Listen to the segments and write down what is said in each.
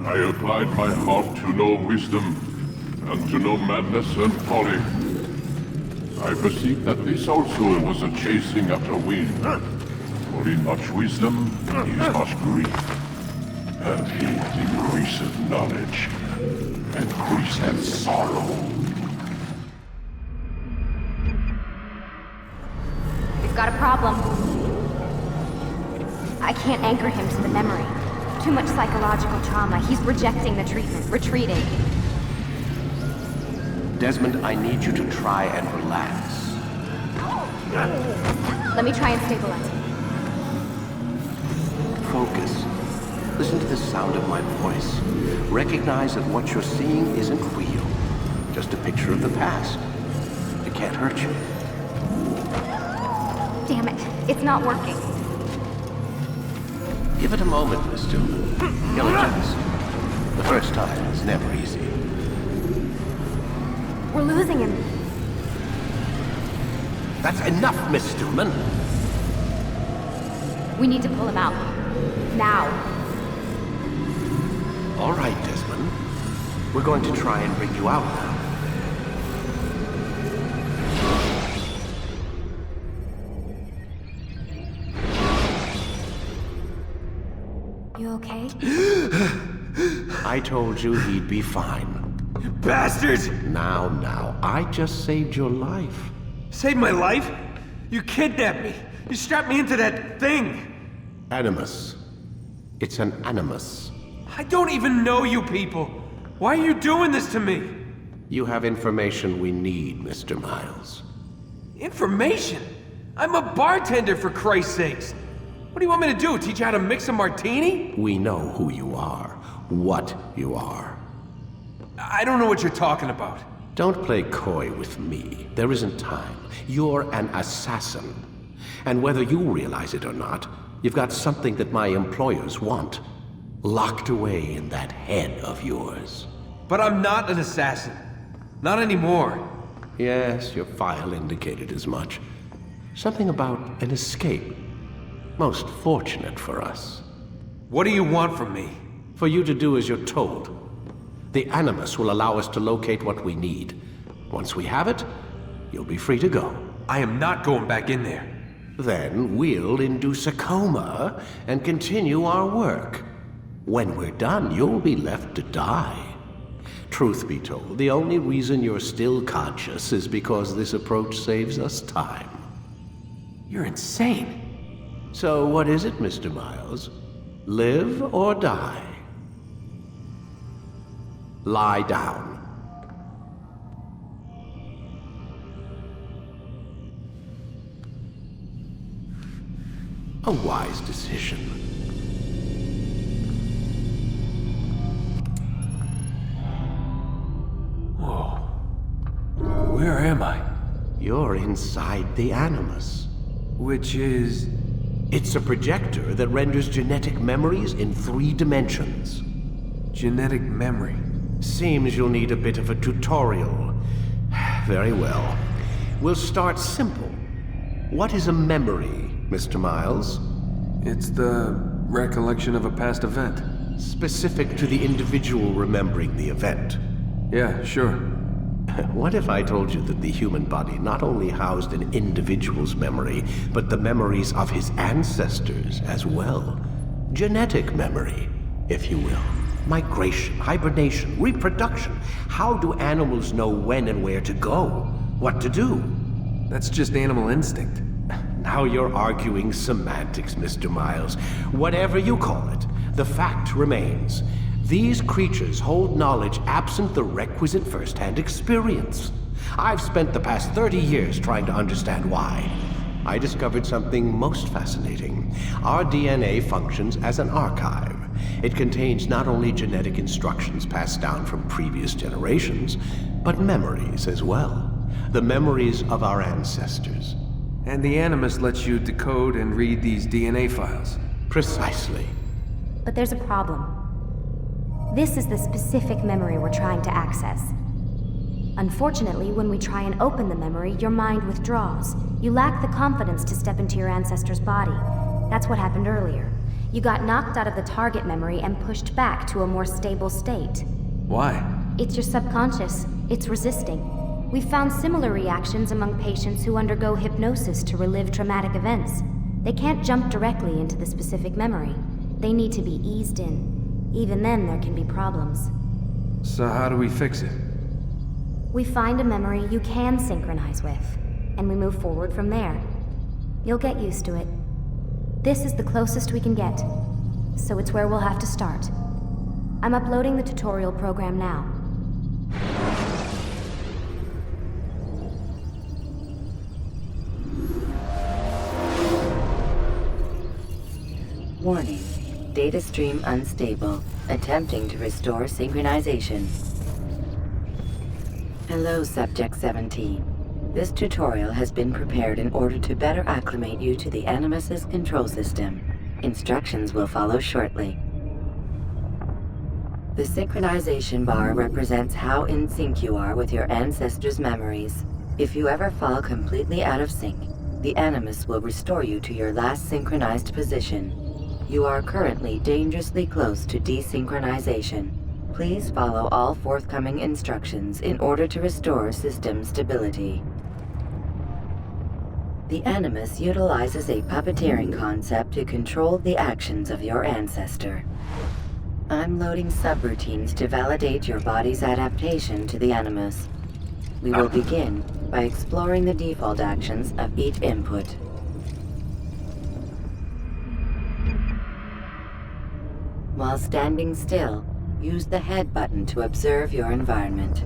I applied my heart to know wisdom, and to know madness and folly. I perceived that this also was a chasing after wind. For in much wisdom is much grief, and it increaseth knowledge, and increaseth sorrow. We've got a problem. I can't anchor him to the memory. Too much psychological trauma. He's rejecting the treatment, retreating. Desmond, I need you to try and relax. Let me try and stabilize him. Focus. Listen to the sound of my voice. Recognize that what you're seeing isn't real. Just a picture of the past. It can't hurt you. Damn it, it's not working. Give it a moment, Miss Stillman. You'll adjust. The first time is never easy. We're losing him. That's enough, Miss Stillman. We need to pull him out. Now. All right, Desmond. We're going to try and bring you out now. You okay? I told you he'd be fine. You bastards! Now, I just saved your life. Saved my life? You kidnapped me. You strapped me into that thing. Animus. It's an animus. I don't even know you people. Why are you doing this to me? You have information we need, Mr. Miles. Information? I'm a bartender, for Christ's sakes. What do you want me to do? Teach you how to mix a martini? We know who you are, what you are. I don't know what you're talking about. Don't play coy with me. There isn't time. You're an assassin. And whether you realize it or not, you've got something that my employers want. Locked away in that head of yours. But I'm not an assassin. Not anymore. Yes, your file indicated as much. Something about an escape. Most fortunate for us. What do you want from me? For you to do as you're told. The Animus will allow us to locate what we need. Once we have it, you'll be free to go. I am not going back in there. Then we'll induce a coma and continue our work. When we're done, you'll be left to die. Truth be told, the only reason you're still conscious is because this approach saves us time. You're insane. So what is it, Mr. Miles? Live or die? Lie down. A wise decision. Whoa. Where am I? You're inside the Animus. Which is... It's a projector that renders genetic memories in 3 dimensions. Genetic memory. Seems you'll need a bit of a tutorial. Very well. We'll start simple. What is a memory, Mr. Miles? It's the recollection of a past event. Specific to the individual remembering the event. Yeah, sure. What if I told you that the human body not only housed an individual's memory, but the memories of his ancestors as well? Genetic memory, if you will. Migration, hibernation, reproduction. How do animals know when and where to go? What to do? That's just animal instinct. Now you're arguing semantics, Mr. Miles. Whatever you call it, the fact remains. These creatures hold knowledge absent the requisite first-hand experience. I've spent the past 30 years trying to understand why. I discovered something most fascinating. Our DNA functions as an archive. It contains not only genetic instructions passed down from previous generations, but memories as well. The memories of our ancestors. And the Animus lets you decode and read these DNA files. Precisely. But there's a problem. This is the specific memory we're trying to access. Unfortunately, when we try and open the memory, your mind withdraws. You lack the confidence to step into your ancestor's body. That's what happened earlier. You got knocked out of the target memory and pushed back to a more stable state. Why? It's your subconscious. It's resisting. We've found similar reactions among patients who undergo hypnosis to relive traumatic events. They can't jump directly into the specific memory. They need to be eased in. Even then, there can be problems. So how do we fix it? We find a memory you can synchronize with, and we move forward from there. You'll get used to it. This is the closest we can get, so it's where we'll have to start. I'm uploading the tutorial program now. Warning. Data stream unstable. Attempting to restore synchronization. Hello, Subject 17. This tutorial has been prepared in order to better acclimate you to the Animus's control system. Instructions will follow shortly. The synchronization bar represents how in sync you are with your ancestors' memories. If you ever fall completely out of sync, the Animus will restore you to your last synchronized position. You are currently dangerously close to desynchronization. Please follow all forthcoming instructions in order to restore system stability. The Animus utilizes a puppeteering concept to control the actions of your ancestor. I'm loading subroutines to validate your body's adaptation to the Animus. We will begin by exploring the default actions of each input. While standing still, use the head button to observe your environment.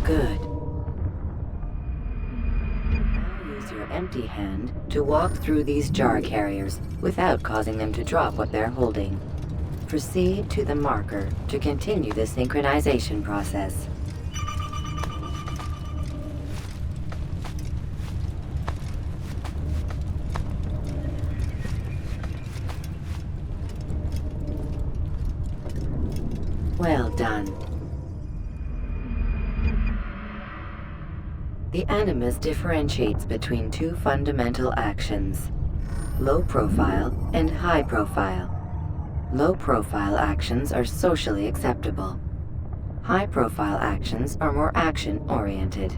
Good. Now use your empty hand to walk through these jar carriers without causing them to drop what they're holding. Proceed to the marker to continue the synchronization process. Well done. The Animus differentiates between two fundamental actions: low profile and high profile. Low profile actions are socially acceptable. High profile actions are more action-oriented.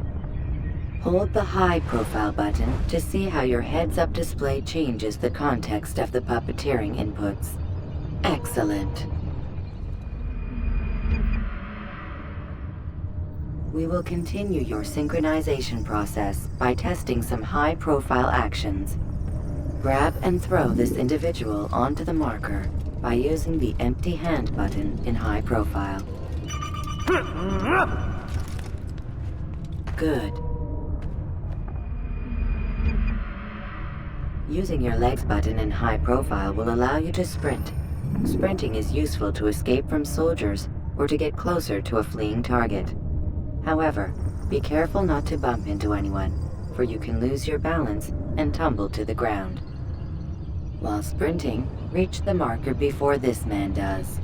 Hold the high profile button to see how your heads-up display changes the context of the puppeteering inputs. Excellent. We will continue your synchronization process by testing some high-profile actions. Grab and throw this individual onto the marker by using the empty hand button in high profile. Good. Using your legs button in high profile will allow you to sprint. Sprinting is useful to escape from soldiers or to get closer to a fleeing target. However, be careful not to bump into anyone, for you can lose your balance and tumble to the ground. While sprinting, reach the marker before this man does.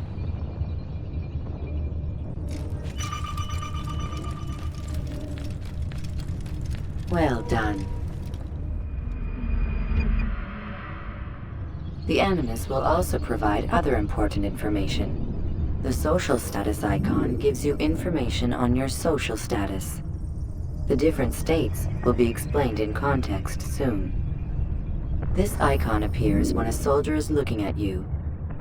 Well done. The Animus will also provide other important information. The social status icon gives you information on your social status. The different states will be explained in context soon. This icon appears when a soldier is looking at you.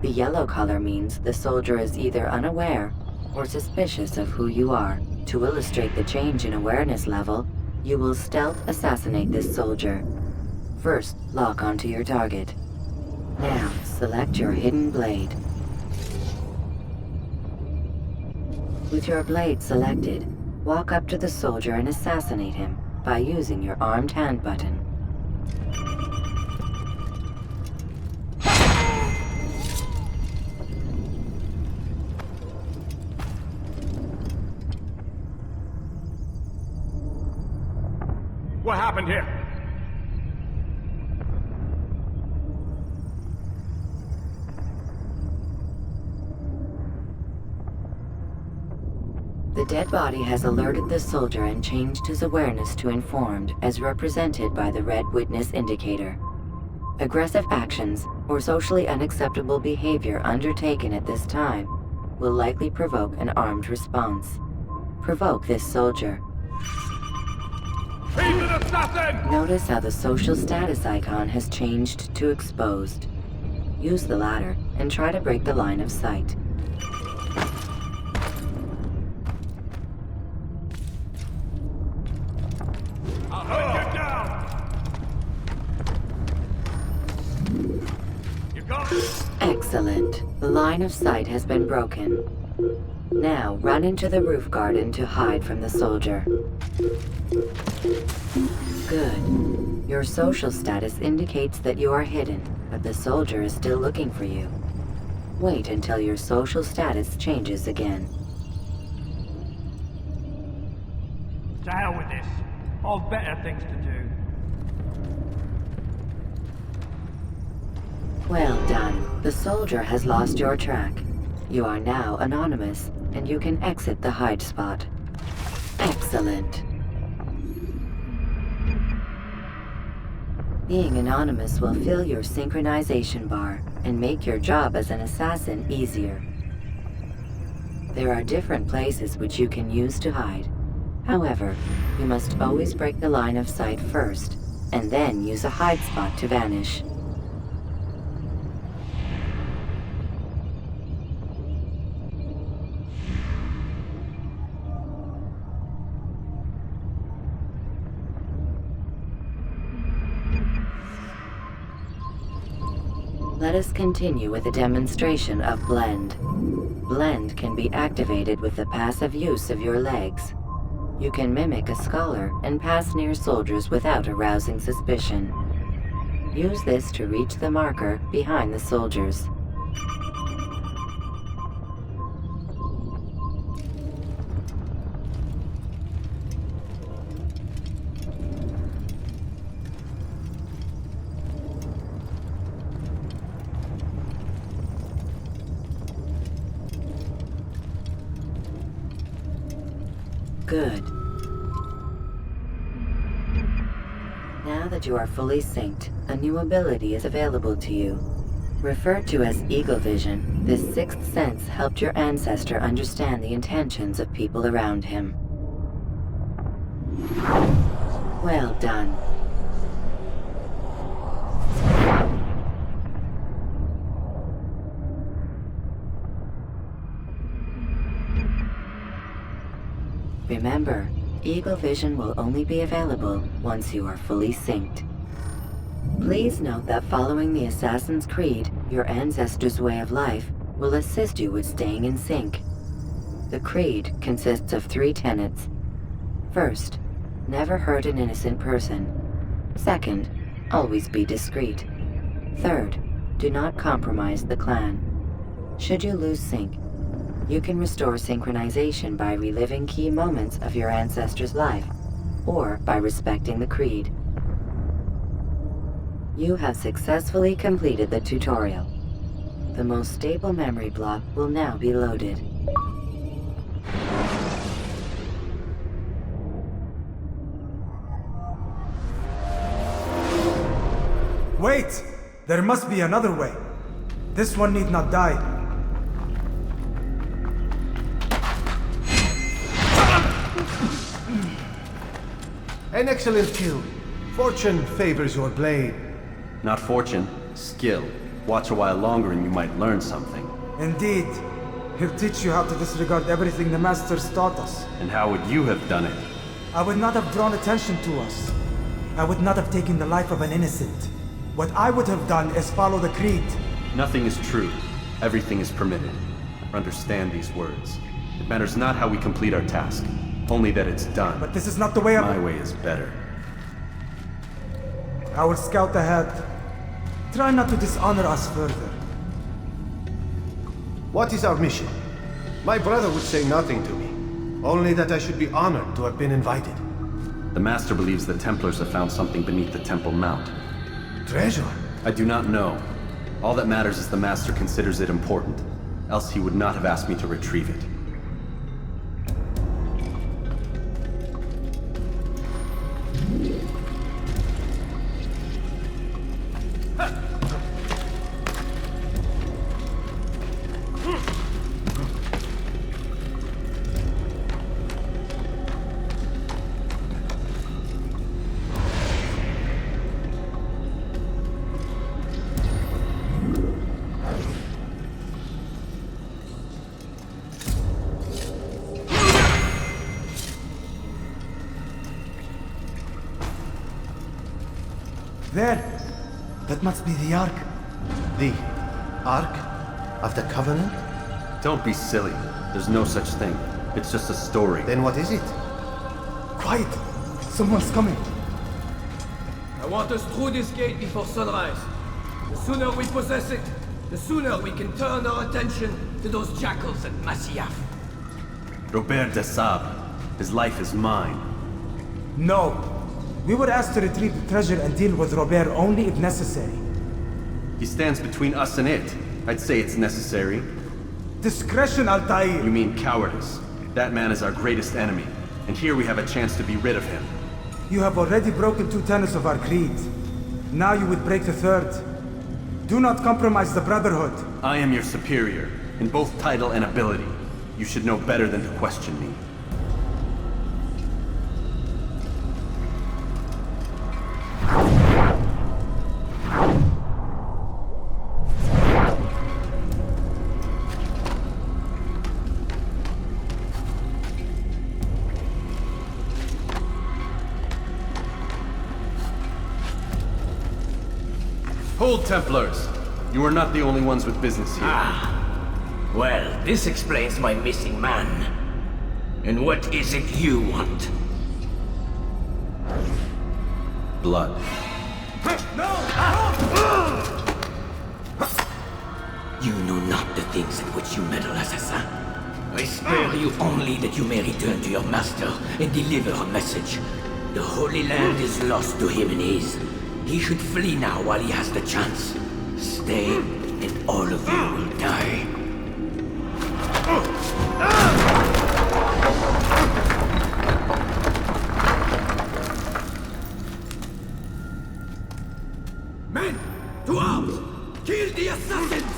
The yellow color means the soldier is either unaware or suspicious of who you are. To illustrate the change in awareness level, you will stealth assassinate this soldier. First, lock onto your target. Now, select your hidden blade. With your blade selected, walk up to the soldier and assassinate him by using your armed hand button. What happened here? The dead body has alerted the soldier and changed his awareness to informed, as represented by the red witness indicator. Aggressive actions or socially unacceptable behavior undertaken at this time will likely provoke an armed response. Provoke this soldier. He's an assassin! Notice how the social status icon has changed to exposed. Use the latter and try to break the line of sight. I'll hunt you down! You got it? Excellent. The line of sight has been broken. Now run into the roof garden to hide from the soldier. Good. Your social status indicates that you are hidden, but the soldier is still looking for you. Wait until your social status changes again. To hell with this. I've better things to do. Well done. The soldier has lost your track. You are now anonymous, and you can exit the hide spot. Excellent. Being anonymous will fill your synchronization bar and make your job as an assassin easier. There are different places which you can use to hide. However, you must always break the line of sight first, and then use a hide spot to vanish. Let us continue with a demonstration of Blend. Blend can be activated with the passive use of your legs. You can mimic a scholar and pass near soldiers without arousing suspicion. Use this to reach the marker behind the soldiers. Good. Now that you are fully synced, a new ability is available to you. Referred to as Eagle Vision, this sixth sense helped your ancestor understand the intentions of people around him. Well done. Remember, Eagle Vision will only be available once you are fully synced. Please note that following the Assassin's Creed, your ancestors' way of life, will assist you with staying in sync. The Creed consists of 3 tenets. First, never hurt an innocent person. Second, always be discreet. Third, do not compromise the clan. Should you lose sync, you can restore synchronization by reliving key moments of your ancestor's life, or by respecting the Creed. You have successfully completed the tutorial. The most stable memory block will now be loaded. Wait! There must be another way. This one need not die. An excellent kill. Fortune favors your blade. Not fortune, skill. Watch a while longer and you might learn something. Indeed. He'll teach you how to disregard everything the Masters taught us. And how would you have done it? I would not have drawn attention to us. I would not have taken the life of an innocent. What I would have done is follow the Creed. Nothing is true. Everything is permitted. Understand these words. It matters not how we complete our task, only that it's done. But this is not the way My way is better. I will scout ahead. Try not to dishonor us further. What is our mission? My brother would say nothing to me. Only that I should be honored to have been invited. The Master believes the Templars have found something beneath the Temple Mount. Treasure? I do not know. All that matters is the Master considers it important. Else he would not have asked me to retrieve it. There! That must be the Ark. The Ark of the Covenant? Don't be silly. There's no such thing. It's just a story. Then what is it? Quiet! Someone's coming. I want us through this gate before sunrise. The sooner we possess it, the sooner we can turn our attention to those jackals at Masyaf. Robert de Sable. His life is mine. No! We were asked to retrieve the treasure and deal with Robert only if necessary. He stands between us and it. I'd say it's necessary. Discretion, Altair! You mean cowardice. That man is our greatest enemy, and here we have a chance to be rid of him. You have already broken 2 tenets of our creed. Now you would break the 3rd. Do not compromise the Brotherhood. I am your superior, in both title and ability. You should know better than to question me. Hold, Templars! You are not the only ones with business here. Well, this explains my missing man. And what is it you want? Blood. You know not the things in which you meddle, assassin. I spare you only that you may return to your master and deliver a message. The Holy Land is lost to him and his. He should flee now while he has the chance. Stay, and all of you will die. Men, to arms! Kill the assassins!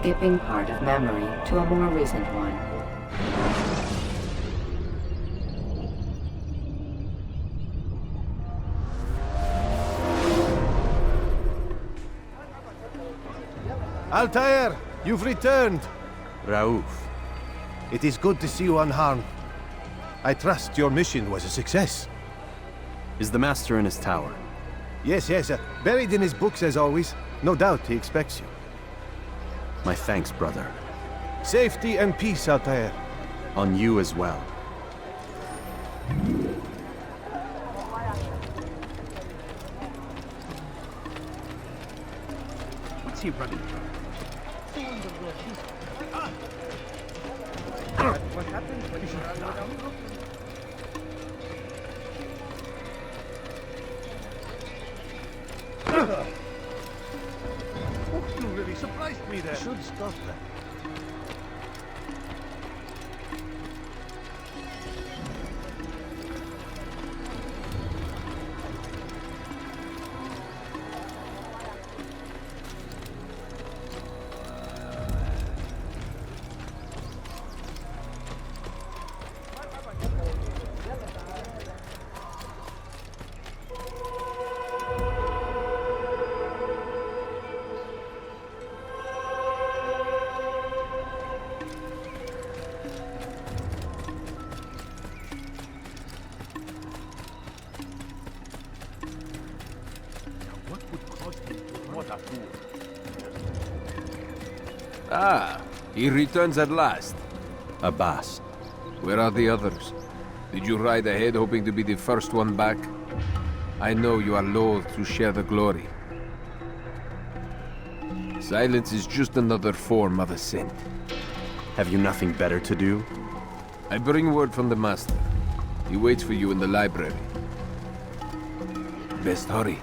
Skipping part of memory to a more recent one. Altair, you've returned. Raouf. It is good to see you unharmed. I trust your mission was a success. Is the Master in his tower? Yes, buried in his books as always. No doubt he expects you. My thanks, brother. Safety and peace, Altair. On you as well. What's he running from? What happened? What is you really surprised me there. Should stop that. Ah, he returns at last. Abbas. Where are the others? Did you ride ahead hoping to be the first one back? I know you are loath to share the glory. Silence is just another form of assent. Have you nothing better to do? I bring word from the Master. He waits for you in the library. Best hurry.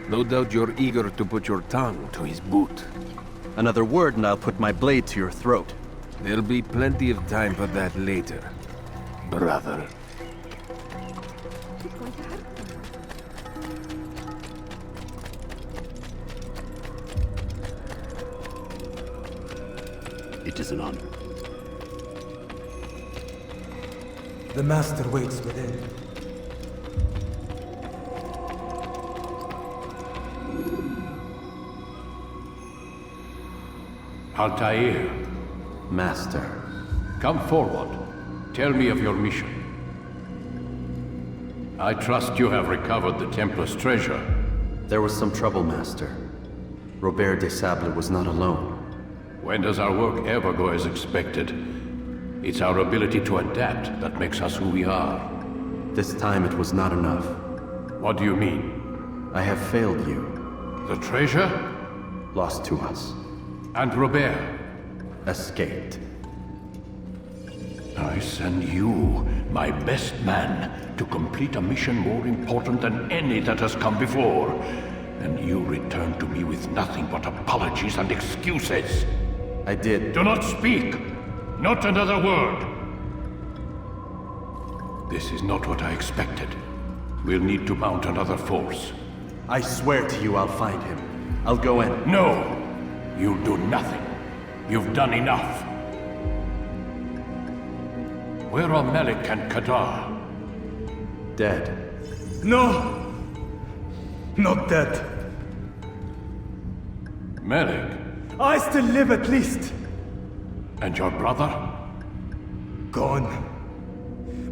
No doubt you're eager to put your tongue to his boot. Another word and I'll put my blade to your throat. There'll be plenty of time for that later, brother. It is an honor. The Master waits within. Altair, Master. come forward. Tell me of your mission. I trust you have recovered the Templar's treasure. There was some trouble, Master. Robert de Sable was not alone. When does our work ever go as expected? It's our ability to adapt that makes us who we are. This time it was not enough. What do you mean? I have failed you. The treasure? Lost to us. And Robert? Escaped. I send you, my best man, to complete a mission more important than any that has come before. And you return to me with nothing but apologies and excuses. I did. Do not speak! Not another word! This is not what I expected. We'll need to mount another force. I swear to you I'll find him. I'll go in. No! You'll do nothing. You've done enough. Where are Malik and Kadar? Dead. No! Not dead. Malik? I still live at least. And your brother? Gone.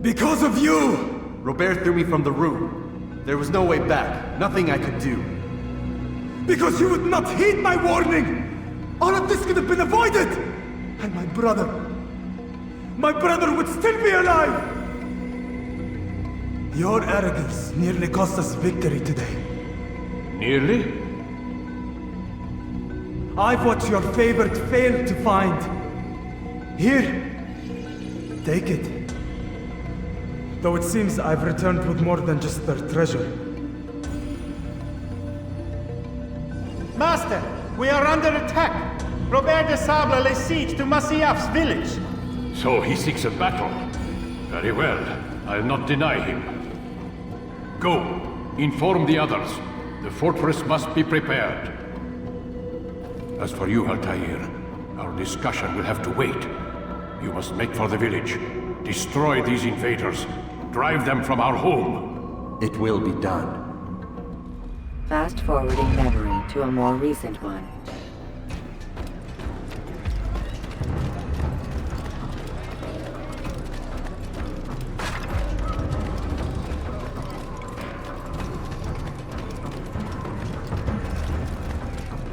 Because of you! Robert threw me from the room. There was no way back. Nothing I could do. Because you would not heed my warning! All of this could have been avoided! And my brother would still be alive! Your arrogance nearly cost us victory today. Nearly? I've what your favorite failed to find. Here, take it. Though it seems I've returned with more than just their treasure. Master, we are under attack. Robert de Sable lays siege to Masyaf's village. So he seeks a battle. Very well. I'll not deny him. Go. Inform the others. The fortress must be prepared. As for you, Altair, our discussion will have to wait. You must make for the village. Destroy these invaders. Drive them from our home. It will be done. Fast-forwarding memory to a more recent one.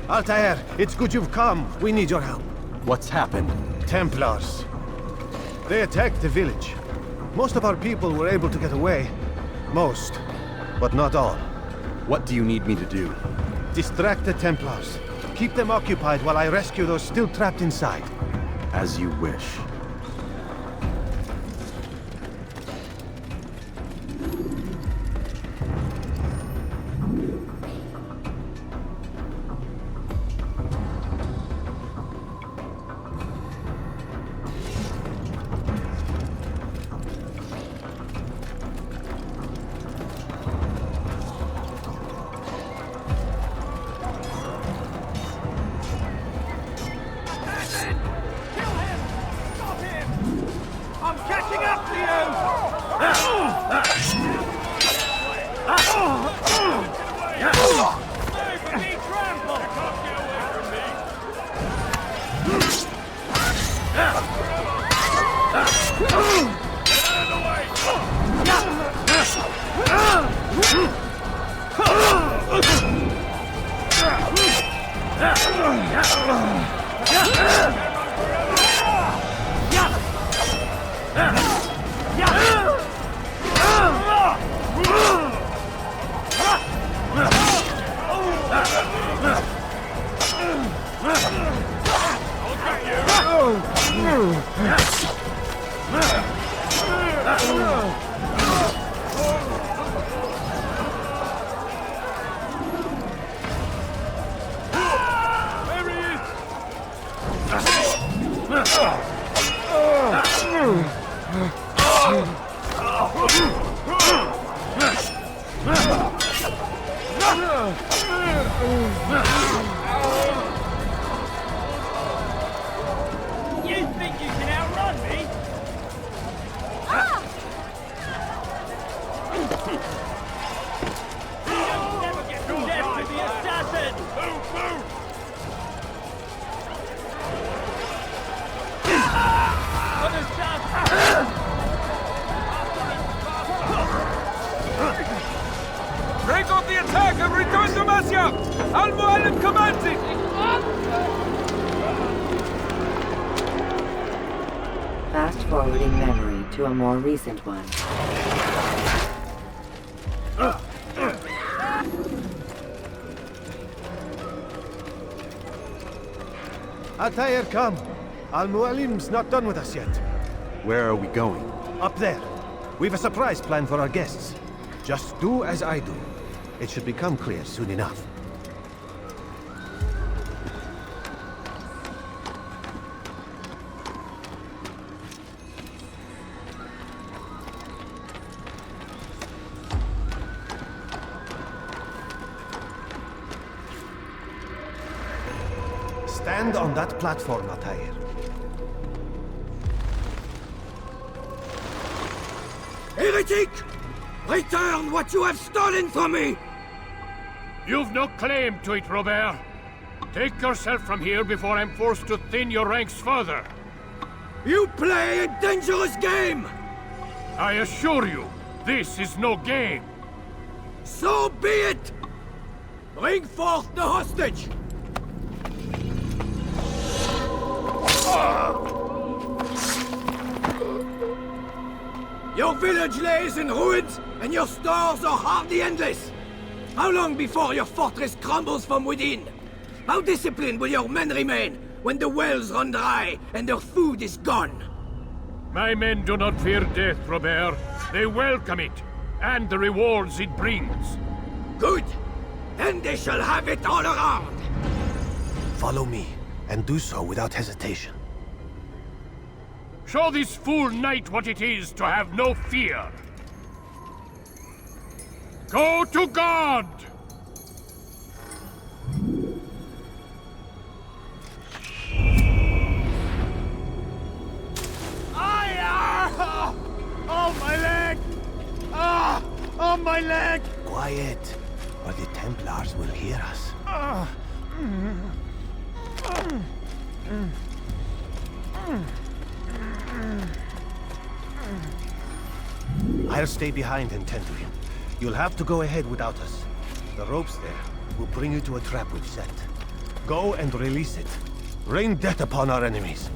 Altair, it's good you've come. We need your help. What's happened? Templars. They attacked the village. Most of our people were able to get away. Most, but not all. What do you need me to do? Distract the Templars. Keep them occupied while I rescue those still trapped inside. As you wish. attack have returned to Masya! Al-Mu'allim commands it! Fast-forwarding memory to a more recent one. Altair, come. Al-Mu'allim's not done with us yet. Where are we going? Up there. We've a surprise plan for our guests. Just do as I do. It should become clear soon enough. Stand on that platform, Altair. Heretic! Return what you have stolen from me! You've no claim to it, Robert. Take yourself from here before I'm forced to thin your ranks further. You play a dangerous game! I assure you, this is no game. So be it! Bring forth the hostage! Your village lays in ruins, and your stores are hardly endless. How long before your fortress crumbles from within? How disciplined will your men remain when the wells run dry and their food is gone? My men do not fear death, Robert. They welcome it, and the rewards it brings. Good. Then they shall have it all around. Follow me, and do so without hesitation. Show this fool knight what it is to have no fear. Go to God! Oh, my leg! Ah! Oh, my leg! Quiet, or the Templars will hear us. I'll stay behind and tend to him. You'll have to go ahead without us. The ropes there will bring you to a trap we've set. Go and release it. Rain death upon our enemies.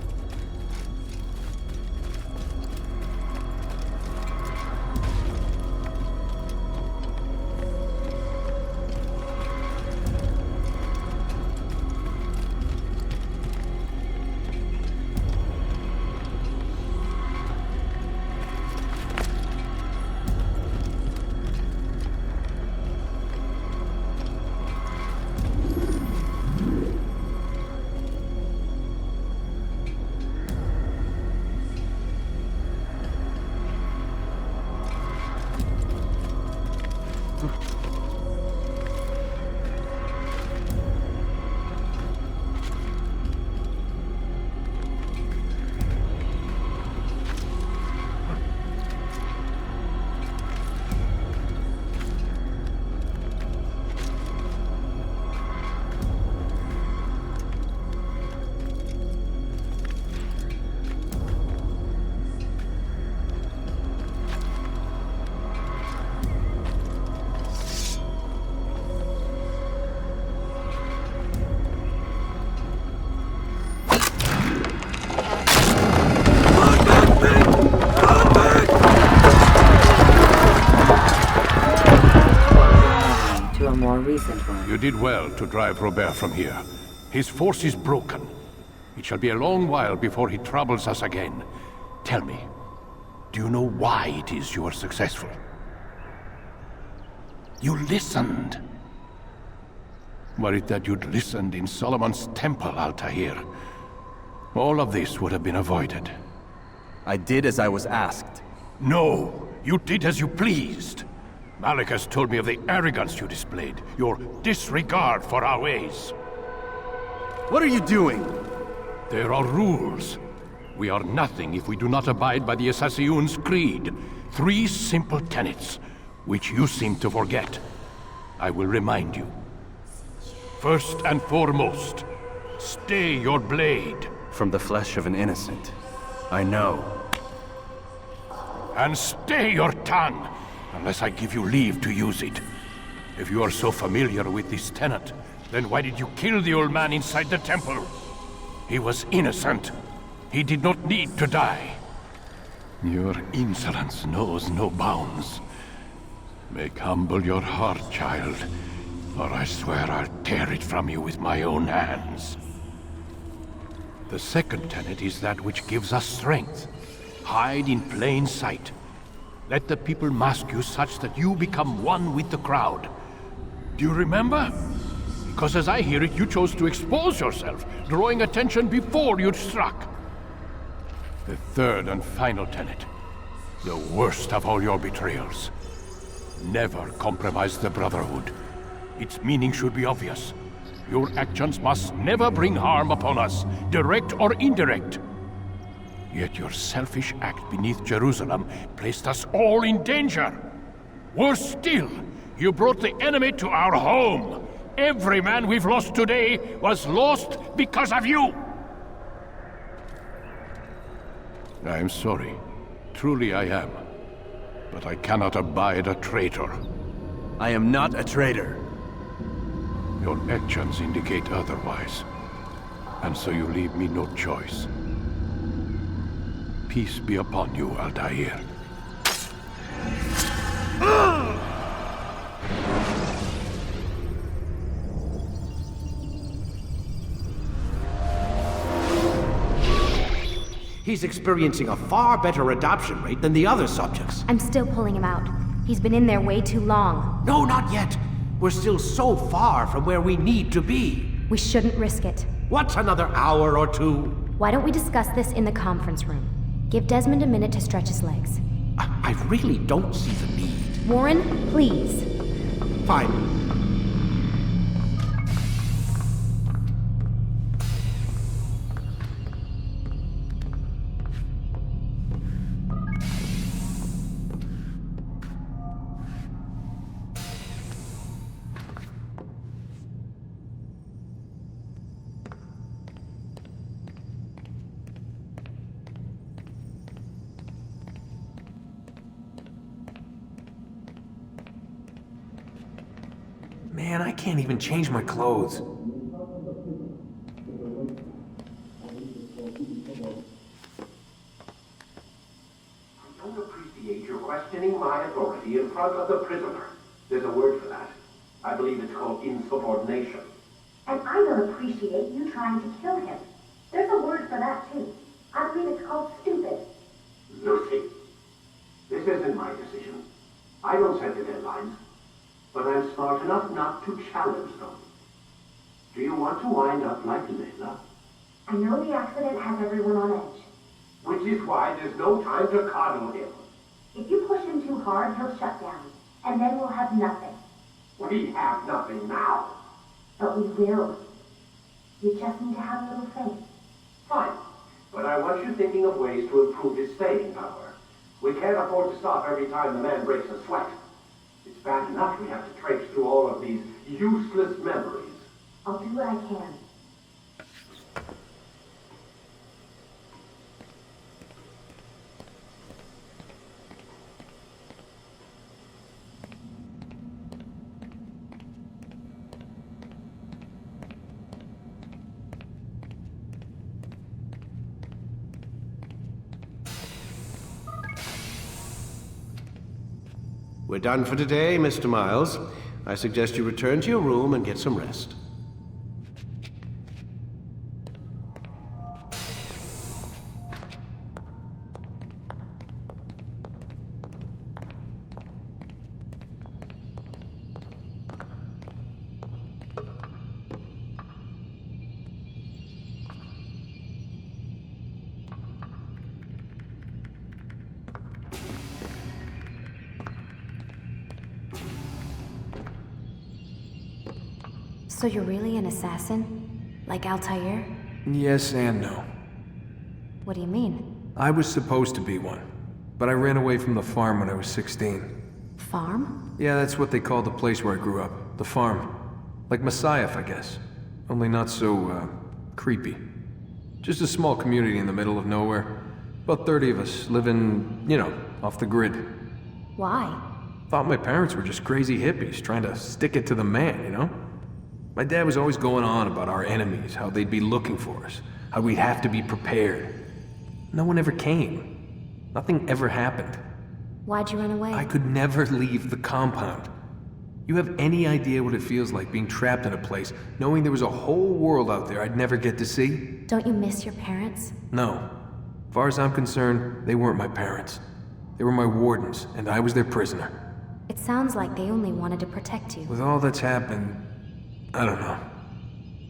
You did well to drive Robert from here. His force is broken. It shall be a long while before he troubles us again. Tell me, do you know why it is you are successful? You listened. Were it that you'd listened in Solomon's temple, Altair, all of this would have been avoided. I did as I was asked. No, you did as you pleased. Malik has told me of the arrogance you displayed, your disregard for our ways. What are you doing? There are rules. We are nothing if we do not abide by the Assassin's creed. 3 simple tenets, which you seem to forget. I will remind you. First and foremost, stay your blade. From the flesh of an innocent. I know. And stay your tongue, unless I give you leave to use it. If you are so familiar with this tenant, then why did you kill the old man inside the temple? He was innocent. He did not need to die. Your insolence knows no bounds. Make humble your heart, child, or I swear I'll tear it from you with my own hands. The second tenet is that which gives us strength. Hide in plain sight. Let the people mask you such that you become one with the crowd. Do you remember? Because as I hear it, you chose to expose yourself, drawing attention before you'd struck. The third and final tenet. The worst of all your betrayals. Never compromise the Brotherhood. Its meaning should be obvious. Your actions must never bring harm upon us, direct or indirect. Yet your selfish act beneath Jerusalem placed us all in danger. Worse still, you brought the enemy to our home. Every man we've lost today was lost because of you. I am sorry. Truly I am. But I cannot abide a traitor. I am not a traitor. Your actions indicate otherwise. And so you leave me no choice. Peace be upon you, Altair. He's experiencing a far better adoption rate than the other subjects. I'm still pulling him out. He's been in there way too long. No, not yet. We're still so far from where we need to be. We shouldn't risk it. What's another hour or two? Why don't we discuss this in the conference room? Give Desmond a minute to stretch his legs. I really don't see the need. Warren, please. Fine. Man, I can't even change my clothes. I don't appreciate your questioning my authority in front of the prisoner. There's a word for that. I believe it's called insubordination. And I don't appreciate you trying to kill him. There's a word for that, too. I believe it's called stupid. Lucy, this isn't my decision. I don't set the deadlines. But I'm smart enough not to challenge them. Do you want to wind up like Layla? I know the accident has everyone on edge. Which is why there's no time to coddle him. If you push him too hard, he'll shut down. And then we'll have nothing. We have nothing now. But we will. You just need to have a little faith. Fine. But I want you thinking of ways to improve his staying power. We can't afford to stop every time the man breaks a sweat. It's bad enough we have to traipse through all of these useless memories. I'll do what I can. We're done for today, Mr. Miles. I suggest you return to your room and get some rest. So you're really an assassin? Like Altair? Yes and no. What do you mean? I was supposed to be one, but I ran away from the farm when I was 16. Farm? Yeah, that's what they called the place where I grew up. The farm. Like Messiah, I guess. Only not so, creepy. Just a small community in the middle of nowhere. About 30 of us living, you know, off the grid. Why? Thought my parents were just crazy hippies trying to stick it to the man, you know? My dad was always going on about our enemies, how they'd be looking for us, how we'd have to be prepared. No one ever came. Nothing ever happened. Why'd you run away? I could never leave the compound. You have any idea what it feels like being trapped in a place, knowing there was a whole world out there I'd never get to see? Don't you miss your parents? No. As far as I'm concerned, they weren't my parents. They were my wardens, and I was their prisoner. It sounds like they only wanted to protect you. With all that's happened, I don't know.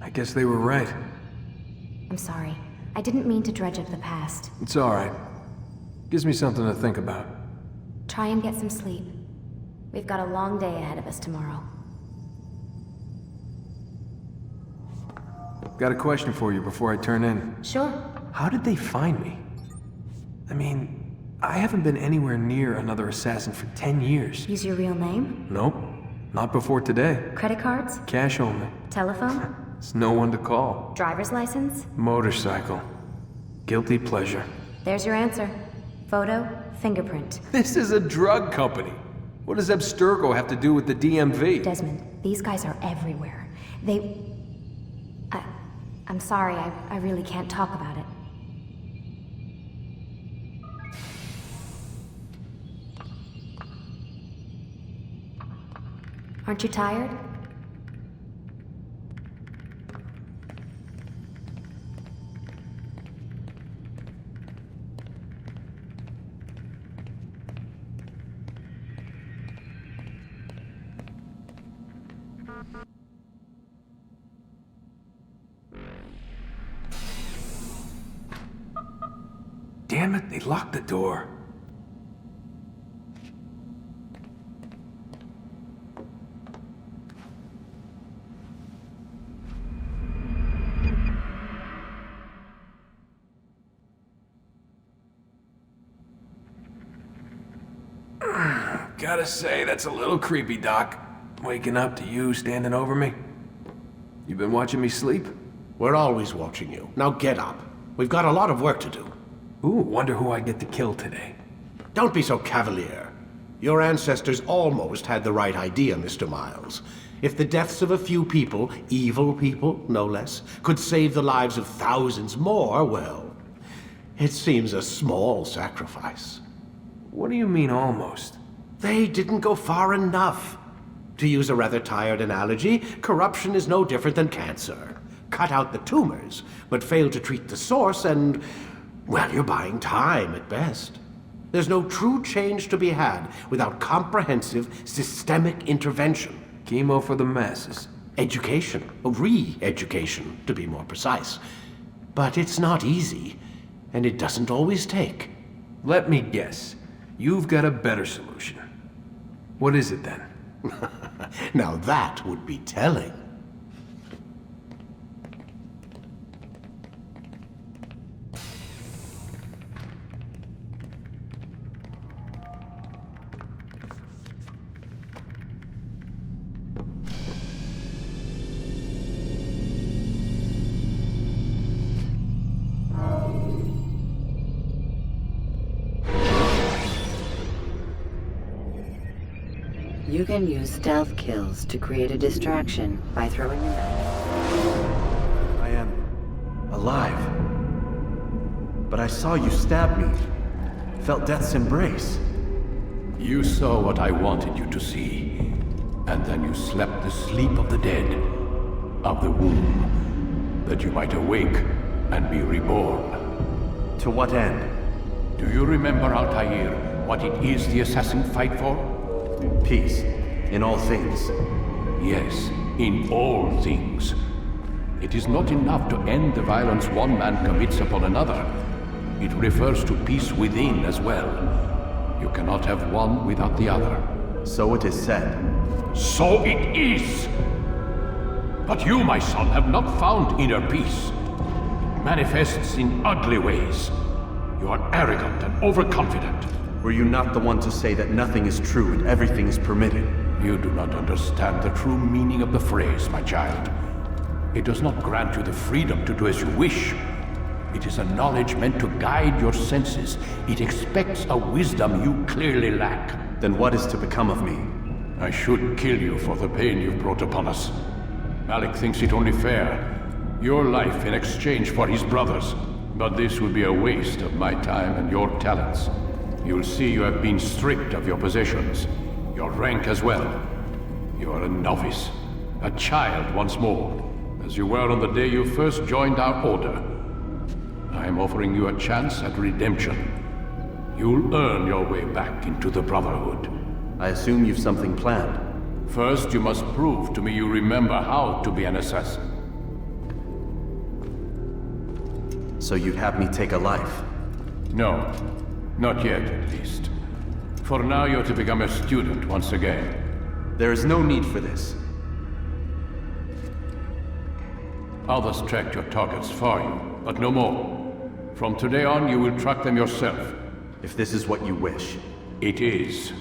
I guess they were right. I'm sorry. I didn't mean to dredge up the past. It's alright. Gives me something to think about. Try and get some sleep. We've got a long day ahead of us tomorrow. Got a question for you before I turn in. Sure. How did they find me? I mean, I haven't been anywhere near another assassin for 10 years. Use your real name? Nope. Not before today. Credit cards? Cash only. Telephone? There's no one to call. Driver's license? Motorcycle. Guilty pleasure. There's your answer. Photo, fingerprint. This is a drug company. What does Abstergo have to do with the DMV? Desmond, these guys are everywhere. I'm sorry, I really can't talk about it. Aren't you tired? Damn it, they locked the door. Gotta say, that's a little creepy, Doc. Waking up to you standing over me. You been watching me sleep? We're always watching you. Now get up. We've got a lot of work to do. Ooh, wonder who I get to kill today. Don't be so cavalier. Your ancestors almost had the right idea, Mr. Miles. If the deaths of a few people, evil people, no less, could save the lives of thousands more, well, it seems a small sacrifice. What do you mean, almost? They didn't go far enough. To use a rather tired analogy, corruption is no different than cancer. Cut out the tumors, but fail to treat the source and, well, you're buying time at best. There's no true change to be had without comprehensive, systemic intervention. Chemo for the masses. Education, re-education, to be more precise. But it's not easy, and it doesn't always take. Let me guess. You've got a better solution. What is it then? Now that would be telling. You can use stealth kills to create a distraction by throwing a knife. I am alive. But I saw you stab me. Felt death's embrace. You saw what I wanted you to see, and then you slept the sleep of the dead, of the womb, that you might awake and be reborn. To what end? Do you remember, Altair, what it is the assassins fight for? Peace. In all things. Yes, in all things. It is not enough to end the violence one man commits upon another. It refers to peace within as well. You cannot have one without the other. So it is said. So it is! But you, my son, have not found inner peace. It manifests in ugly ways. You are arrogant and overconfident. Were you not the one to say that nothing is true and everything is permitted? You do not understand the true meaning of the phrase, my child. It does not grant you the freedom to do as you wish. It is a knowledge meant to guide your senses. It expects a wisdom you clearly lack. Then what is to become of me? I should kill you for the pain you've brought upon us. Malik thinks it only fair. Your life in exchange for his brother's. But this would be a waste of my time and your talents. You'll see you have been stripped of your possessions. Your rank as well. You are a novice. A child once more. As you were on the day you first joined our order. I am offering you a chance at redemption. You'll earn your way back into the Brotherhood. I assume you've something planned. First, you must prove to me you remember how to be an assassin. So you'd have me take a life? No. Not yet, at least. For now, you're to become a student once again. There is no need for this. Others tracked your targets for you, but no more. From today on, you will track them yourself. If this is what you wish. It is.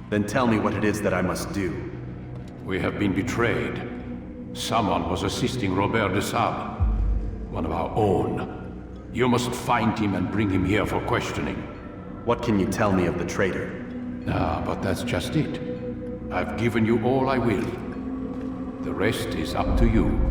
Then tell me what it is that I must do. We have been betrayed. Someone was assisting Robert de Sable, one of our own. You must find him and bring him here for questioning. What can you tell me of the traitor? But that's just it. I've given you all I will. The rest is up to you.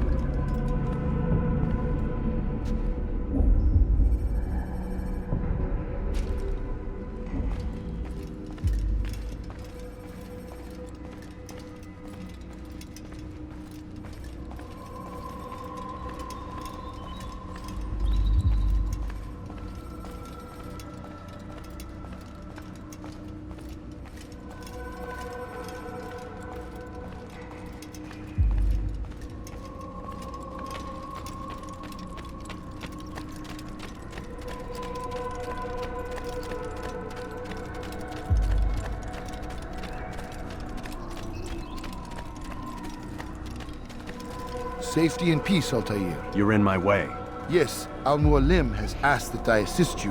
Safety and peace, Altair. You're in my way. Yes, Al-Mualim has asked that I assist you.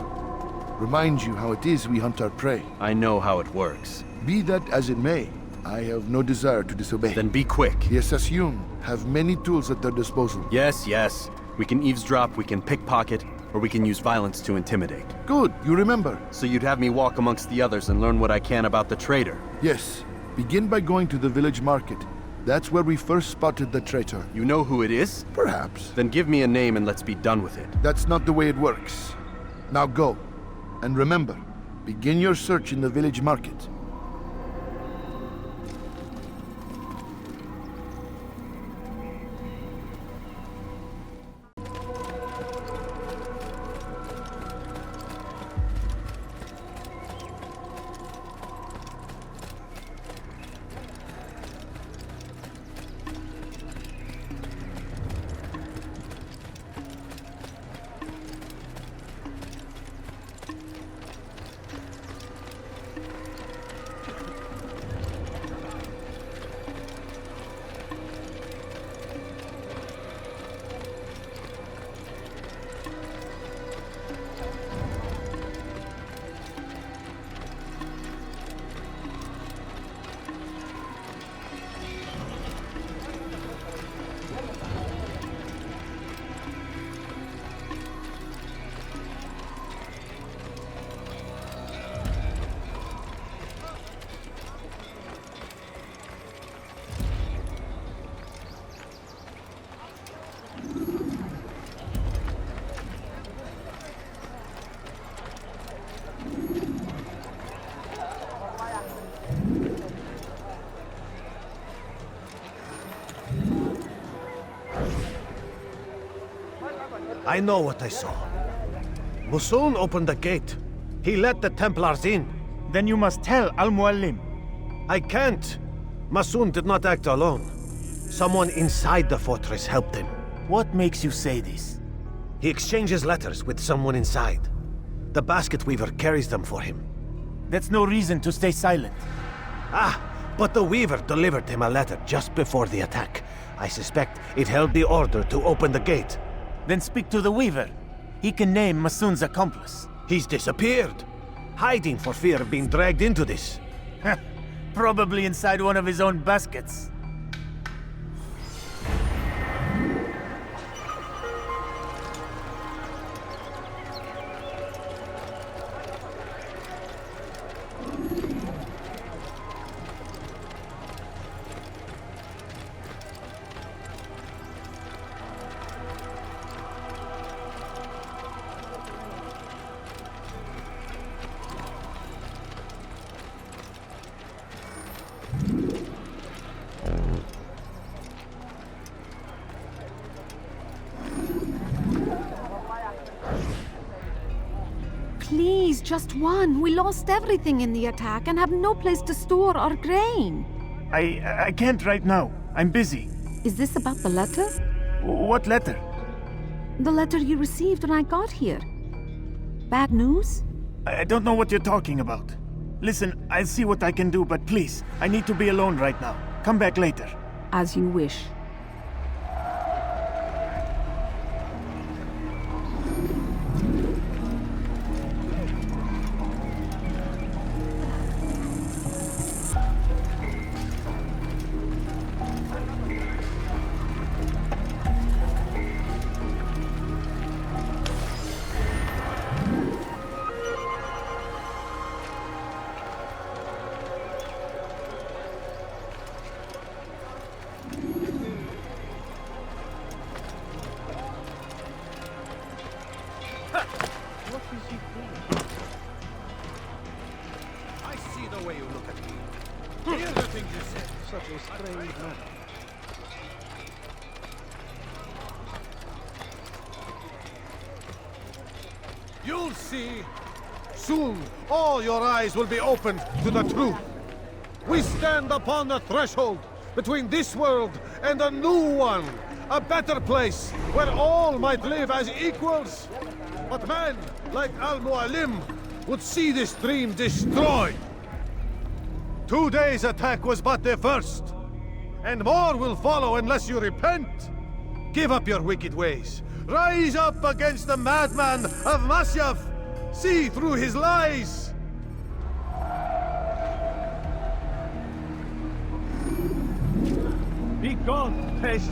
Remind you how it is we hunt our prey. I know how it works. Be that as it may, I have no desire to disobey. Then be quick. The Assassin have many tools at their disposal. Yes, yes. We can eavesdrop, we can pickpocket, or we can use violence to intimidate. Good, you remember. So you'd have me walk amongst the others and learn what I can about the traitor? Yes. Begin by going to the village market. That's where we first spotted the traitor. You know who it is? Perhaps. Then give me a name and let's be done with it. That's not the way it works. Now go. And remember, begin your search in the village market. I know what I saw. Musoon opened the gate. He let the Templars in. Then you must tell Al-Mualim. I can't. Musoon did not act alone. Someone inside the fortress helped him. What makes you say this? He exchanges letters with someone inside. The basket weaver carries them for him. That's no reason to stay silent. But the weaver delivered him a letter just before the attack. I suspect it held the order to open the gate. Then speak to the weaver. He can name Masoon's accomplice. He's disappeared. Hiding for fear of being dragged into this. Probably inside one of his own baskets. please, just one. We lost everything in the attack and have no place to store our grain. I can't right now. I'm busy. Is this about the letter? What letter? The letter you received when I got here. Bad news? I don't know what you're talking about. Listen, I'll see what I can do, but please, I need to be alone right now. Come back later. As you wish. I see the way you look at me. Hear the things you say. Such a strange man. You'll see. Soon, all your eyes will be opened to the truth. We stand upon the threshold between this world and a new one. A better place where all might live as equals. But man, like Al-Mualim, would see this dream destroyed. Today's attack was but the first. And more will follow unless you repent. Give up your wicked ways. Rise up against the madman of Masyaf. See through his lies. Be gone, pest!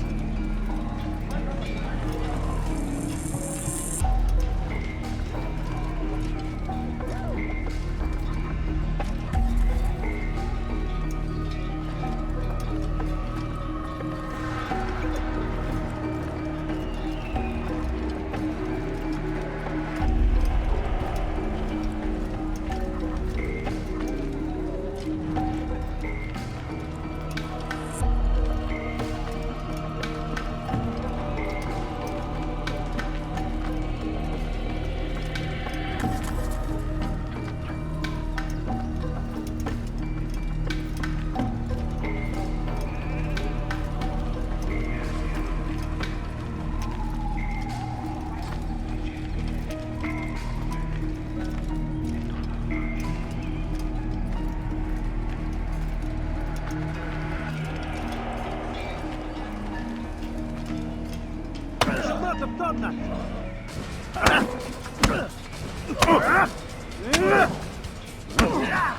Have done that.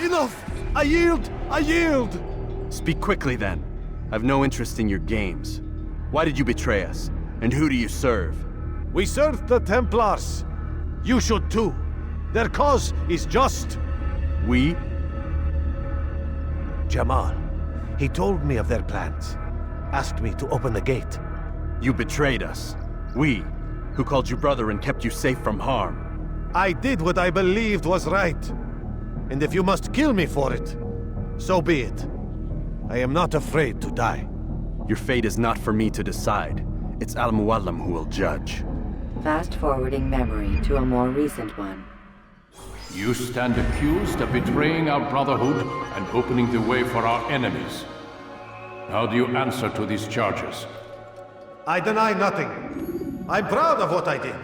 Enough! I yield! I yield! Speak quickly then. I've no interest in your games. Why did you betray us? And who do you serve? We serve the Templars. You should too. Their cause is just. We? Jamal. He told me of their plans. Asked me to open the gate. You betrayed us. We, who called you brother and kept you safe from harm. I did what I believed was right. And if you must kill me for it, so be it. I am not afraid to die. Your fate is not for me to decide. It's Al-Mualim who will judge. Fast-forwarding memory to a more recent one. You stand accused of betraying our brotherhood and opening the way for our enemies. How do you answer to these charges? I deny nothing. I'm proud of what I did.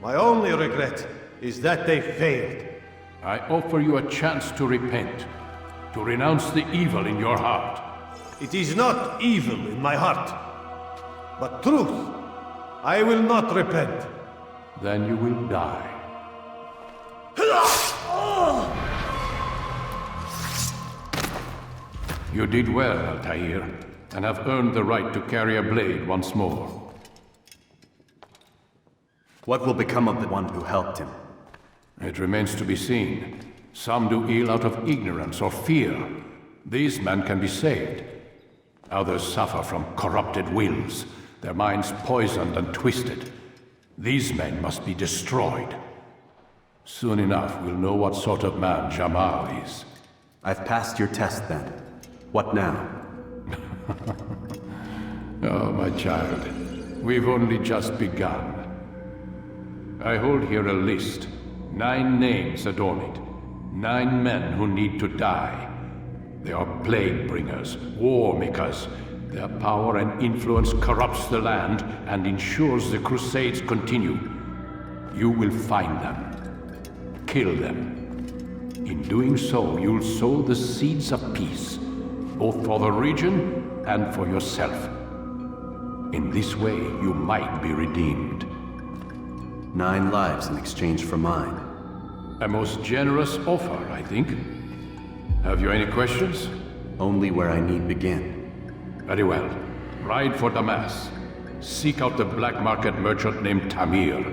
My only regret is that they failed. I offer you a chance to repent, to renounce the evil in your heart. It is not evil in my heart, but truth. I will not repent. Then you will die. You did well, Altair, and have earned the right to carry a blade once more. What will become of the one who helped him? It remains to be seen. Some do ill out of ignorance or fear. These men can be saved. Others suffer from corrupted wills, their minds poisoned and twisted. These men must be destroyed. Soon enough, we'll know what sort of man Jamal is. I've passed your test then. What now? Oh, my child. We've only just begun. I hold here a list. 9 names adorn it. 9 men who need to die. They are plague bringers, war makers. Their power and influence corrupts the land and ensures the Crusades continue. You will find them. Kill them. In doing so, you'll sow the seeds of peace, both for the region and for yourself. In this way, you might be redeemed. 9 lives in exchange for mine. A most generous offer, I think. Have you any questions? Only where I need begin. Very well. Ride for Damas. Seek out the black market merchant named Tamir.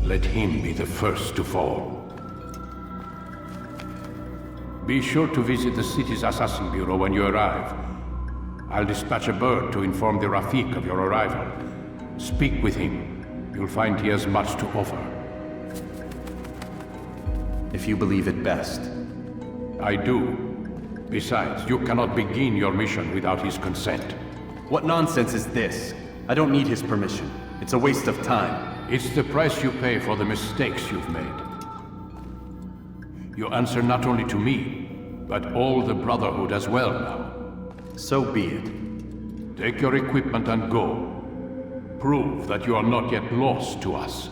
Let him be the first to fall. Be sure to visit the city's assassin bureau when you arrive. I'll dispatch a bird to inform the Rafik of your arrival. Speak with him. You'll find he has much to offer. If you believe it best. I do. Besides, you cannot begin your mission without his consent. What nonsense is this? I don't need his permission. It's a waste of time. It's the price you pay for the mistakes you've made. You answer not only to me, but all the Brotherhood as well now. So be it. Take your equipment and go. Prove that you are not yet lost to us.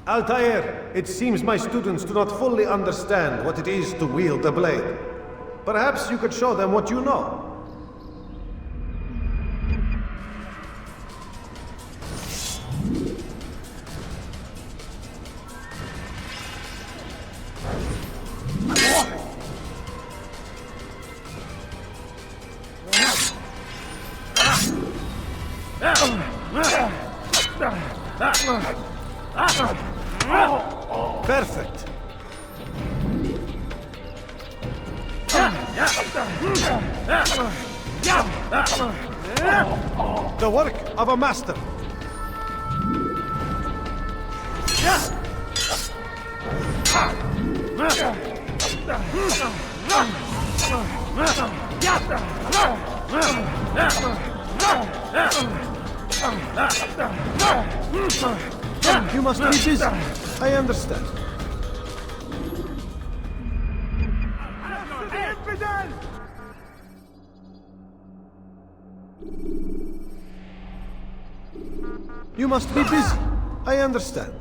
Altair, it seems my students do not fully understand what it is to wield the blade. Perhaps you could show them what you know. Perfect. The work of a master. You must be busy. I understand. You must be busy. I understand.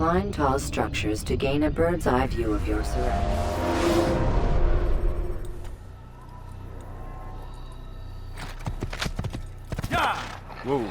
Climb tall structures to gain a bird's eye view of your surroundings. Whoa.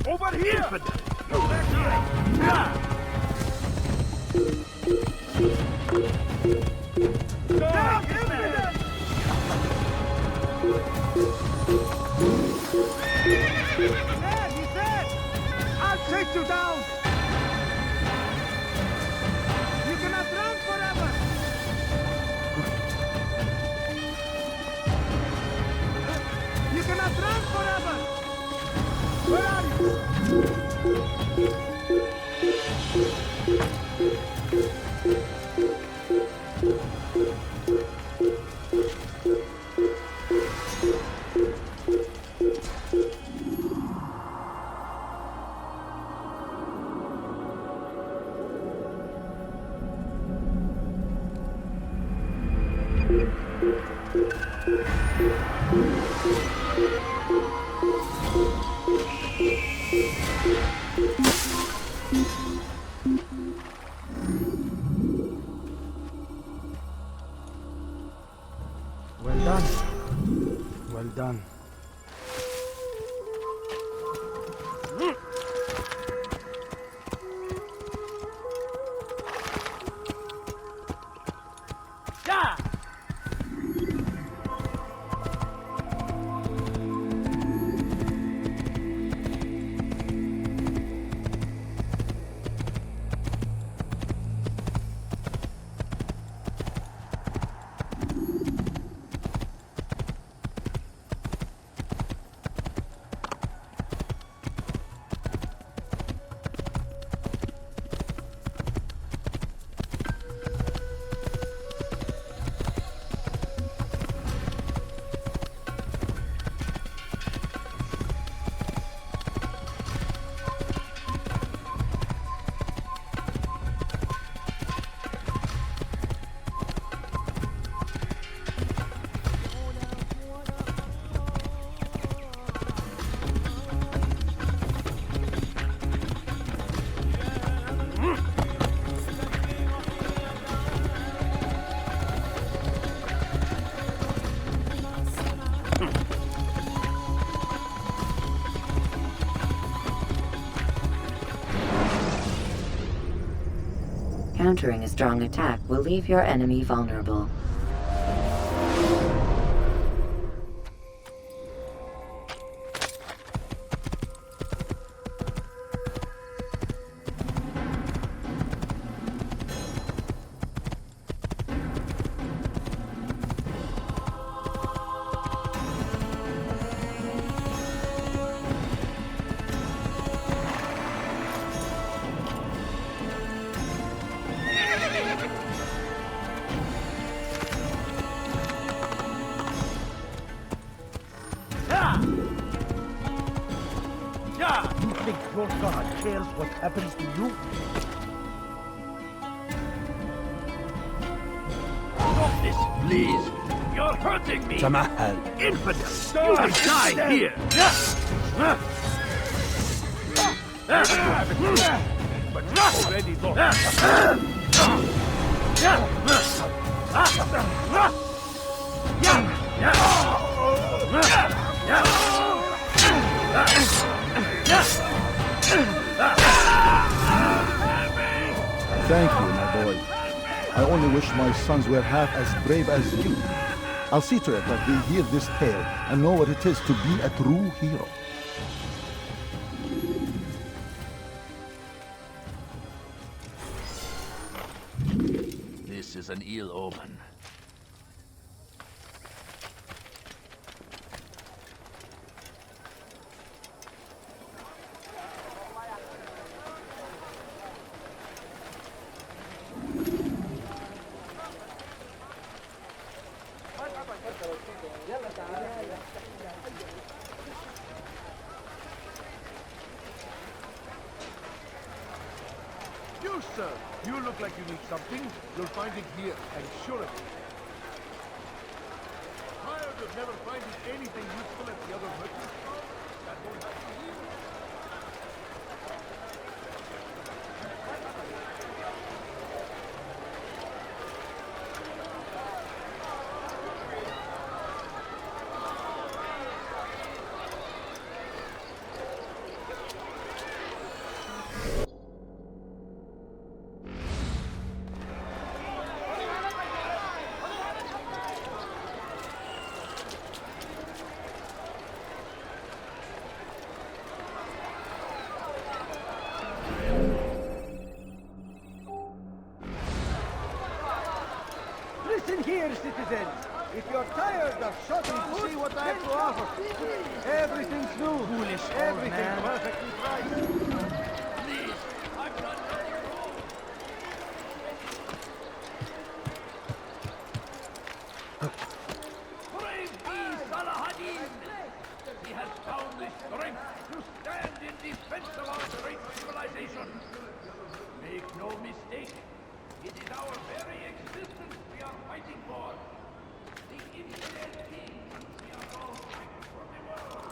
Over here! you down! You cannot run forever! You cannot run forever! Where are you? Well done. Well done. Countering a strong attack will leave your enemy vulnerable. You think your God cares what happens to you? Stop this, please! You're hurting me! Samahal. Infidel! You will die here! But you've already lost. Thank you, my boy. I only wish my sons were half as brave as you. I'll see to it that they hear this tale and know what it is to be a true hero. This is an ill omen. You, sir, you look like you need something. You'll find it here, I'm sure of it. Tired of never finding anything useful at the other merchant stores? That won't happen here. Listen here, citizens. If you're tired of shopping food, see what I have to offer. Everything's new. Foolish everything perfectly priced. Please, I've done nothing wrong. Praise be Salahadin! He has found the strength to stand in defense of our great civilization. Make no mistake, it is our very existence we are fighting for. The infidel king we are all fighting for the world.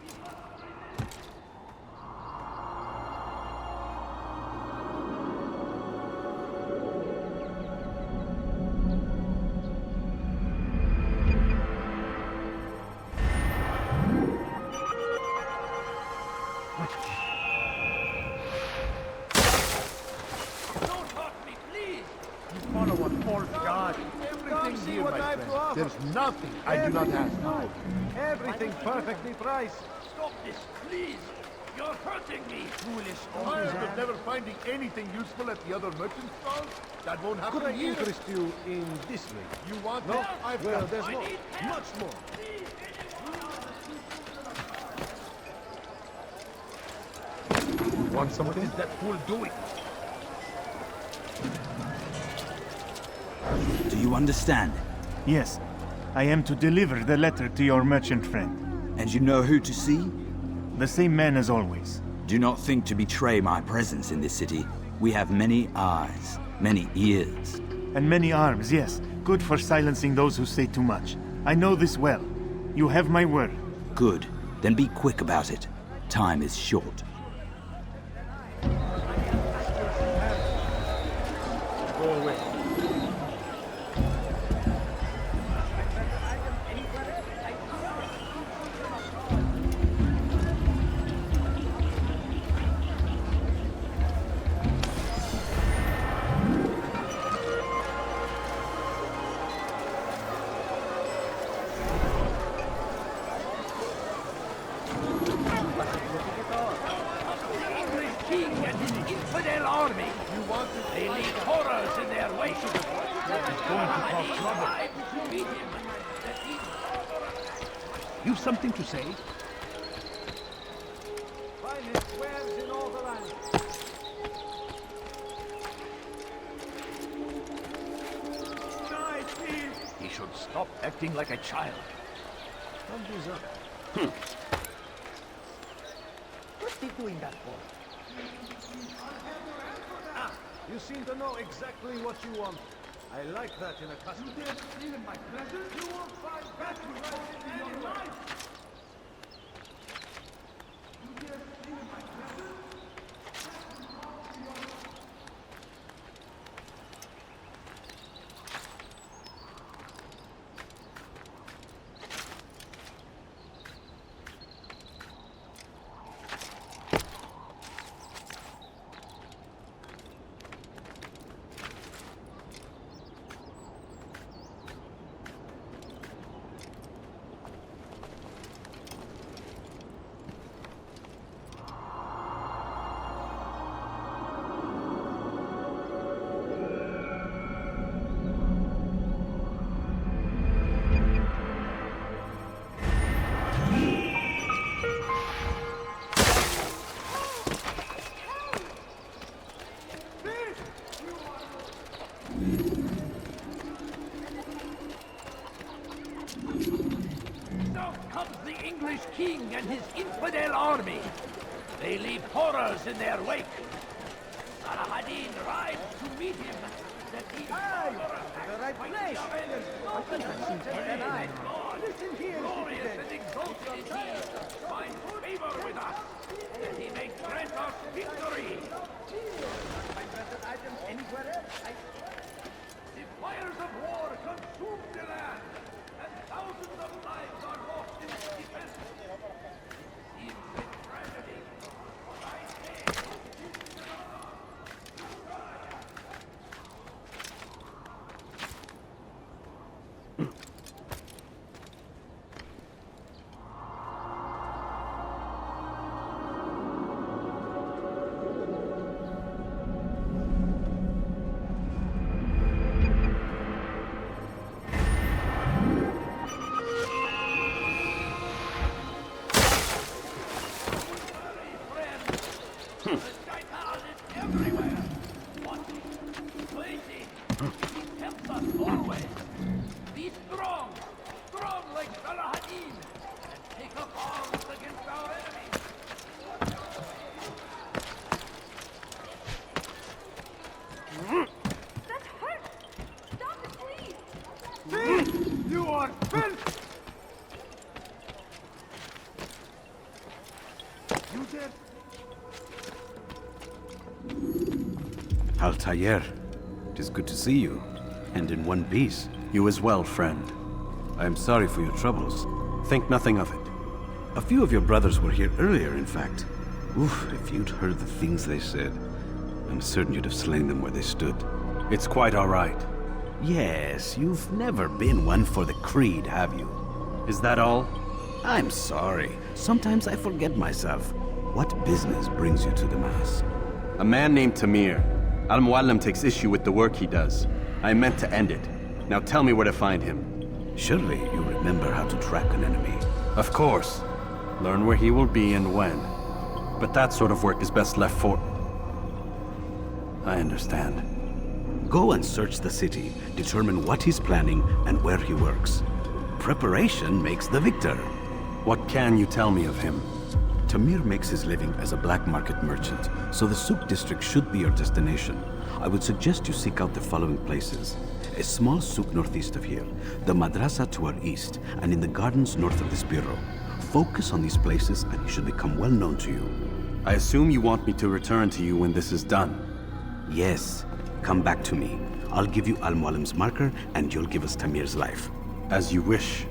We must resist. Don't hurt me, please! You follow a false god. Everything's here, my friend. There's nothing I do not ask. Everything perfectly priced. Stop this, please! You're hurting me! Foolish Tired of never finding anything useful at the other merchant stalls? That won't happen Could I here. interest you in this ring? You want No? it? I've Well, got there's it. more. Much more. Want something? What is that fool doing? Do you understand? Yes. I am to deliver the letter to your merchant friend. And you know who to see? The same man as always. Do not think to betray my presence in this city. We have many eyes, many ears. And many arms, yes. Good for silencing those who say too much. I know this well. You have my word. Good. Then be quick about it. Time is short. Go away. The English king and his infidel army. They leave horrors in their wake. It's going to cause trouble. Beat him. You've something to say? Finest wares in all the land. Guys, please. He should stop acting like a child. Come this up. What's he doing that for? Ah, you seem to know exactly what you want. I like that in a customer. You dare steal my presents? You won't find that right in your life! You dare steal my presents? Now comes the English king and his infidel army. They leave horrors in their wake. Salahadin rides to meet him. That he the right place. There's nothing that seems to deny. Listen here, glorious citizen. and exalted is he, find favor with us, that he may grant us victory. My present items anywhere else. The fires of war consume the land, and thousands of lives are lost in its defense. It seems a tragedy, but I say, Be strong! Strong like Salahadin! And take up arms against our enemies! That hurts! Stop it, please! Thief! You are filth! You dead? Altair, it is good to see you, and in one piece. You as well, friend. I am sorry for your troubles. Think nothing of it. A few of your brothers were here earlier, in fact. Oof, if you'd heard the things they said, I'm certain you'd have slain them where they stood. It's quite all right. Yes, you've never been one for the creed, have you? Is that all? I'm sorry. Sometimes I forget myself. What business brings you to the Mass? A man named Tamir. Al-Muallim takes issue with the work he does. I meant to end it. Now tell me where to find him. Surely you remember how to track an enemy. Of course. Learn where he will be and when. But that sort of work is best left for... I understand. Go and search the city, determine what he's planning and where he works. Preparation makes the victor. What can you tell me of him? Tamir makes his living as a black market merchant, so the Souk district should be your destination. I would suggest you seek out the following places. A small souk northeast of here, the madrasa to our east, and in the gardens north of this bureau. Focus on these places and he should become well known to you. I assume you want me to return to you when this is done. Yes. Come back to me. I'll give you Al-Muallim's marker and you'll give us Tamir's life. As you wish.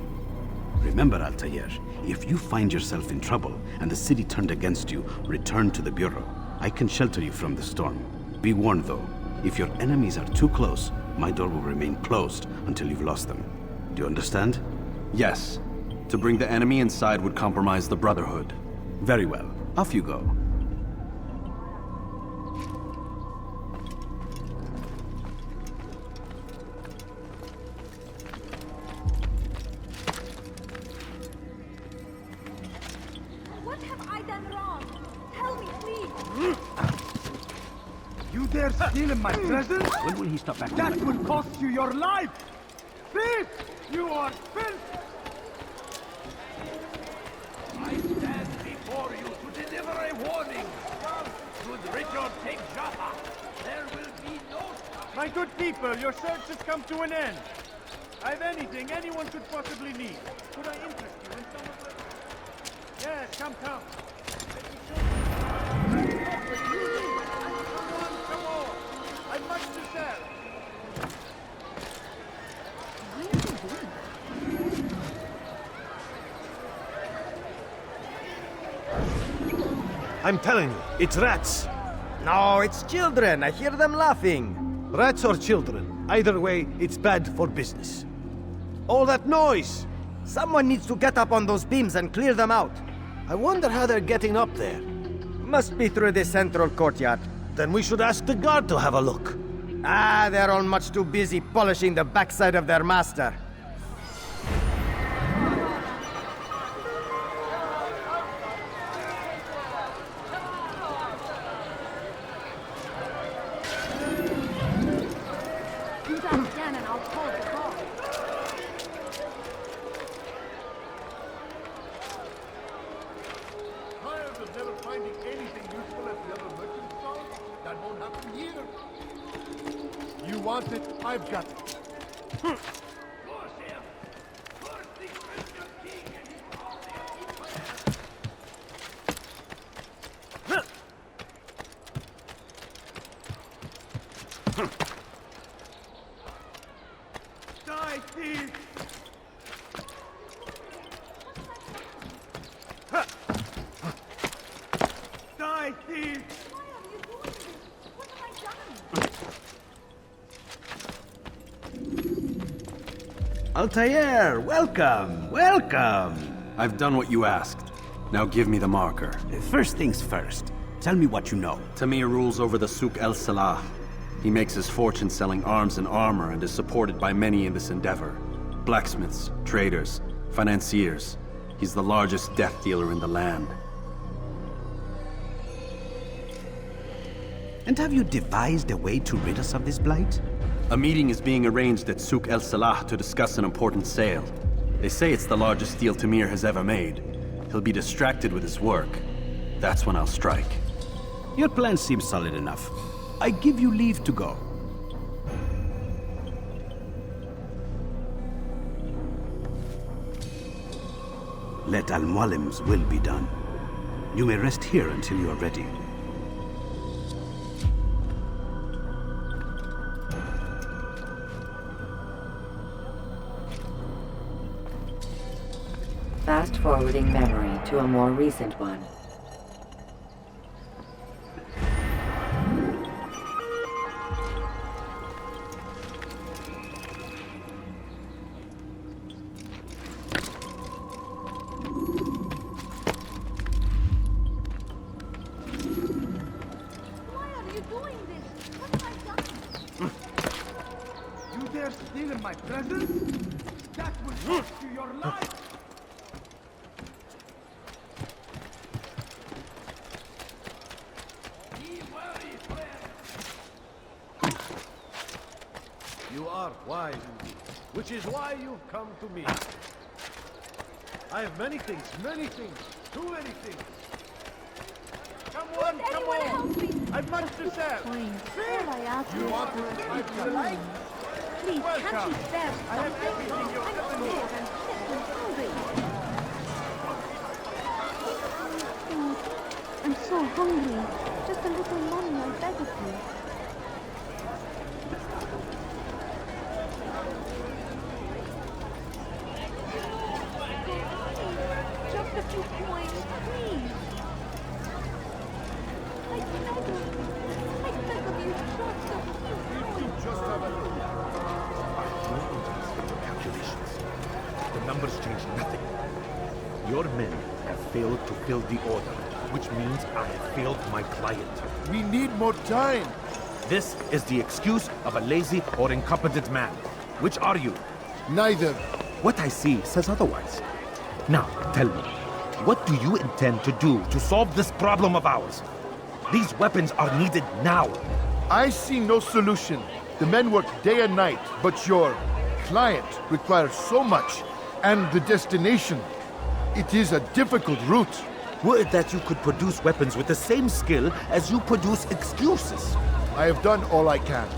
Remember, Altair, if you find yourself in trouble and the city turned against you, return to the bureau. I can shelter you from the storm. Be warned though, if your enemies are too close, my door will remain closed until you've lost them. Do you understand? Yes. To bring the enemy inside would compromise the Brotherhood. Very well. Off you go. What have I done wrong? Tell me, please! You dare steal in my presence? When will he stop acting That like will cost you your life! Thief! You are filth! I stand before you to deliver a warning. Should Richard take Jaffa, there will be no... My good people, your search has come to an end. I've anything anyone could possibly need. Could I interest you in some of the... Yes, come. Let me show you. Come on. I've much to sell. I'm telling you, it's rats. No, it's children. I hear them laughing. Rats or children. Either way, it's bad for business. All that noise! Someone needs to get up on those beams and clear them out. I wonder how they're getting up there. Must be through the central courtyard. Then we should ask the guard to have a look. Ah, they're all much too busy polishing the backside of their master. Do that again and I'll call the cops. Tired of never finding anything useful at the other merchant stalls? That won't happen here. You want it? I've got it. Die, thief! Die, thief! Altair, welcome! I've done what you asked. Now give me the marker. First things first. Tell me what you know. Tamir rules over the Souk El Salah. He makes his fortune selling arms and armor and is supported by many in this endeavor. Blacksmiths, traders, financiers. He's the largest death dealer in the land. And have you devised a way to rid us of this blight? A meeting is being arranged at Souk El Salah to discuss an important sale. They say it's the largest deal Tamir has ever made. He'll be distracted with his work. That's when I'll strike. Your plan seems solid enough. I give you leave to go. Let Al-Mualim's will be done. You may rest here until you are ready. Fast-forwarding memory to a more recent one. Why are you doing this? What have I done? You dare steal in my presence? That will cost you your life! You are wise indeed, which is why you've come to me. I have many things, too many things. Come on, come on! I've much to sell! All I ask You is want for to a fight few the light? coins. Please, can't Welcome. you spare I have something? everything you I'm ever need. bored and sick and hungry. I'm so hungry. Just a little money, I beg of you. Just a few coins, please. I beg of you. I beg of you, just a few coins. Calculations. The numbers change nothing. Your men have failed to fill the order, which means I have failed my client. We need more time. This is the excuse of a lazy or incompetent man. Which are you? Neither. What I see says otherwise. Now, tell me, what do you intend to do to solve this problem of ours? These weapons are needed now. I see no solution. The men work day and night, but your client requires so much, and the destination. It is a difficult route. Were it that you could produce weapons with the same skill as you produce excuses. I have done all I can.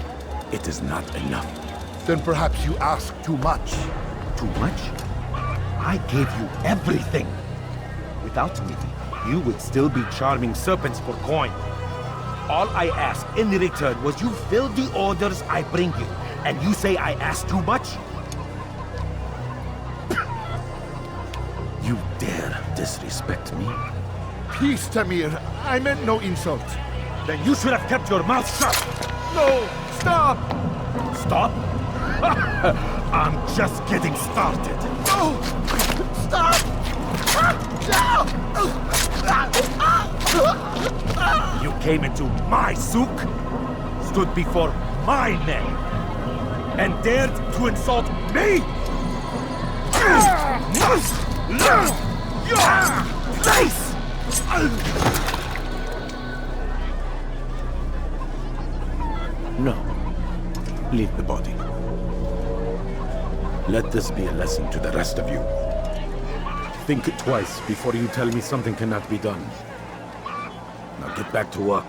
It is not enough. Then perhaps you ask too much. Too much? I gave you everything. Without me, you would still be charming serpents for coin. All I asked in return was you fill the orders I bring you, and you say I asked too much? You dare disrespect me? Peace, Tamir. I meant no insult. Then you should have kept your mouth shut! No! Stop! Stop? I'm just getting started. No! Stop! You came into my souk, stood before my men, and dared to insult me? Must learn your place! No. Leave the body. Let this be a lesson to the rest of you. Think twice before you tell me something cannot be done. Now get back to work.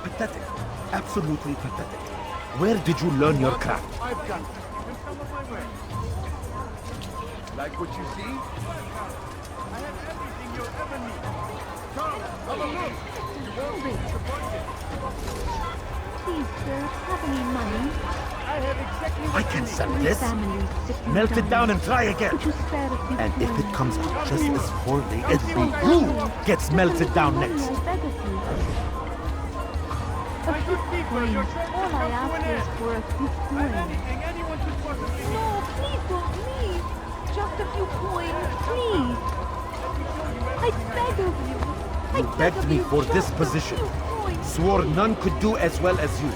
Pathetic. Absolutely pathetic. Where did you learn your craft? I've got it. Just come on my way. Like what you see? I have everything you'll ever need. Come, have a look. You won't be disappointed. Please, sir, have any money? I have exactly I what can you sell need. this. Melt it down and try again. Could you spare a few And if it coins? comes out just as poorly, it'll be who gets melted down next. I beg of you. A My few good people, your coins. search All has I come to an ask is end. for a few I have coins. anything anyone could possibly need. No, please don't leave. Just a few coins, please. I beg of you. I You beg begged of me you, for just this a position. few coins. Swore none could do as well as you.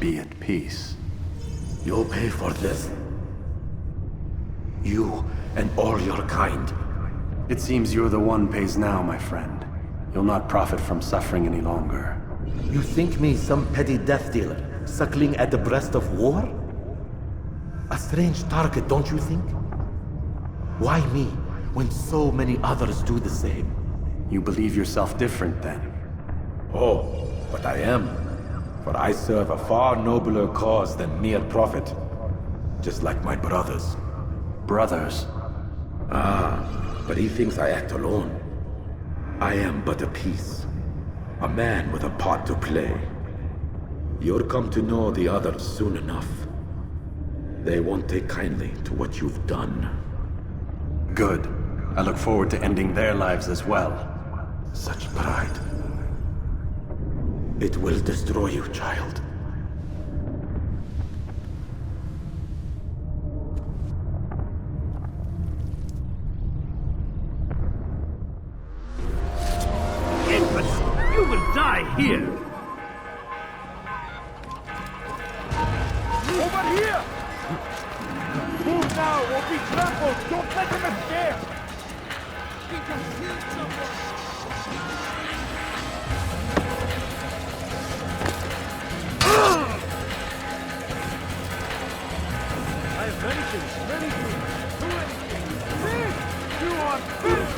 be at peace. You'll pay for this. You and all your kind. It seems you're the one pays now, my friend. You'll not profit from suffering any longer. You think me some petty death dealer, suckling at the breast of war? A strange target, don't you think? Why me, when so many others do the same? You believe yourself different, then? Oh, but I am. For I serve a far nobler cause than mere profit. Just like my brothers. Brothers? Ah, but he thinks I act alone. I am but a piece. A man with a part to play. You'll come to know the others soon enough. They won't take kindly to what you've done. Good. I look forward to ending their lives as well. Such pride. It will destroy you, child. Infants! You will die here! Over here! Move now, or be trampled! Don't let him escape! We can kill someone! I have vengeance ready to do anything. This you are finished!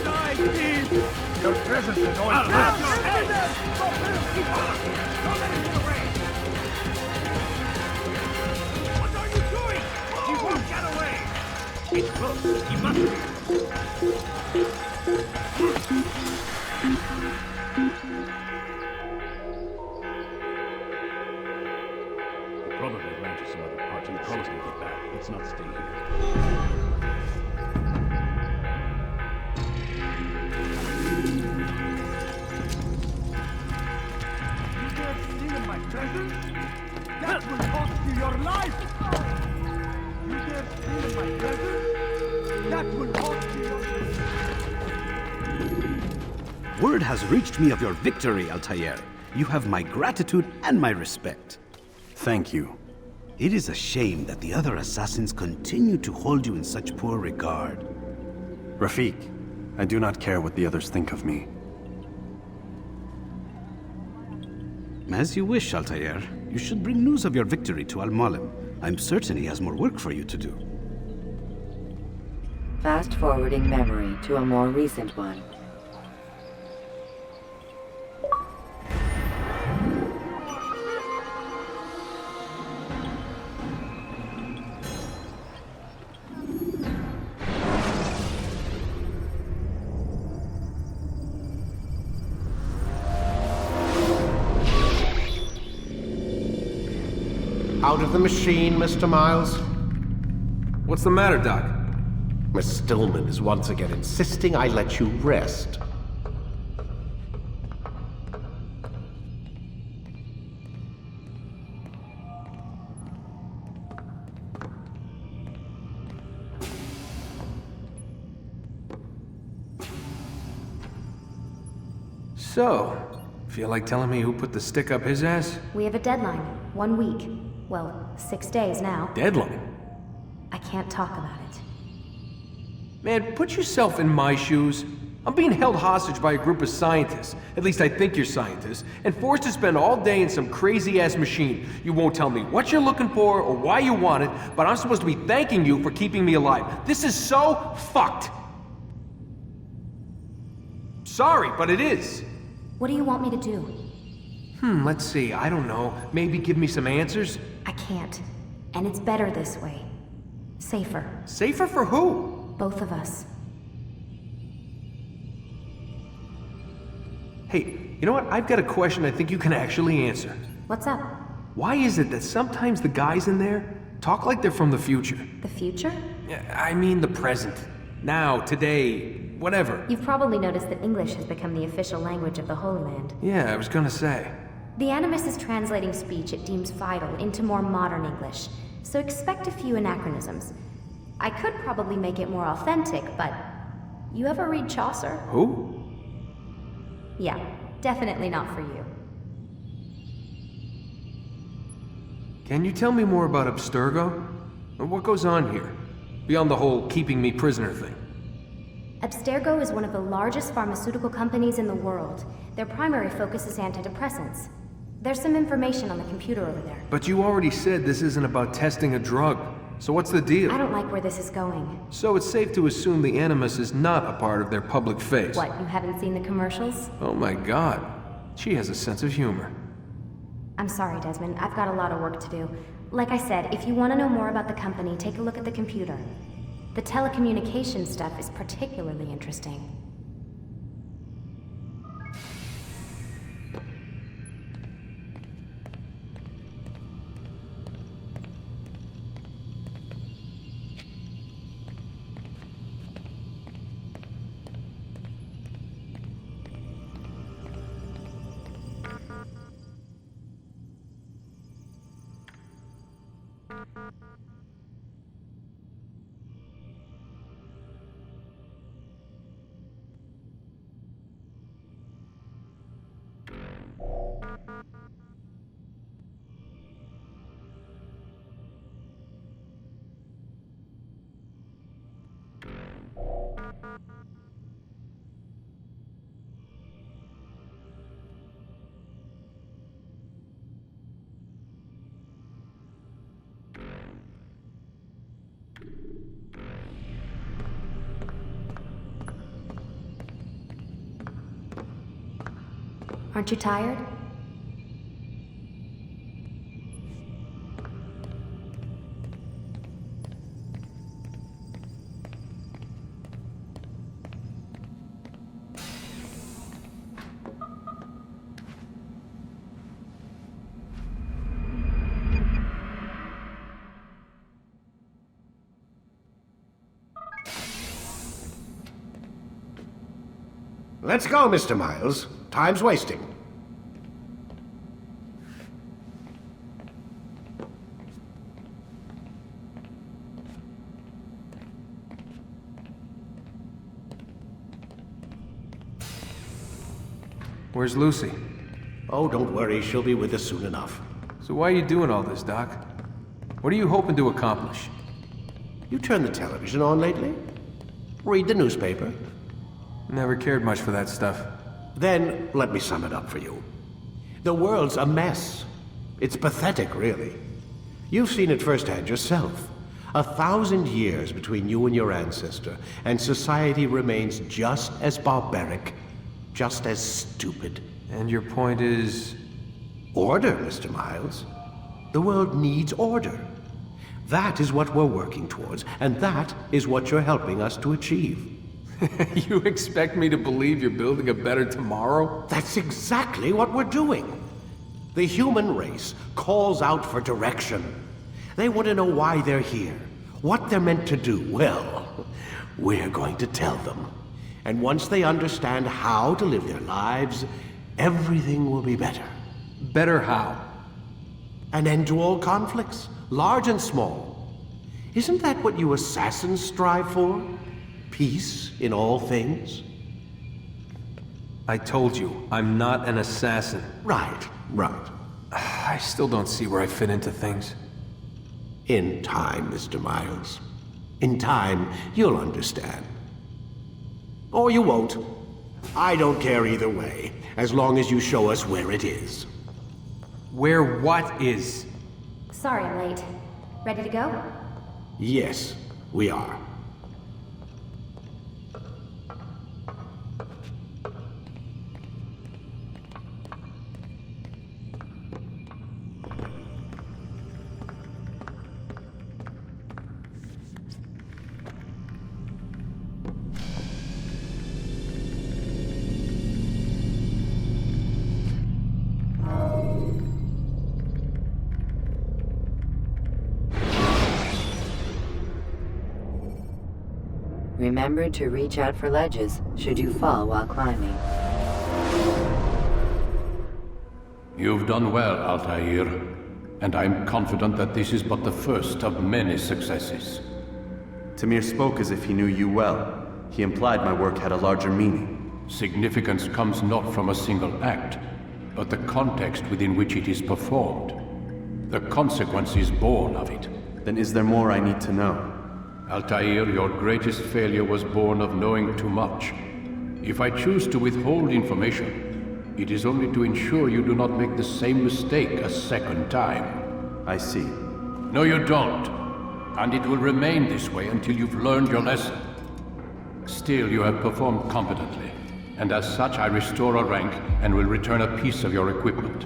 Die, please! Your presence annoys me. I'll have your head! Don't let him get away! What are you doing? He won't get away! It's close. He must be. He probably ran to some other part. He'll probably get back. Let's not stay here. You dare steal in my presence? That will cost you your life! You dare steal in my presence? That will cost you your life! Word has reached me of your victory, Altair. You have my gratitude and my respect. Thank you. It is a shame that the other assassins continue to hold you in such poor regard. Rafik, I do not care what the others think of me. As you wish, Altair. You should bring news of your victory to Al-Mualim. I'm certain he has more work for you to do. Fast forwarding memory to a more recent one. Out of the machine, Mr. Miles. What's the matter, Doc? Miss Stillman is once again insisting I let you rest. So, feel like telling me who put the stick up his ass? We have a deadline. 1 week. Well, 6 days now. Deadline? I can't talk about it. Man, put yourself in my shoes. I'm being held hostage by a group of scientists. At least I think you're scientists. And forced to spend all day in some crazy-ass machine. You won't tell me what you're looking for or why you want it, but I'm supposed to be thanking you for keeping me alive. This is so fucked. Sorry, but it is. What do you want me to do? Let's see. I don't know. Maybe give me some answers? I can't. And it's better this way. Safer. Safer for who? Both of us. Hey, you know what? I've got a question I think you can actually answer. What's up? Why is it that sometimes the guys in there talk like they're from the future? The future? I mean the present. Now, today, whatever. You've probably noticed that English has become the official language of the Holy Land. Yeah, I was gonna say. The Animus is translating speech it deems vital into more modern English, so expect a few anachronisms. I could probably make it more authentic, but... You ever read Chaucer? Who? Yeah, definitely not for you. Can you tell me more about Abstergo? What goes on here? Beyond the whole keeping me prisoner thing. Abstergo is one of the largest pharmaceutical companies in the world. Their primary focus is antidepressants. There's some information on the computer over there. But you already said this isn't about testing a drug. So what's the deal? I don't like where this is going. So it's safe to assume the Animus is not a part of their public face. What, you haven't seen the commercials? Oh my god. She has a sense of humor. I'm sorry, Desmond. I've got a lot of work to do. Like I said, if you want to know more about the company, take a look at the computer. The telecommunication stuff is particularly interesting. Aren't you tired? Let's go, Mr. Miles. Time's wasting. Where's Lucy? Oh, don't worry. She'll be with us soon enough. So why are you doing all this, Doc? What are you hoping to accomplish? You turned the television on lately? Read the newspaper? Never cared much for that stuff. Then, let me sum it up for you. The world's a mess. It's pathetic, really. You've seen it firsthand yourself. 1,000 years between you and your ancestor, and society remains just as barbaric, just as stupid. And your point is? Order, Mr. Miles. The world needs order. That is what we're working towards, and that is what you're helping us to achieve. You expect me to believe you're building a better tomorrow? That's exactly what we're doing. The human race calls out for direction. They want to know why they're here, what they're meant to do. Well, we're going to tell them. And once they understand how to live their lives, everything will be better. Better how? An end to all conflicts, large and small. Isn't that what you assassins strive for? Peace in all things? I told you, I'm not an assassin. Right. I still don't see where I fit into things. In time, Mr. Miles. In time, you'll understand. Or you won't. I don't care either way, as long as you show us where it is. Where what is? Sorry I'm late. Ready to go? Yes, we are. Remember to reach out for ledges should you fall while climbing. You've done well, Altair, and I'm confident that this is but the first of many successes. Tamir spoke as if he knew you well. He implied my work had a larger meaning. Significance comes not from a single act, but the context within which it is performed. The consequences born of it. Then is there more I need to know? Altair, your greatest failure was born of knowing too much. If I choose to withhold information, it is only to ensure you do not make the same mistake a second time. I see. No, you don't. And it will remain this way until you've learned your lesson. Still, you have performed competently, and as such I restore a rank and will return a piece of your equipment.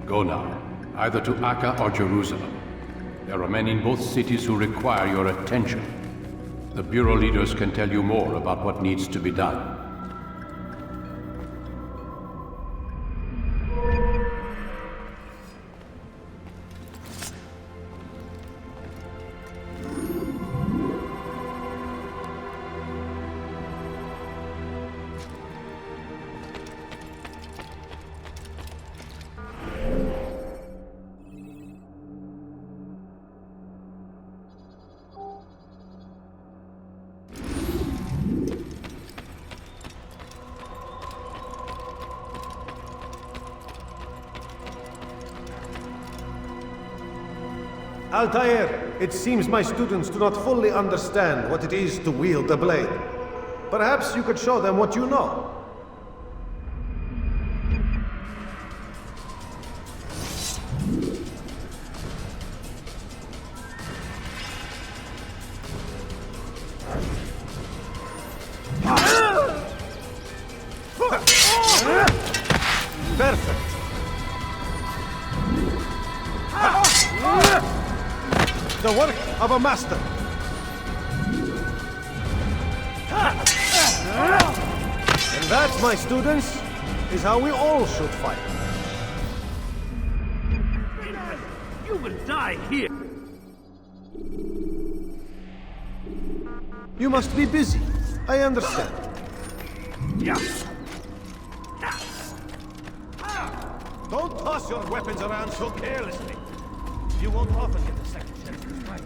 Go now, either to Akka or Jerusalem. There are men in both cities who require your attention. The Bureau leaders can tell you more about what needs to be done. Altair, it seems my students do not fully understand what it is to wield the blade. Perhaps you could show them what you know. Perfect. The work of a master. And that, my students, is how we all should fight. You will die here. You must be busy. I understand. Yeah. Don't toss your weapons around so carelessly. You won't often get a second chance to fight.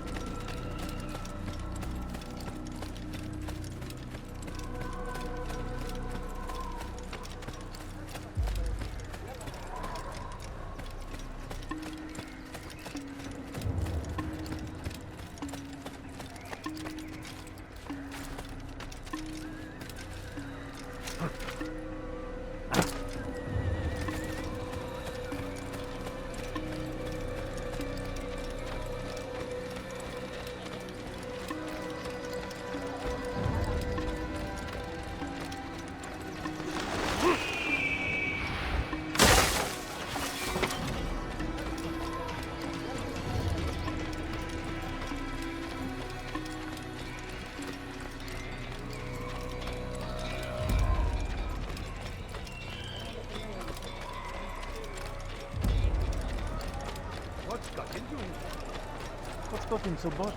What's got him so bothered?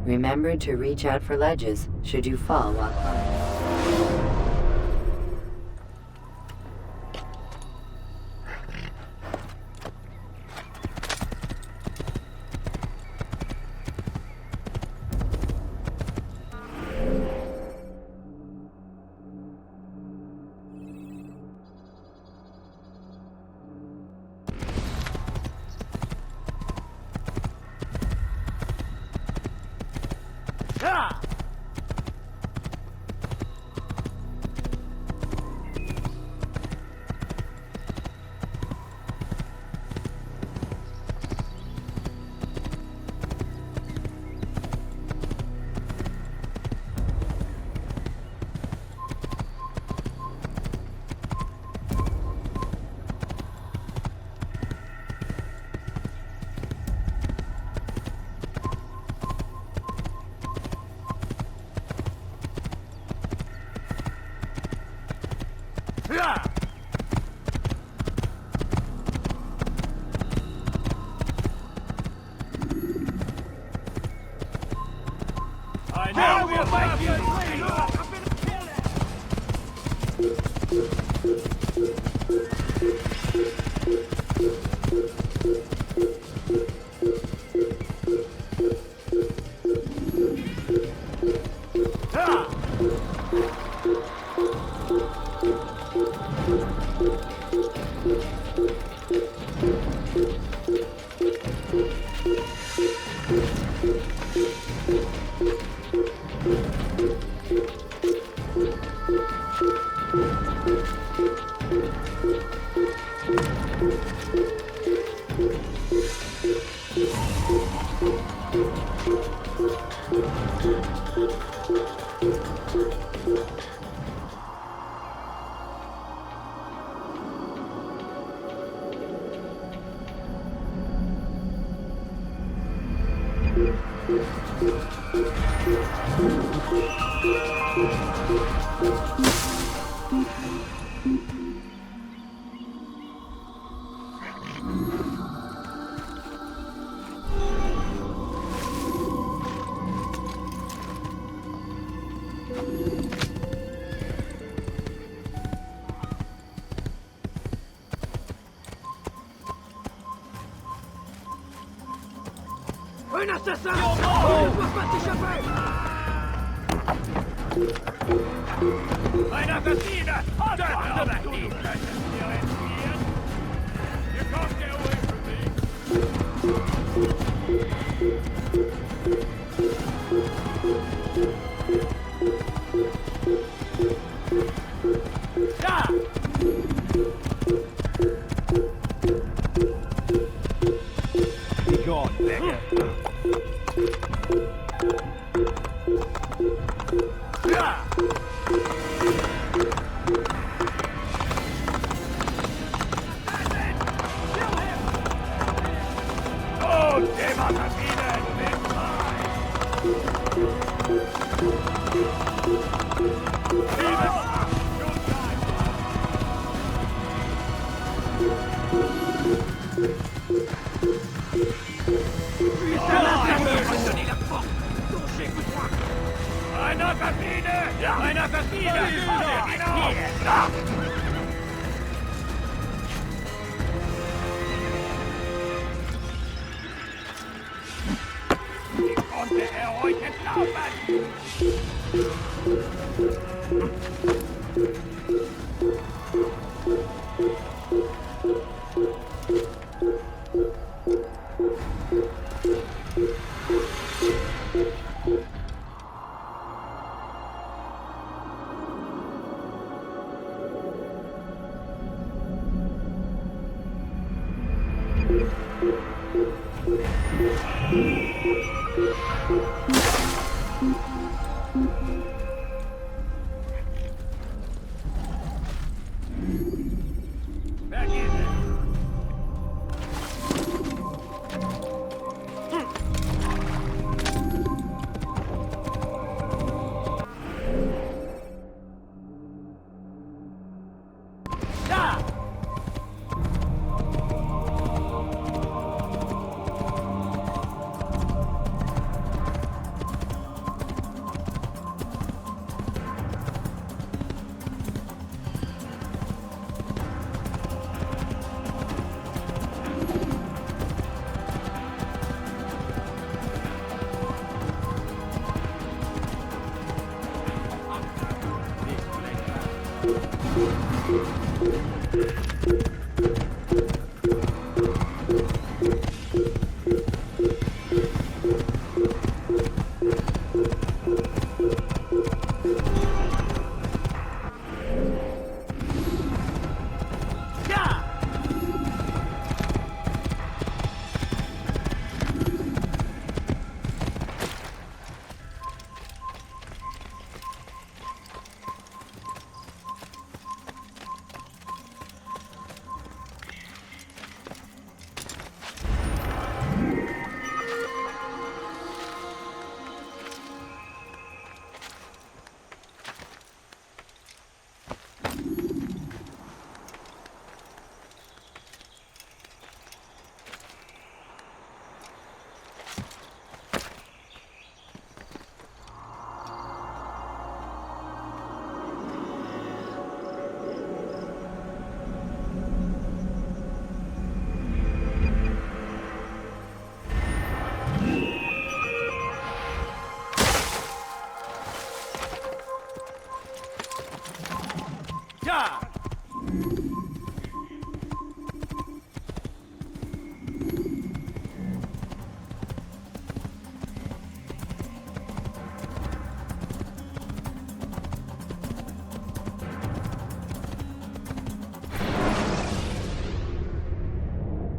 Remember to reach out for ledges should you fall while climbing. I know we'll make you bleed! Un assassin! On ne peut pas t'échapper! Eine Assassine! You can't get away from me! Be gone, beggar!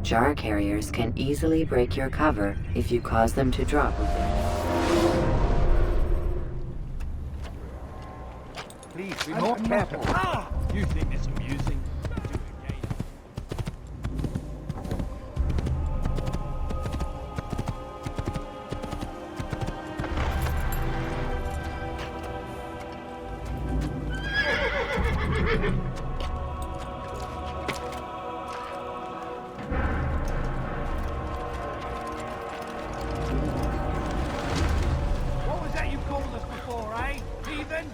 Jar carriers can easily break your cover if you cause them to drop within. Please be more careful. You think it's amusing? What was that you called us before, eh? Heathen?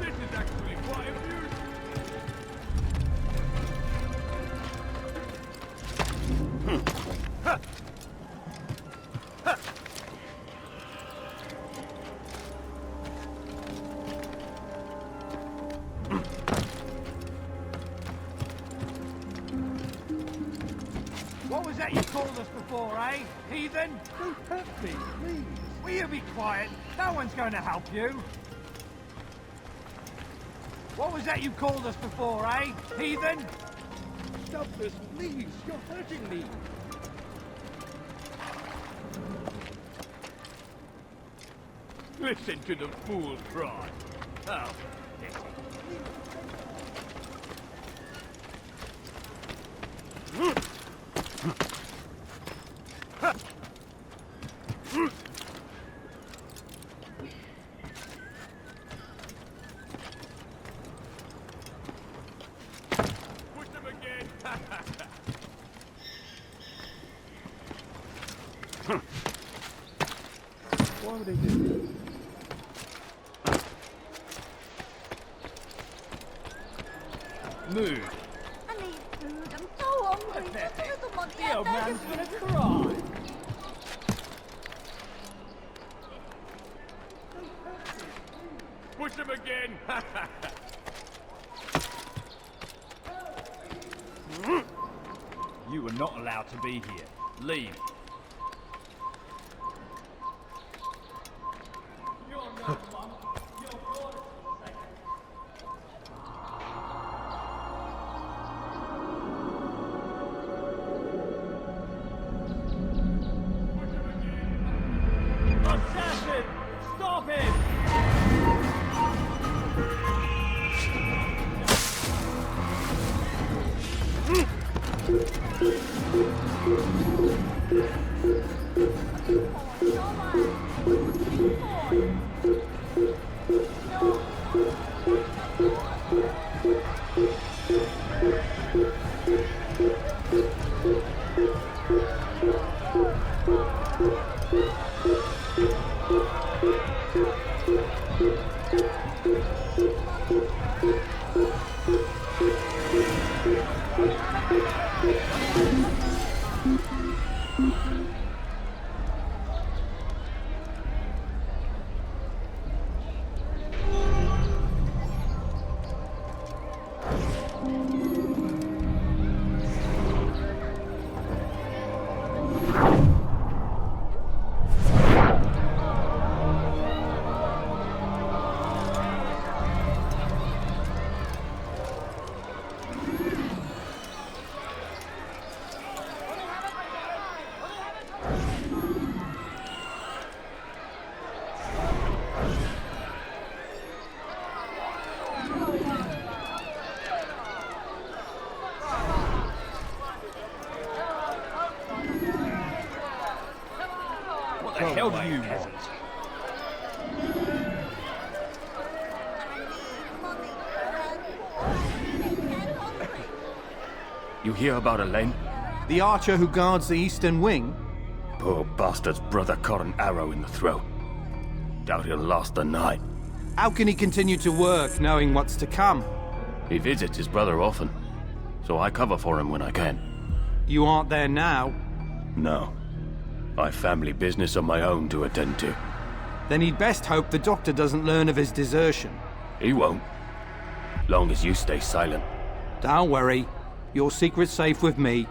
This is actually quite amusing. What was that you called us before, eh? Heathen? Don't hurt me, please. Will you be quiet? No one's going to help you. What was that you called us before, eh? Heathen? Stop this, please. You're hurting me. Listen to the fool cry. Oh, push them again. What would they do? Move. I need food. I'm so hungry. Just a little money. The old man's gonna cry. Push him again. You are not allowed to be here. Leave. Assassin! Stop him! What the hell do you want? You hear about Elaine? The archer who guards the eastern wing? Poor bastard's brother caught an arrow in the throat. Doubt he'll last the night. How can he continue to work, knowing what's to come? He visits his brother often, so I cover for him when I can. You aren't there now? No. I've family business of my own to attend to. Then he'd best hope the doctor doesn't learn of his desertion. He won't. Long as you stay silent. Don't worry. Your secret's safe with me.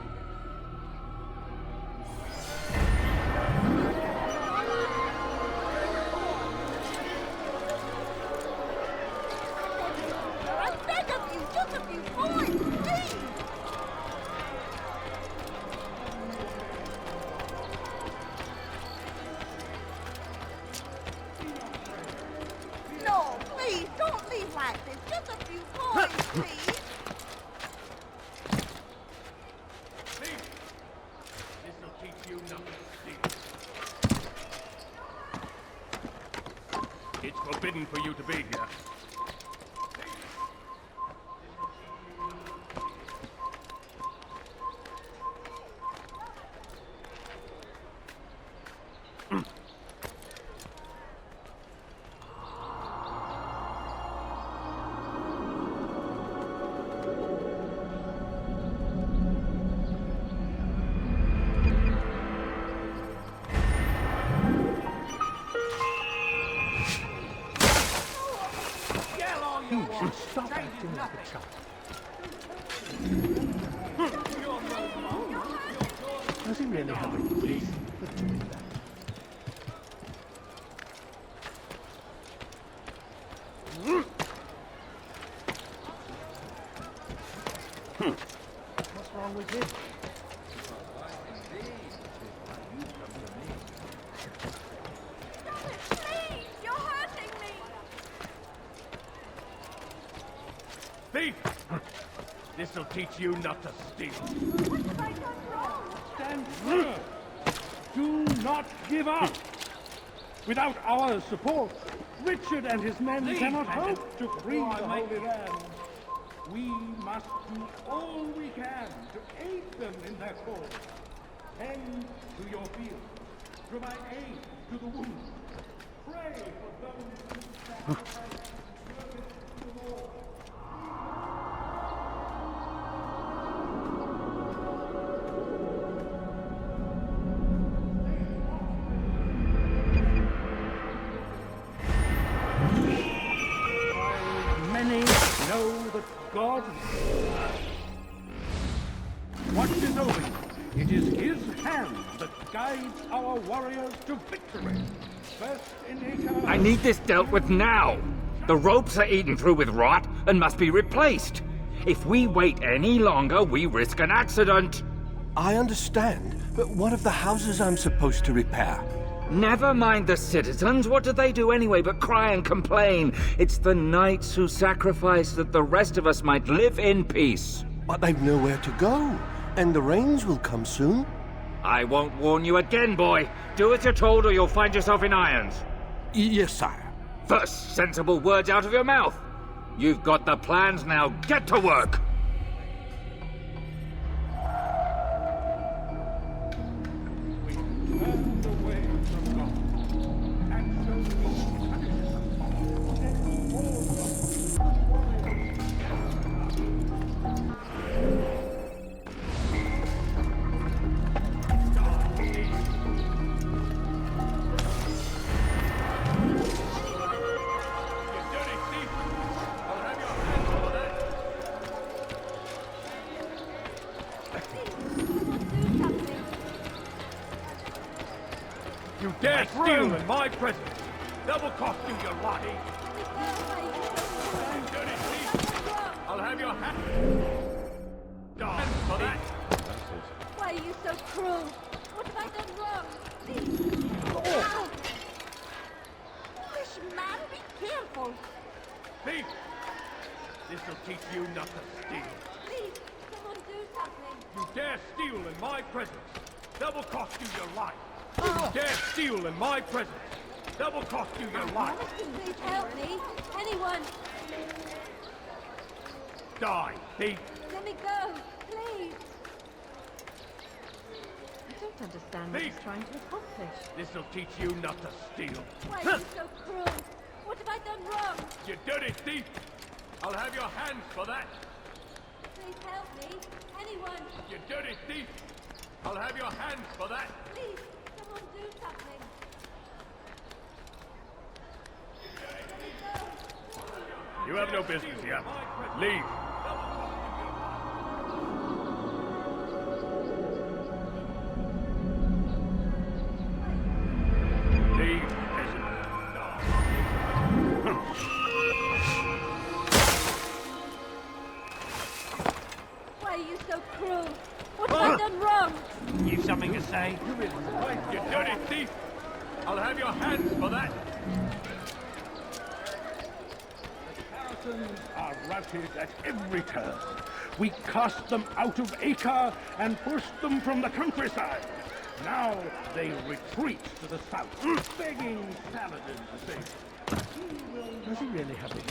you to be here. Stop acting like a child. Does he really have a reason for doing that? What's wrong with him? Please, you're hurting me! Thief! This'll teach you not to steal. What have I done wrong? Stand firm. Do not give up. Without our support, Richard and his men cannot hope to free the Holy Land. We must do all we can to aid them in their cause. Tend to your fields. Provide aid to the wounded. Pray for those who sacrifice service to the Lord. Many know that God watches over you. It is His hand that guides our warriors to victory. First in Acre... I need this dealt with now. The ropes are eaten through with rot and must be replaced. If we wait any longer, we risk an accident. I understand, but what of the houses I'm supposed to repair? Never mind the citizens. What do they do anyway but cry and complain? It's the knights who sacrifice that the rest of us might live in peace. But they've nowhere to go, and the rains will come soon. I won't warn you again, boy. Do as you're told or you'll find yourself in irons. Yes, sire. First, sensible words out of your mouth. You've got the plans now. Get to work. You dare steal in my presence! Double cost you your life! You dirty thief! I'll have your hand! Die for that! Why are you so cruel? What have I done wrong? Please. Ow. Foolish man, be careful. Thief! This'll teach you not to steal. Please, someone do something. You dare steal in my presence! Double cost you your life! You dare steal in my presence! Double cost you your life! Please help me. Anyone. Die, thief! Let me go, please. I don't understand what he's trying to accomplish. This'll teach you not to steal. Why are you so cruel? What have I done wrong? You dirty thief! I'll have your hands for that! Please help me. Anyone. You dirty thief! I'll have your hands for that! Please, someone do something. You have no business here. Leave. Leave, peasant. Why are you so cruel? What have I done wrong? You've something to say? You dirty thief! I'll have your hands for that! Saracens are routed at every turn. We cast them out of Acre and pushed them from the countryside. Now they retreat to the south, begging Saladin to save them. Does he really have it?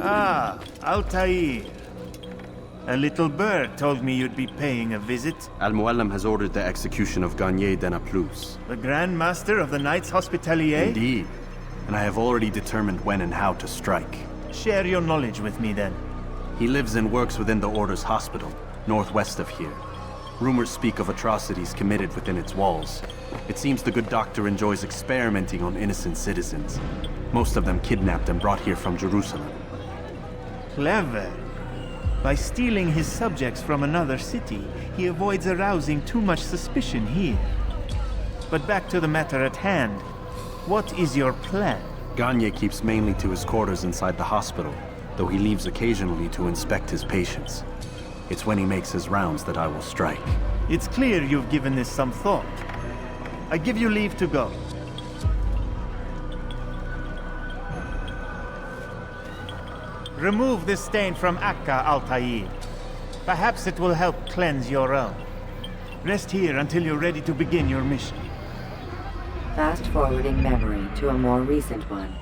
Ah, Altair. A little bird told me you'd be paying a visit. Al-Muallim has ordered the execution of Garnier de Naplouse. The Grand Master of the Knights Hospitalier? Indeed. And I have already determined when and how to strike. Share your knowledge with me, then. He lives and works within the Order's hospital, northwest of here. Rumors speak of atrocities committed within its walls. It seems the good doctor enjoys experimenting on innocent citizens. Most of them kidnapped and brought here from Jerusalem. Clever. By stealing his subjects from another city, he avoids arousing too much suspicion here. But back to the matter at hand. What is your plan? Garnier keeps mainly to his quarters inside the hospital, though he leaves occasionally to inspect his patients. It's when he makes his rounds that I will strike. It's clear you've given this some thought. I give you leave to go. Remove this stain from Akka, Altair. Perhaps it will help cleanse your own. Rest here until you're ready to begin your mission. Fast-forwarding memory to a more recent one.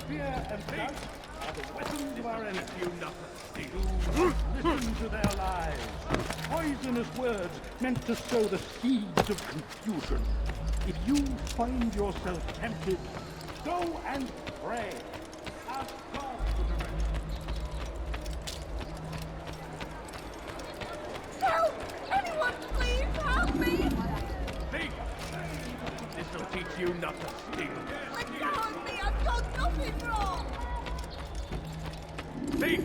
Fear and doubt are the weapons of our enemies. You nothing. Listen to their lies. Poisonous words meant to sow the seeds of confusion. If you find yourself tempted, go and pray. Ask God for direction. Help! Anyone, please help me! Thief! This'll teach you not to steal. Let go of me! I've done nothing wrong! Thief!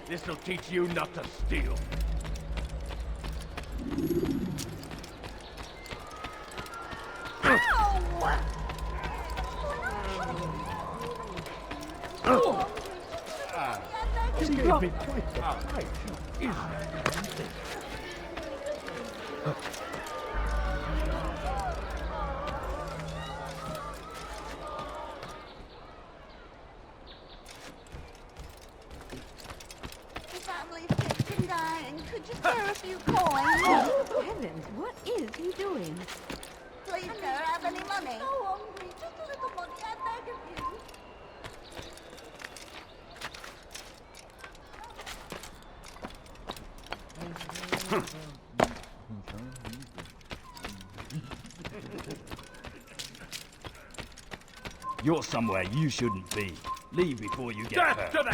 This'll teach you not to steal. You gave me quite the fright. Is The family's sick and dying. Could you spare a few coins? Heavens, what is he doing? Please, sir, have any money? So hungry. Just a little money, I beg of you. You're somewhere you shouldn't be. Leave before you get hurt. death to the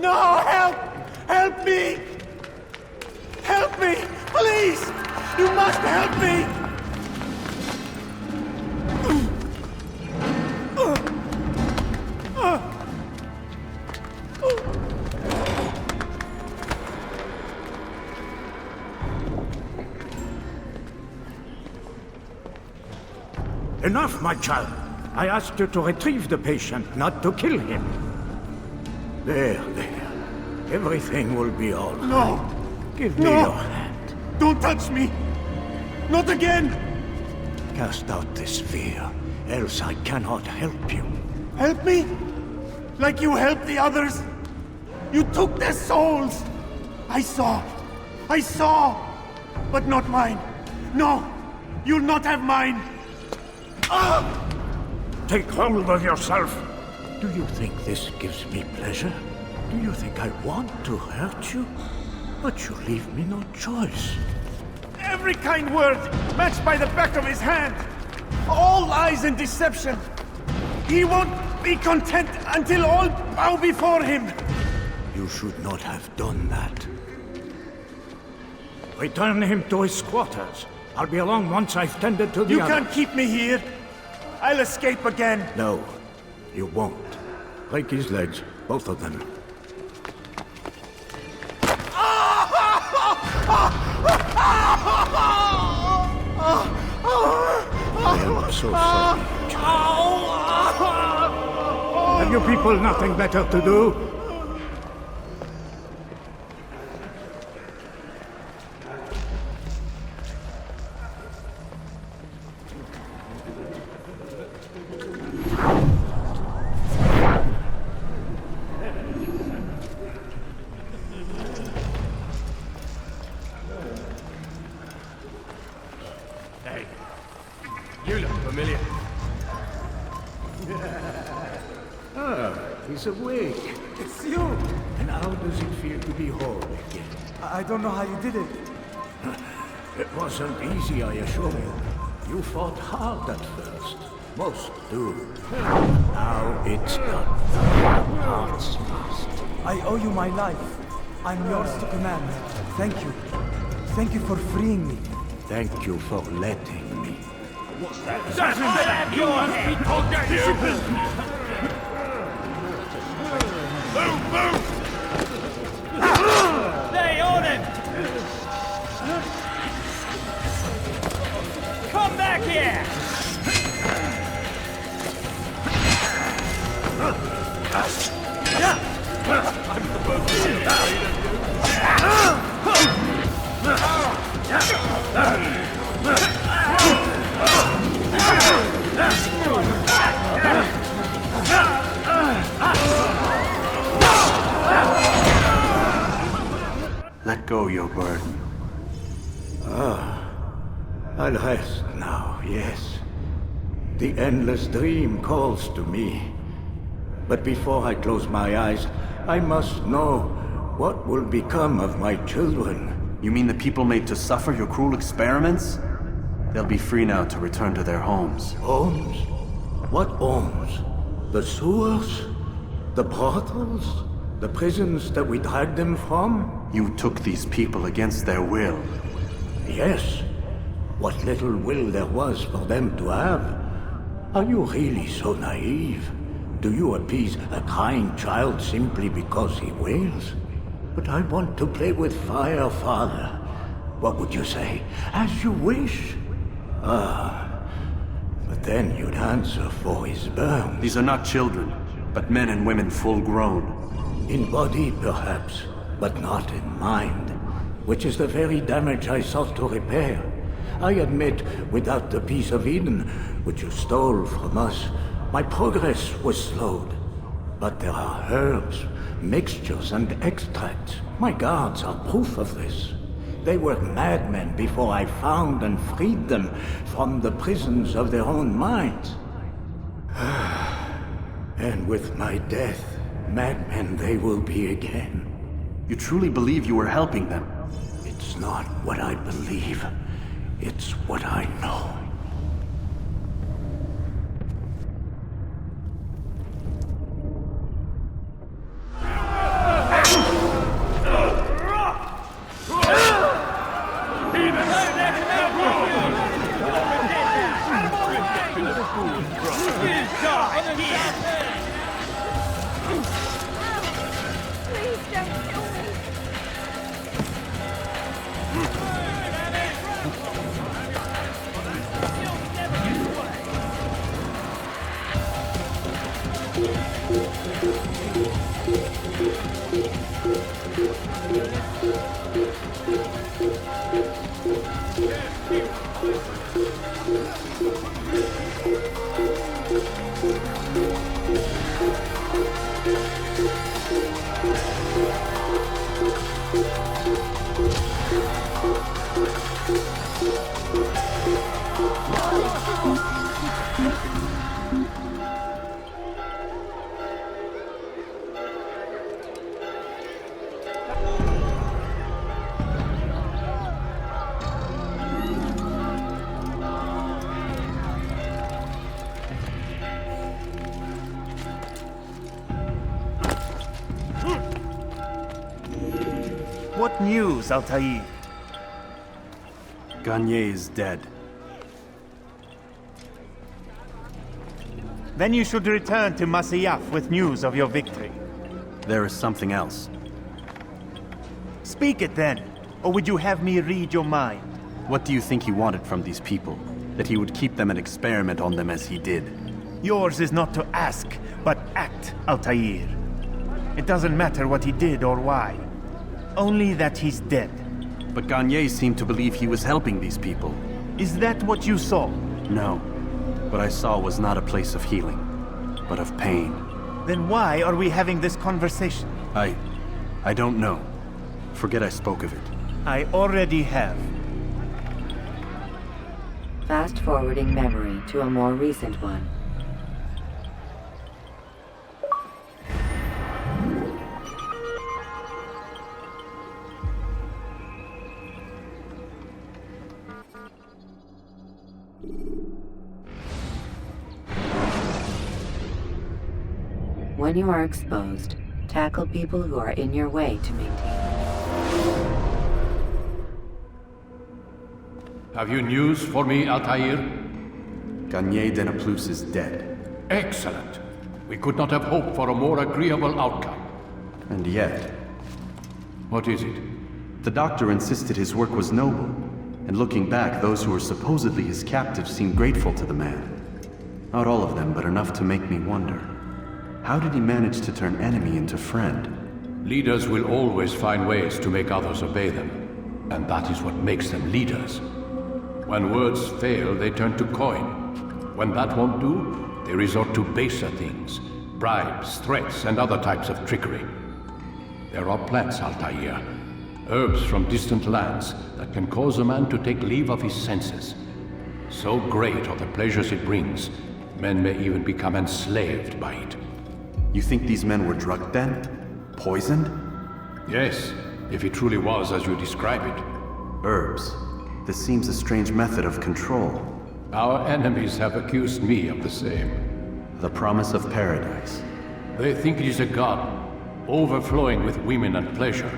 No, help! Help me! Help me! Please! You must help me! Enough, my child. I asked you to retrieve the patient, not to kill him. There. Everything will be all right. No! Give me No! your hand. Don't touch me! Not again! Cast out this fear, else I cannot help you. Help me? Like you helped the others? You took their souls! I saw! But not mine! No! You'll not have mine! Ah! Take hold of yourself! Do you think this gives me pleasure? Do you think I want to hurt you? But you leave me no choice. Every kind word matched by the back of his hand! All lies and deception! He won't be content until all bow before him! You should not have done that. Return him to his quarters. I'll be along once I've tended to the You others. can't keep me here! I'll escape again! No, you won't. Break his legs, both of them. I am so sorry, child. Have you people nothing better to do? Hey, you look familiar. Ah, he's awake. It's you! And how does it feel to be whole again? I don't know how you did it. It wasn't easy, I assure you. You fought hard at first. Most do. Now it's done. Hearts must. I owe you my life. I'm yours to command. Thank you. Thank you for freeing me. Thank you for letting me. What's that? That's your head! I'll get you! Move, move! Stay on him! Come back here! I'm supposed to be afraid of Let go your burden. Ah, I'll rest now, yes. The endless dream calls to me. But before I close my eyes, I must know what will become of my children. You mean the people made to suffer your cruel experiments? They'll be free now to return to their homes. Homes? What homes? The sewers? The brothels? The prisons that we dragged them from? You took these people against their will. Yes. What little will there was for them to have. Are you really so naive? Do you appease a crying child simply because he wails? But I want to play with fire, Father. What would you say? As you wish. Ah, but then you'd answer for his burns. These are not children, but men and women full grown. In body, perhaps, but not in mind, which is the very damage I sought to repair. I admit, without the piece of Eden, which you stole from us, my progress was slowed. But there are herbs, mixtures, and extracts. My guards are proof of this. They were madmen before I found and freed them from the prisons of their own minds. And with my death, madmen they will be again. You truly believe you were helping them? It's not what I believe. It's what I know. What news, Altair? Garnier is dead. Then you should return to Masyaf with news of your victory. There is something else. Speak it then, or would you have me read your mind? What do you think he wanted from these people? That he would keep them and experiment on them as he did? Yours is not to ask, but act, Altair. It doesn't matter what he did or why. Only that he's dead. But Garnier seemed to believe he was helping these people. Is that what you saw? No. What I saw was not a place of healing, but of pain. Then why are we having this conversation? I don't know. Forget I spoke of it. I already have. Fast-forwarding memory to a more recent one. When you are exposed, tackle people who are in your way to maintain. Have you news for me, Altair? Garnier de Naplouse is dead. Excellent. We could not have hoped for a more agreeable outcome. And yet... What is it? The doctor insisted his work was noble, and looking back, those who were supposedly his captives seemed grateful to the man. Not all of them, but enough to make me wonder. How did he manage to turn enemy into friend? Leaders will always find ways to make others obey them, and that is what makes them leaders. When words fail, they turn to coin. When that won't do, they resort to baser things, bribes, threats, and other types of trickery. There are plants, Altair, herbs from distant lands that can cause a man to take leave of his senses. So great are the pleasures it brings, men may even become enslaved by it. You think these men were drugged then? Poisoned? Yes, if it truly was as you describe it. Herbs. This seems a strange method of control. Our enemies have accused me of the same. The promise of paradise. They think it is a garden, overflowing with women and pleasure.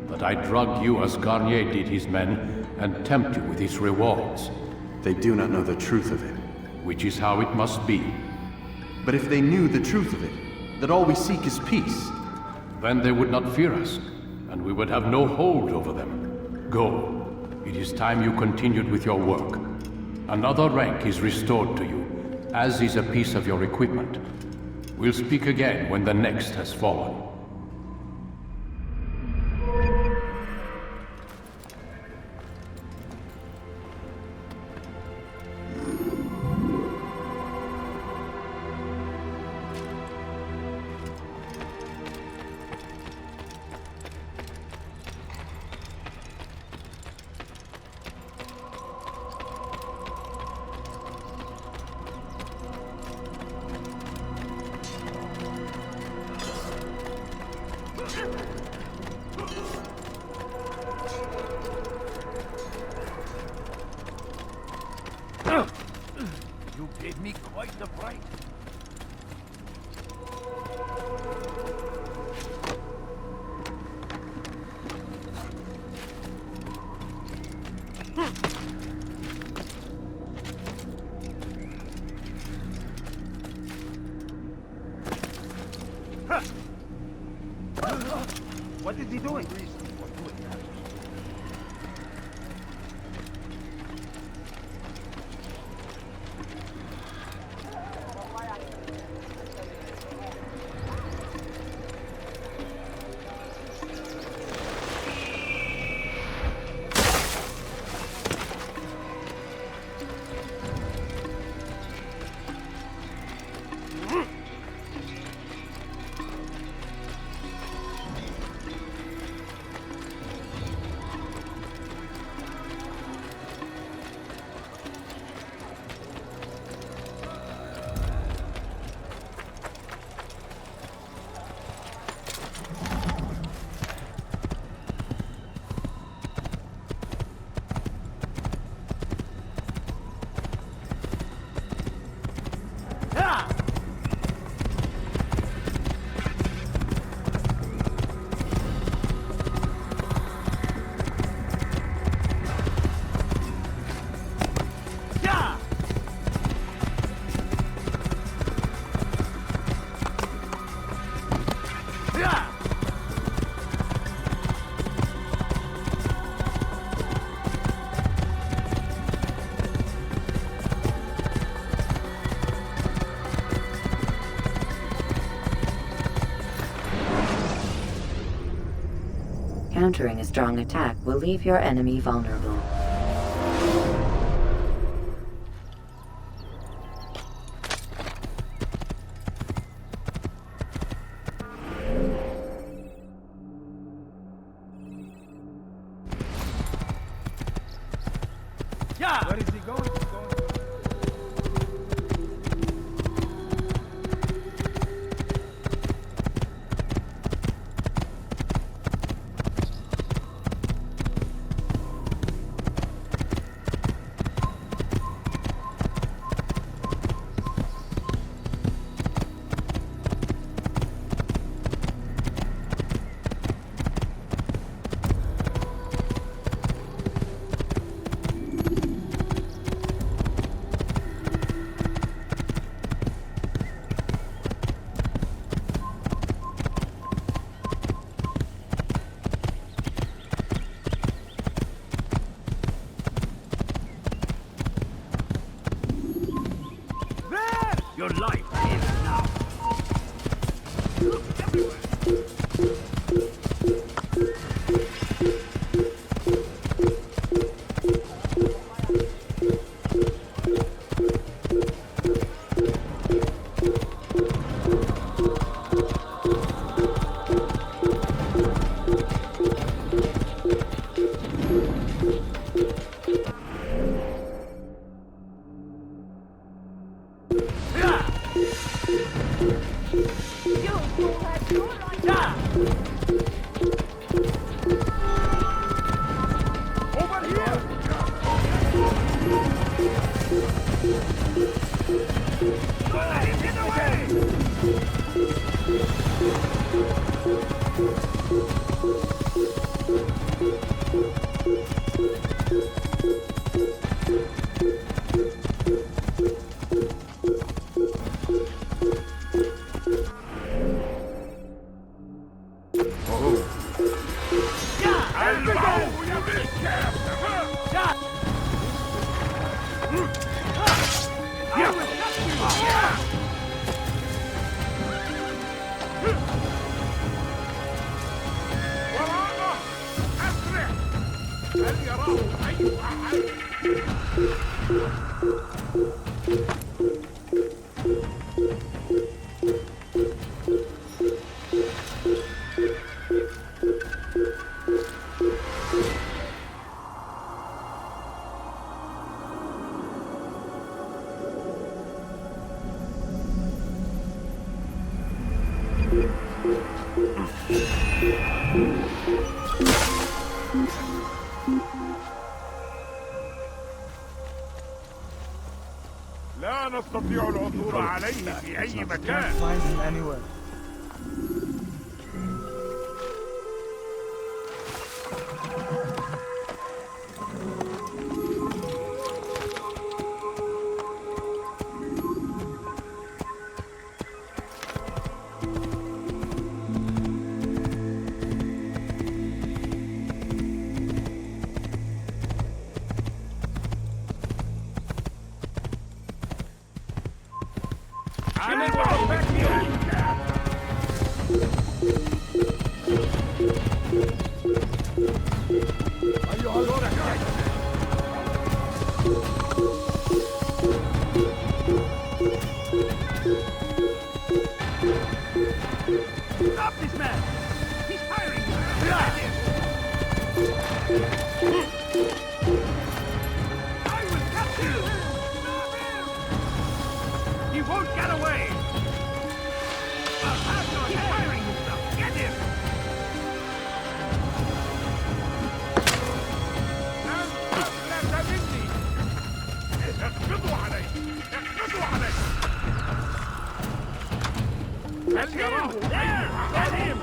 But I drug you as Garnier did his men, and tempt you with his rewards. They do not know the truth of it. Which is how it must be. But if they knew the truth of it, that all we seek is peace. Then they would not fear us, and we would have no hold over them. Go. It is time you continued with your work. Another rank is restored to you, as is a piece of your equipment. We'll speak again when the next has fallen. You gave me quite the fright. What is he doing? countering a strong attack will leave your enemy vulnerable. Yeah! Where is he going? Your life ends now. Look everywhere. لا نستطيع العثور عليه في أي مكان. Can't find him anywhere. Stop this man! He's firing! I will capture you! He won't get away! I'll have your head! He's firing himself! Get him! لا مني! اقبضوا عليه! اقبضوا عليه! Get him! There! Get him!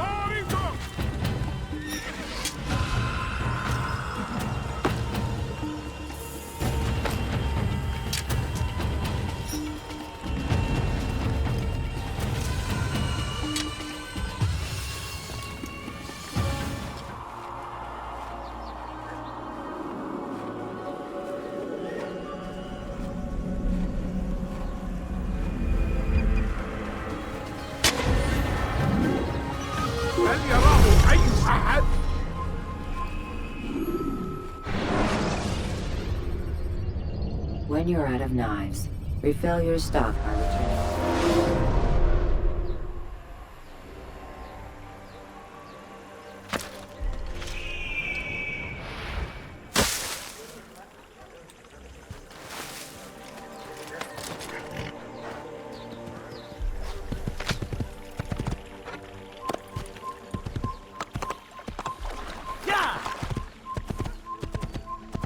When you're out of knives, refill your stock by returning.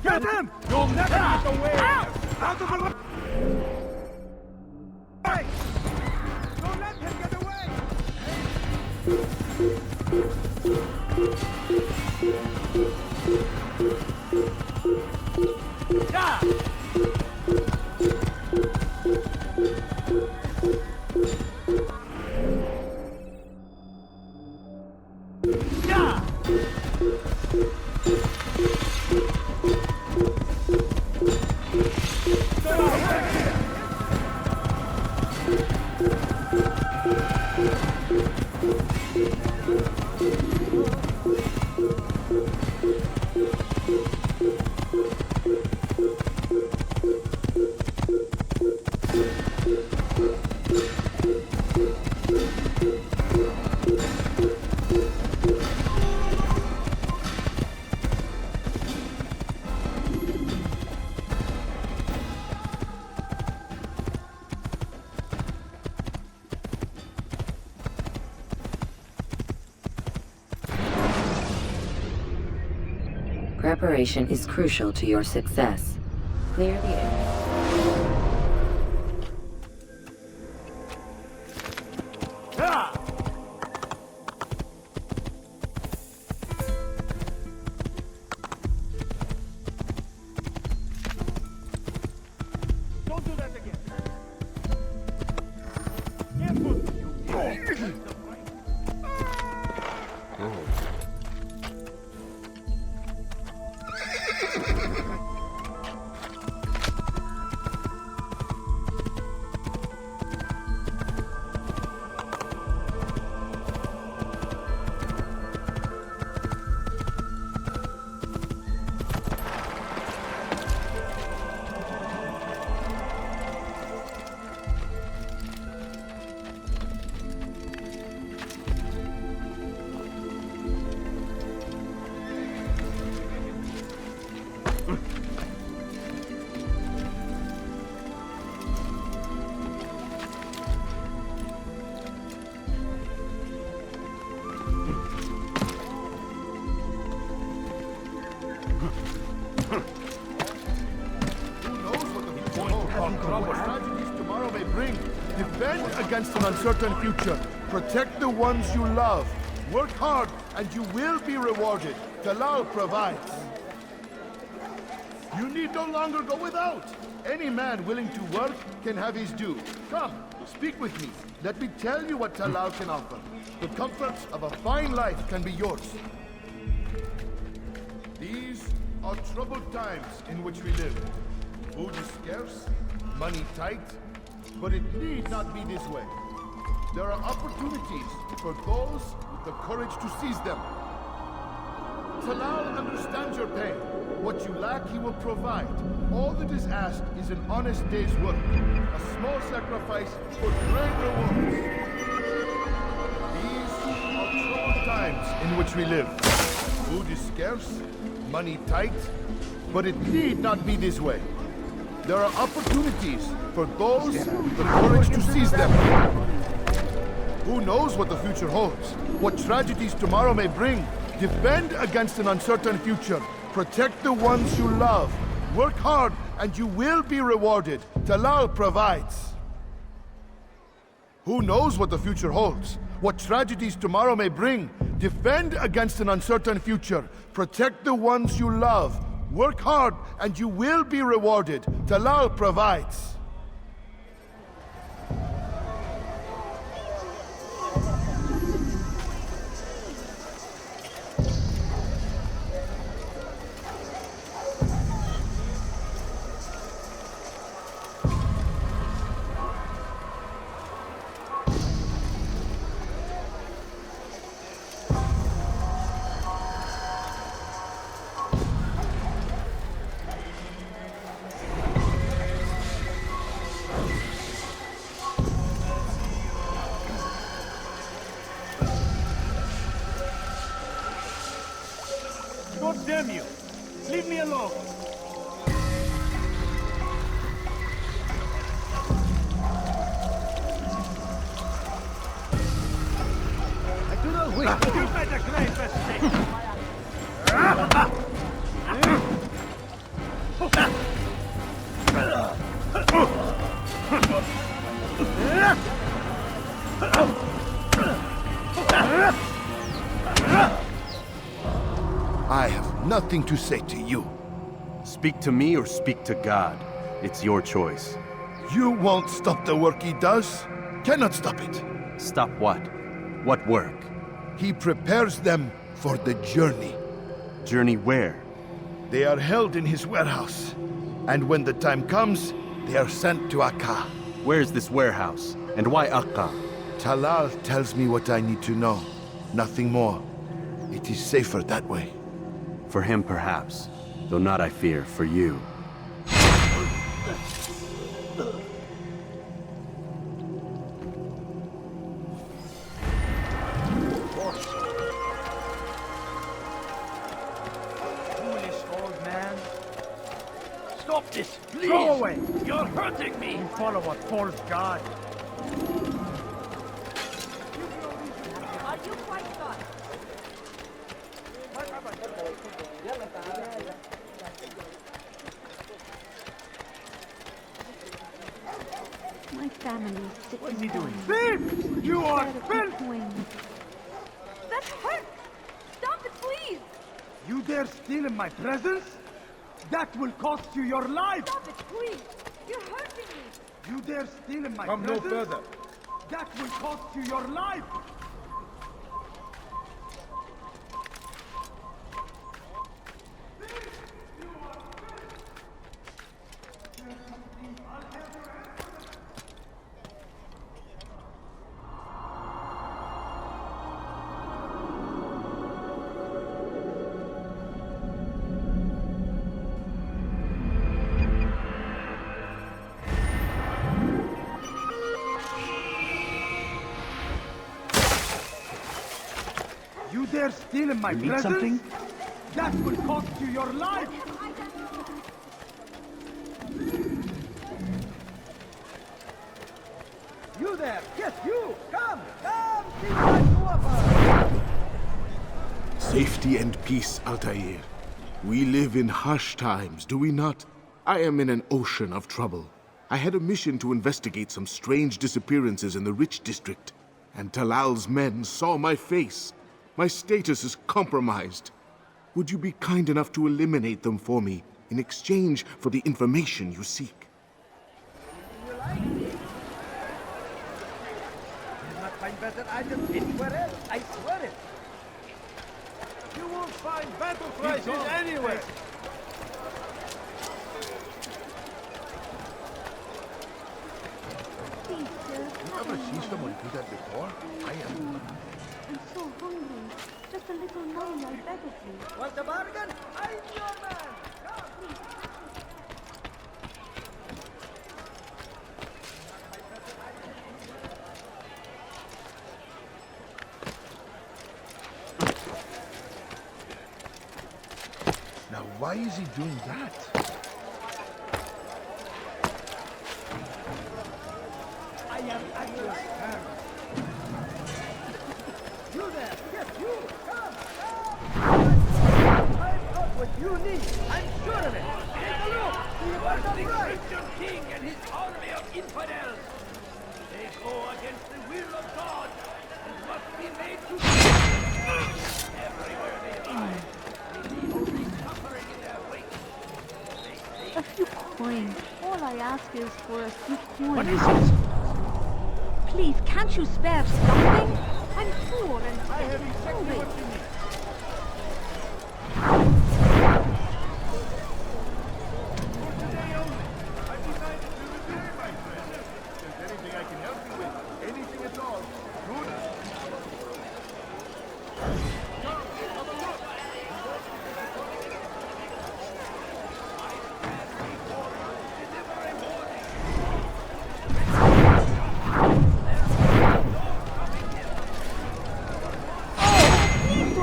Get him! You'll never get away! Out of the way! Hey! Don't let him get away! Yeah! Preparation is crucial to your success. Clear the area. Don't do that again! Careful! Tragedies tomorrow may bring. Defend against an uncertain future. Protect the ones you love. Work hard and you will be rewarded. Talal provides. You need no longer go without. Any man willing to work can have his due. Come, speak with me. Let me tell you what Talal can offer. The comforts of a fine life can be yours. These are troubled times in which we live. Food is scarce, money tight, but it need not be this way. There are opportunities for those with the courage to seize them. Talal understands your pain. What you lack, he will provide. All that is asked is an honest day's work. A small sacrifice for great rewards. These are troubled times in which we live. Food is scarce, money tight, but it need not be this way. There are opportunities for those with the courage to seize them. Who knows what the future holds? What tragedies tomorrow may bring? Defend against an uncertain future. Protect the ones you love. Work hard and you will be rewarded. Talal provides. Who knows what the future holds? What tragedies tomorrow may bring? Defend against an uncertain future. Protect the ones you love. Work hard and you will be rewarded. Talal provides. Leave me alone. I do not wish to do better grave mistake. I have nothing to say to you. Speak to me or speak to God. It's your choice. You won't stop the work he does. Cannot stop it. Stop what? What work? He prepares them for the journey. Journey where? They are held in his warehouse. And when the time comes, they are sent to Akka. Where's this warehouse? And why Akka? Talal tells me what I need to know. Nothing more. It is safer that way. For him, perhaps. Though not, I fear, for you. Foolish old man. Stop this, please! Go away! You're hurting me! You follow a false god. Are you quite done? My family is sick. What is he doing? Thief! You are filth! That hurts! Stop it, please! You dare steal in my presence? That will cost you your life! Stop it, please! You're hurting me! You dare steal in my Come no presence? further. That will cost you your life! You dare steal in my You need presence? something? That will cost you your life! You there! Yes, you! Come! Come! See what I do offer! Safety and peace, Altair. We live in harsh times, do we not? I am in an ocean of trouble. I had a mission to investigate some strange disappearances in the rich district, and Talal's men saw my face. My status is compromised. Would you be kind enough to eliminate them for me in exchange for the information you seek? You'll not find better items anywhere else, I swear it! You won't find battle prices anywhere! Please, sir. You ever see someone do that before? I am. I'm so hungry. Just a little money, I beg of you. Want a bargain? I'm your man! Now why is he doing that? I am at your service. You there! Yes, you! Come! Come! I've got what you need! I'm sure of it! Take a look! See what The I'm right! Christian king and his army of infidels! They go against the will of God and must be made to everywhere they lie. They leave only suffering in their wake. A few coins. All I ask is for a few coins. What is it? Please, can't you spare something? I'm poor and I have exactly what you need. For today only, I've decided to return my friend. If there's anything I can help you with, anything at all, good. Come, have a look. Please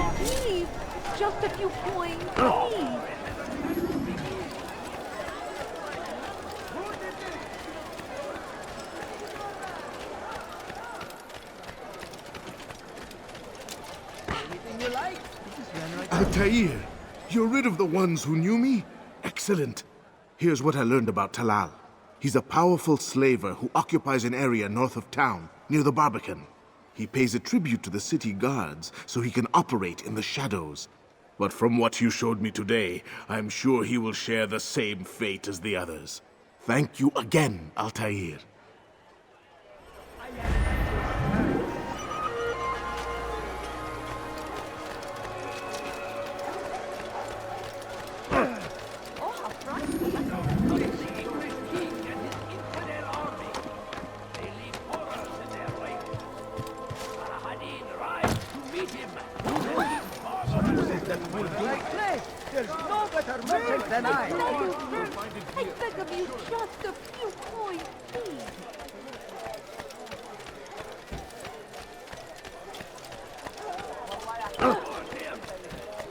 Altair, you're rid of the ones who knew me? Excellent. Here's what I learned about Talal. He's a powerful slaver who occupies an area north of town, near the Barbican. He pays a tribute to the city guards so he can operate in the shadows. But from what you showed me today, I'm sure he will share the same fate as the others. Thank you again, Altair. There's no better merchant than I beg of you, just a few coins, please.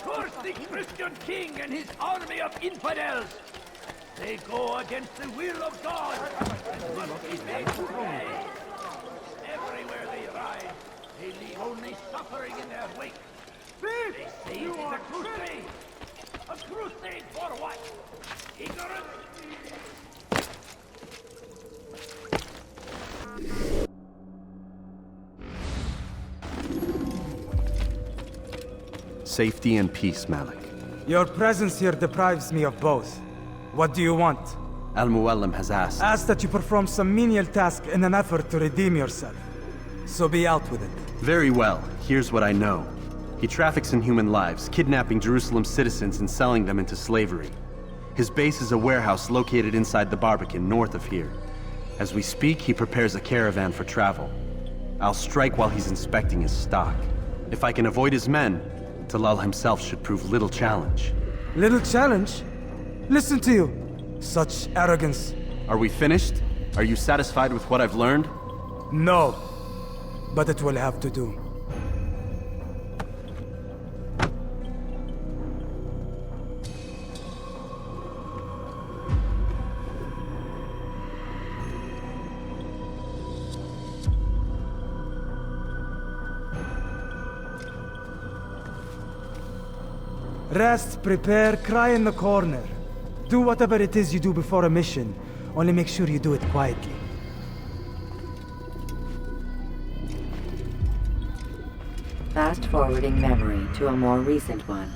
Curse the Christian king and his army of infidels! They go against the will of God and must be made to pay. Everywhere they ride, they leave only suffering in their wake. They say it is a crusade! A crusade for what? Ignorance? Safety and peace, Malik. Your presence here deprives me of both. What do you want? Al-Muallim has asked. Ask that you perform some menial task in an effort to redeem yourself. So be out with it. Very well. Here's what I know. He traffics in human lives, kidnapping Jerusalem citizens and selling them into slavery. His base is a warehouse located inside the Barbican, north of here. As we speak, he prepares a caravan for travel. I'll strike while he's inspecting his stock. If I can avoid his men, Talal himself should prove little challenge. Little challenge? Listen to you. Such arrogance. Are we finished? Are you satisfied with what I've learned? No. But it will have to do. Rest, prepare, cry in the corner. Do whatever it is you do before a mission. Only make sure you do it quietly. Fast-forwarding memory to a more recent one.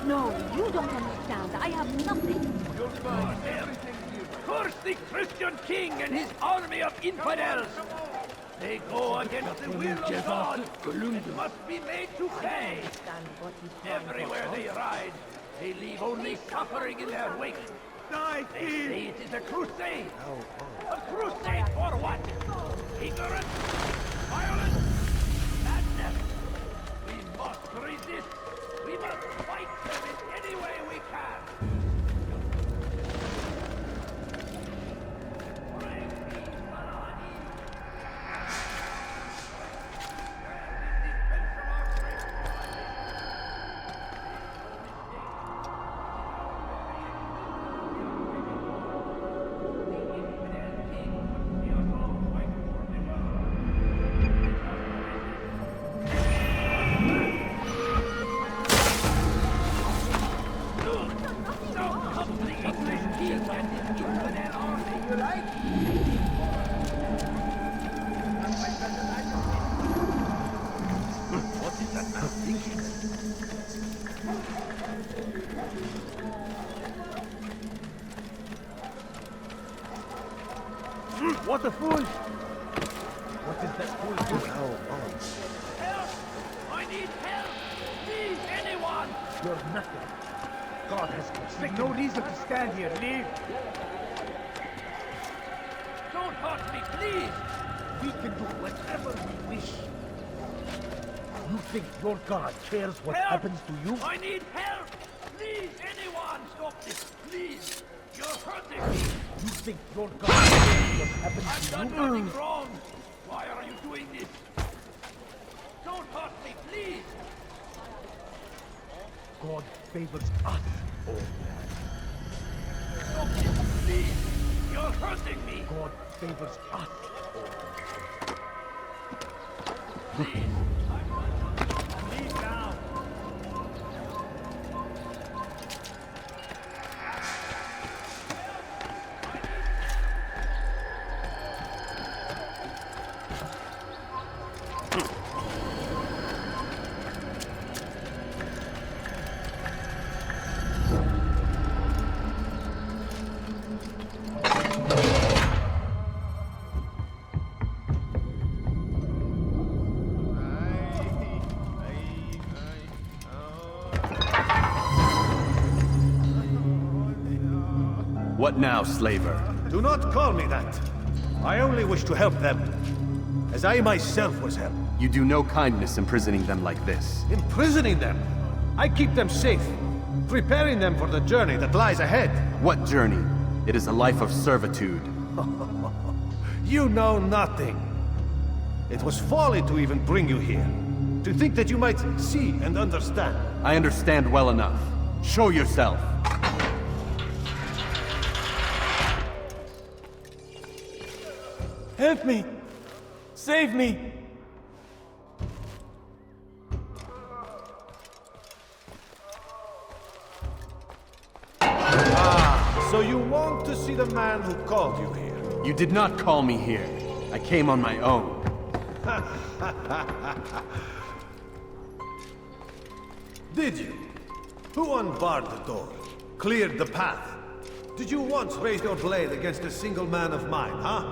No, you don't understand. I have nothing. Curse the Christian king and his army of infidels! They go against the will of God and must be made to pay. Everywhere they ride, they leave only suffering in their wake. They say it is a crusade. A crusade for what? Ignorance? Violence? Madness? We must resist. We must fight them in any way we can. king and his infidel army, you like? What is that man thinking? What a fool! What is that fool doing? Help! I need help! Please, anyone! You're nothing. God has forsaken. No reason to stand here. Leave. Don't hurt me, please! We can do whatever we wish. You think your God cares what happens to you? I need help! Please, anyone! Stop this, please! You're hurting me! You think your God cares what happens I've to done you? nothing wrong! Why are you doing this? Don't hurt me, please! God favors us, oh man. Stop this, please! You're hurting me! God favors us, oh man. Please! Leave now! What now, slaver? Do not call me that. I only wish to help them, as I myself was helped. You do no kindness imprisoning them like this. Imprisoning them? I keep them safe, preparing them for the journey that lies ahead. What journey? It is a life of servitude. You know nothing. It was folly to even bring you here. To think that you might see and understand. I understand well enough. Show yourself. Help me! Save me! So you want to see the man who called you here? You did not call me here. I came on my own. Did you? Who unbarred the door? Cleared the path? Did you once raise your blade against a single man of mine, huh?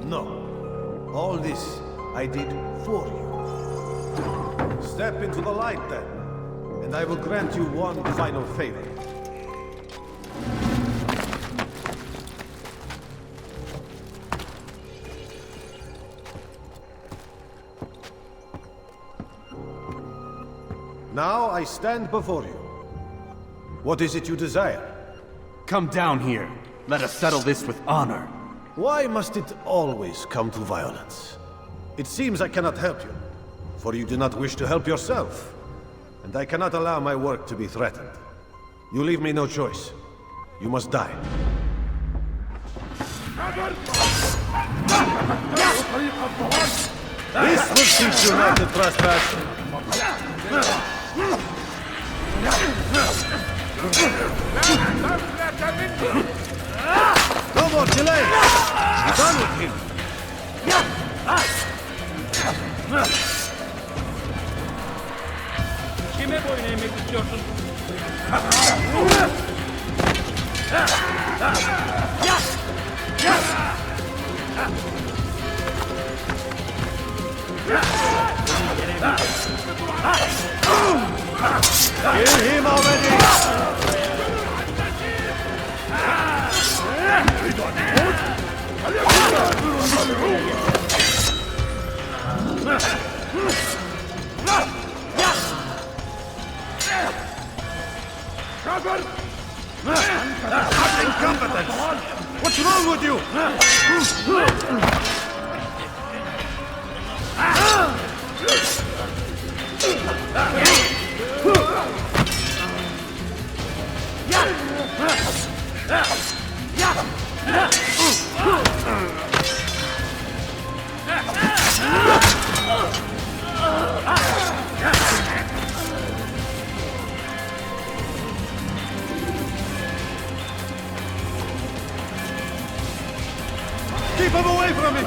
No. All this I did for you. Step into the light then, and I will grant you one final favor. Now I stand before you. What is it you desire? Come down here. Let us settle this with honor. Why must it always come to violence? It seems I cannot help you, for you do not wish to help yourself. And I cannot allow my work to be threatened. You leave me no choice. You must die. This will teach you not to trespass. No more delay! Be done with him! Kime boyun eğmek istiyorsun? Kill him already! Incompetence! What's wrong with you? Keep him away from me!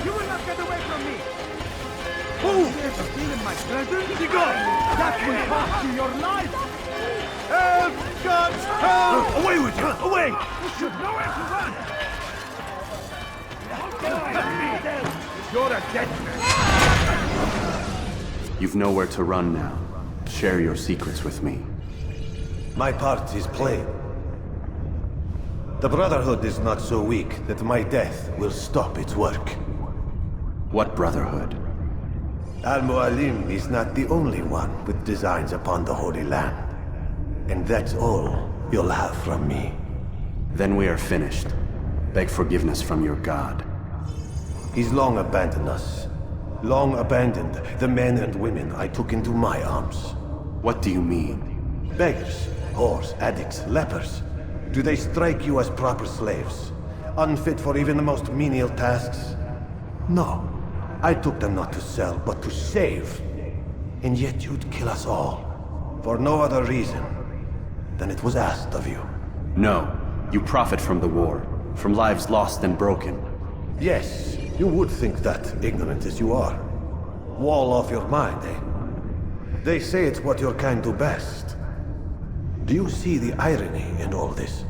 You will not get away from me! Who dares to steal in my presence? That will cost you your life! Help! God's help! Away with you! Away! You should know where to run! You're a dead man! You've nowhere to run now. Share your secrets with me. My part is plain. The Brotherhood is not so weak that my death will stop its work. What Brotherhood? Al-Mualim is not the only one with designs upon the Holy Land. And that's all you'll have from me. Then we are finished. Beg forgiveness from your god. He's long abandoned us. Long abandoned the men and women I took into my arms. What do you mean? Beggars, whores, addicts, lepers. Do they strike you as proper slaves? Unfit for even the most menial tasks? No. I took them not to sell, but to save. And yet you'd kill us all. For no other reason than it was asked of you. No. You profit from the war. From lives lost and broken. Yes, you would think that, ignorant as you are. Wall off your mind, eh? They say it's what your kind do best. Do you see the irony in all this?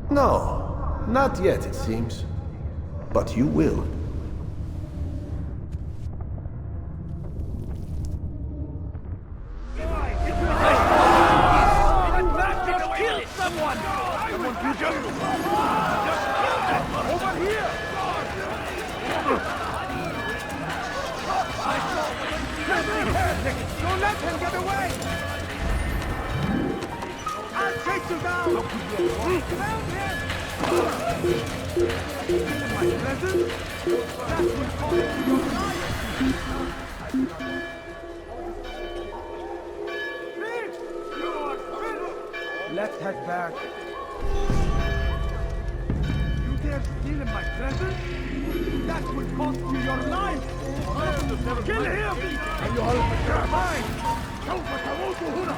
No, not yet, it seems. But you will. Kill someone! I want you just kill them! Over here! Don't let him get away! I'll take you down! Found him! In my presence? That will cost you your life! Let's head back. You dare steal in my presence? That will cost you your life! Kill him! أيها المجرمين! سوف تموت هنا!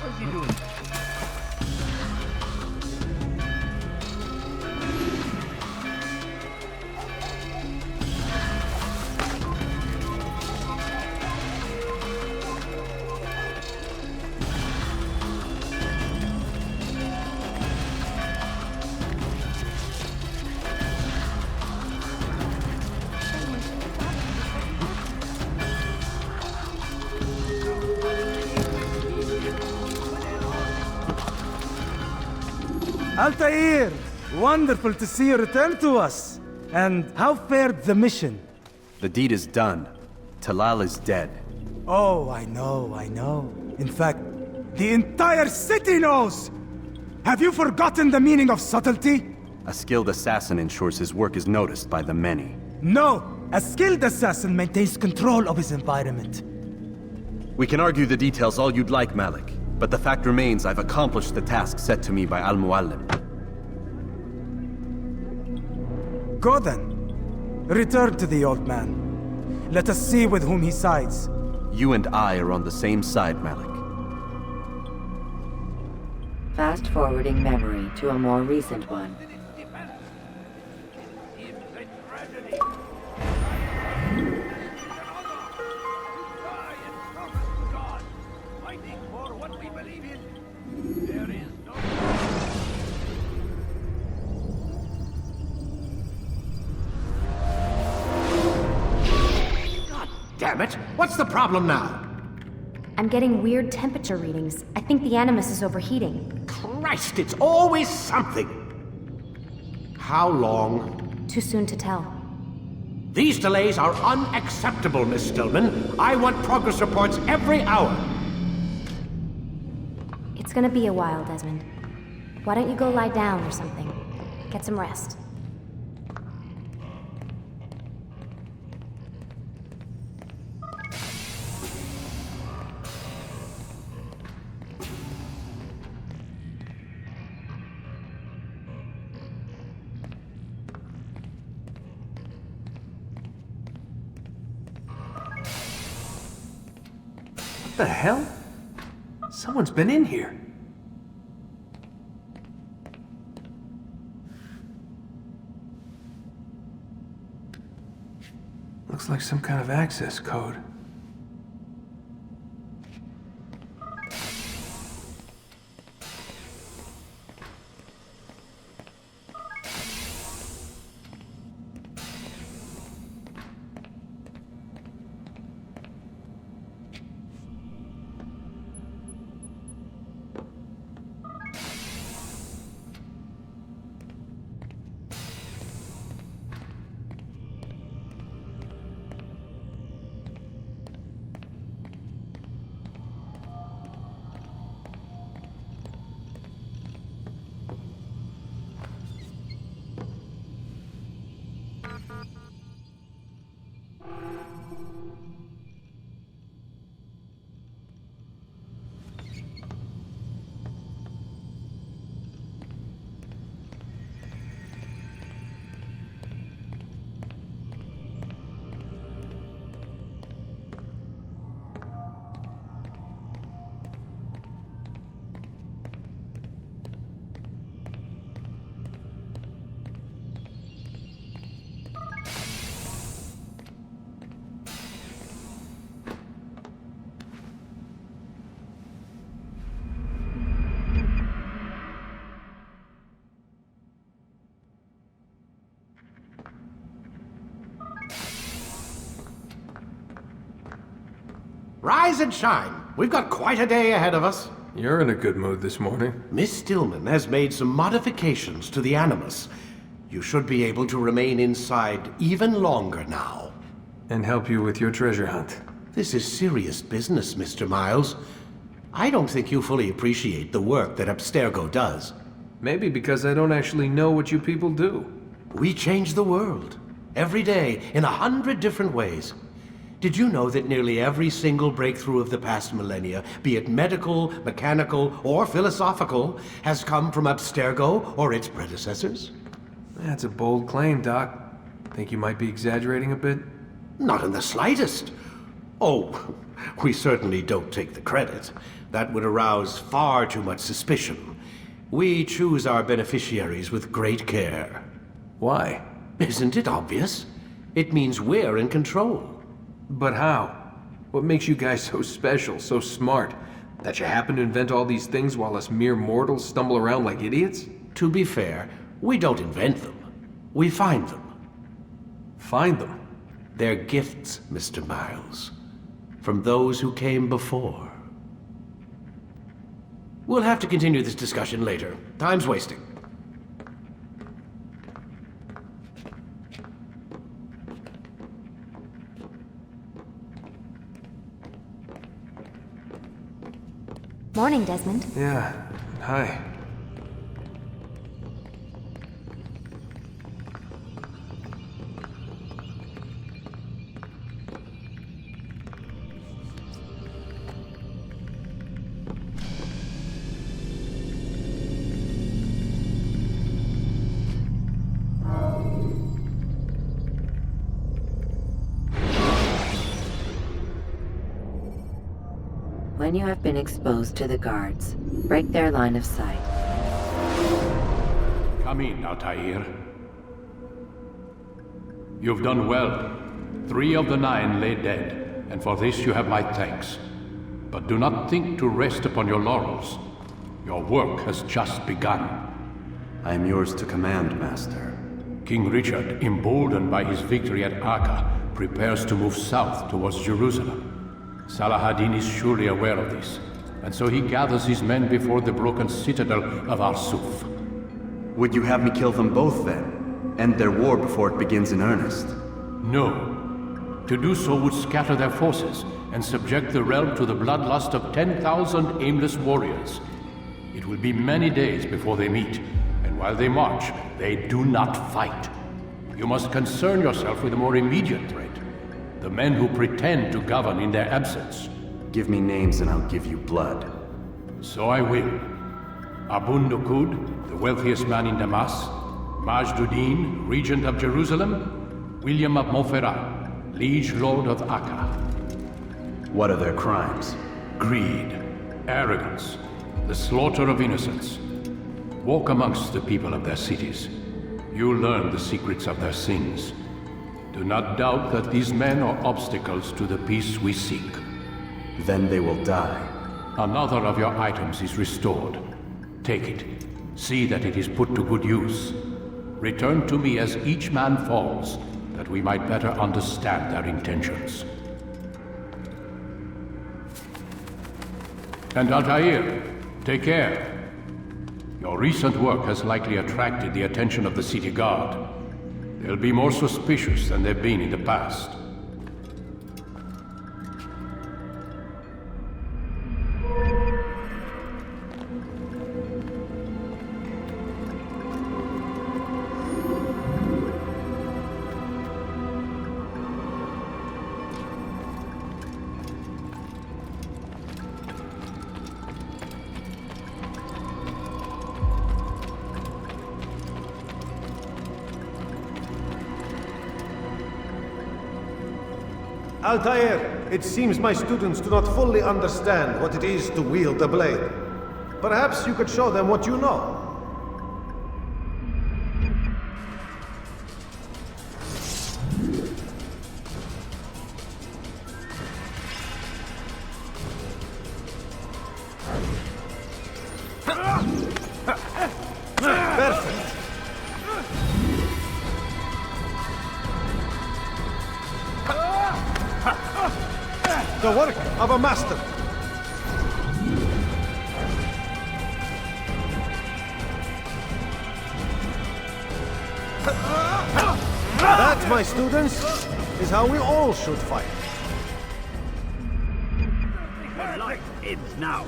What's he doing? Altair! Wonderful to see you return to us. And how fared the mission? The deed is done. Talal is dead. Oh, I know. In fact, the entire city knows! Have you forgotten the meaning of subtlety? A skilled assassin ensures his work is noticed by the many. No! A skilled assassin maintains control of his environment. We can argue the details all you'd like, Malik. But the fact remains I've accomplished the task set to me by Al-Muallim. Go then. Return to the old man. Let us see with whom he sides. You and I are on the same side, Malik. Fast-forwarding memory to a more recent one. Damn it! What's the problem now? I'm getting weird temperature readings. I think the Animus is overheating. Christ, it's always something! How long? Too soon to tell. These delays are unacceptable, Miss Stillman. I want progress reports every hour. It's gonna be a while, Desmond. Why don't you go lie down or something? Get some rest. What the hell? Someone's been in here. Looks like some kind of access code. Rise and shine. We've got quite a day ahead of us. You're in a good mood this morning. Miss Stillman has made some modifications to the Animus. You should be able to remain inside even longer now. And help you with your treasure hunt. This is serious business, Mr. Miles. I don't think you fully appreciate the work that Abstergo does. Maybe because I don't actually know what you people do. We change the world. Every day, in 100 different ways. Did you know that nearly every single breakthrough of the past millennia, be it medical, mechanical, or philosophical, has come from Abstergo or its predecessors? That's a bold claim, Doc. Think you might be exaggerating a bit? Not in the slightest. Oh, we certainly don't take the credit. That would arouse far too much suspicion. We choose our beneficiaries with great care. Why? Isn't it obvious? It means we're in control. But how? What makes you guys so special, so smart? That you happen to invent all these things while us mere mortals stumble around like idiots? To be fair, we don't invent them. We find them. Find them? They're gifts, Mr. Miles. From those who came before. We'll have to continue this discussion later. Time's wasting. Morning, Desmond. Yeah, hi. When you have been exposed to the guards, break their line of sight. Come in, Altair. You've done well. 3 of the 9 lay dead, and for this you have my thanks. But do not think to rest upon your laurels. Your work has just begun. I am yours to command, Master. King Richard, emboldened by his victory at Acre, prepares to move south towards Jerusalem. Salah-ad-Din is surely aware of this, and so he gathers his men before the broken citadel of Arsuf. Would you have me kill them both then? End their war before it begins in earnest? No. To do so would scatter their forces and subject the realm to the bloodlust of 10,000 aimless warriors. It will be many days before they meet, and while they march, they do not fight. You must concern yourself with a more immediate threat. The men who pretend to govern in their absence. Give me names and I'll give you blood. So I will. Abun Nukud, the wealthiest man in Damas. Majduddin, regent of Jerusalem. William of Montferrat, liege lord of Acre. What are their crimes? Greed, arrogance, the slaughter of innocents. Walk amongst the people of their cities. You'll learn the secrets of their sins. Do not doubt that these men are obstacles to the peace we seek. Then they will die. Another of your items is restored. Take it. See that it is put to good use. Return to me as each man falls, that we might better understand their intentions. And Altair, take care. Your recent work has likely attracted the attention of the city guard. They'll be more suspicious than they've been in the past. Altair, it seems my students do not fully understand what it is to wield the blade. Perhaps you could show them what you know. Perfect. The work of a master. That, my students, is how we all should fight. Your life ends now.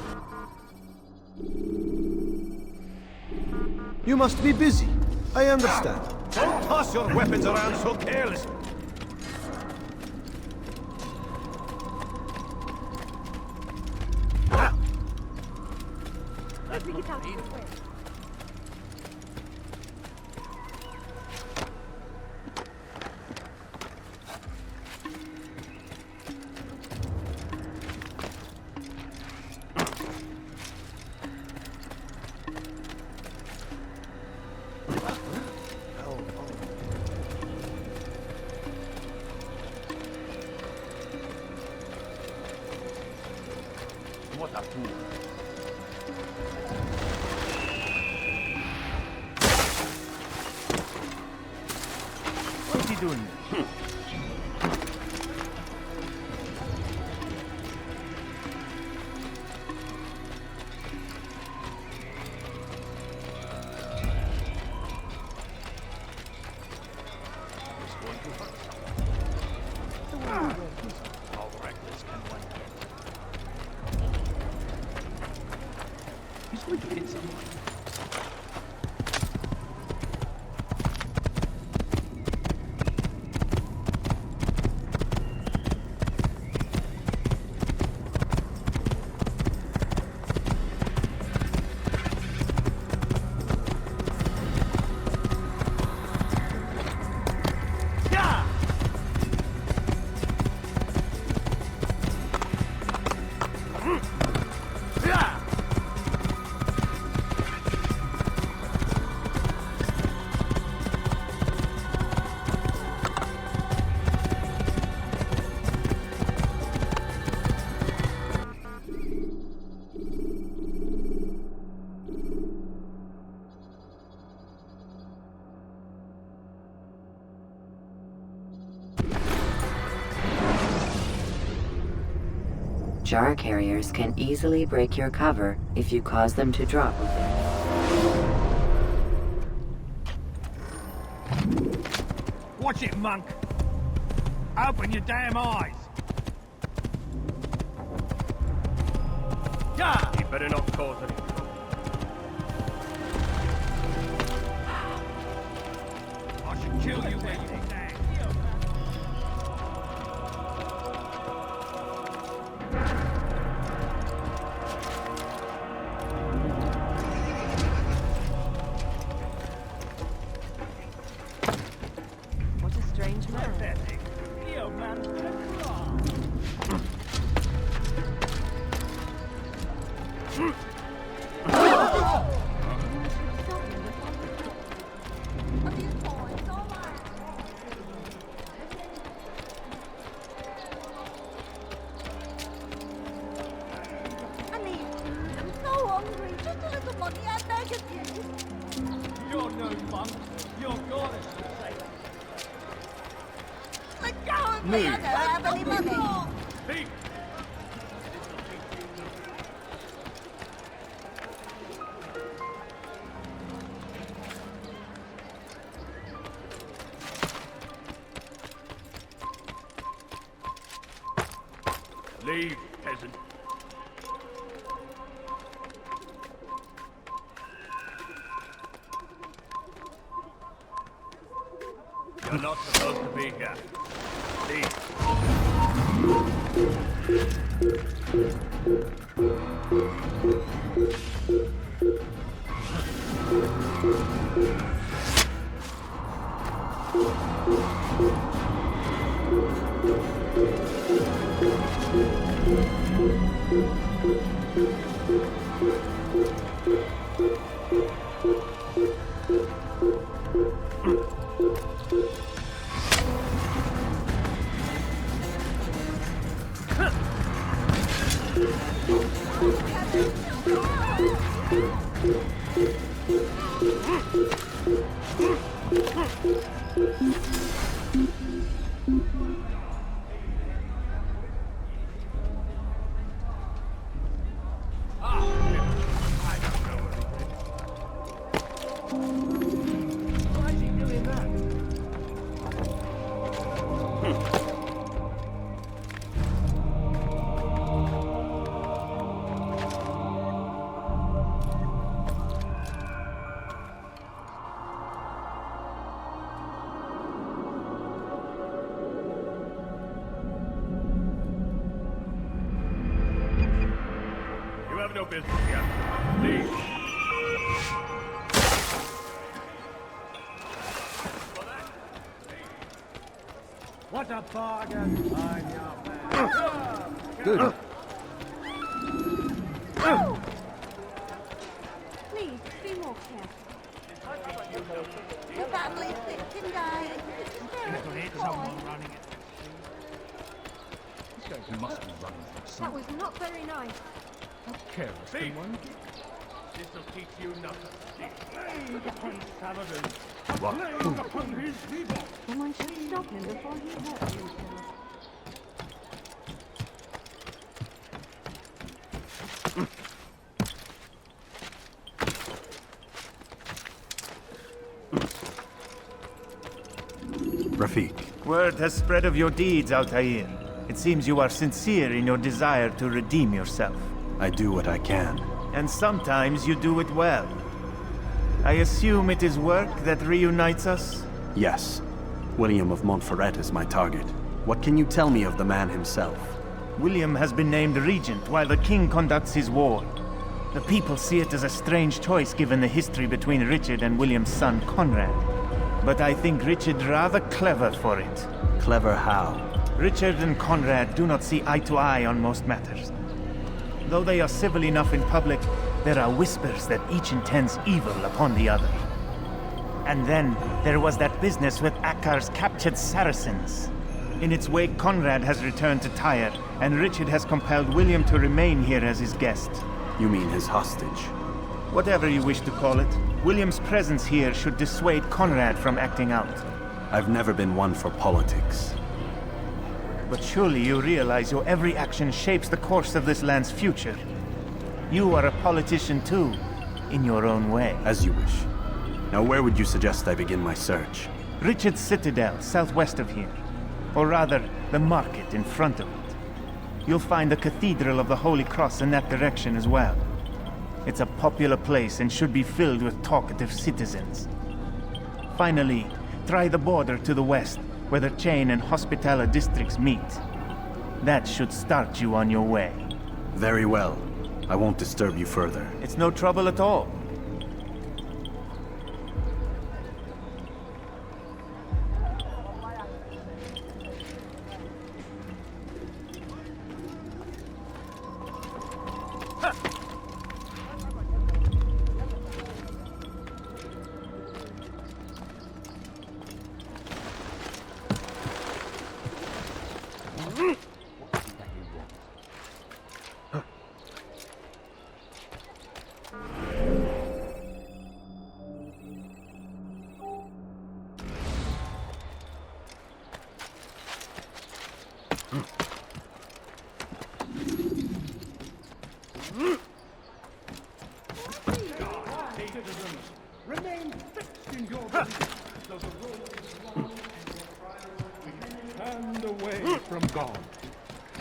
You must be busy. I understand. Don't toss your weapons around so carelessly. we get out of the way. What a fool. What's he doing? How reckless can one get? He's going to hit someone. Jar carriers can easily break your cover if you cause them to drop within. Watch it, monk. Open your damn eyes. Yeah. He better not cause any trouble. I should kill you where you stand. What a strange man. Pathetic. You man. I need food. I'm so hungry. Just a little money, I beg of you. You're no monk. You're goddess, for sake. Let go of me. I don't have any money. Thief! Leave, peasant. You're not supposed to be here. Leave. Why is he doing that? You have no business here. Leave. What a bargain! I'm your man. Good. Please, be more careful. Your family's sick and dying. He must be running from That something. was not very nice. How careless can one get? This'll teach you nothing. Plague upon Saladin. A plague upon his people. Someone should stop him before he hurts himself. Rafiq. Word has spread of your deeds, Altair. It seems you are sincere in your desire to redeem yourself. I do what I can. And sometimes you do it well. I assume it is work that reunites us? Yes. William of Montferrat is my target. What can you tell me of the man himself? William has been named regent while the king conducts his war. The people see it as a strange choice given the history between Richard and William's son Conrad. But I think Richard rather clever for it. Clever how? Richard and Conrad do not see eye to eye on most matters. Though they are civil enough in public, there are whispers that each intends evil upon the other. And then there was that business with Akkar's captured Saracens. In its wake, Conrad has returned to Tyre, and Richard has compelled William to remain here as his guest. You mean his hostage? Whatever you wish to call it, William's presence here should dissuade Conrad from acting out. I've never been one for politics. But surely you realize your every action shapes the course of this land's future. You are a politician too, in your own way. As you wish. Now where would you suggest I begin my search? Richard's Citadel, southwest of here. Or rather, the market in front of it. You'll find the Cathedral of the Holy Cross in that direction as well. It's a popular place and should be filled with talkative citizens. Finally, try the border to the west, where the Chain and Hospitaller districts meet. That should start you on your way. Very well. I won't disturb you further. It's no trouble at all. Citizens, remain fixed in your belief, though the road is long and your turned away from God.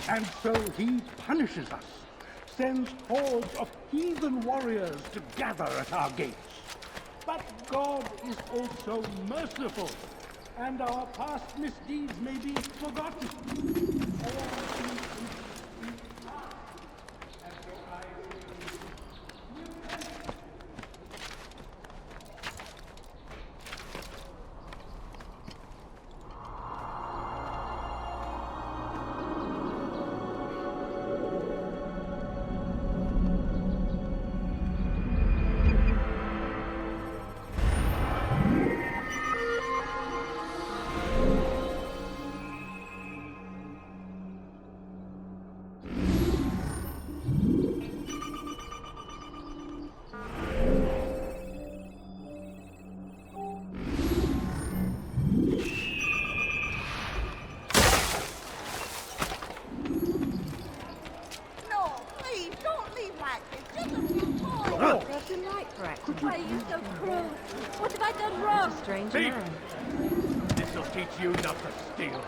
And so he punishes us, sends hordes of heathen warriors to gather at our gates. But God is also merciful, and our past misdeeds may be forgotten. Why are you so cruel? What have I done wrong? Strange Thief! man. This'll teach you not to steal.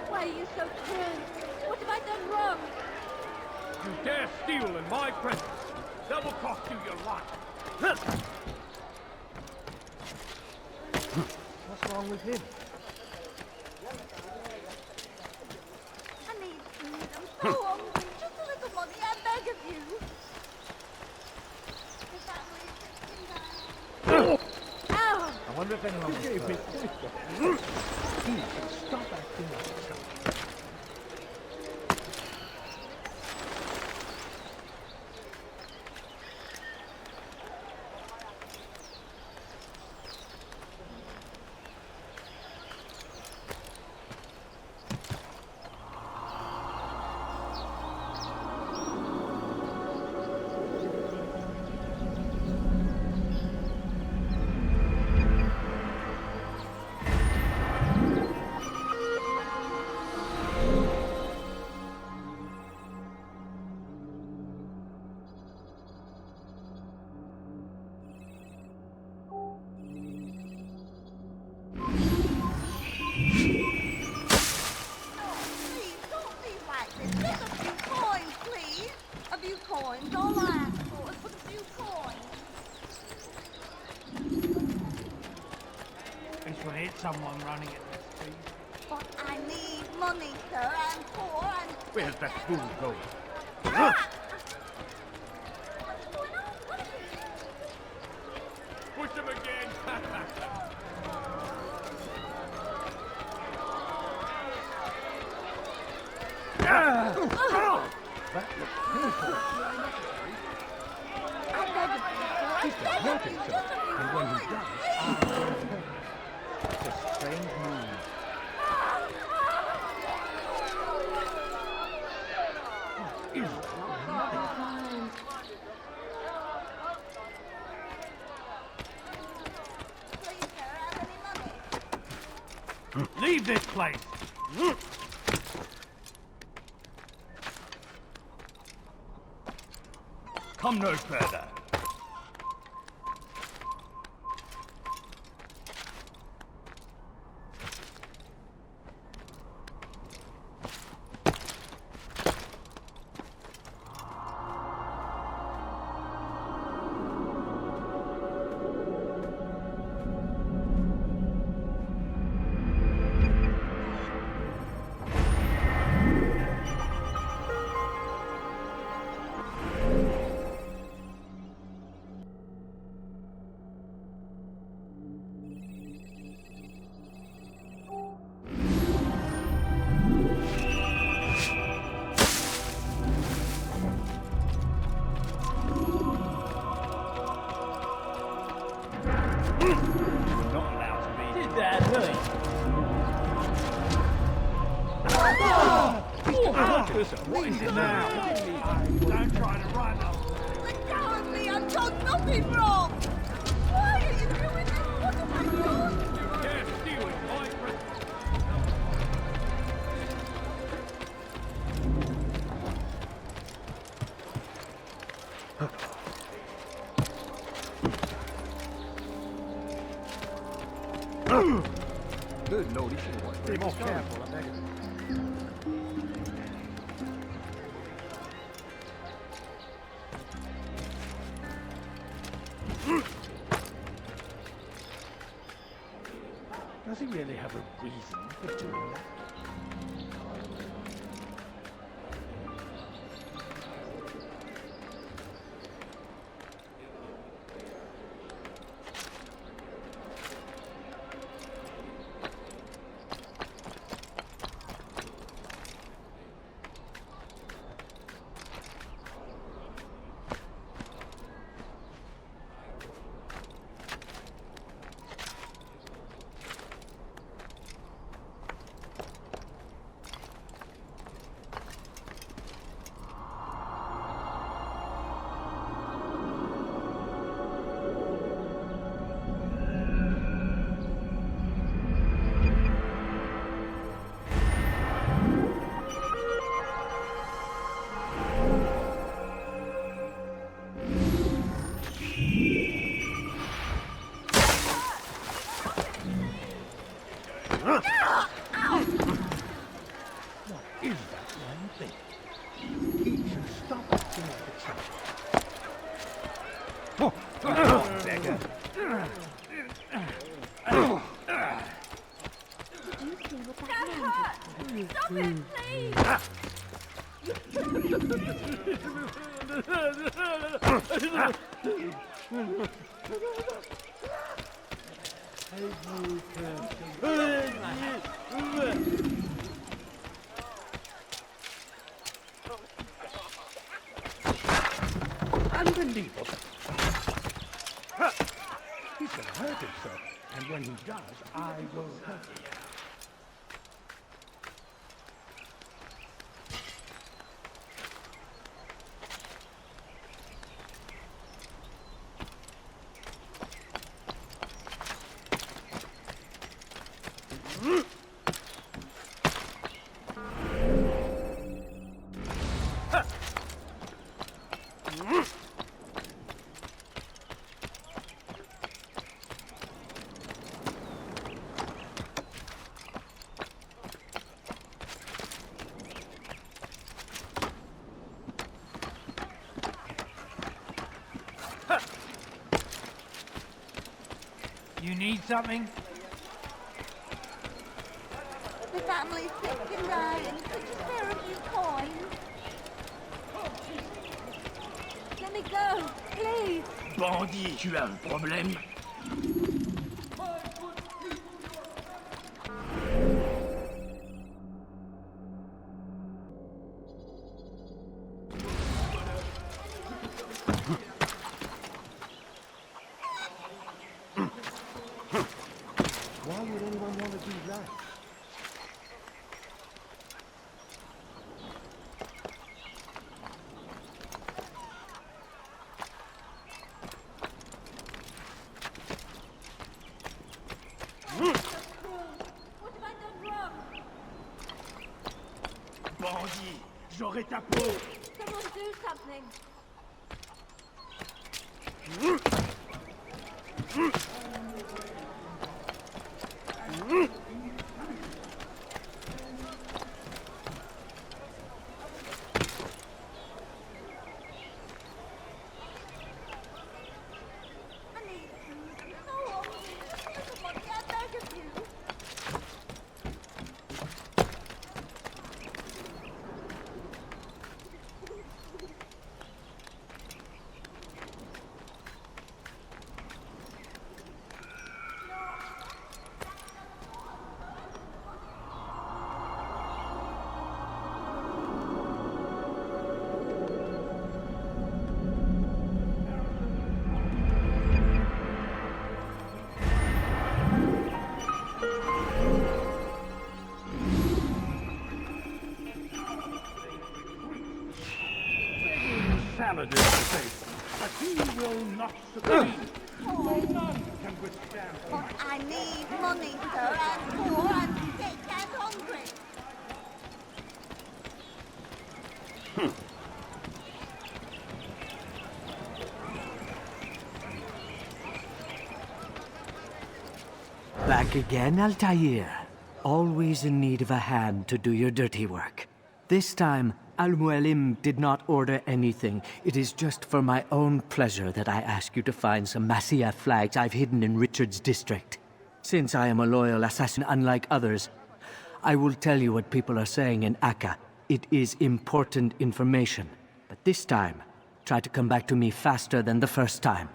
Why are you so cruel? What have I done wrong? You dare steal in my presence. That will cost you your life. What's wrong with him? I need food. I'm so hungry. Just a little money, I beg of you. The family is sitting down. Ow! Wonder if anyone was Stop acting like a child. Someone running at the street. But I need money, sir. I'm poor and... Where's that fool going? Push him again! That looks painful. He can hurt himself, and when he does, it's a strange move. Leave this place! Come no further. What is it now? Don't try to run. Let go of me! I've done nothing wrong! Why are you doing this? What have I done? You can't steal it, Good Lord, he should have watched. Be more careful, I beg of you. Does he really have a reason for doing that? Unbelievable. He can hurt himself, and when he does, I will hurt him. You need something? The family's sick and dying. Could you spare a few coins? Let me go, please. Bandit, tu as un problème? Why would anyone want to do that? What have I done wrong? Bandit, j'aurai ta peau! Someone do something. I need food. No, somebody, I beg of you. Saladin to face, but he will not succeed. For none can withstand Oh, I need money, sir. I'm poor, I'm sick and hungry. Back again, Altair. Always in need of a hand to do your dirty work. This time, Al-Mualim did not order anything. It is just for my own pleasure that I ask you to find some Masyaf flags I've hidden in Richard's district. Since I am a loyal assassin unlike others, I will tell you what people are saying in Akka. It is important information. But this time, try to come back to me faster than the first time.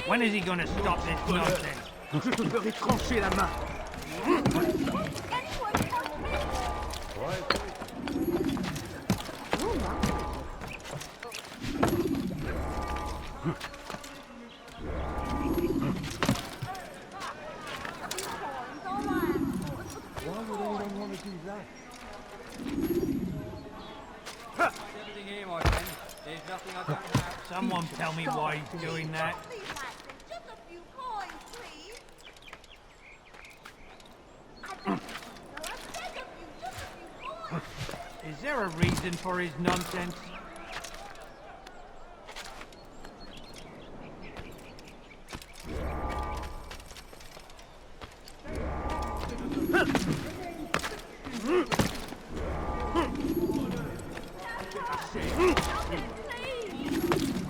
When is he gonna stop this nonsense? Je te ferai trancher la main. Why would anyone want to do that? Everything here, my friend. There's nothing I don't have. Someone tell me why he's doing that. Please, Maxim, just a few coins, please. I beg of you, just a few coins. Is there a reason for his nonsense? geschehen.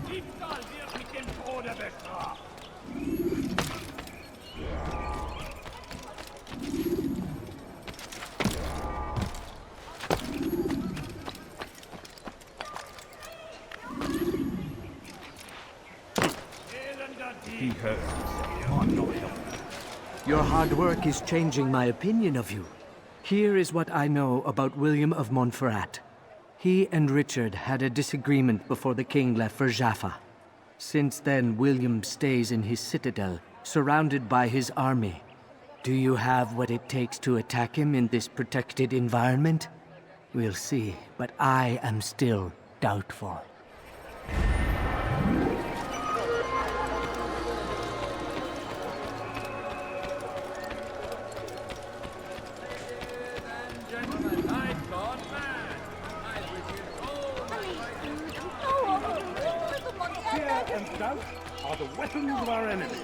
Diebstahl wird mit dem Tode bestraft. He hurt Your hard work is changing my opinion of you. Here is what I know about William of Montferrat. He and Richard had a disagreement before the king left for Jaffa. Since then, William stays in his citadel, surrounded by his army. Do you have what it takes to attack him in this protected environment? We'll see, but I am still doubtful. Fear and doubt are the weapons of our enemies.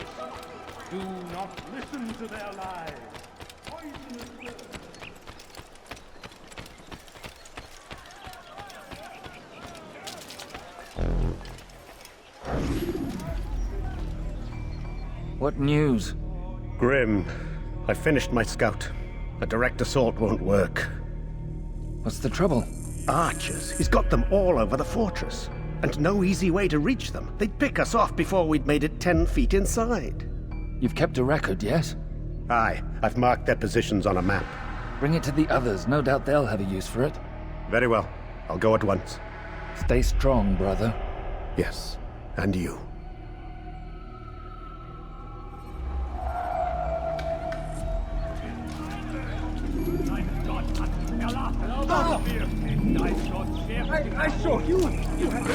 Do not listen to their lies. Poisonous words. What news? Grim, I finished my scout. A direct assault won't work. What's the trouble? Archers. He's got them all over the fortress. And no easy way to reach them. They'd pick us off before we'd made it 10 feet inside. You've kept a record, yes? Aye, I've marked their positions on a map. Bring it to the others. No doubt they'll have a use for it. Very well. I'll go at once. Stay strong, brother. Yes, and you. I saw you. You had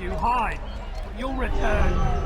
You hide. You'll return.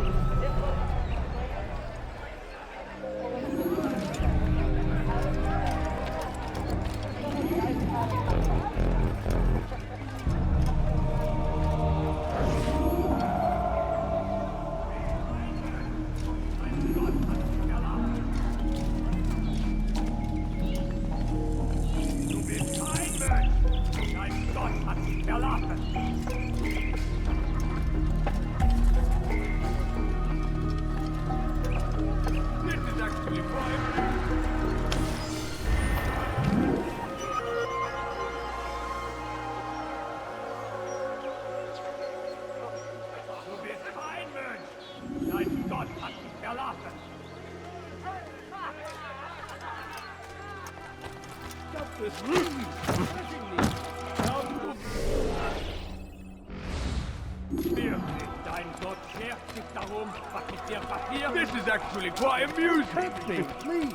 This is actually quite amusing. Help me, please.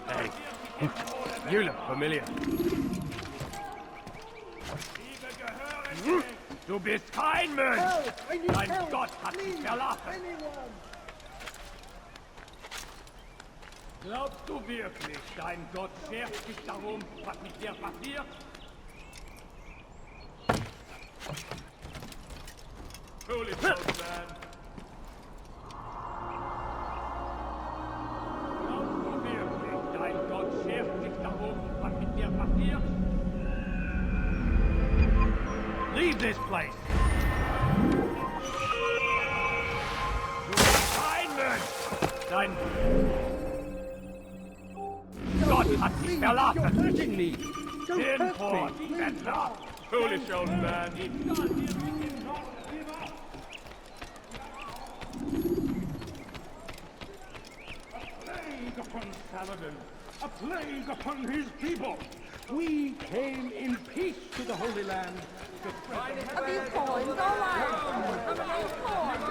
Hey, you look familiar. Du bist kein Mönch! Dein Gott hat dich verlassen! Glaubst du wirklich, dein Gott schert sich darum, was mit dir passiert? Holy old man! Glaubst du wirklich, dein Gott schert sich darum, was mit dir passiert? Leave this place! Du bist kein Mönch! Dein Gott hat dich verlassen! Hinfort, Bettler! Foolish old man! A plague upon Saladin! A plague upon his people! We came in peace to the Holy Land to spread the... A few coins, all right. A few coins.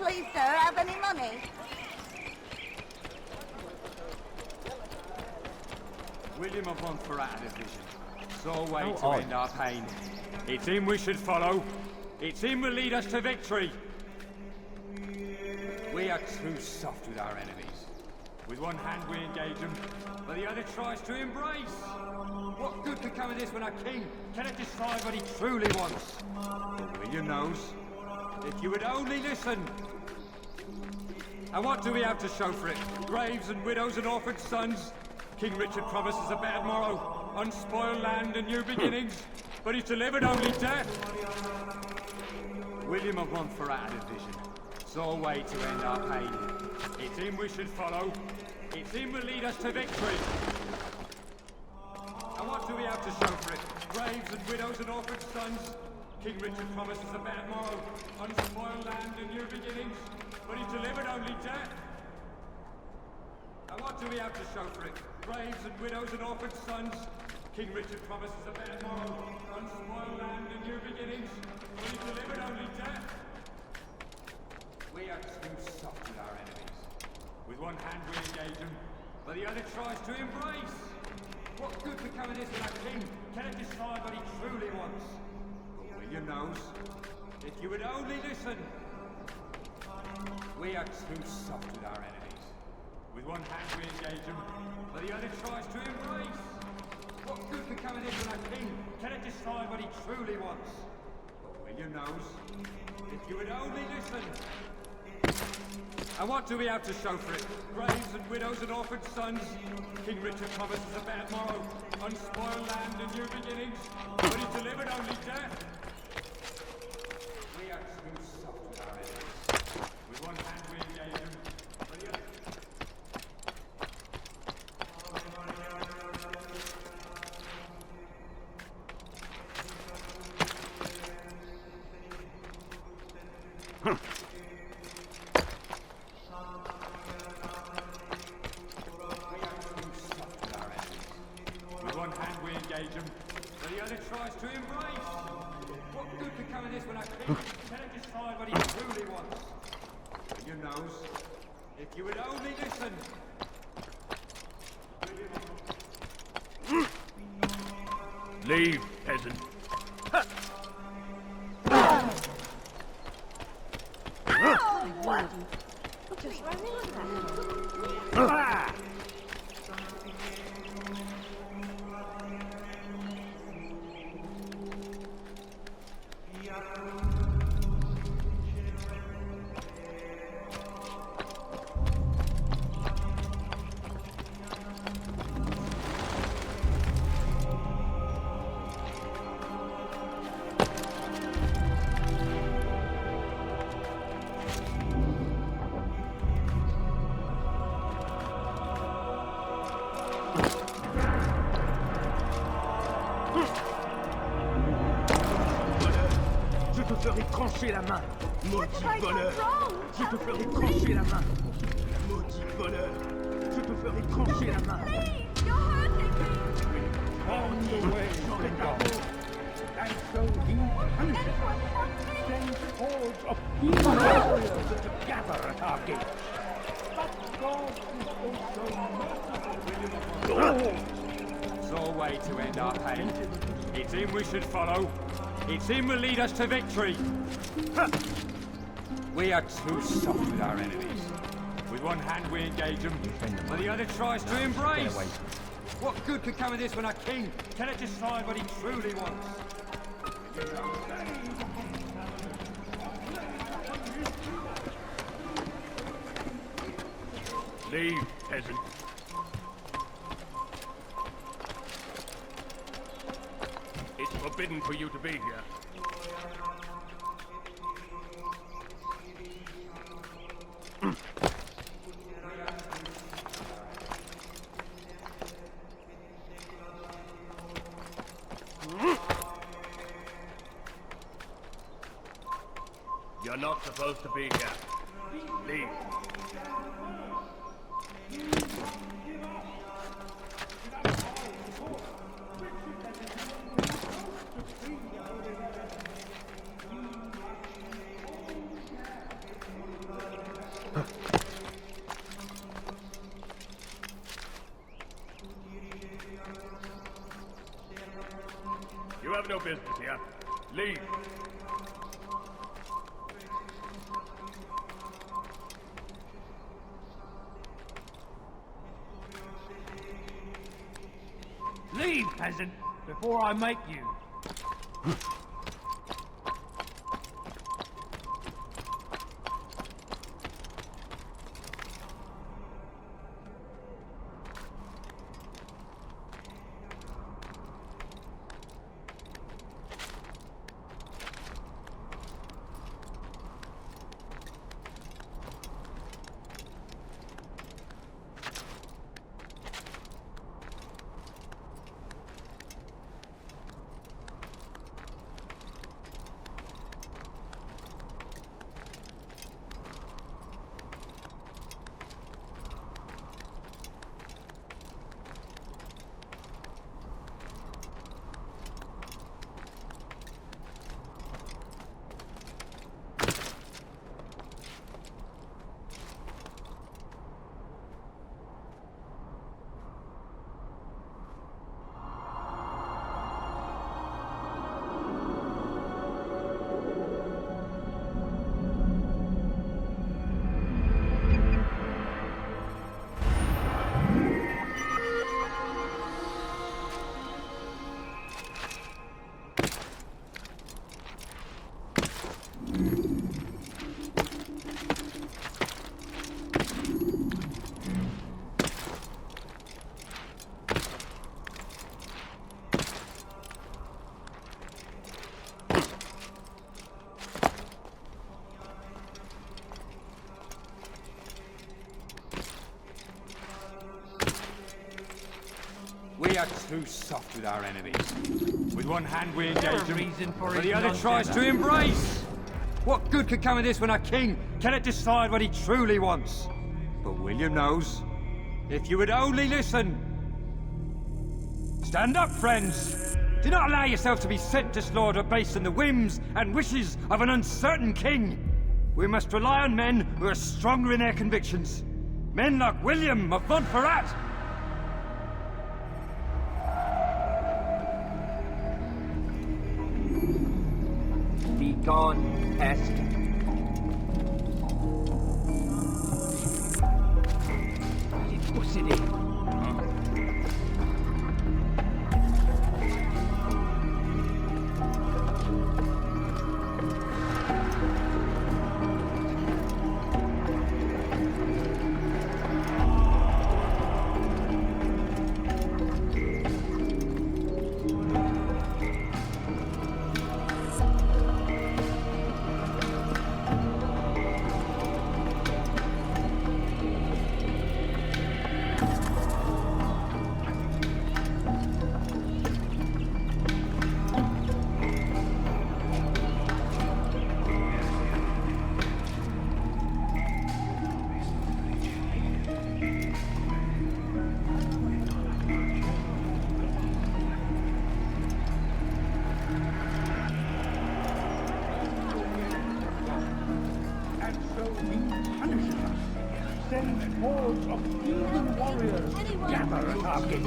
Please, sir, have any money? William of Montferrat division. Sole way How to odd. end our pain. It's him we should follow. It's him will lead us to victory. We are too soft with our enemies. With one hand we engage them, but the other tries to embrace. What good could come of this when our king cannot decide what he truly wants? But William knows. If you would only listen. And what do we have to show for it? Graves and widows and orphaned sons? King Richard promises a better morrow, unspoiled land and new beginnings, but he's delivered only death. William of Montferrat had a vision. Saw a way to end our pain. It's him we should follow. It's him will lead us to victory. And what do we have to show for it? Graves and widows and orphaned sons? King Richard promises a better morrow, unspoiled land and new beginnings, but he's delivered only death. And what do we have to show for it? Graves and widows and orphaned sons? King Richard promises a better morrow, unspoiled land and new beginnings, but he's delivered only death. We are too soft with our enemies. With one hand we engage them, but the other tries to embrace. What good could come of this when our king cannot decide what he truly wants? But William knows. If you would only listen. We are too soft with our enemies. With one hand we engage them, but the other tries to embrace. What good could come of this when our king cannot decide what he truly wants? But William knows. If you would only listen. And what do we have to show for it? Graves and widows and orphaned sons? King Richard promises a better morrow, unspoiled land and new beginnings, but he delivered only death. We are too soft with our enemies. With one hand we engage them, but the other... With one hand we engage them, but the other tries to embrace. What good could come of this when our king cannot decide what he truly wants? William knows. If you would only listen. Leave, peasant. Just run into that. Je te ferai trancher la main, maudit voleur. Je te ferai trancher la main, maudit voleur. Je te ferai trancher la main. On the way from God, and so he punishes us. Sends hordes of evil warriors to gather at our gates. But God is also merciful. Saw a way to end our pain. It's him we should follow. It's him will lead us to victory. We are too soft with our enemies. With one hand we engage them, but the other tries to embrace. What good could come of this when our king cannot decide what he truly wants? Leave, peasant. It's forbidden for you to be here. You're not supposed to be here. Leave. You have no business here. Leave. Leave, peasant, before I make you. We are too soft with our enemies. With one hand we engage them, reason for but his the other tries to embrace. What good could come of this when our king cannot decide what he truly wants? But William knows. If you would only listen. Stand up, friends. Do not allow yourself to be sent to slaughter based on the whims and wishes of an uncertain king. We must rely on men who are stronger in their convictions. Men like William of Montferrat. Be gone, pest. What's in it? Send hordes of heathen warriors gather at our gates.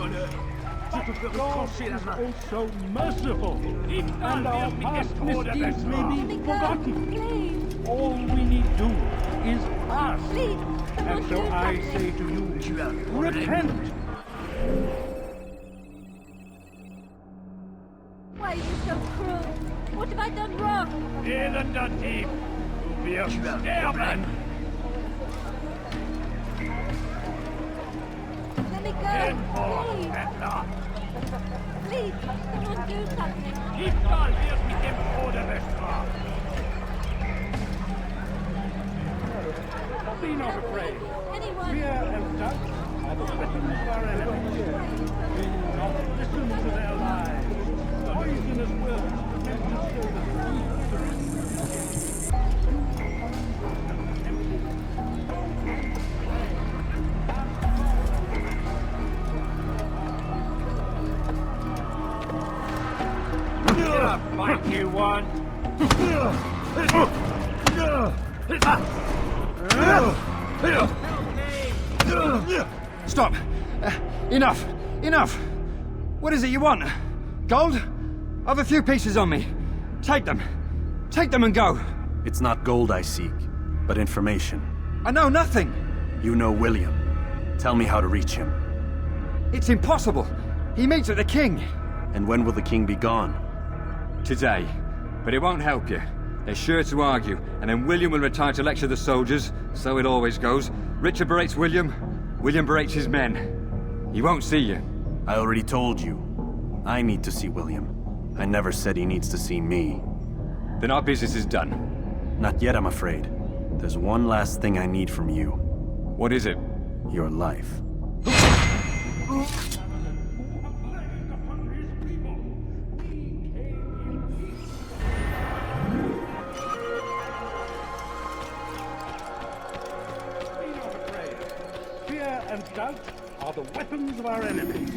But God is also merciful, and our past misdeeds may be forgotten. All we need do is ask. And so I say to you, repent. Why are you so cruel? What have I done wrong? Heathen Dundee, du wirst sterben. Let me go, please. Please, someone do something. Diebstahl wird mit dem Tode bestraft. Be not afraid. Fear and doubt are the weapons of our enemies. Do not listen to their lies. Poisonous words attempt to sow the seeds of fight you want. Stop! Enough! Enough! What is it you want? Gold? I've a few pieces on me. Take them. Take them and go. It's not gold I seek, but information. I know nothing. You know William. Tell me how to reach him. It's impossible. He meets with the king. And when will the king be gone? Today. But it won't help you. They're sure to argue, and then William will retire to lecture the soldiers. So it always goes. Richard berates William. William berates his men. He won't see you. I already told you. I need to see William. I never said he needs to see me. Then our business is done. Not yet, I'm afraid. There's one last thing I need from you. What is it? Your life. Fear and doubt are the weapons of our enemies.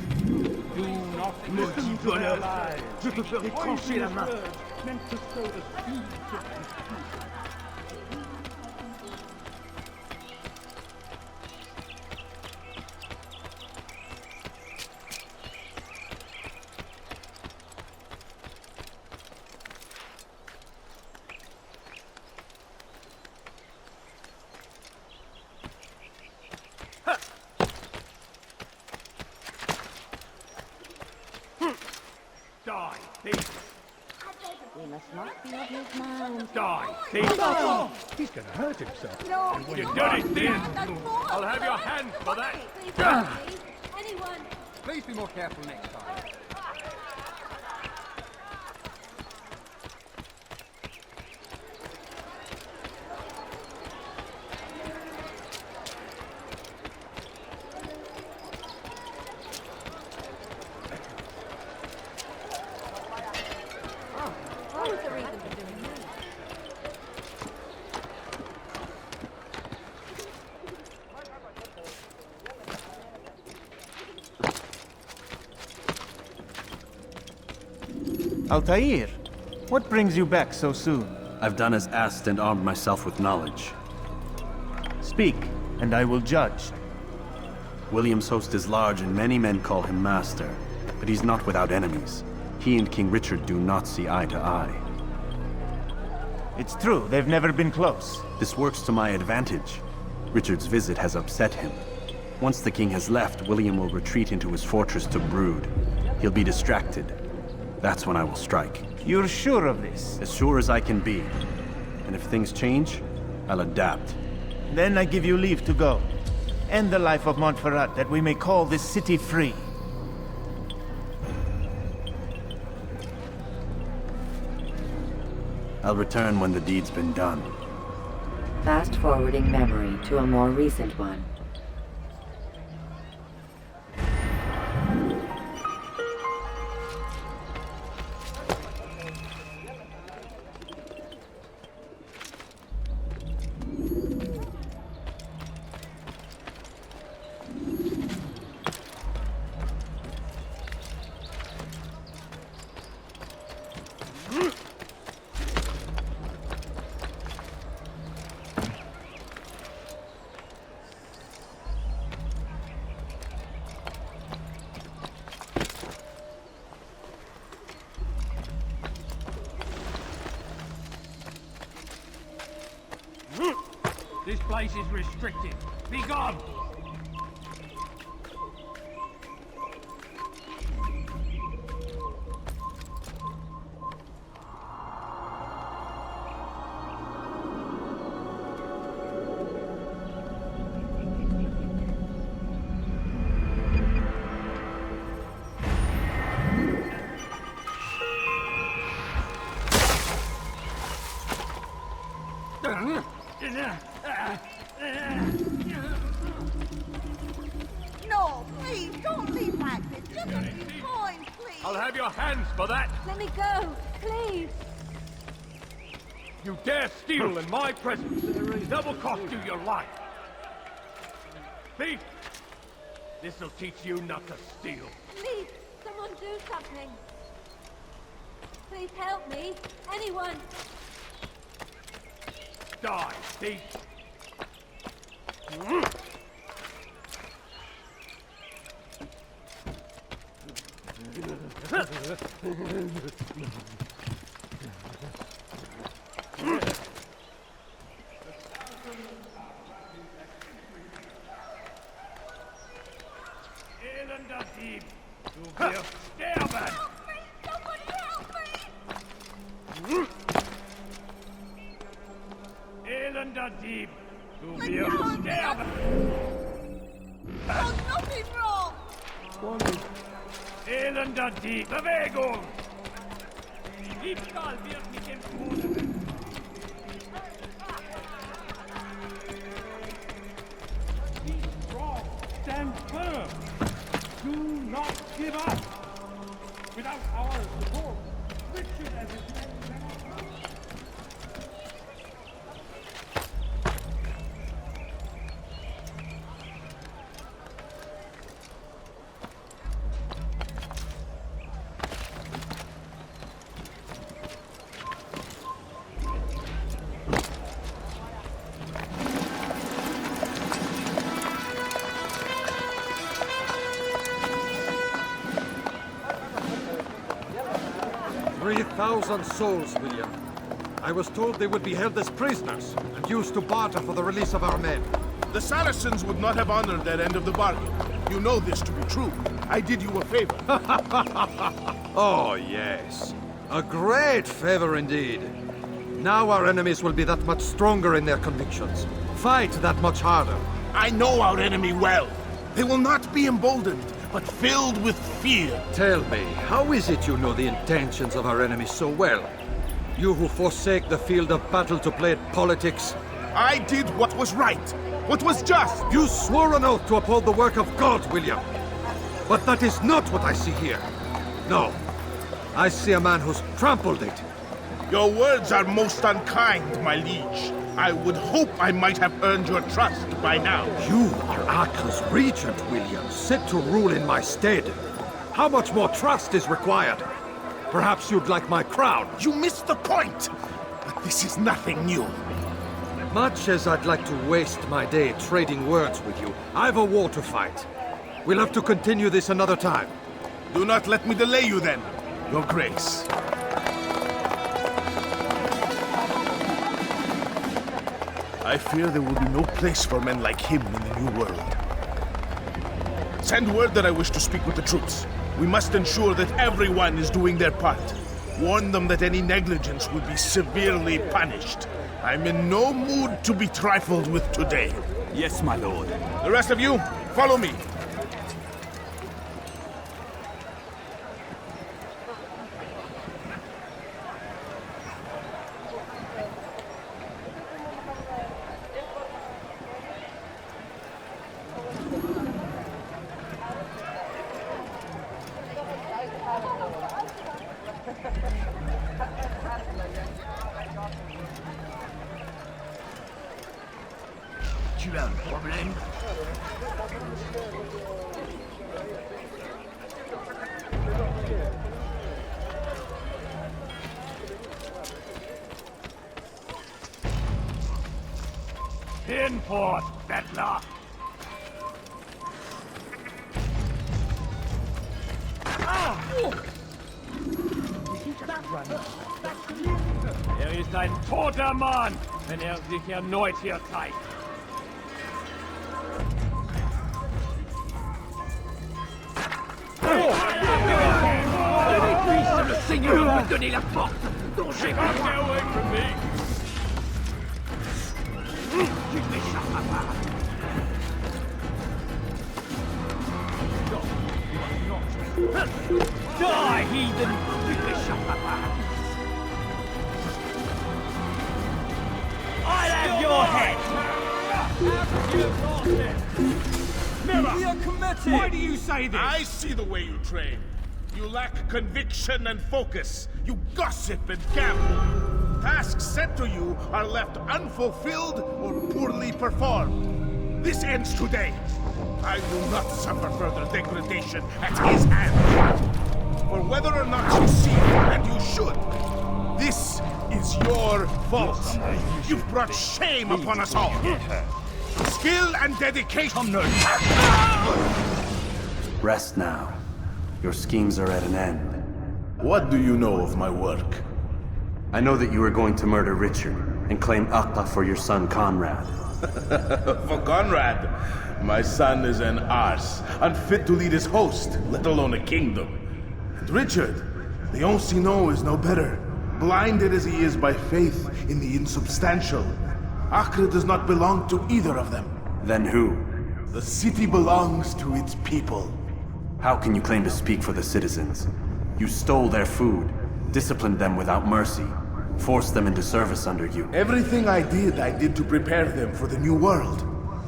Do not listen to their lies. Je te ferai trancher la main. Meant to sow the seeds of confusion. Die, thief! We must not be of his mind. Die, thief! Oh. He's gonna hurt himself. No, You dirty thief! I'll have your hand for that! Anyone? Please be more careful next time. What was the reason for doing this? Altair, what brings you back so soon? I've done as asked and armed myself with knowledge. Speak, and I will judge. William's host is large and many men call him master, but he's not without enemies. He and King Richard do not see eye to eye. It's true, they've never been close. This works to my advantage. Richard's visit has upset him. Once the king has left, William will retreat into his fortress to brood. He'll be distracted. That's when I will strike. You're sure of this? As sure as I can be. And if things change, I'll adapt. Then I give you leave to go. End the life of Montferrat, that we may call this city free. I'll return when the deed's been done. Fast-forwarding memory to a more recent one. This place is restricted. Be gone! No, please, don't leave like this. Just a few coins, please. I'll have your hands for that! Let me go, please. You dare steal in my presence! That will cost you your life! Thief! This'll teach you not to steal. Please, someone do something. Please help me. Anyone. Die, thief! Elender Dieb! Du wirst sterben! Elender Dieb! Du wirst sterben! Oh, nothing wrong! Elender Dieb! Bewegung! Diebstahl wird mit dem Tode! Be strong! Stand firm! Do not give up! Without our support, Richard and his men cannot help. "3,000 souls, William. I was told they would be held as prisoners and used to barter for the release of our men. The Saracens would not have honored their end of the bargain. You know this to be true. I did you a favor. Oh, yes. A great favor indeed. Now our enemies will be that much stronger in their convictions. Fight that much harder. I know our enemy well. They will not be emboldened, but filled with fear. Tell me, how is it you know the intentions of our enemies so well? You who forsake the field of battle to play at politics? I did what was right, what was just. You swore an oath to uphold the work of God, William. But that is not what I see here. No. I see a man who's trampled it. Your words are most unkind, my liege. I would hope I might have earned your trust by now. You are Acre's regent, William, set to rule in my stead. How much more trust is required? Perhaps you'd like my crown. You missed the point! But this is nothing new. Much as I'd like to waste my day trading words with you, I've a war to fight. We'll have to continue this another time. Do not let me delay you then, Your Grace. I fear there will be no place for men like him in the New World. Send word that I wish to speak with the troops. We must ensure that everyone is doing their part. Warn them that any negligence would be severely punished. I'm in no mood to be trifled with today. Yes, my lord. The rest of you, follow me. Tu as un problème? Hinfort, Bettler! Ist ein toter Mann, wenn sich erneut hier zeigt. Le Seigneur m'a donné la porte dont j'ai besoin. Tu m'échappes pas. Die, heathen! Tu m'échappes pas. I'll have your head! We are committed! Why do you say this? I see the way you train. You lack conviction and focus. You gossip and gamble. Tasks set to you are left unfulfilled or poorly performed. This ends today. I will not suffer further degradation at his hands. For whether or not you see it, and you should, this is your fault. You've brought shame upon us all. Skill and dedication. Rest now. Your schemes are at an end. What do you know of my work? I know that you are going to murder Richard and claim Acta for your son Conrad. For Conrad, my son is an arse, unfit to lead his host, let alone a kingdom. And Richard, the Ancien is no better, blinded as he is by faith in the insubstantial. Acre does not belong to either of them. Then who? The city belongs to its people. How can you claim to speak for the citizens? You stole their food, disciplined them without mercy, forced them into service under you. Everything I did to prepare them for the new world.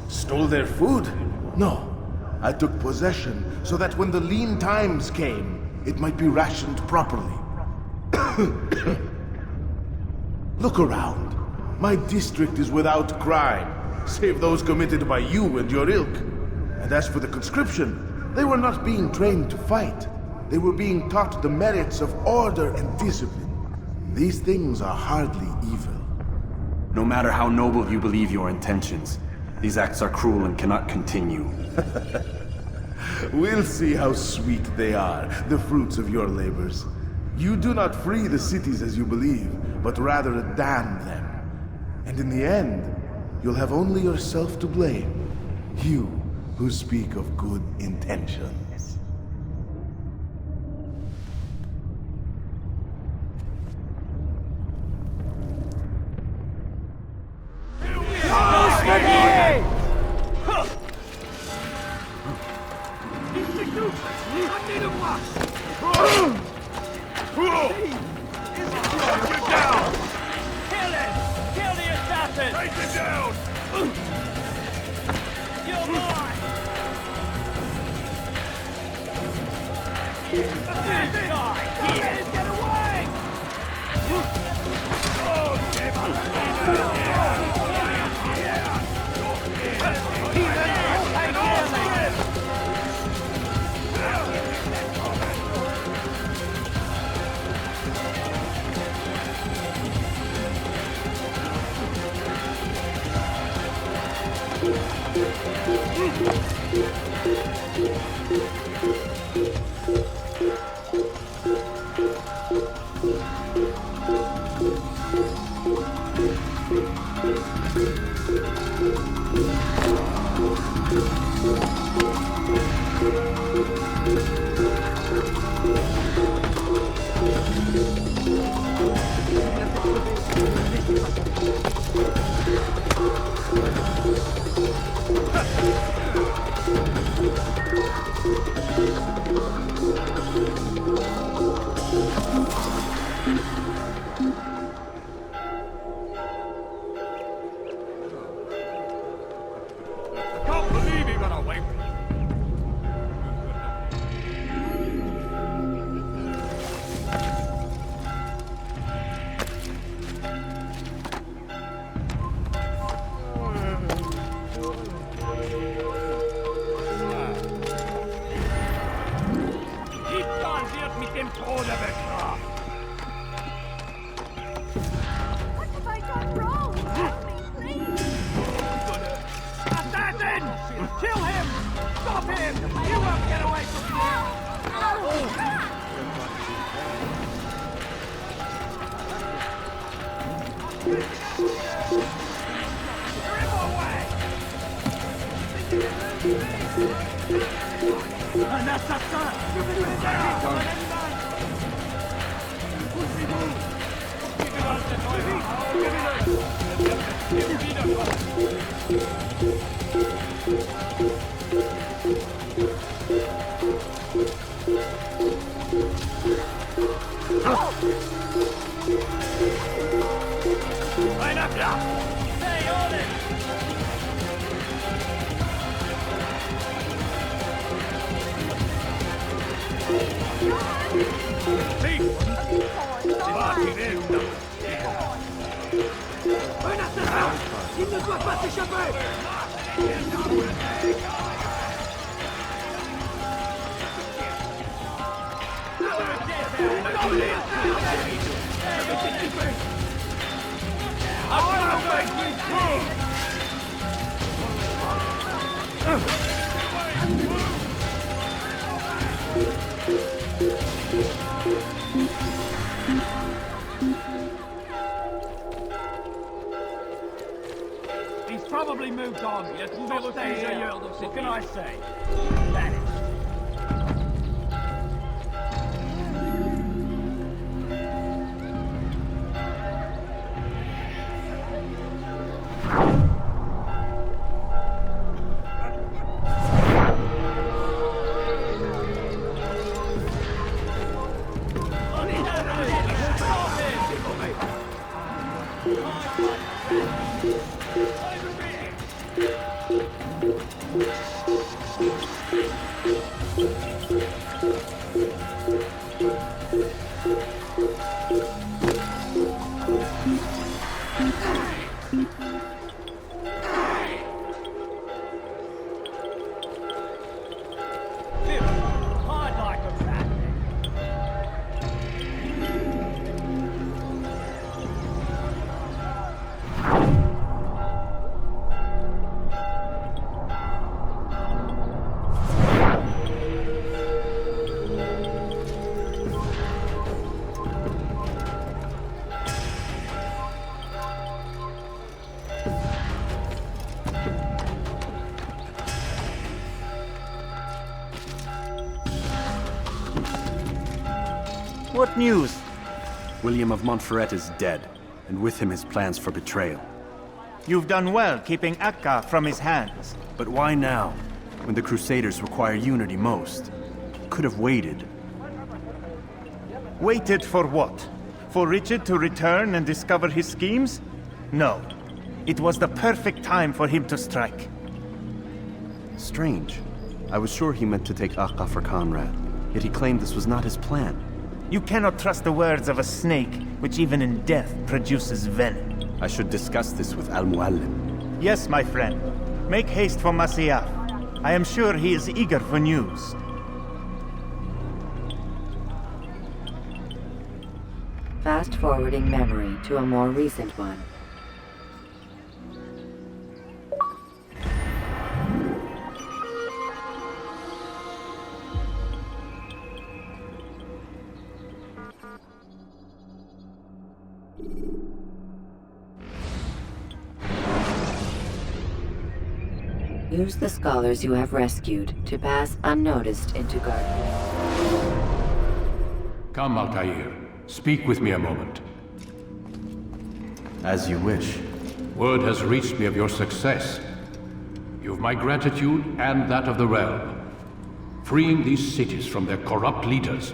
Stole their food? No. I took possession so that when the lean times came, it might be rationed properly. Look around. My district is without crime, save those committed by you and your ilk. And as for the conscription, they were not being trained to fight. They were being taught the merits of order and discipline. These things are hardly evil. No matter how noble you believe your intentions, these acts are cruel and cannot continue. We'll see how sweet they are, the fruits of your labors. You do not free the cities as you believe, but rather damn them. And in the end, you'll have only yourself to blame. You who speak of good intentions. probably moved on. Yet we'll stay here. What can I say? Vanished. What news? William of Montferrat is dead, and with him his plans for betrayal. You've done well keeping Akka from his hands. But why now, when the Crusaders require unity most? Could have waited. Waited for what? For Richard to return and discover his schemes? No. It was the perfect time for him to strike. Strange. I was sure he meant to take Akka for Conrad, yet he claimed this was not his plan. You cannot trust the words of a snake, which even in death produces venom. I should discuss this with Al-Muallim. Yes, my friend. Make haste for Masyaf. I am sure he is eager for news. Fast-forwarding memory to a more recent one. Use the scholars you have rescued to pass unnoticed into Garden. Come, Altair. Speak with me a moment. As you wish. Word has reached me of your success. You've my gratitude and that of the realm. Freeing these cities from their corrupt leaders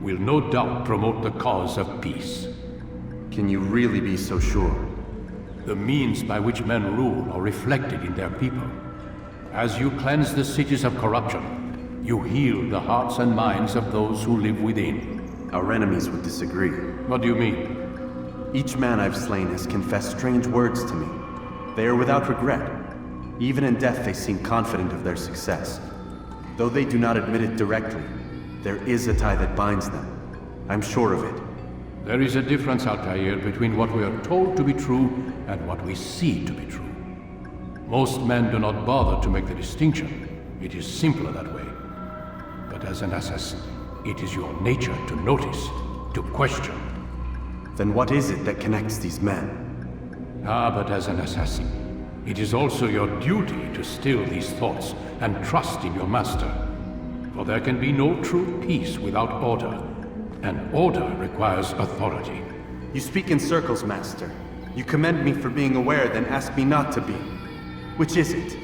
will no doubt promote the cause of peace. Can you really be so sure? The means by which men rule are reflected in their people. As you cleanse the cities of corruption, you heal the hearts and minds of those who live within. Our enemies would disagree. What do you mean? Each man I've slain has confessed strange words to me. They are without regret. Even in death they seem confident of their success. Though they do not admit it directly, there is a tie that binds them. I'm sure of it. There is a difference, Altair, between what we are told to be true and what we see to be true. Most men do not bother to make the distinction. It is simpler that way. But as an assassin, it is your nature to notice, to question. Then what is it that connects these men? But as an assassin, it is also your duty to still these thoughts and trust in your master. For there can be no true peace without order, and order requires authority. You speak in circles, Master. You commend me for being aware, then ask me not to be. Which is it?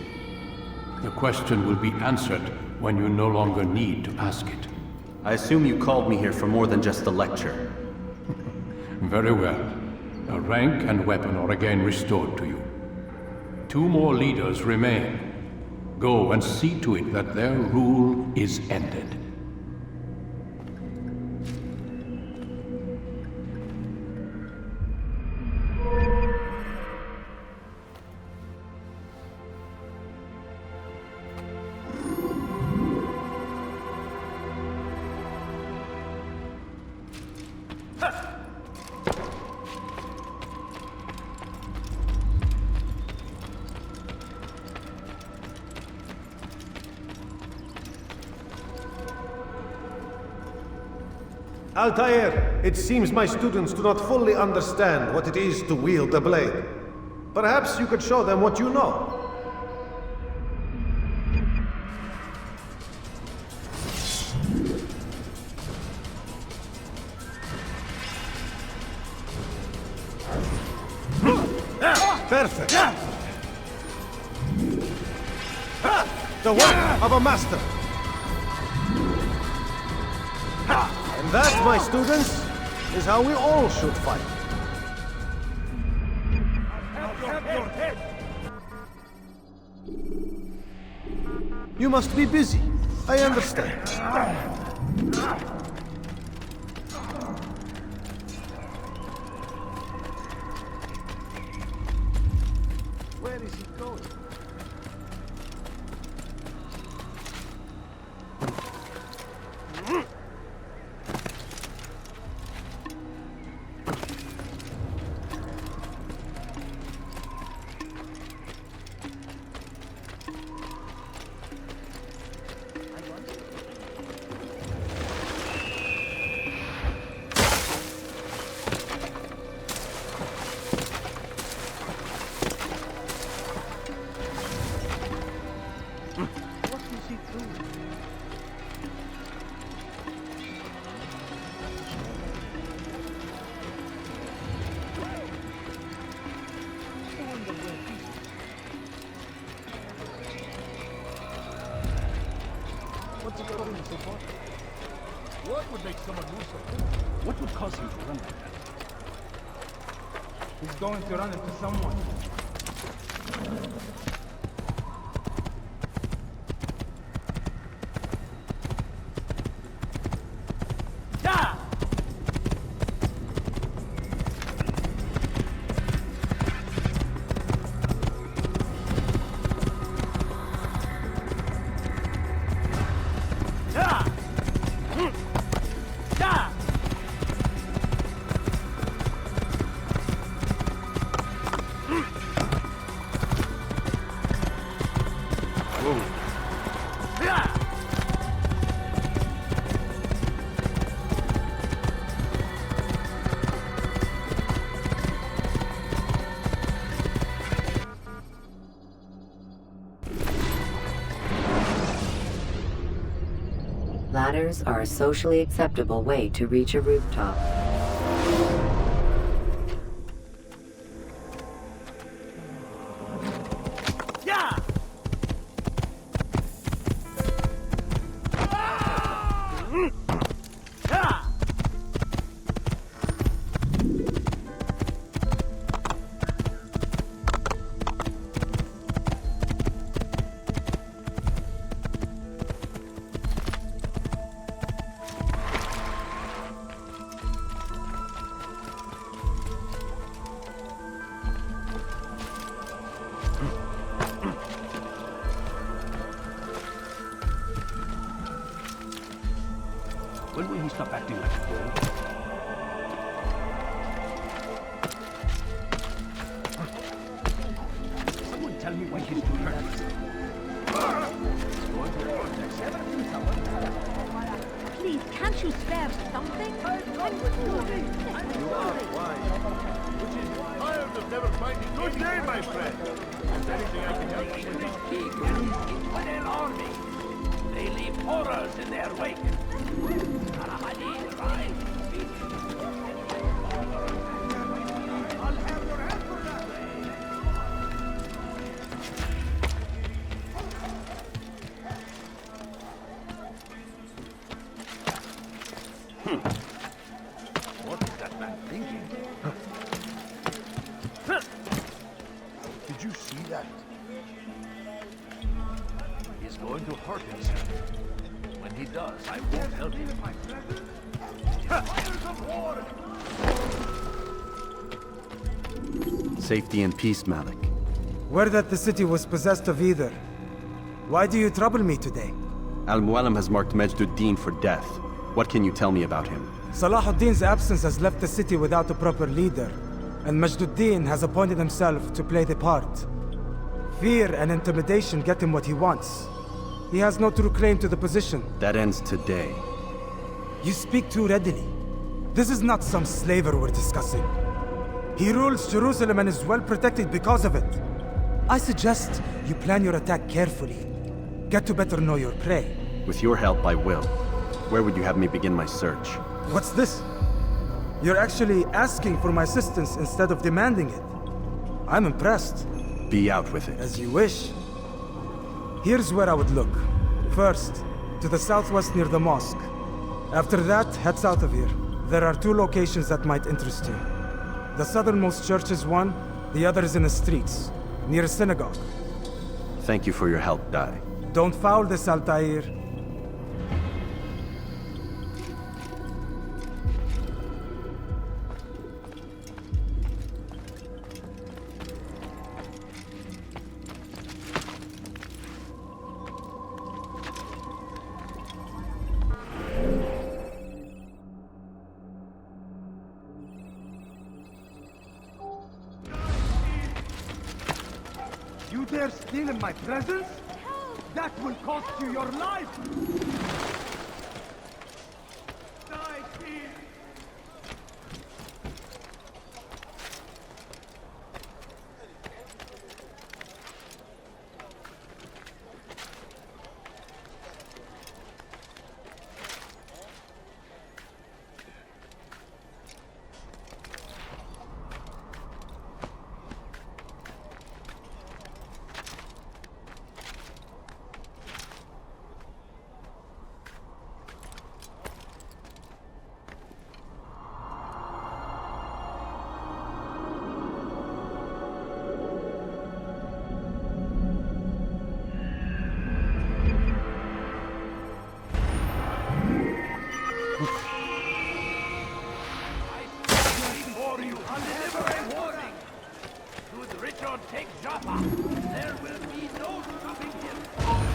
The question will be answered when you no longer need to ask it. I assume you called me here for more than just a lecture. Very well. A rank and weapon are again restored to you. 2 more leaders remain. Go and see to it that their rule is ended. Altair, it seems my students do not fully understand what it is to wield the blade. Perhaps you could show them what you know. Perfect. The work of a master. And that, my students, is how we all should fight. You must be busy. I understand. Where is he going? What would make someone move so quick? What would cause him to run like that? He's going to run into someone. Ladders are a socially acceptable way to reach a rooftop. When will he stop acting like a fool? Someone tell me why he's doing that. Please, can't you spare something? You are wise. Which is tired of never finding good day, my friend. Is there anything I can help you with? This king and his infidel army. They leave horrors in their wake. What is that man thinking? Did you see that? He's going to hurt himself. When he does, I won't help him. Fires of war! Safety and peace, Malik. Word that the city was possessed of either. Why do you trouble me today? Al-Mualim has marked Majduddin for death. What can you tell me about him? Salahuddin's absence has left the city without a proper leader, and Majduddin has appointed himself to play the part. Fear and intimidation get him what he wants. He has no true claim to the position. That ends today. You speak too readily. This is not some slaver we're discussing. He rules Jerusalem and is well protected because of it. I suggest you plan your attack carefully. Get to better know your prey. With your help, I will. Where would you have me begin my search? What's this? You're actually asking for my assistance instead of demanding it. I'm impressed. Be out with it. As you wish. Here's where I would look. First, to the southwest near the mosque. After that, head south of here. There are 2 locations that might interest you. The southernmost church is one, the other is in the streets, near a synagogue. Thank you for your help, Dai. Don't foul this, Altair. You dare steal in my presence? That will cost you your life! Die, thief!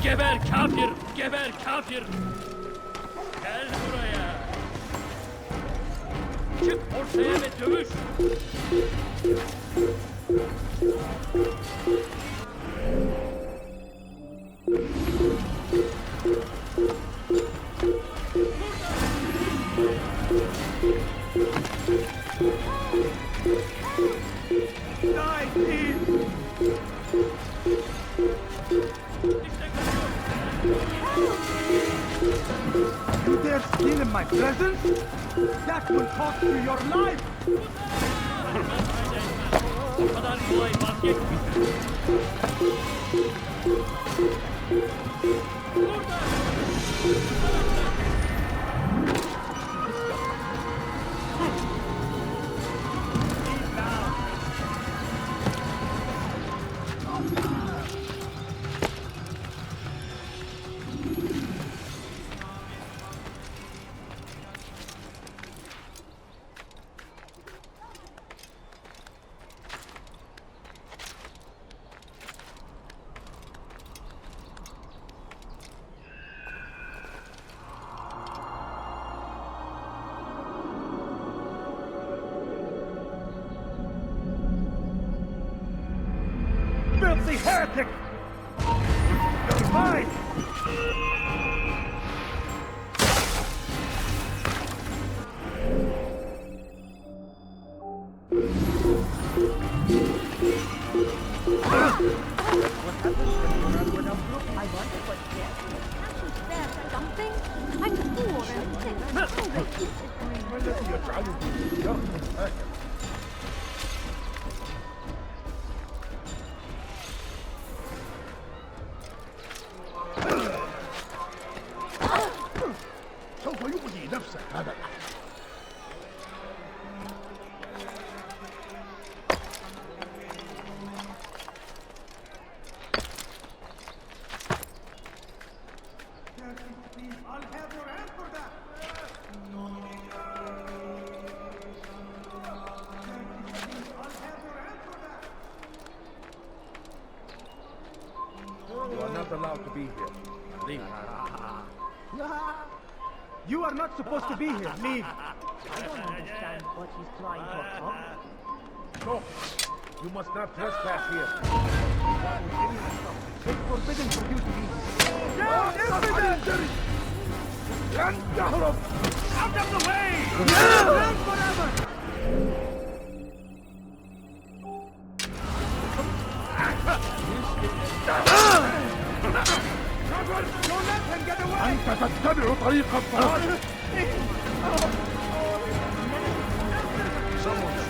Geber kafir! Geber kafir! Gel buraya! Çık ortaya ve dövüş! Die, thief! You dare steal in my presence? That will cost you your life! O kadar kolay vazgeçmeyeceğim. Filthy heretic! You're mine! What happens when you run without look? I wonder what happens there something? I'm poor and sick. سوف يؤذي نفسك هذا I'll have your hand for that! You are not allowed to be here. Leave. You are not supposed to be here. Leave. I don't understand what he's trying to accomplish. No, you must not trespass here. It's forbidden for you to be here. Out of the way! Run forever! Don't let him get away! أنت تتبع طريق الضلال Someone's...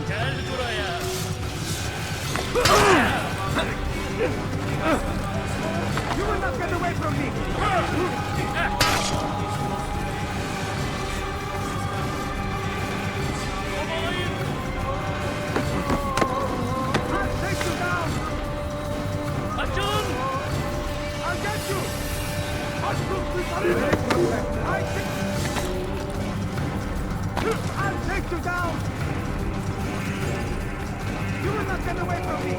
Gel buraya. You will not get away from me! I'll take you down! Açın! I'll get you! I'll take you down! You will not get away from me!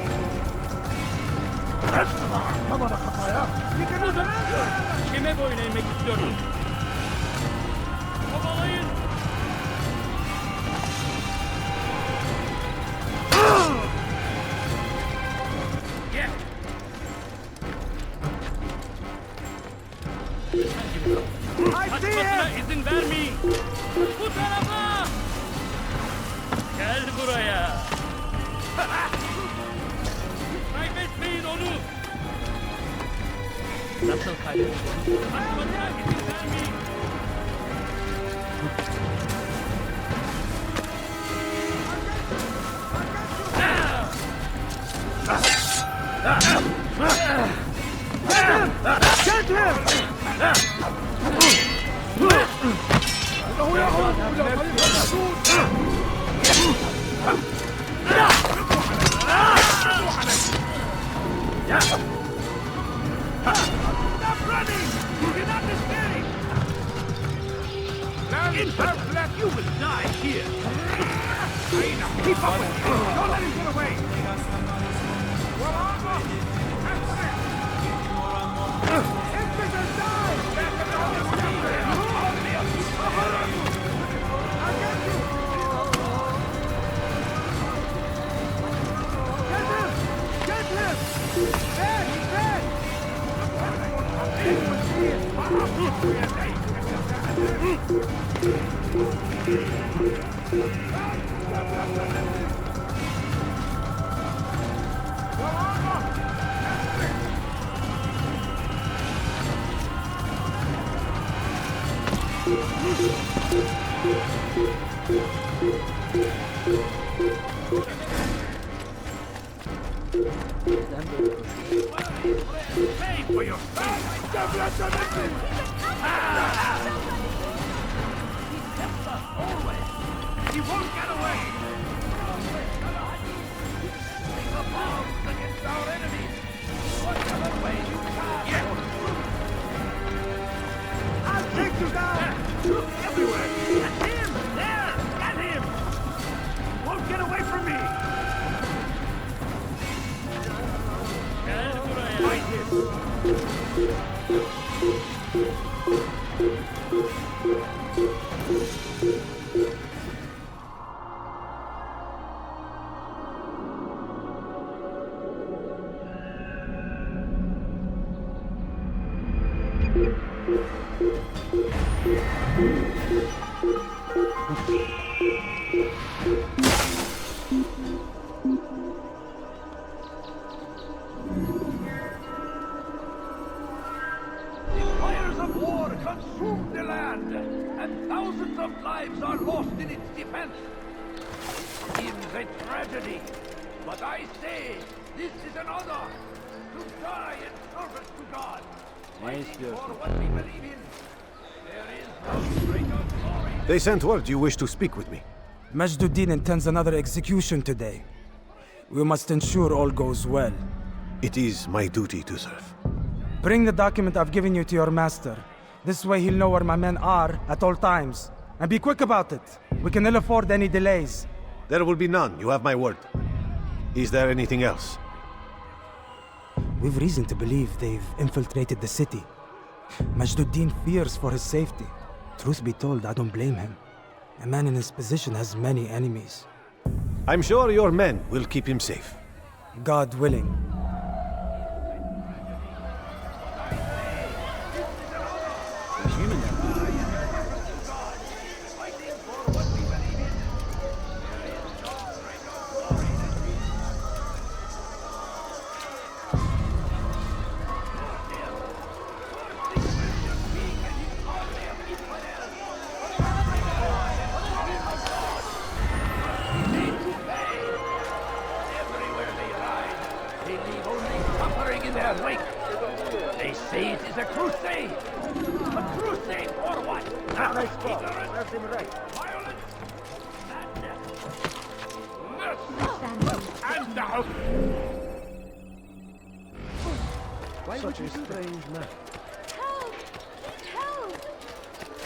Kime boyun eğmek istiyorsun? Kovalayın! Gel! Kaçmasına izin vermeyin! Bu tarafa! Gel buraya! Kaybetmeyin onu! Nasıl kaybettin? Kaçmasına izin vermeyin! Get him! Stop running! You're not escaping! In her flat, you will die here! Keep up with him! Don't let him get away! Pay for your He won't get away! The bombs against our enemies! Whatever way you can! Yes! I'll take you down! Look everywhere! Get him! There! Get him! Won't get away from me! Gel buraya! Fight him! The fires of war consume the land, and thousands of lives are lost in its defense. It seems a tragedy, but I say this is an honor to die in service to God, fighting for what we believe in. There is no greater glory. They sent word you wish to speak with me. Majduddin intends another execution today. We must ensure all goes well. It is my duty to serve. Bring the document I've given you to your master. This way he'll know where my men are at all times. And be quick about it. We can ill afford any delays. There will be none, you have my word. Is there anything else? We've reason to believe they've infiltrated the city. Majduddin fears for his safety. Truth be told, I don't blame him. A man in his position has many enemies. I'm sure your men will keep him safe. God willing. set him right. Violence, madness, and now. Such a strange man. Help! Help!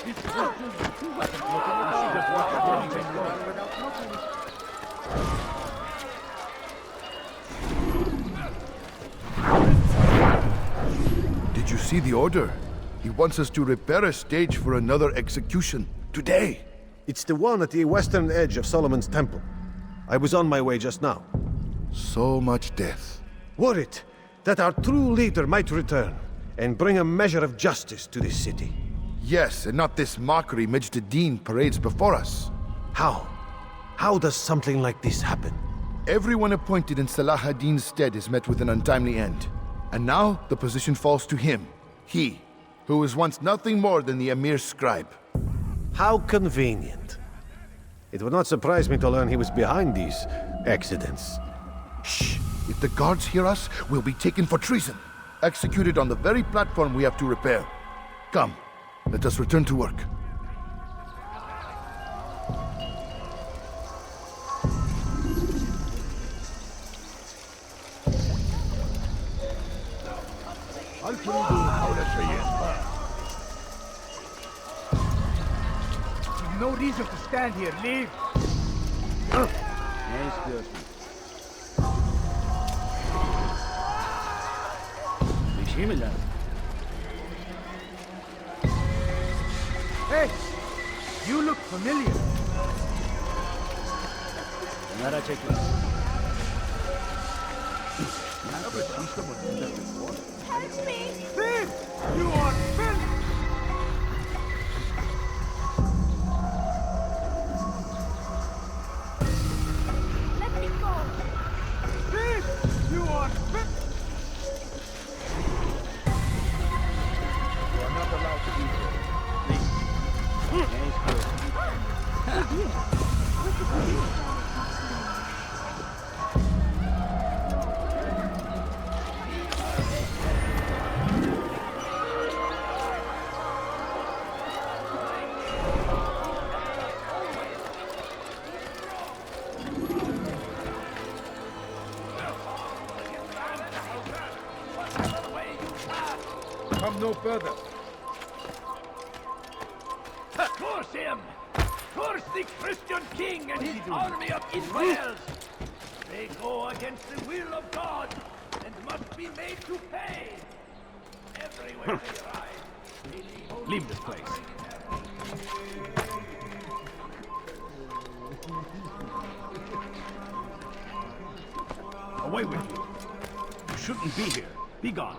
These Christians are too weapons looking at the just watch the world take on without noticing. Did you see the order? He wants us to repair a stage for another execution. Today! It's the one at the western edge of Solomon's Temple. I was on my way just now. So much death. Worried that our true leader might return and bring a measure of justice to this city. Yes, and not this mockery Majd-Addin parades before us. How? How does something like this happen? Everyone appointed in Salah ad-Din's stead is met with an untimely end. And now the position falls to him. He, who was once nothing more than the Emir's scribe. How convenient. It would not surprise me to learn he was behind these accidents. Shh! If the guards hear us, we'll be taken for treason. Executed on the very platform we have to repair. Come, let us return to work. You've no reason to stand here. Leave. Yes, Gertie. Hey, you look familiar. That's Help me! Thief! You are finished! Let me go! Thief! You are finished! You are not allowed to be here. Please. Oh dear! What did you do? Come no further. Curse him! Curse the Christian king and his army of infidels! They go against the will of God and must be made to pay. Everywhere they ride, Leave this place. Away with you. You shouldn't be here. Be gone.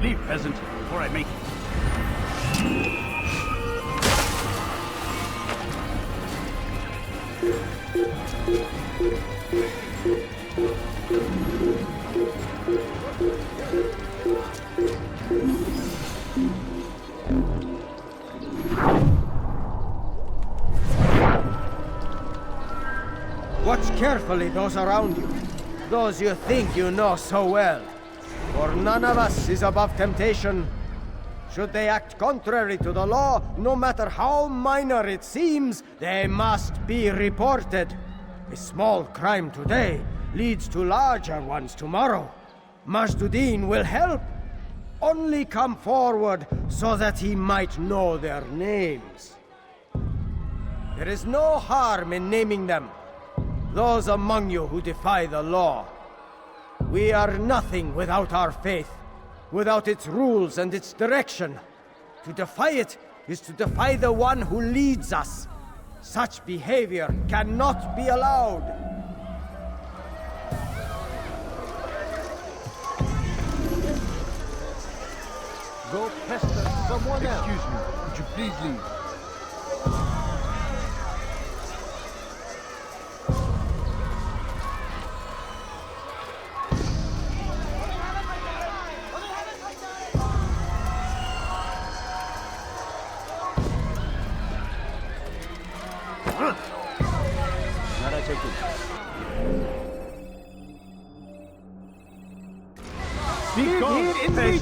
Leave, peasant, before I make you. Watch carefully those around you, those you think you know so well. For none of us is above temptation. Should they act contrary to the law, no matter how minor it seems, they must be reported. A small crime today leads to larger ones tomorrow. Majd-Addin will help. Only come forward so that he might know their names. There is no harm in naming them. Those among you who defy the law. We are nothing without our faith, without its rules and its direction. To defy it is to defy the one who leads us. Such behavior cannot be allowed. Go pester someone else. Excuse me, would you please leave? Here in the...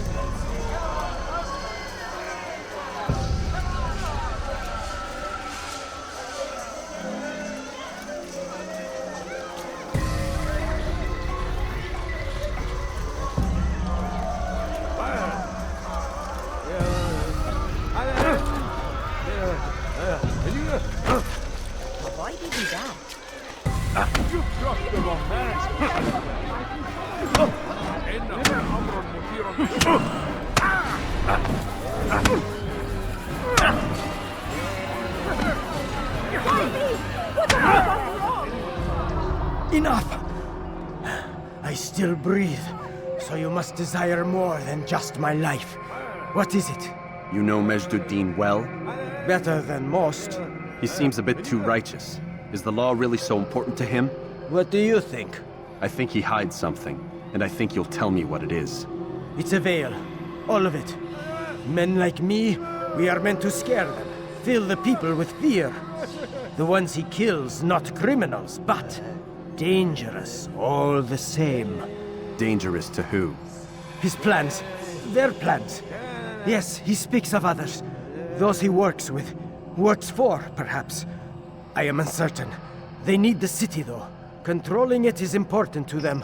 Why did you do that? You dropped the wrong man. Enough! I still breathe, so you must desire more than just my life. What is it? You know Majduddin well? Better than most. He seems a bit too righteous. Is the law really so important to him? What do you think? I think he hides something, and I think you'll tell me what it is. It's a veil. All of it. Men like me, we are meant to scare them, fill the people with fear. The ones he kills, not criminals, but dangerous all the same. Dangerous to who? His plans. Their plans. Yes, he speaks of others. Those he works with. Works for, perhaps. I am uncertain. They need the city, though. Controlling it is important to them.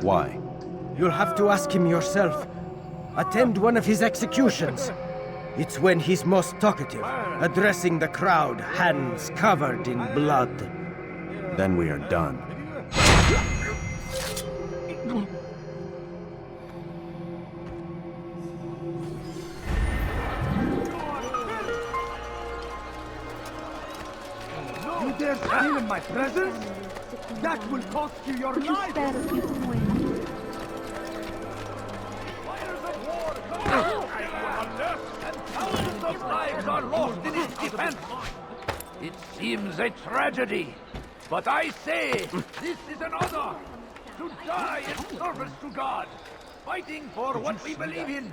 Why? You'll have to ask him yourself. Attend one of his executions. It's when he's most talkative, addressing the crowd, hands covered in blood. Then we are done. You dare steal in my presence? That will cost you your Could you life! spare a few coins? And thousands of lives are lost in its defense. It seems a tragedy, but I say this is an honor to die in service to God, fighting for what we believe in.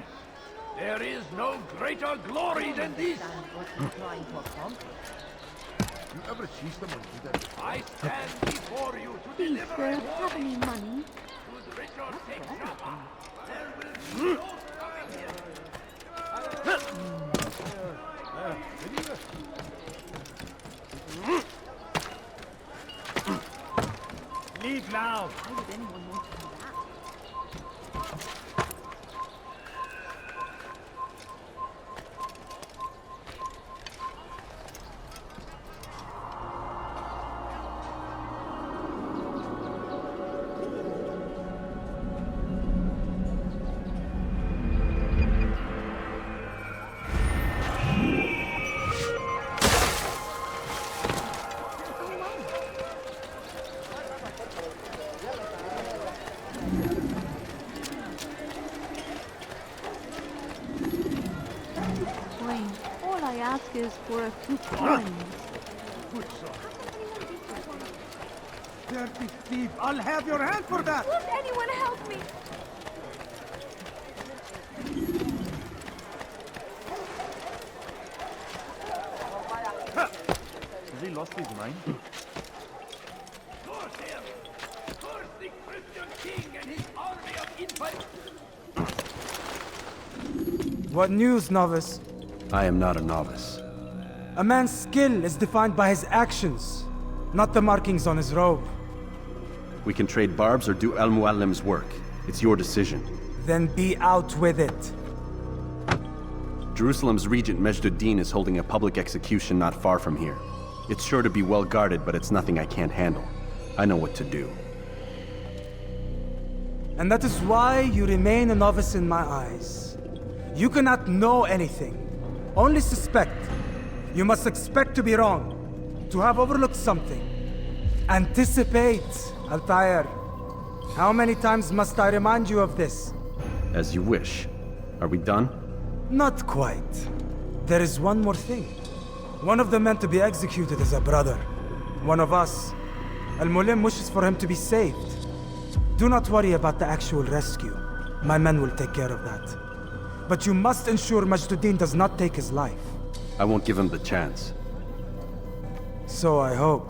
There is no greater glory than this. You ever see someone do that? I stand before you to Please, deliver sir, a have warning. any money? Should Richard take Java, there will be no stopping him. Leave now! Why would anyone want to do that? Plain. All I ask is for a few coins. Good son. Dirty thief! I'll have your hand for that! Won't anyone help me? Has he lost his mind? Curse him! Curse the Christian king and his army of infidels! What news, novice? I am not a novice. A man's skill is defined by his actions, not the markings on his robe. We can trade barbs or do Al-Muallim's work. It's your decision. Then be out with it. Jerusalem's regent Majduddin is holding a public execution not far from here. It's sure to be well guarded, but it's nothing I can't handle. I know what to do. And that is why you remain a novice in my eyes. You cannot know anything, only suspect. You must expect to be wrong, to have overlooked something. Anticipate, Altair. How many times must I remind you of this? As you wish. Are we done? Not quite. There is one more thing. One of the men to be executed is a brother. One of us. Al-Mulim wishes for him to be saved. Do not worry about the actual rescue. My men will take care of that. But you must ensure Majduddin does not take his life. I won't give him the chance. So I hope.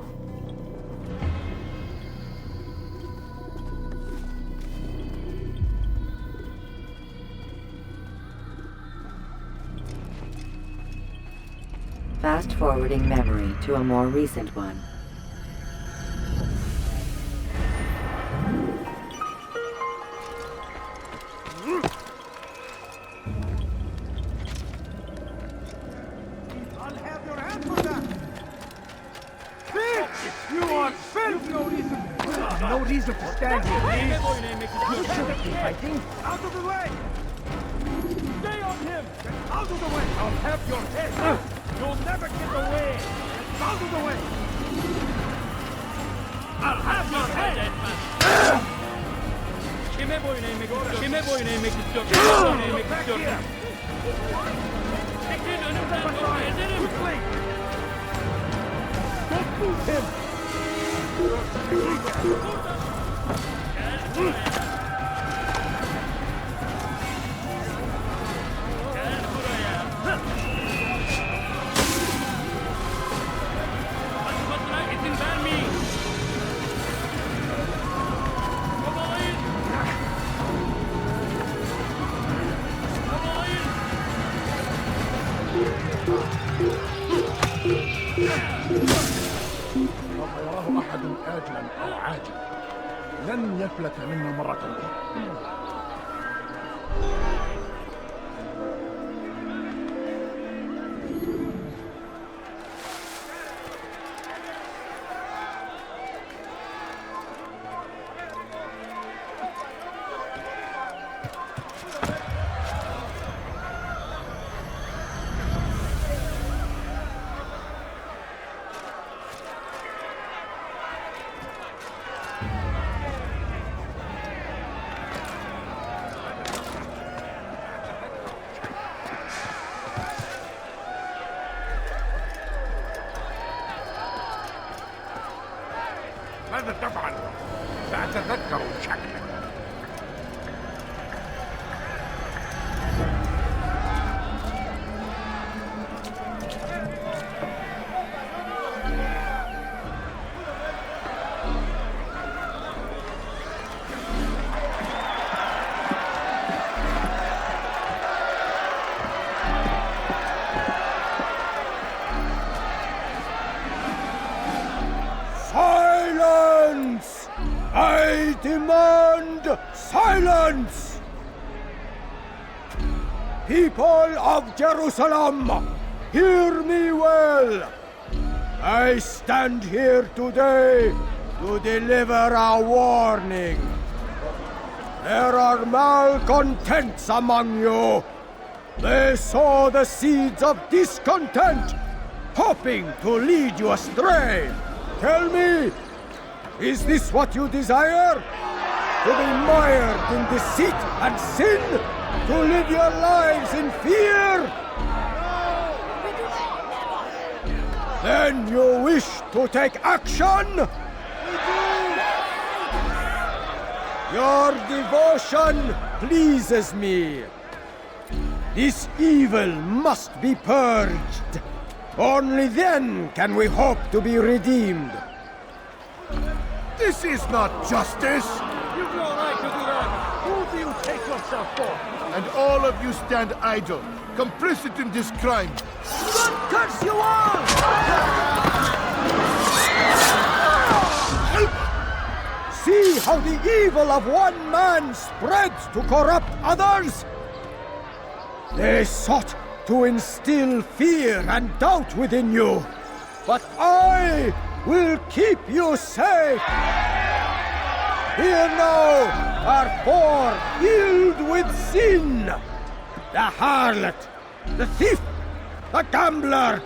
Fast-forwarding memory to a more recent one. I'll have your hand for that! Bitch! You are filth! No reason to stand here, you shouldn't be fighting! Out of the way! Stay on him! Get out of the way! I'll have your head! You'll never get away! Get out of the way! I'll have your head! Kime boyun eğmek istiyor? Kime boyun eğmek istiyor? Kime boyun eğmek istiyor? Çekil önümden doğru ederim. Don't move him! Kaçmasına izin vermeyin. Kovalayın. Kovalayın. سوف يراه أحد آجلا أو عاجلا لن يفلت منا مرة أخرى. ماذا تفعل؟ سأتذكر شكلك. Silence! I demand silence! People of Jerusalem, hear me well! I stand here today to deliver a warning. There are malcontents among you. They sow the seeds of discontent, hoping to lead you astray. Tell me, is this what you desire? To be mired in deceit and sin? To live your lives in fear? Then you wish to take action? Your devotion pleases me. This evil must be purged. Only then can we hope to be redeemed. This is not justice! You've no right to do that! Who do you take yourself for? And all of you stand idle, complicit in this crime. God curse you all! See how the evil of one man spreads to corrupt others? They sought to instill fear and doubt within you, but I will keep you safe. Here now are four filled with sin. The harlot, the thief, the gambler,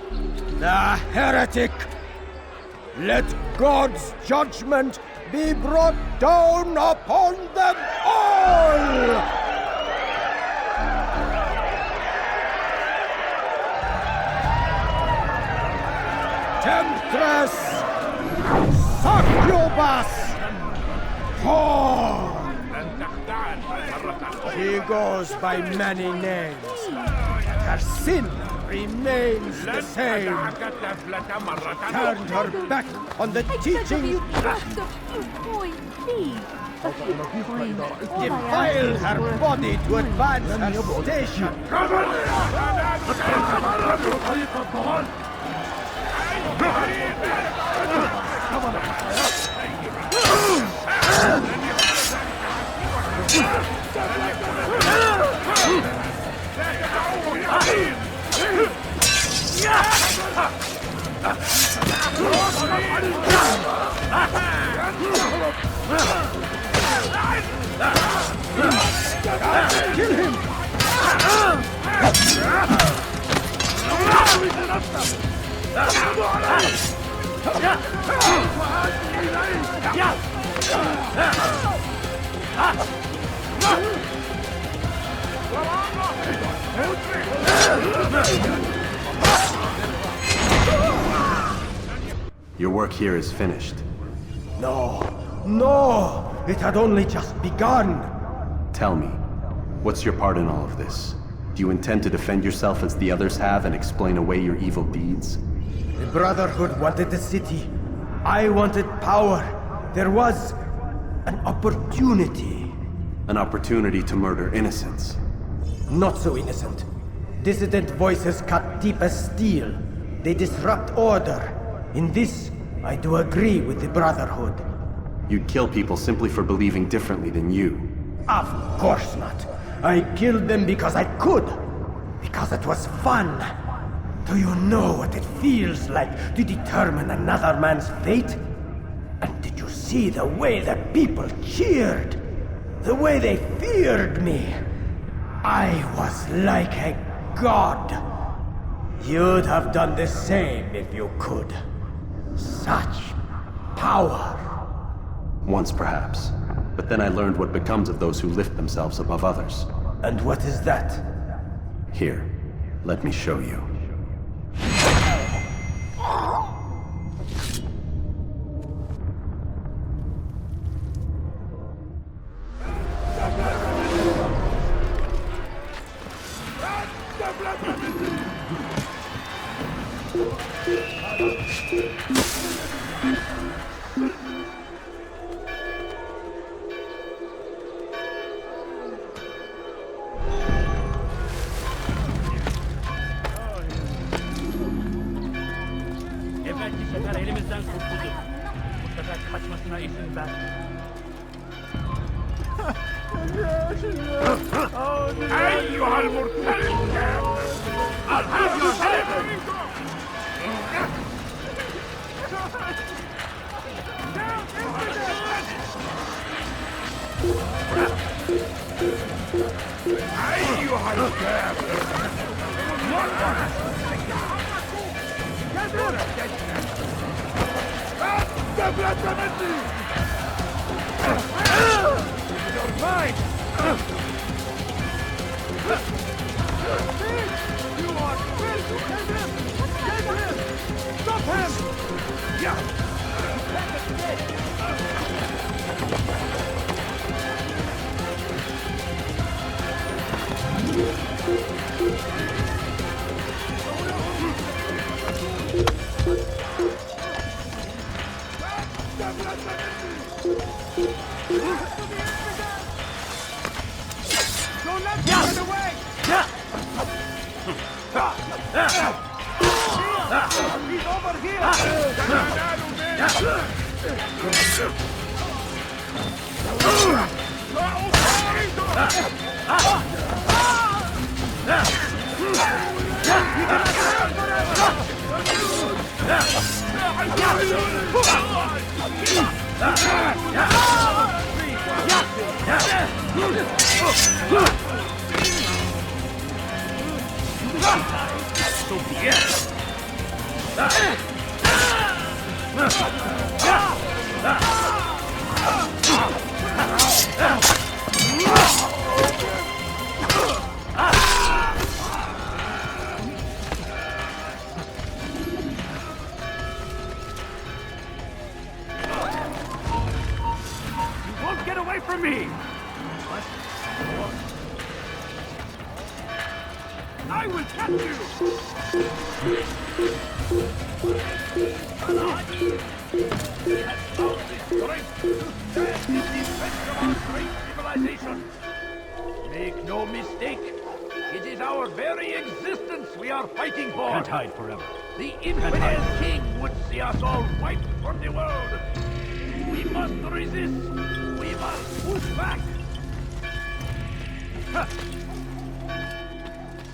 the heretic. Let God's judgment be brought down upon them all! Temptress! Succubus! Whore! She goes by many names. Her sin remains the same. She turned her back on the teaching. Just a few points, please. A few points. Defiled her body to advance her station. Kill him! Your work here is finished. No, no! It had only just begun! Tell me, what's your part in all of this? Do you intend to defend yourself as the others have and explain away your evil deeds? The Brotherhood wanted the city. I wanted power. There was an opportunity. An opportunity to murder innocents. Not so innocent. Dissident voices cut deep as steel. They disrupt order. In this, I do agree with the Brotherhood. You'd kill people simply for believing differently than you. Of course not. I killed them because I could. Because it was fun. Do you know what it feels like to determine another man's fate? And did you see the way the people cheered? The way they feared me? I was like a god. You'd have done the same if you could. Such power. Once perhaps. But then I learned what becomes of those who lift themselves above others. And what is that? Here, let me show you. Bu sefer elimizden kurtuldu. Bu sefer kaçmasına izin verme. أيها المرتد الحاج سليم أيها الكافر استبلت مني You're mine! You are killed! Get him! Get him! Stop him! Yeah! Don't let me get away! He's over here! So be it! You won't get away from me! I will catch you! He has found the strength to stand in defense of our great civilization. Make no mistake, it is our very existence we are fighting for. Can't hide forever. The infidel king would see us all wiped from the world. We must resist. We must push back. Ha!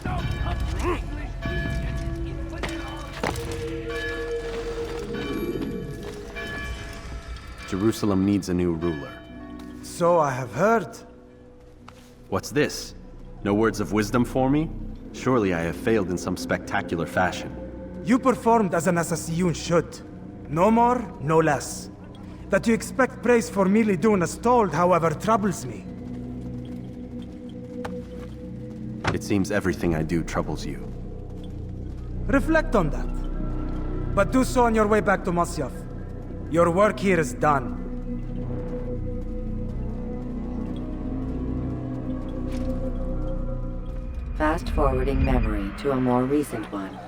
Now come to the English king and his infidel army. Jerusalem needs a new ruler. So I have heard. What's this? No words of wisdom for me? Surely I have failed in some spectacular fashion. You performed as an assassin should. No more, no less. That you expect praise for merely doing as told, however, troubles me. It seems everything I do troubles you. Reflect on that. But do so on your way back to Masyaf. Your work here is done. Fast-forwarding memory to a more recent one.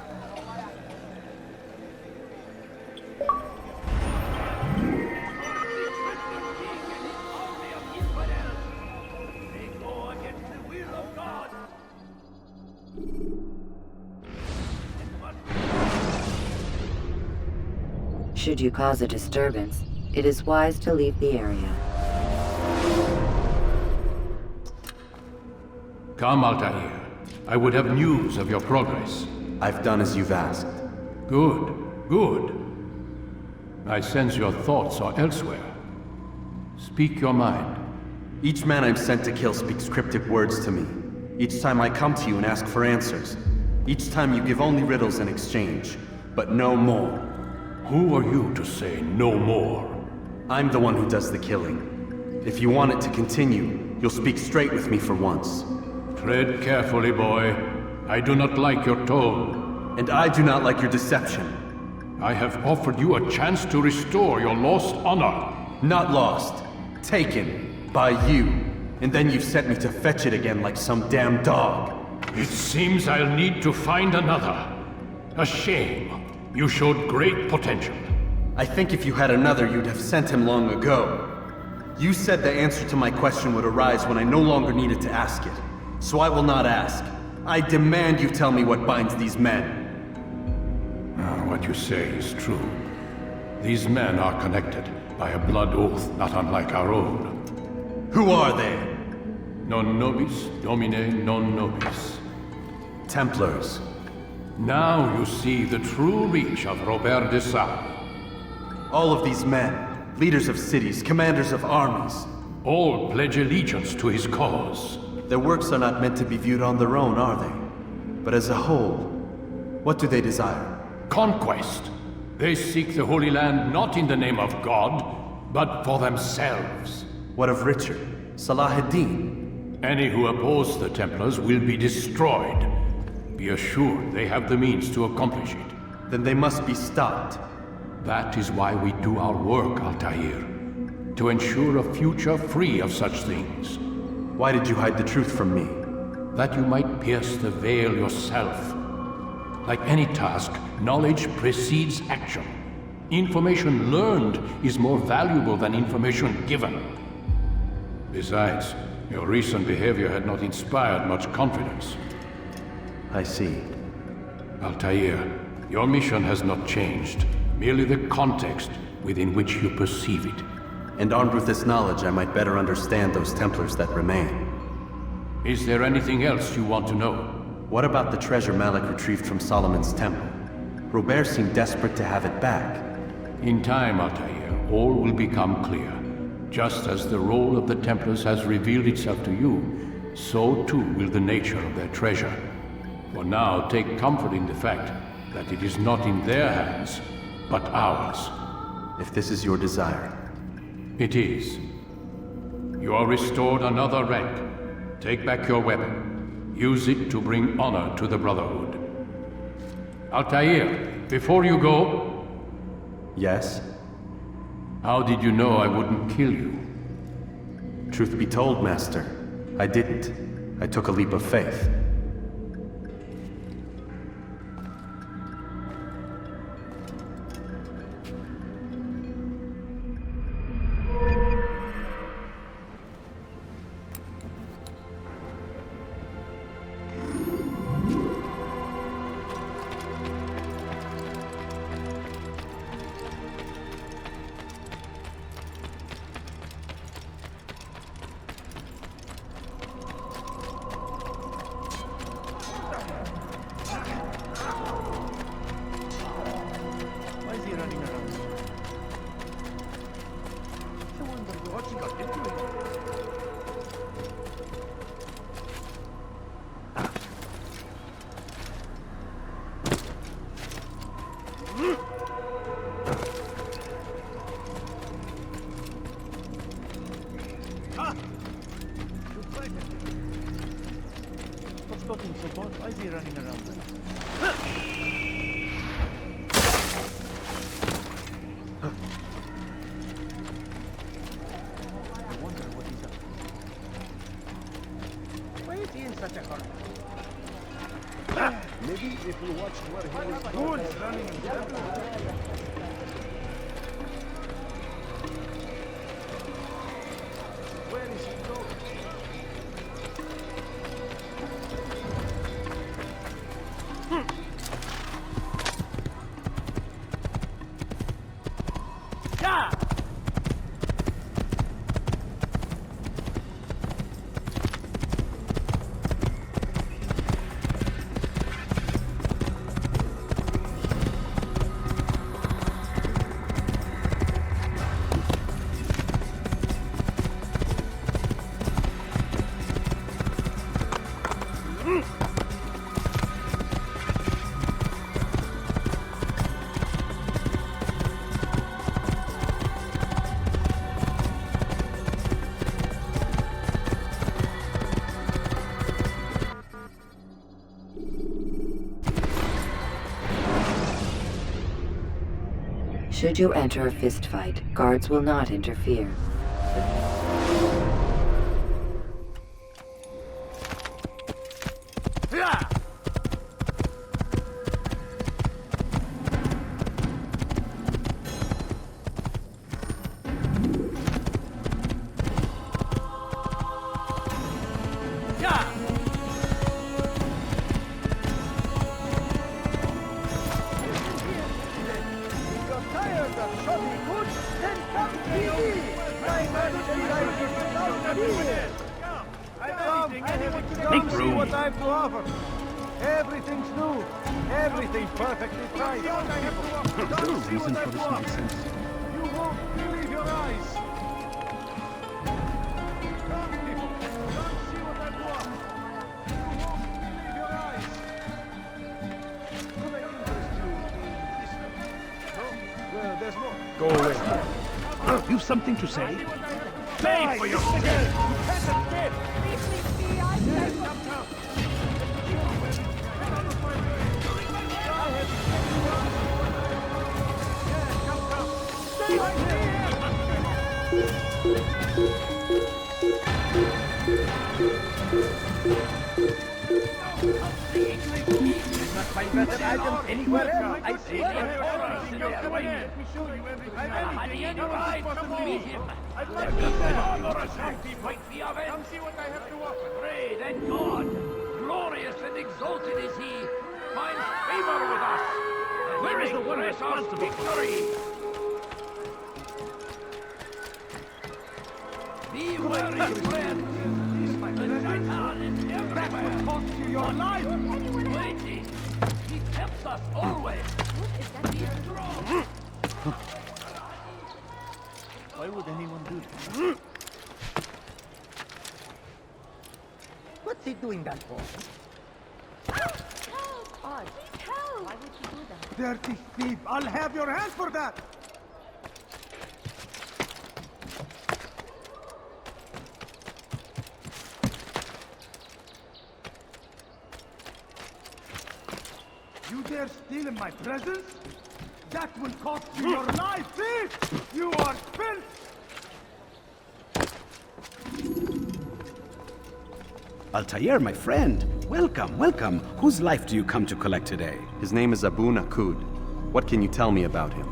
Should you cause a disturbance, it is wise to leave the area. Come, Altair. I would have news of your progress. I've done as you've asked. Good, good. I sense your thoughts are elsewhere. Speak your mind. Each man I'm sent to kill speaks cryptic words to me. Each time I come to you and ask for answers. Each time you give only riddles in exchange, but no more. Who are you to say no more? I'm the one who does the killing. If you want it to continue, you'll speak straight with me for once. Tread carefully, boy. I do not like your tone. And I do not like your deception. I have offered you a chance to restore your lost honor. Not lost. Taken. By you. And then you've sent me to fetch it again like some damn dog. It seems I'll need to find another. A shame. You showed great potential. I think if you had another, you'd have sent him long ago. You said the answer to my question would arise when I no longer needed to ask it. So I will not ask. I demand you tell me what binds these men. What you say is true. These men are connected by a blood oath not unlike our own. Who are they? Non nobis, domine non nobis. Templars. Now you see the true reach of Robert de Sable. All of these men, leaders of cities, commanders of armies. All pledge allegiance to his cause. Their works are not meant to be viewed on their own, are they? But as a whole, what do they desire? Conquest. They seek the Holy Land not in the name of God, but for themselves. What of Richard? Salah ad-Din? Any who oppose the Templars will be destroyed. Be assured they have the means to accomplish it. Then they must be stopped. That is why we do our work, Altair. To ensure a future free of such things. Why did you hide the truth from me? That you might pierce the veil yourself. Like any task, knowledge precedes action. Information learned is more valuable than information given. Besides, your recent behavior had not inspired much confidence. I see. Altair, your mission has not changed. Merely the context within which you perceive it. And armed with this knowledge, I might better understand those Templars that remain. Is there anything else you want to know? What about the treasure Malik retrieved from Solomon's temple? Robert seemed desperate to have it back. In time, Altair, all will become clear. Just as the role of the Templars has revealed itself to you, so too will the nature of their treasure. For now, take comfort in the fact that it is not in their hands, but ours. If this is your desire. It is. You are restored another rank. Take back your weapon. Use it to bring honor to the Brotherhood. Altair, before you go... Yes? How did you know I wouldn't kill you? Truth be told, Master, I didn't. I took a leap of faith. spoken support. Why is he running around? I wonder what he's up to. Why is he in such a hurry? Maybe if we watch where he is Who's running Where is he going? Yeah! Should you enter a fistfight, guards will not interfere. Make room. What I have to offer. Everything's new. Everything's perfectly priced. Is there a reason for this nonsense? You won't believe your eyes. Come, people. Come see what I brought. You won't believe your eyes. Could I interest you in this? No? Well, there's more. Go away. You've something to say? Pay for your skin! Find better items anywhere else. I see the horrors in their way. Let me show you everything. Honey, in your eyes, meet him. I'd They're like to good see all or a safety fight the oven. Come see what I have to offer. Pray that God, glorious and exalted is he, finds favor with us. Where is the one responsible for victory? Be wary, friend. The Shaitan is everywhere. Cost you your life. Waiting. He tempts us always. He's strong. Why would anyone do this? What's he doing that for? Help! Odd. Help! Why would you do that? Dirty thief! I'll have your hands for that! You dare steal in my presence? That will cost you your life, thief! You are filth! Altair, my friend. Welcome, welcome. Whose life do you come to collect today? His name is Abu Nakud. What can you tell me about him?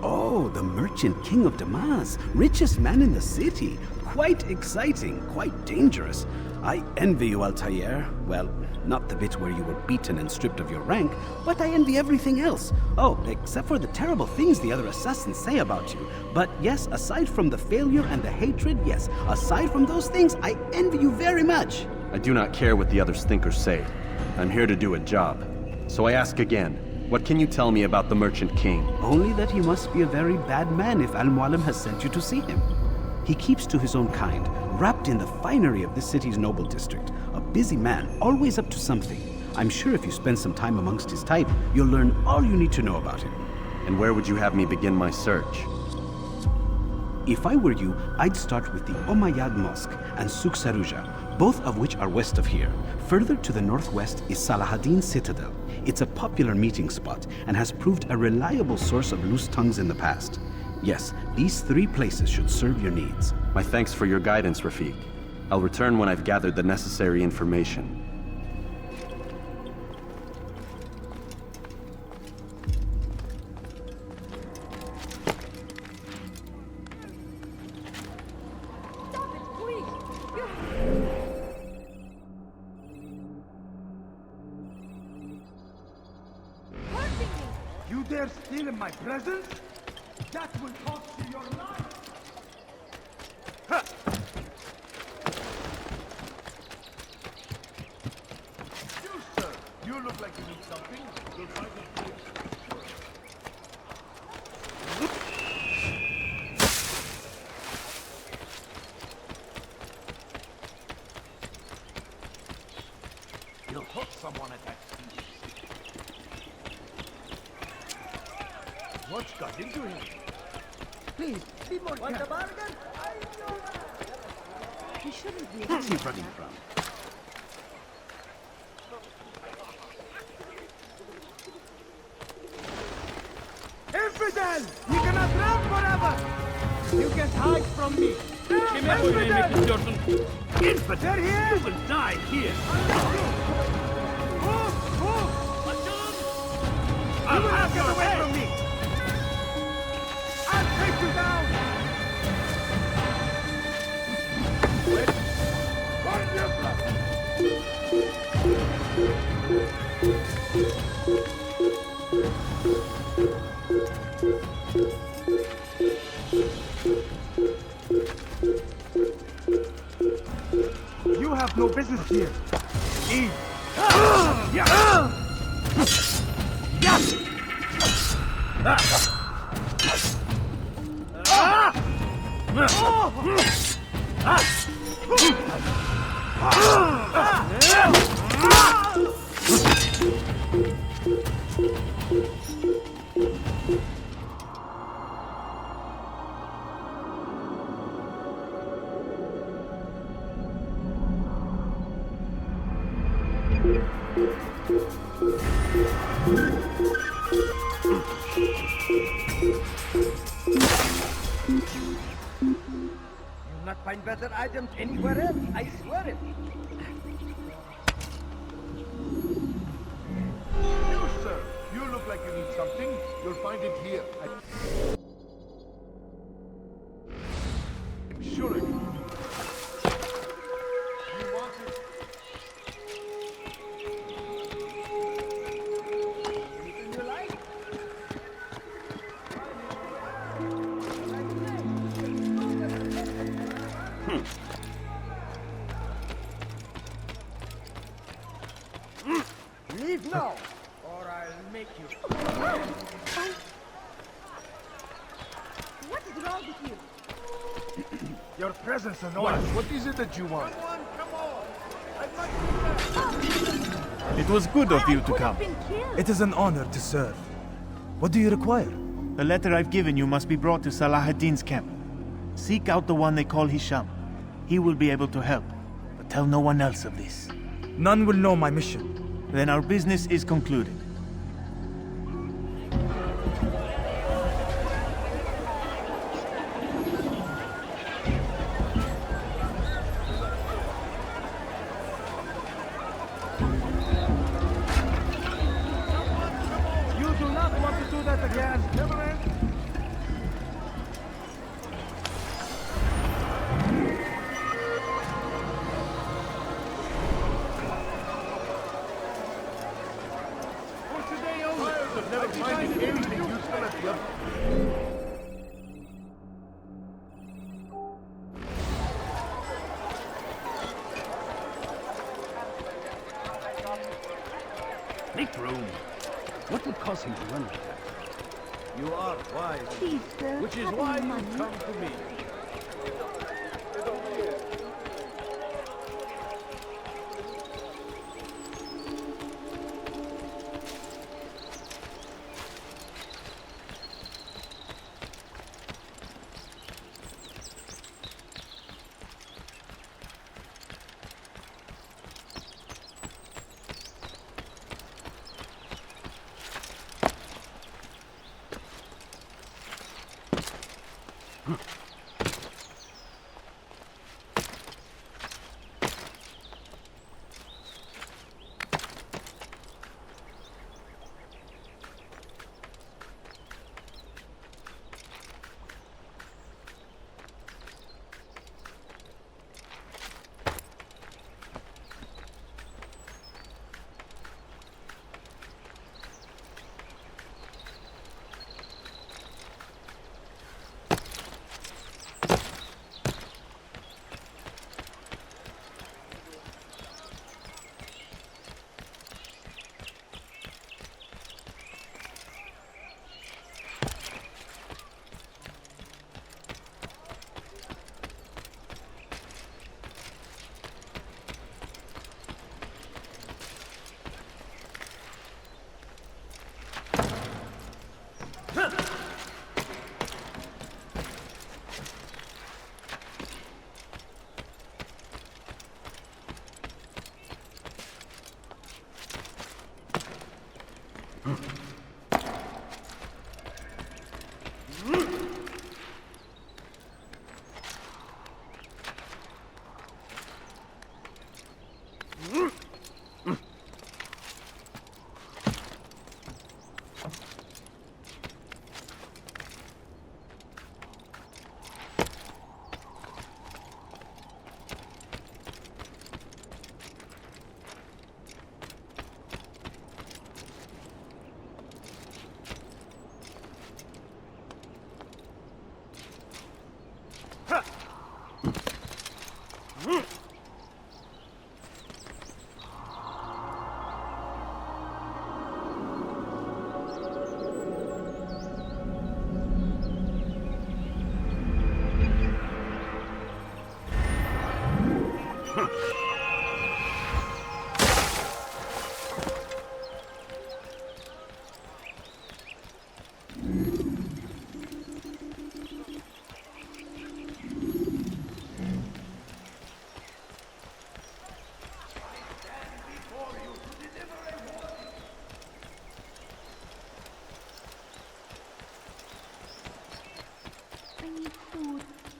Oh, the merchant king of Damas. Richest man in the city. Quite exciting, quite dangerous. I envy you, Altair. Well, not the bit where you were beaten and stripped of your rank, but I envy everything else. Oh, except for the terrible things the other assassins say about you. But yes, aside from the failure and the hatred, yes, aside from those things, I envy you very much. I do not care what the others think or say. I'm here to do a job. So I ask again, what can you tell me about the Merchant King? Only that he must be a very bad man if Al-Mualim has sent you to see him. He keeps to his own kind, wrapped in the finery of this city's noble district. A busy man, always up to something. I'm sure if you spend some time amongst his type, you'll learn all you need to know about him. And where would you have me begin my search? If I were you, I'd start with the Umayyad Mosque and Souk Sarouja. both of which are west of here. Further to the northwest is Salahaddin Citadel. It's a popular meeting spot and has proved a reliable source of loose tongues in the past. Yes, these 3 places should serve your needs. My thanks for your guidance, Rafiq. I'll return when I've gathered the necessary information. You dare steal in my presence? That will cost you your life! Huh. You, sir, you look like you need something. You'll find it here. You'll hook someone at that speed. What's got into him? Please, be more careful. Want a bargain? He shouldn't be. What's he running from? Infidel! You cannot run forever! You can't hide from me! Infidel! Infidel here? You will die here! Move! Move! You will not get away from me! I'll take you down! Wait! Find your blood! You have no business here. Eat. You'll not find better items anywhere else, I swear it. You, sir, you look like you need something. You'll find it here. I'm sure of it. You want it? Anything you like? Leave now, or I'll make you. What is wrong with you? Your presence annoys. What is it that you want? Come on. It was good of you to come. It is an honor to serve. What do you require? The letter I've given you must be brought to Salahaddin's camp. Seek out the one they call Hisham. He will be able to help, but tell no one else of this. None will know my mission. Then our business is concluded. You do not want to do that again. Never end. Never finding anything useful at the Make room. What would cause him to run like that? You are wise. Please, sir. Which is have why your you money. come to me.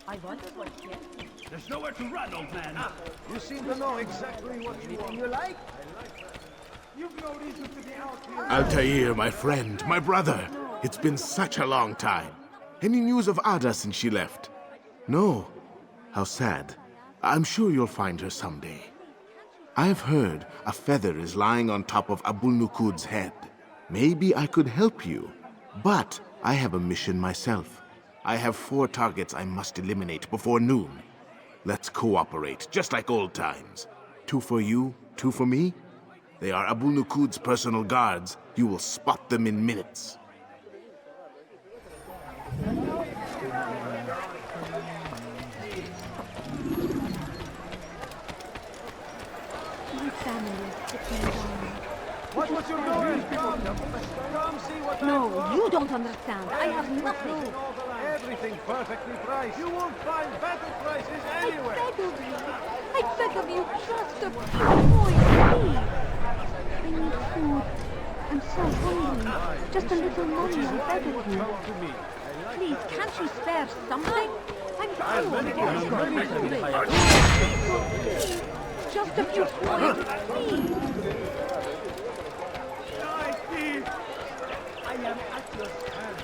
I wonder what There's nowhere to run, old man. You seem to know exactly what you like. You've no reason to be out here. Altair, my friend, my brother. It's been such a long time. Any news of Ada since she left? No. How sad. I'm sure you'll find her someday. I've heard a feather is lying on top of Abul Nukud's head. Maybe I could help you. But I have a mission myself. I have 4 targets I must eliminate before noon. Let's cooperate, just like old times. 2 for you, 2 for me? They are Abul Nukud's personal guards. You will spot them in minutes. My family is sitting down. What was your noise? Come see what No, you don't understand. I have nothing. Everything perfectly priced. You won't find better prices anywhere. I beg of you, just a few points, please. I need food. I'm so hungry. Just a little money, I beg of you. Please, can't you spare something? I'm poor. Please, just a few points, please. I am at your hand.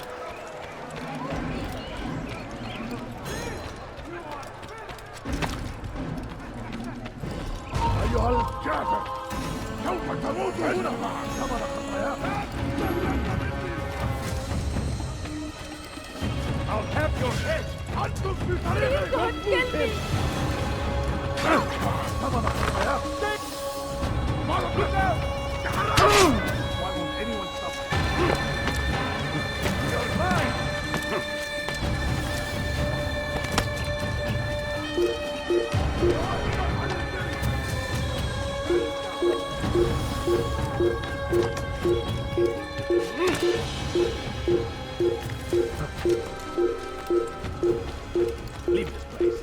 أيها الكافر سوف تموت هنا مع ثمرة خطاياك. I'll have your head. أنتم في طريقكم. ثمرة خطاياك. Why won't anyone stop us? You're mine. Leave this place.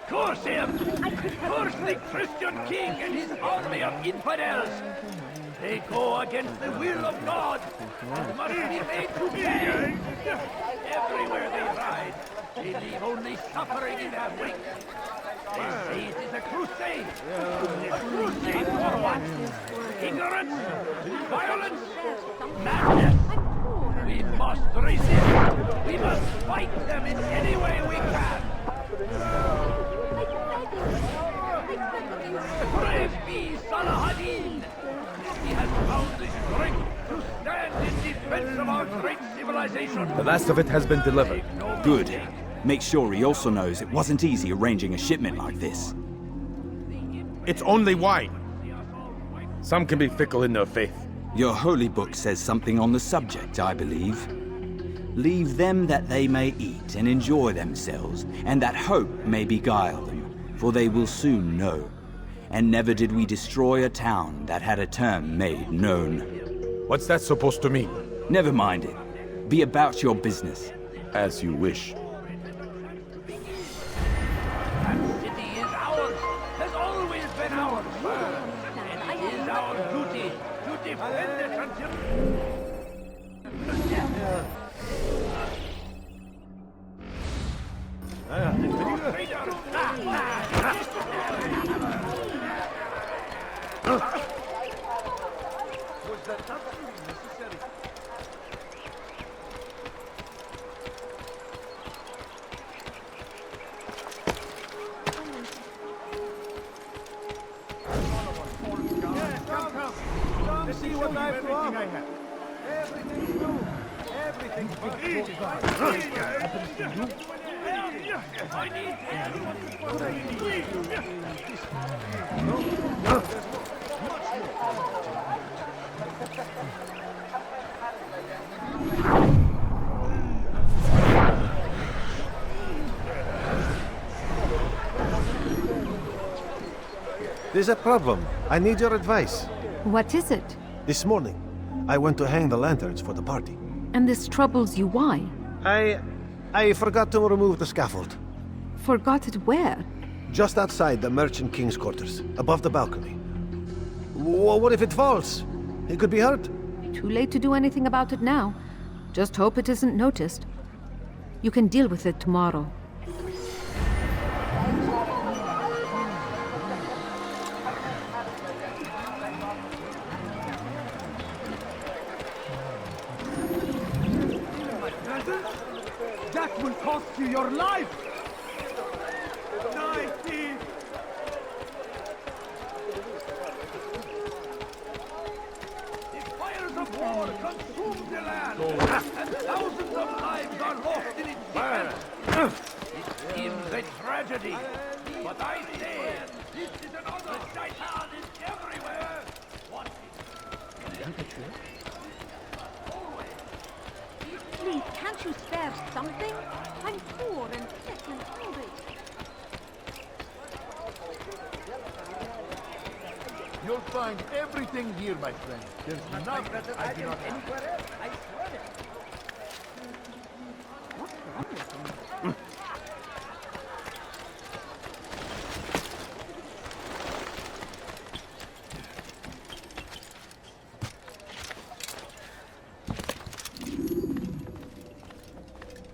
Curse him! Curse the Christian king and his army of infidels! They go against the will of God and must be made to pay! Everywhere they ride, they leave only suffering in their wake. They say it is a crusade! A crusade for what? Ignorance? Violence? Madness? We must resist! We must fight them in any way we can! Brave be Salah-ad-Din! He has found the strength to stand in defense of our great civilization! The last of it has been delivered. Good. Make sure he also knows it wasn't easy arranging a shipment like this. It's only wine. Some can be fickle in their faith. Your holy book says something on the subject, I believe. Leave them that they may eat and enjoy themselves, and that hope may beguile them, for they will soon know. And never did we destroy a town that had a term made known. What's that supposed to mean? Never mind it. Be about your business. As you wish. That city is ours, has always been ours, and it is our duty to defend it until... Was that absolutely necessary? Come to see what I've brought. Everything's new. Everything's big. I need There's a problem. I need your advice. What is it? This morning, I went to hang the lanterns for the party. And this troubles you why? I forgot to remove the scaffold. Forgot it where? Just outside the Merchant King's quarters, above the balcony. What if it falls? He could be hurt. Too late to do anything about it now. Just hope it isn't noticed. You can deal with it tomorrow. That will cost you your life! Die, thief! The fires of war consume the land, and thousands of lives are lost in its defense. It seems a tragedy, but I say this is another Shaitan is everywhere. What Please, can't you spare something? I'm poor and sick and hungry. You'll find everything here, my friend. There's nothing I do not have. Anywhere else, I swear it. What's wrong with him?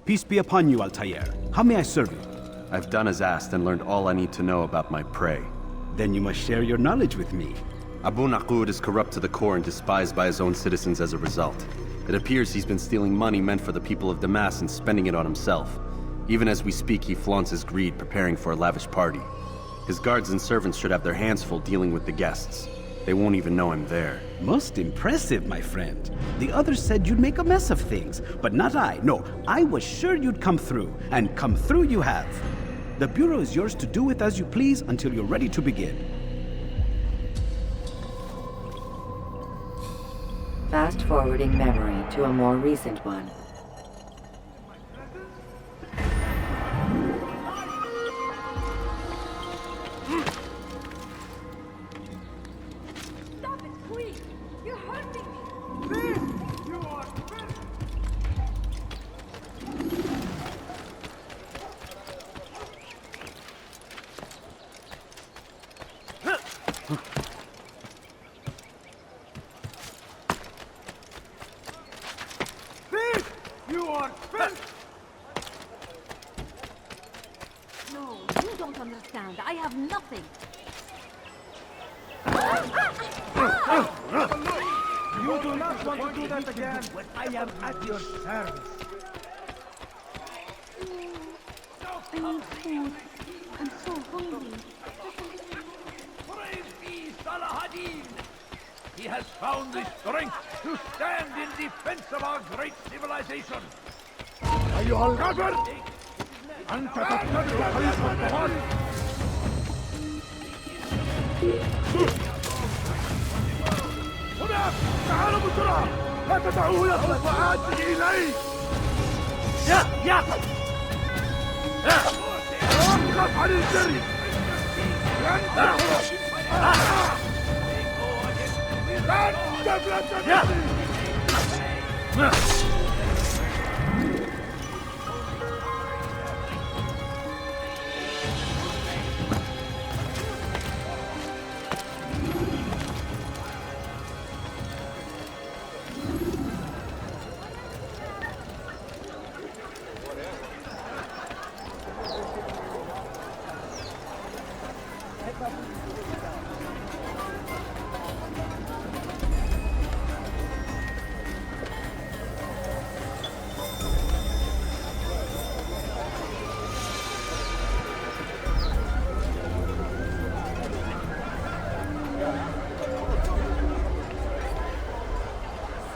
Peace be upon you, Altair. How may I serve you? I've done as asked and learned all I need to know about my prey. Then you must share your knowledge with me. Abu Naqud is corrupt to the core and despised by his own citizens as a result. It appears he's been stealing money meant for the people of Damas and spending it on himself. Even as we speak, he flaunts his greed, preparing for a lavish party. His guards and servants should have their hands full dealing with the guests. They won't even know I'm there. Most impressive, my friend. The others said you'd make a mess of things, but not I. No, I was sure you'd come through, and come through you have. The Bureau is yours to do with as you please until you're ready to begin. Fast-forwarding memory to a more recent one. don't understand. I have nothing. You do not want to do that again. I am at your service. I need food. I'm so hungry. Praise be Salahadin! He has found the strength to stand in defense of our great civilization. Are you all gathered? أنت تتبع خليفة الطغاة. هناك! تعالوا بسرعة! لا تدعوه يهرب وآتي إليه! يا! توقف عن الجري! لن تهرب! لن تبلغ!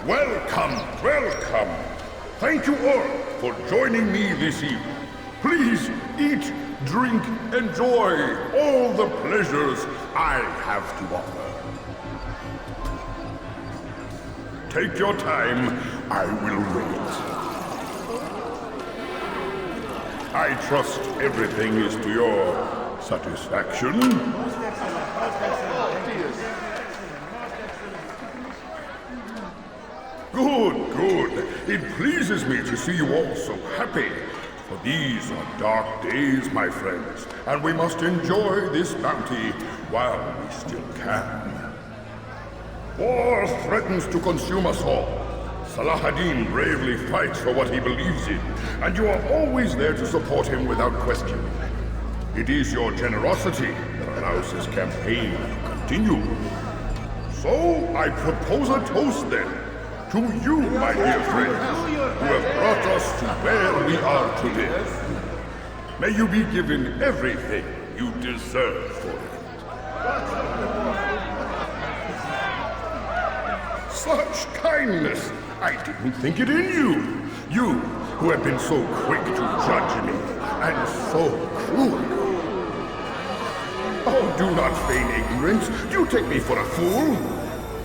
Welcome, welcome. Thank you all for joining me this evening. Please eat, drink, enjoy all the pleasures I have to offer. Take your time, I will wait. I trust everything is to your satisfaction. Good, good. It pleases me to see you all so happy. For these are dark days, my friends, and we must enjoy this bounty while we still can. War threatens to consume us all. Salahadin bravely fights for what he believes in, and you are always there to support him without question. It is your generosity that allows this campaign to continue. So, I propose a toast then. To you, my dear friends, who have brought us to where we are today. May you be given everything you deserve for it. Such kindness! I didn't think it in you. You, who have been so quick to judge me, and so cruel. Oh, do not feign ignorance. You take me for a fool.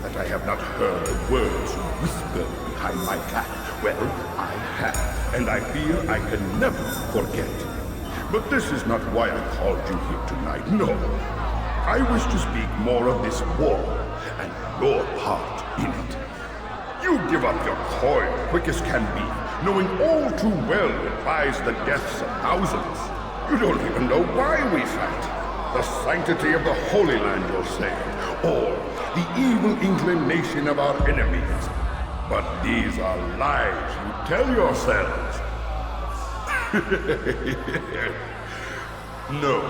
That I have not heard the words you whispered behind my back. Well, I have, and I fear I can never forget. But this is not why I called you here tonight, no. I wish to speak more of this war, and your part in it. You give up your coin quick as can be, knowing all too well it buys the deaths of thousands. You don't even know why we fight. The sanctity of the Holy Land, you'll say, or the evil inclination of our enemies. But these are lies you tell yourselves. No,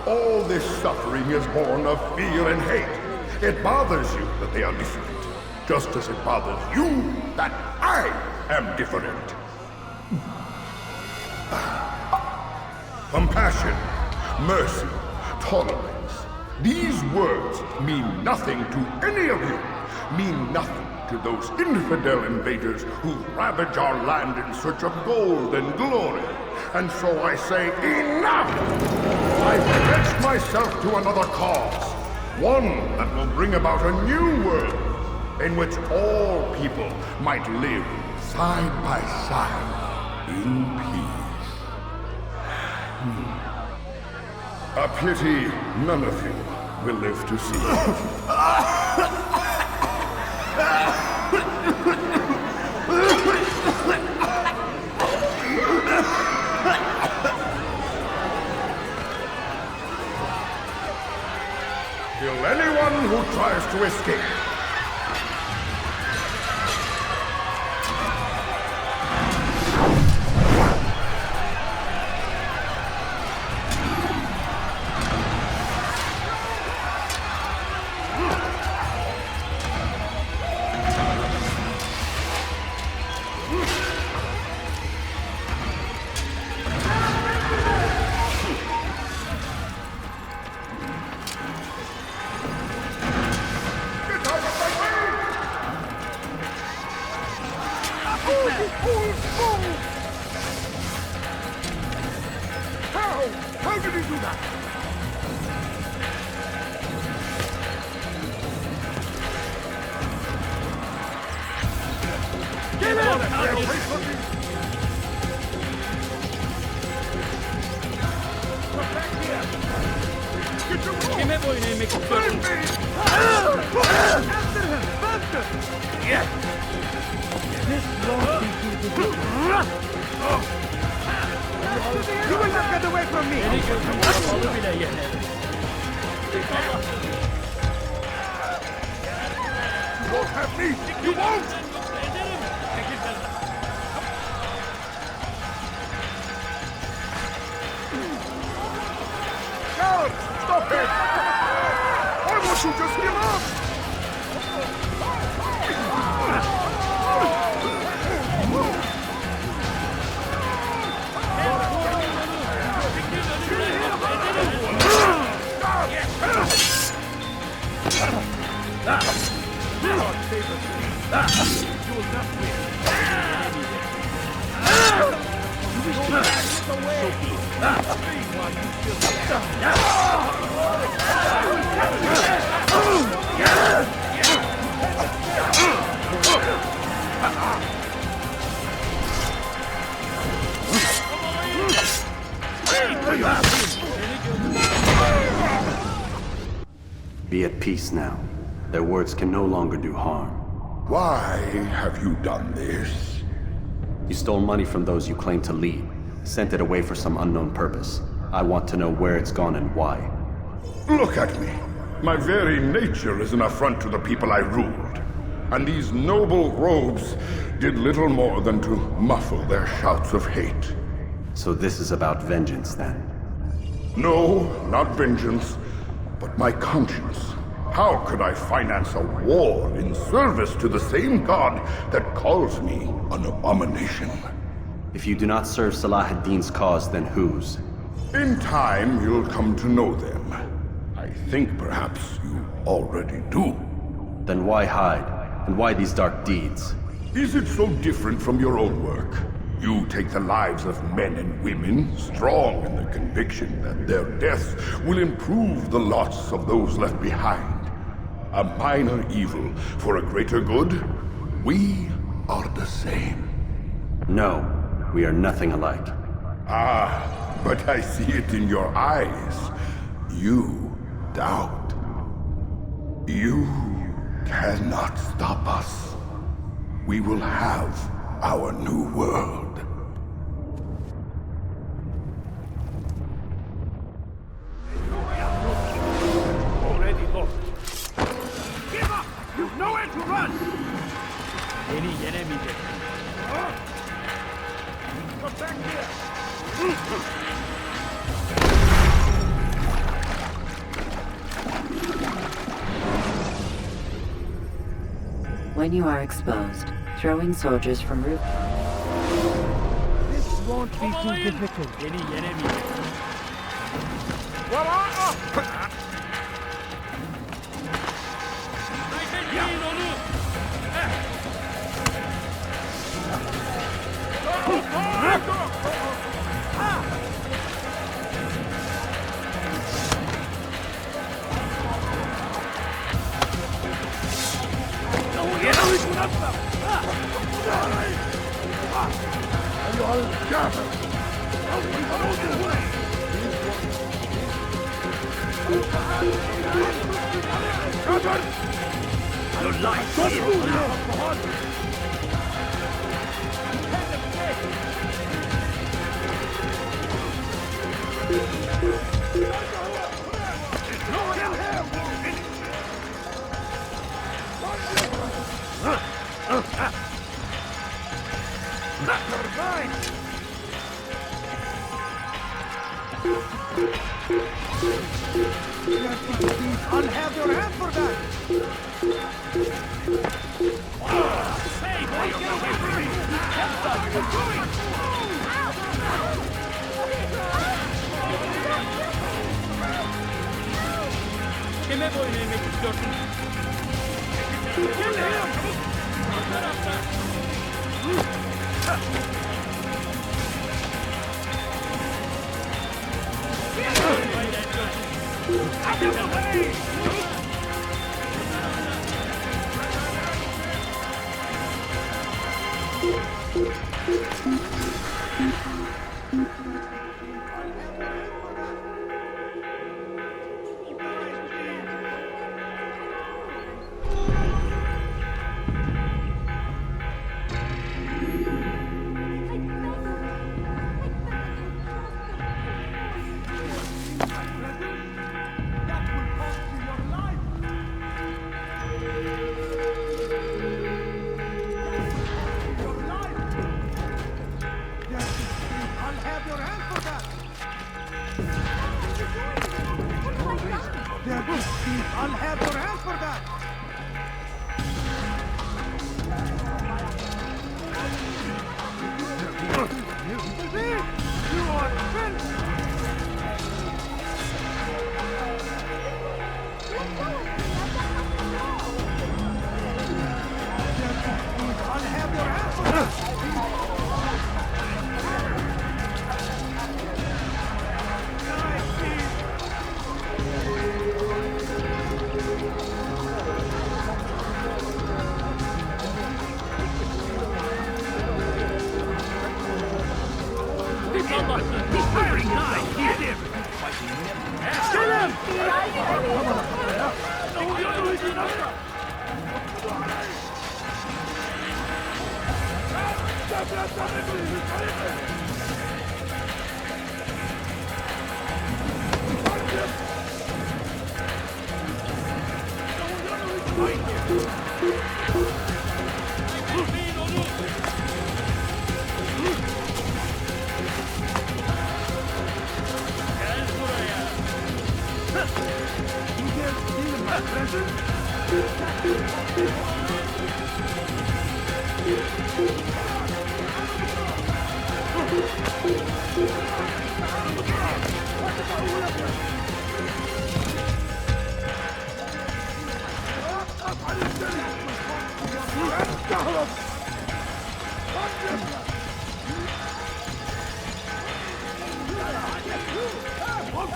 all this suffering is born of fear and hate. It bothers you that they are different, just as it bothers you that I am different. Compassion, mercy, tolerance. These words mean nothing to any of you, mean nothing to those infidel invaders who ravage our land in search of gold and glory. And so I say, enough! I pledge myself to another cause, one that will bring about a new world, in which all people might live side by side in peace. A pity none of you will live to see it. Kill anyone who tries to escape. How did he do that? Get out! Kime boyun eğmek istiyorsun? Yeah. You will not get away from me! You won't have me! You won't! God! Stop it! Why won't you just give up? Be at peace now. Their words can no longer do harm. Why have you done this? You stole money from those you claim to lead, sent it away for some unknown purpose. I want to know where it's gone and why. Look at me. My very nature is an affront to the people I ruled. And these noble robes did little more than to muffle their shouts of hate. So this is about vengeance, then? No, not vengeance, but my conscience. How could I finance a war in service to the same god that calls me an abomination? If you do not serve Salah ad-Din's cause, then whose? In time, you'll come to know them. I think perhaps you already do. Then why hide? And why these dark deeds? Is it so different from your own work? You take the lives of men and women, strong in the conviction that their deaths will improve the lots of those left behind. A minor evil for a greater good? We are the same. No, we are nothing alike. Ah, but I see it in your eyes. You doubt. You cannot stop us. We will have our new world. Already lost. Give up! You've nowhere to run! Any enemy there. Come back here! When you are exposed, throw in soldiers from rooftops. This won't be too difficult. Any enemy there. I'll have your hand for that! Hey, boy, you're away from me! What are you doing? Kime boyun eğmek istiyorsun? Kill him! Bu tarafta! I'll have your hand for that! You are finished! I'll have your hand for that! He's firing knives! Hit him! Kill him!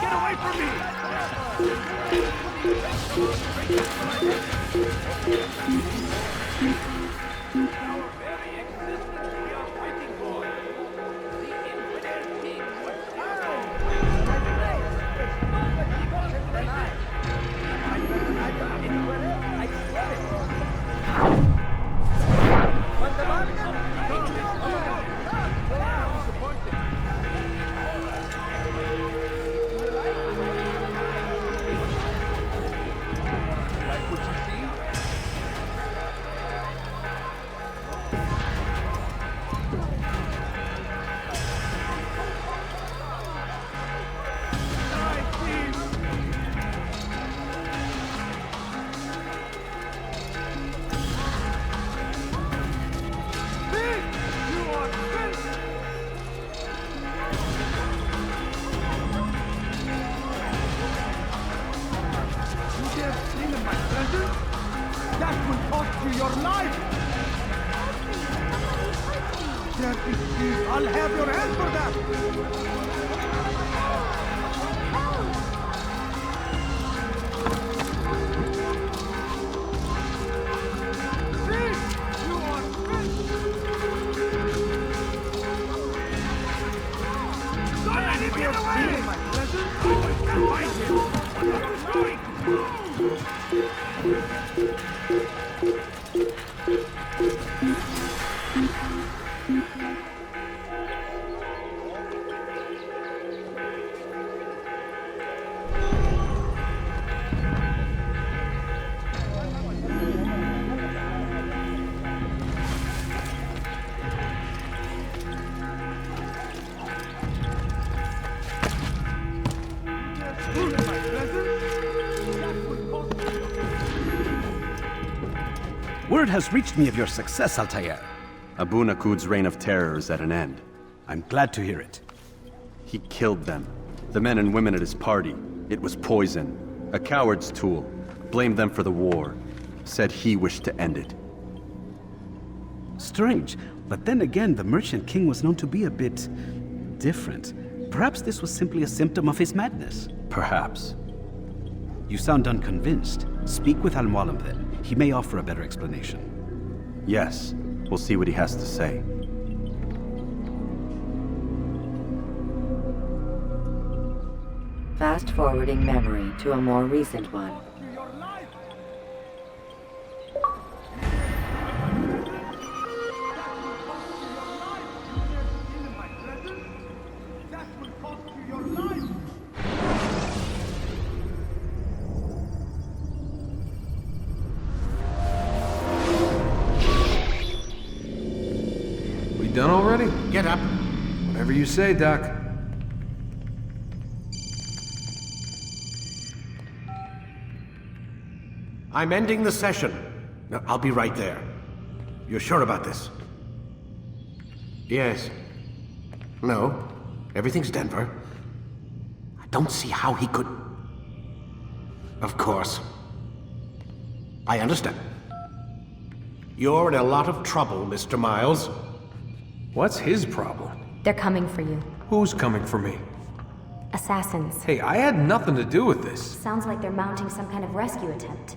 Get away from me! That will cost you your life! I'll have your hand for that! Get away! My pleasure! Fight him! Word has reached me of your success, Altair. Abu Naqud's reign of terror is at an end. I'm glad to hear it. He killed them. The men and women at his party. It was poison. A coward's tool. Blamed them for the war. Said he wished to end it. Strange, but then again, the Merchant King was known to be a bit different. Perhaps this was simply a symptom of his madness. Perhaps. You sound unconvinced. Speak with Al-Mualim then. He may offer a better explanation. Yes, we'll see what he has to say. Fast-forwarding memory to a more recent one. We done already? Get up. Whatever you say, Doc. I'm ending the session. No, I'll be right there. You're sure about this? Yes. No. Everything's Denver. I don't see how he could... Of course. I understand. You're in a lot of trouble, Mr. Miles. What's his problem? They're coming for you. Who's coming for me? Assassins. Hey, I had nothing to do with this. Sounds like they're mounting some kind of rescue attempt.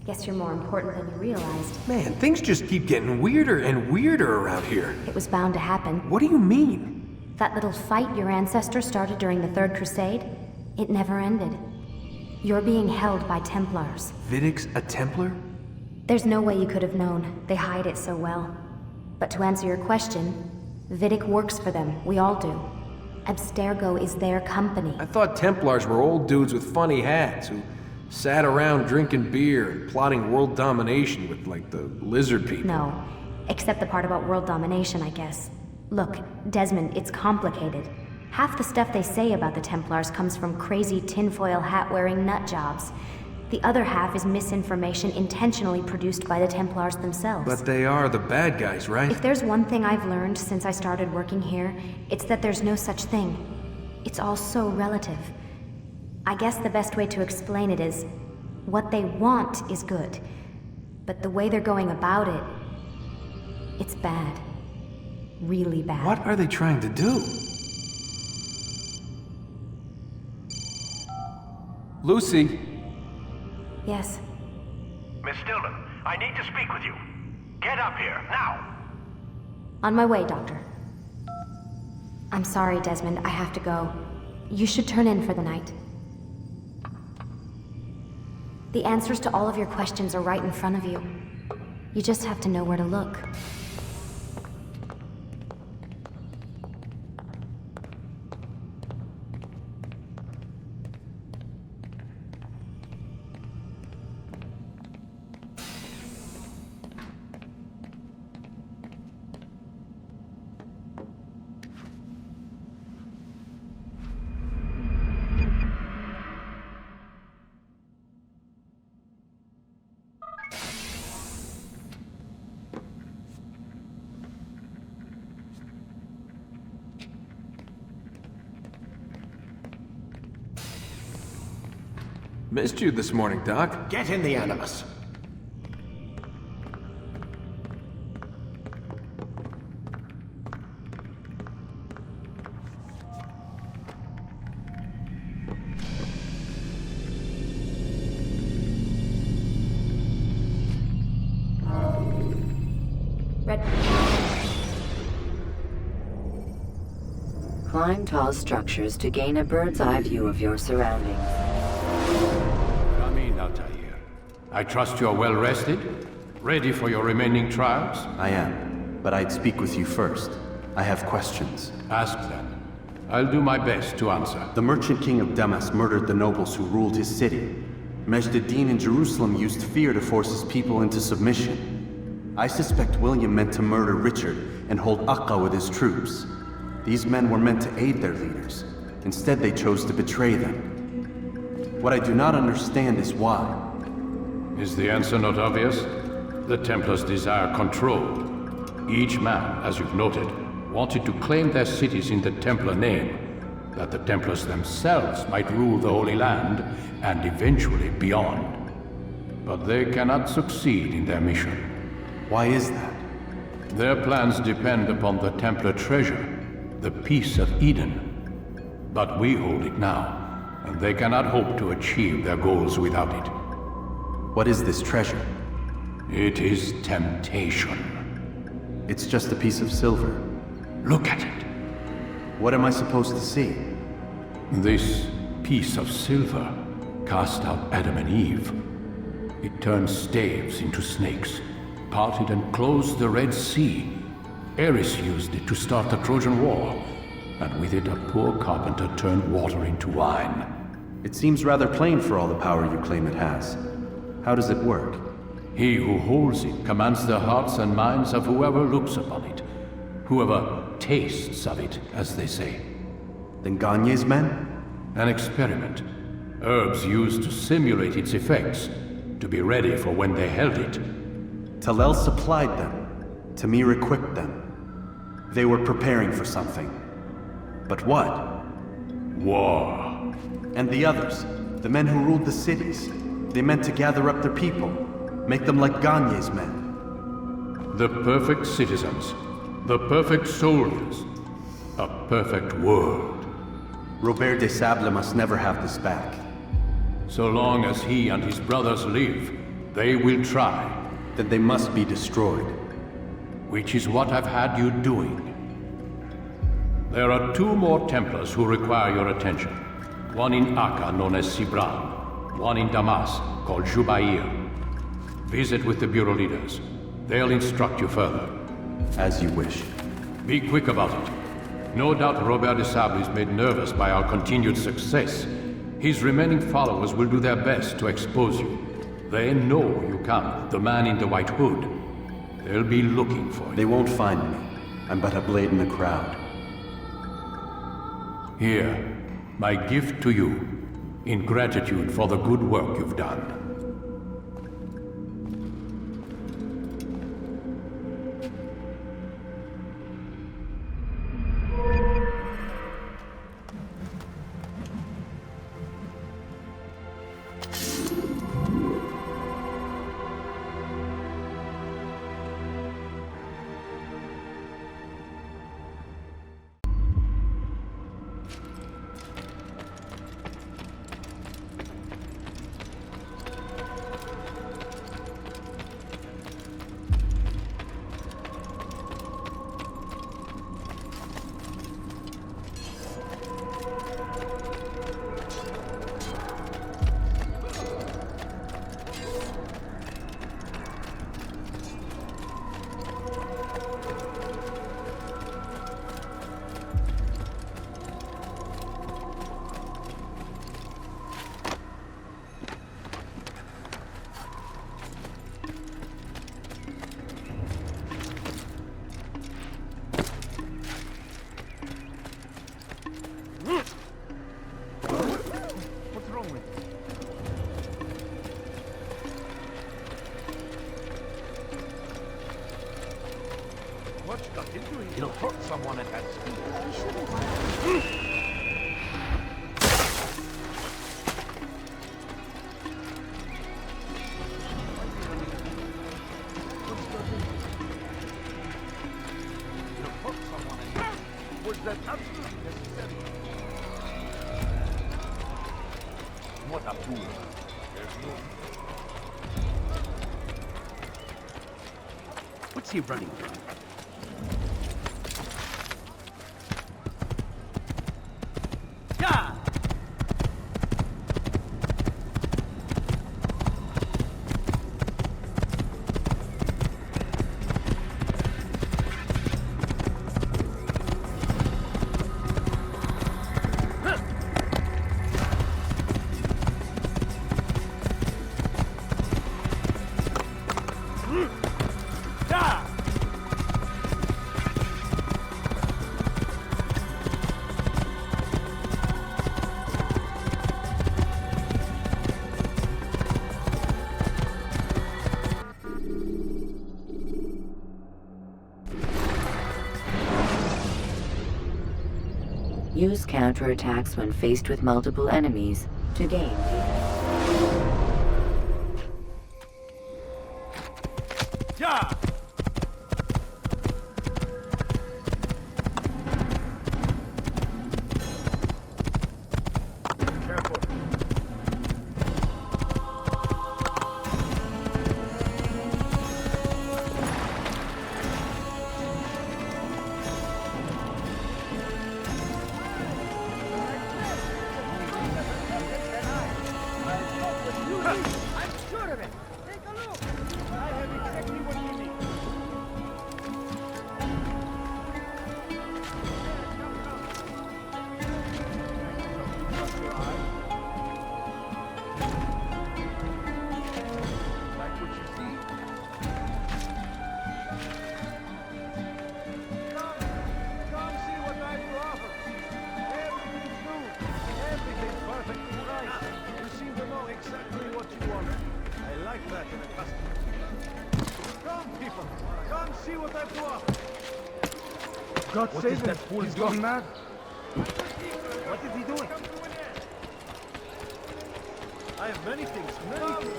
Guess you're more important than you realized. Man, things just keep getting weirder and weirder around here. It was bound to happen. What do you mean? That little fight your ancestors started during the Third Crusade, it never ended. You're being held by Templars. Vidic's a Templar? There's no way you could have known. They hide it so well. But to answer your question, Vidic works for them. We all do. Abstergo is their company. I thought Templars were old dudes with funny hats who sat around drinking beer and plotting world domination with, like, the lizard people. No. Except the part about world domination, I guess. Look, Desmond, it's complicated. Half the stuff they say about the Templars comes from crazy tinfoil hat-wearing nut jobs. The other half is misinformation intentionally produced by the Templars themselves. But they are the bad guys, right? If there's one thing I've learned since I started working here, it's that there's no such thing. It's all so relative. I guess the best way to explain it is, what they want is good. But the way they're going about it, it's bad. Really bad. What are they trying to do? Lucy? Yes. Miss Stillman, I need to speak with you. Get up here, now! On my way, Doctor. I'm sorry, Desmond, I have to go. You should turn in for the night. The answers to all of your questions are right in front of you. You just have to know where to look. Missed you this morning, Doc. Get in the Animus. Climb tall structures to gain a bird's eye view of your surroundings. Come in, Altair. I trust you're well rested? Ready for your remaining trials? I am, but I'd speak with you first. I have questions. Ask them. I'll do my best to answer. The merchant king of Damas murdered the nobles who ruled his city. Majd ad-Din in Jerusalem used fear to force his people into submission. I suspect William meant to murder Richard and hold Aqqa with his troops. These men were meant to aid their leaders. Instead, they chose to betray them. What I do not understand is why. Is the answer not obvious? The Templars desire control. Each man, as you've noted, wanted to claim their cities in the Templar name, that the Templars themselves might rule the Holy Land and eventually beyond. But they cannot succeed in their mission. Why is that? Their plans depend upon the Templar treasure, the Peace of Eden. But we hold it now. and they cannot hope to achieve their goals without it. What is this treasure? It is temptation. It's just a piece of silver. Look at it. What am I supposed to see? This piece of silver cast out Adam and Eve. It turned staves into snakes, parted and closed the Red Sea. Ares used it to start the Trojan War, and with it a poor carpenter turned water into wine. It seems rather plain for all the power you claim it has. How does it work? He who holds it commands the hearts and minds of whoever looks upon it. Whoever tastes of it, as they say. Then Gagne's men? An experiment. Herbs used to simulate its effects, to be ready for when they held it. Talel supplied them. Tamir equipped them. They were preparing for something. But what? War. And the others, the men who ruled the cities, they meant to gather up their people, make them like Gagne's men. The perfect citizens, the perfect soldiers, a perfect world. Robert de Sable must never have this back. So long as he and his brothers live, they will try. Then they must be destroyed. Which is what I've had you doing. There are 2 more Templars who require your attention. One in Akka, known as Sibran. One in Damas, called Jubair. Visit with the Bureau leaders. They'll instruct you further. As you wish. Be quick about it. No doubt Robert de Sable is made nervous by our continued success. His remaining followers will do their best to expose you. They know you come, the man in the white hood. They'll be looking for you. They won't find me. I'm but a blade in the crowd. Here, my gift to you, in gratitude for the good work you've done. He'll hurt someone at that speed. Was that absolutely necessary? What a fool. There's no... What's he running from? Use counterattacks when faced with multiple enemies to gain. Yeah! Careful. see what I've to offer. God save him. He's gone mad. What is he doing? I have many things, many things.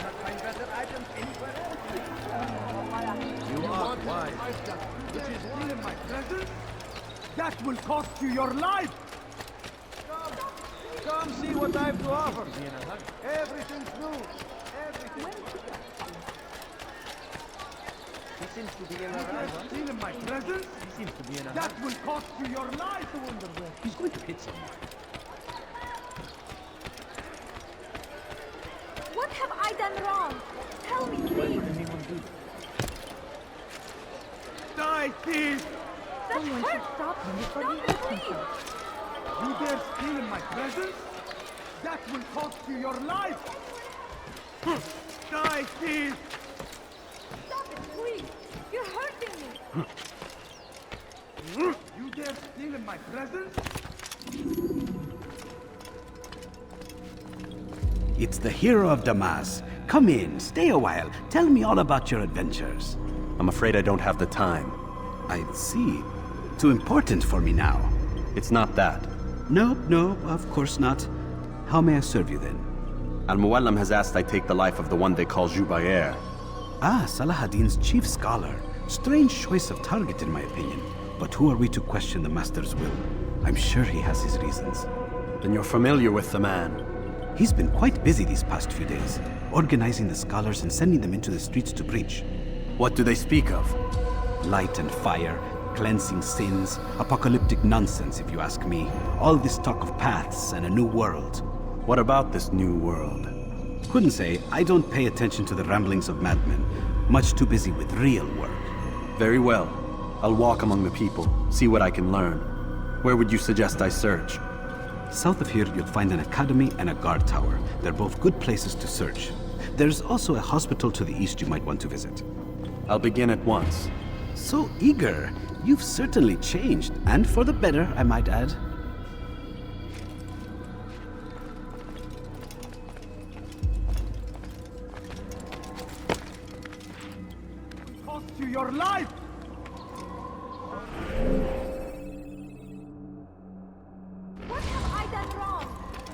Not find better items anywhere else. You are wise. Which is still in my presence? That will cost you your life! Come see what I have to offer. Everything's new. Everything. He seems to be in a rush. Still in my presence? He seems to be in a That will cost you your life! He's going to hit someone. What have I done wrong? Tell me, Why please. would anyone do that? Die, thief! Someone should stop him before he hurts himself. You dare steal in my presence? That will cost you your life! Die, thief! Stop it, please. You're hurting me. You dare steal in my presence? It's the hero of Damas. Come in, stay a while. Tell me all about your adventures. I'm afraid I don't have the time. I see. Too important for me now. It's not that. No, of course not. How may I serve you then? Al-Muallim has asked I take the life of the one they call Jubair. Ah, Salahadin's chief scholar. Strange choice of target in my opinion. But who are we to question the master's will? I'm sure he has his reasons. Then you're familiar with the man. He's been quite busy these past few days, organizing the scholars and sending them into the streets to preach. What do they speak of? Light and fire, cleansing sins, apocalyptic nonsense if you ask me. All this talk of paths and a new world. What about this new world? Couldn't say. I don't pay attention to the ramblings of madmen. Much too busy with real work. Very well. I'll walk among the people, see what I can learn. Where would you suggest I search? South of here, you'll find an academy and a guard tower. They're both good places to search. There's also a hospital to the east you might want to visit. I'll begin at once. So eager. You've certainly changed, and for the better, I might add. Cost you your life! What have I done wrong?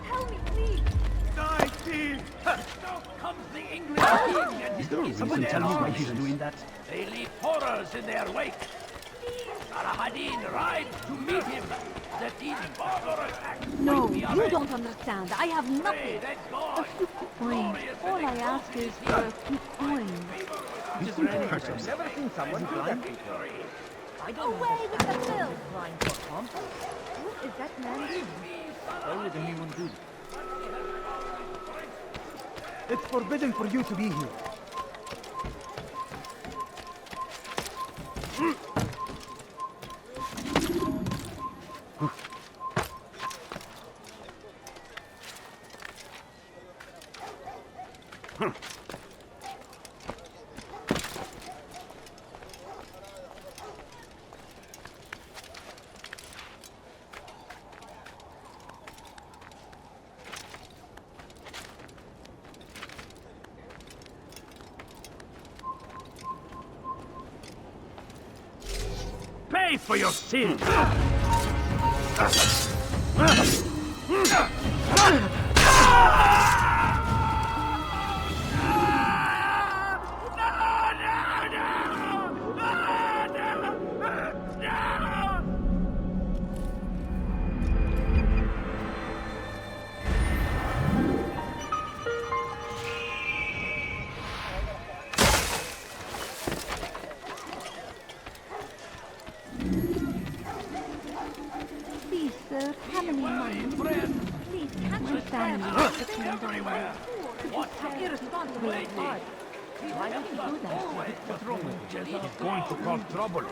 Tell me, please. Die, thief! Now comes the English king and his Someone tell me why he's doing that? They leave horrors in their wake. Salahadin rides to meet him. That these barbarous acts No, might be you avenged. don't understand. I have nothing. A few coins. All I ask is for a few coins. He's running for some. Never seen someone blind before. Away with the bill. What is that man doing? Why would anyone do that? It's forbidden for you to be here. Pay for your sins! Please, sir, have any money? Please, can't you stand me up to everywhere? What irresponsible at heart. Why don't you do that? What's wrong with him? He's going to cause trouble.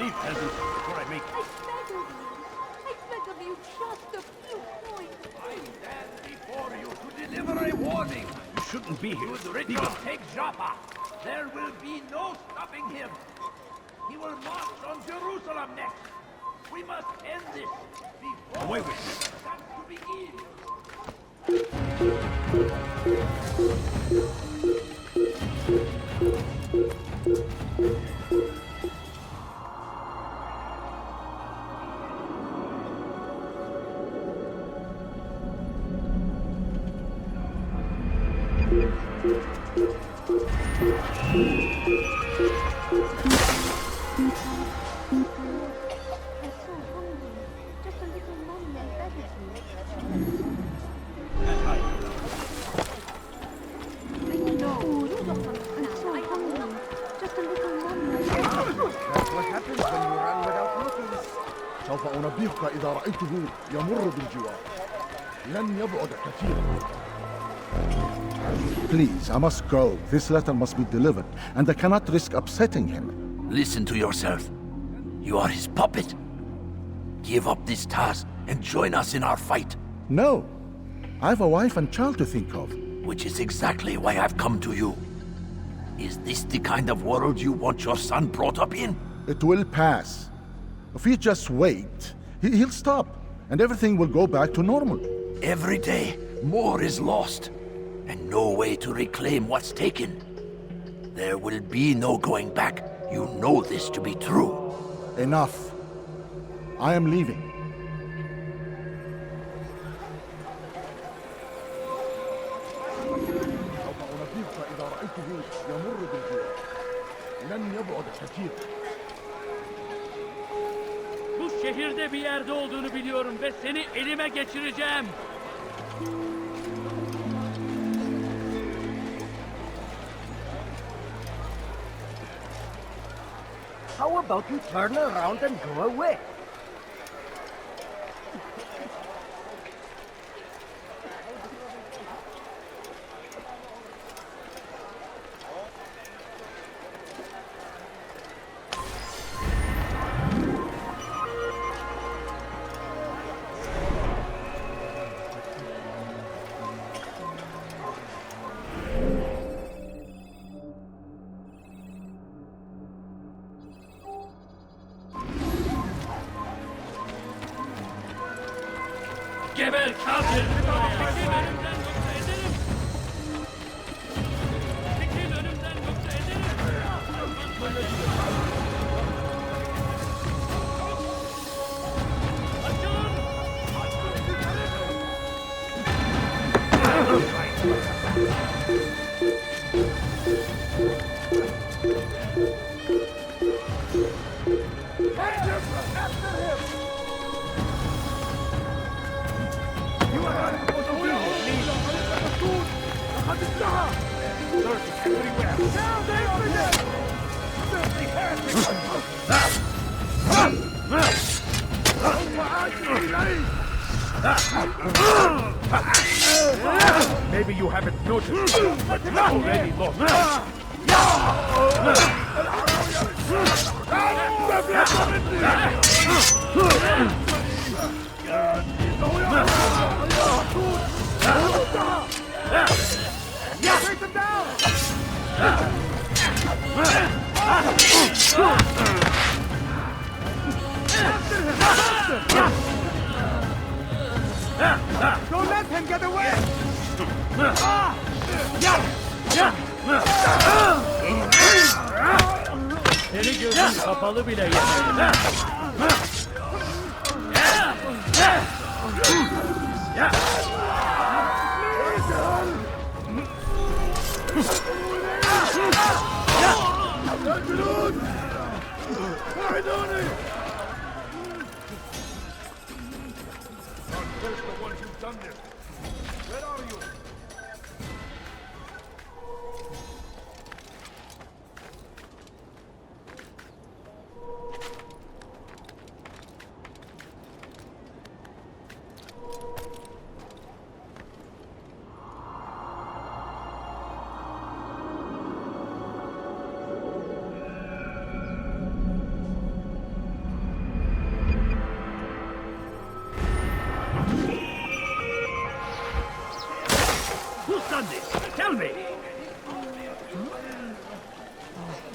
Leave, peasant, before I make I beg of you just a few coins. I stand before you to deliver a warning. You shouldn't be here. Should Richard take Joppa, there will be no stopping him. He will march on Jerusalem next. We must end this before Away with it comes to begin. سوف أنبهك إذا رأيته يمر بالجوار. لن يبعد كثيرا. Please, I must go. This letter must be delivered, and I cannot risk upsetting him. Listen to yourself. You are his puppet. Give up this task and join us in our fight. No. I have a wife and child to think of. Which is exactly why I've come to you. Is this the kind of world you want your son brought up in? It will pass. If we just wait, he'll stop, and everything will go back to normal. Every day, more is lost, and no way to reclaim what's taken. There will be no going back. You know this to be true. Enough. I am leaving. سوف أنبهك إذا رأيته يمر بالجوار. لن يبعد كثيرا. Bu şehirde bir yerde olduğunu biliyorum ve seni elime geçireceğim. How about you turn around and go away? Geber kafir! Çekil önümden yoksa ederim! Çekil önümden yoksa ederim! Maybe you haven't noticed, but you've already lost. Take them down! Don't let him get away! Seni gözün kapalı bile yemedim. Where's the ones who've done this? Where are you? Who's done this? Tell me!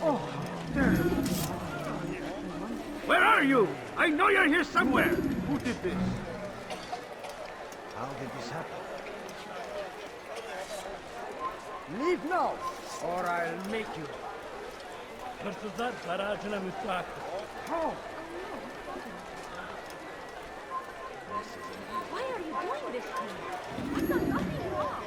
Oh, there. Where are you? I know you're here somewhere! Who did this? How did this happen? Leave now, or I'll make you. Oh. Why are you doing this to me? I've done nothing wrong.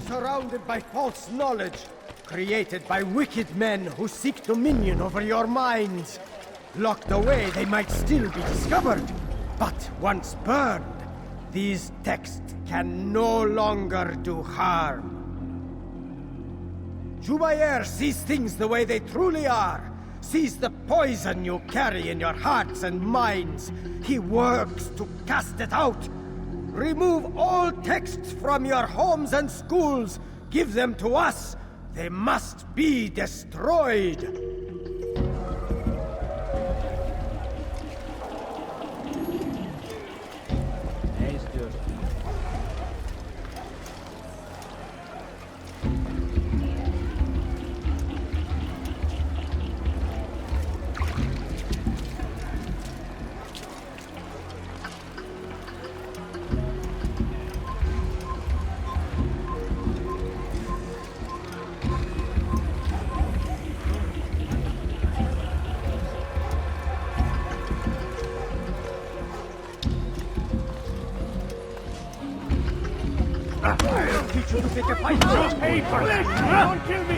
Surrounded by false knowledge, created by wicked men who seek dominion over your minds. Locked away, they might still be discovered, but once burned, these texts can no longer do harm. Jubair sees things the way they truly are, sees the poison you carry in your hearts and minds. He works to cast it out. Remove all texts from your homes and schools. Give them to us. They must be destroyed. I'll teach you to take a fight. Pay for this! Don't kill me!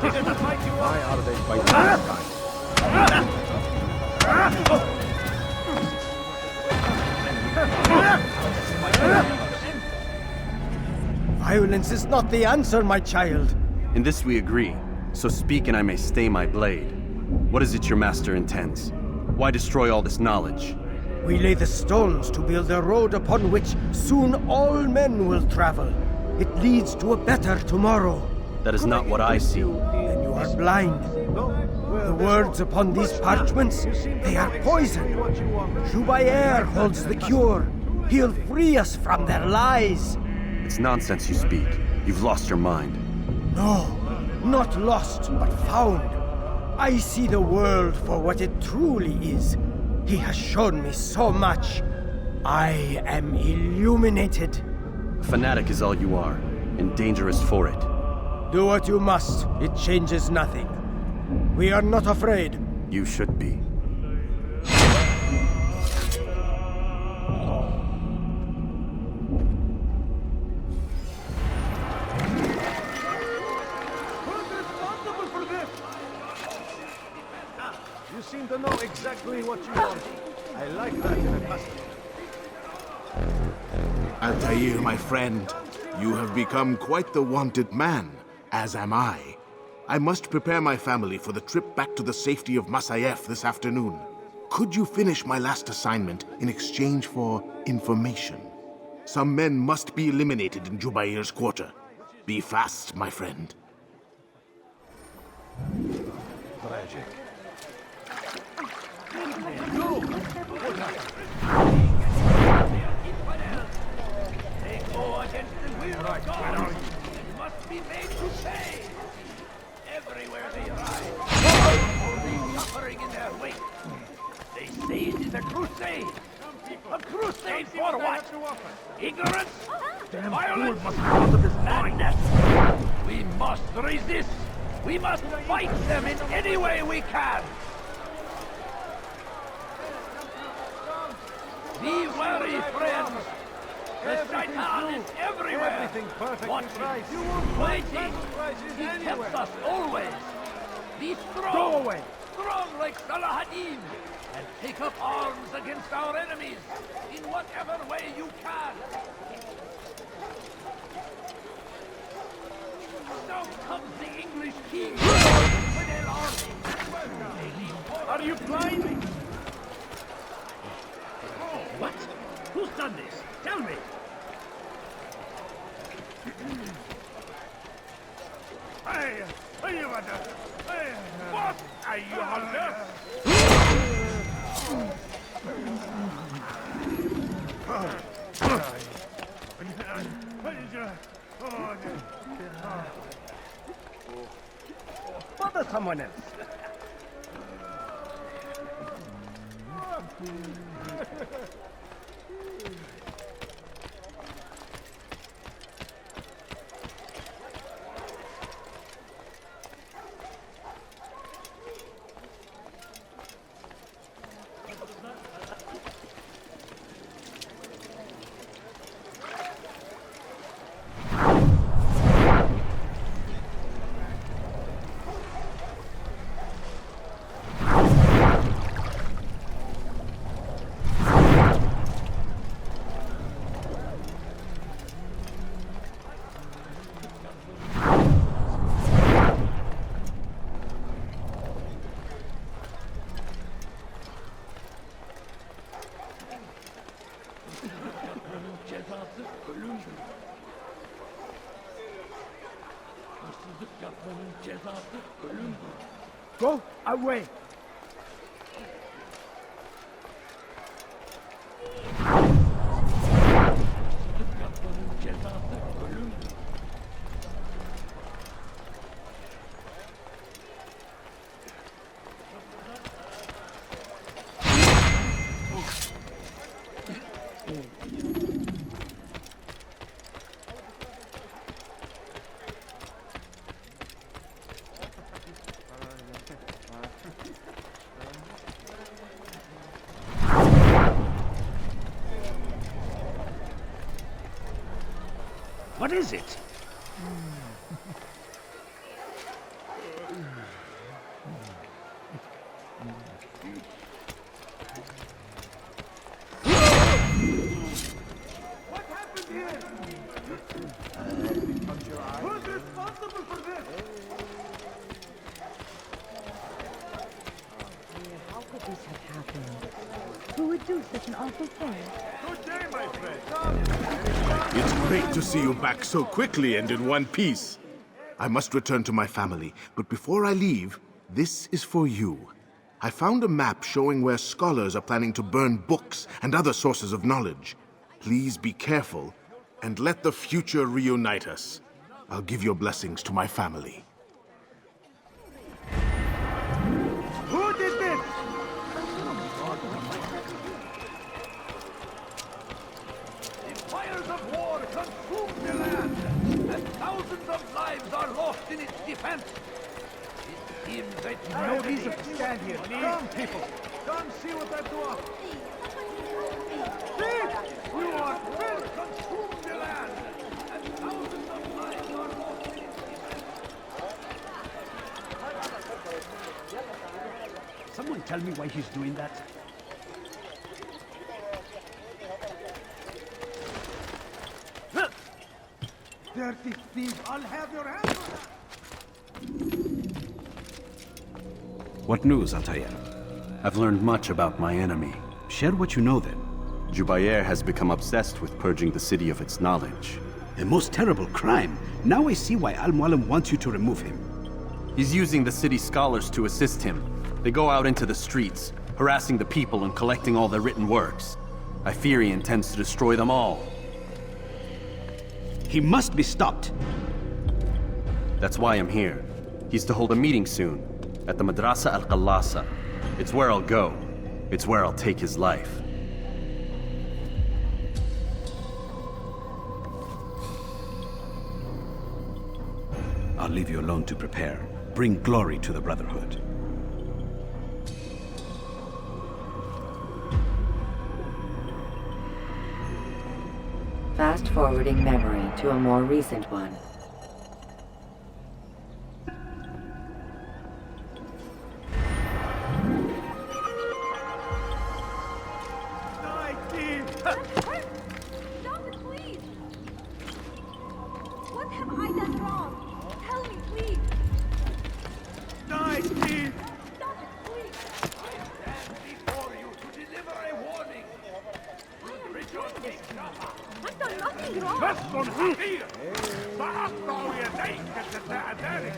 Is it the fight you want? Why are they fighting this kind? Violence is not the answer, my child. In this we agree, so speak and I may stay my blade. What is it your master intends? Why destroy all this knowledge? We lay the stones to build a road upon which soon all men will travel. It leads to a better tomorrow. That is not what I see. Then you are blind. The words upon these parchments, they are poison. Jubair holds the cure. He'll free us from their lies. It's nonsense you speak. You've lost your mind. No, not lost, but found. I see the world for what it truly is. He has shown me so much. I am illuminated. A fanatic is all you are, and dangerous for it. Do what you must. It changes nothing. We are not afraid. You should be. You seem to know exactly what you want. I like that in a customer. Altair, my friend, you have become quite the wanted man, as am I. I must prepare my family for the trip back to the safety of Masayef this afternoon. Could you finish my last assignment in exchange for information? Some men must be eliminated in Jubair's quarter. Be fast, my friend. Tragic. They go against the will of God and must be made to pay. Everywhere they ride, only suffering in their wake. They say it is a crusade. A crusade for what? Ignorance? Violence? Must be out of his madness. We must resist! We must fight them in any way we can! Be wary, friends! The Shaitan is everywhere! Everything perfectly Watching, right. waiting! He tempts us always! Be strong! Go away! Strong like Salahadin! And take up arms against our enemies in whatever way you can! Now comes the English king with an army! Are you blind? What? Who's done this? Tell me! Hey, you want to... What are you under? Bother someone else. Go away. What is it? What happened here? Who's responsible for this? How could this have happened? Who would do such an awful thing? Good day, my friend. It's great to see you back so quickly and in one piece. I must return to my family, but before I leave, this is for you. I found a map showing where scholars are planning to burn books and other sources of knowledge. Please be careful, and let the future reunite us. I'll give your blessings to my family. Who did this? The fires of war consume the land, and thousands of lives are lost in its defense. It seems that No reason to stand here. Come, people. Come see what I do. See? You are well consume the land, and thousands of lives are lost in its defense. Someone tell me why he's doing that? dirty thief. I'll have your hands on that. What news, Altair? I've learned much about my enemy. Share what you know, then. Jubair has become obsessed with purging the city of its knowledge. A most terrible crime. Now I see why Al-Mualim wants you to remove him. He's using the city scholars to assist him. They go out into the streets, harassing the people and collecting all their written works. I fear he intends to destroy them all. He must be stopped. That's why I'm here. He's to hold a meeting soon, at the Madrasa Al-Qallasa. It's where I'll go. It's where I'll take his life. I'll leave you alone to prepare. Bring glory to the Brotherhood. Fast-forwarding memory to a more recent one. Stop it, please! What have I done wrong? Tell me, please! Die, Steve! Stop it, please! I stand before you to deliver a warning. Richard King I've done nothing wrong! بس حقير فأقطع يديك جزاء ذلك.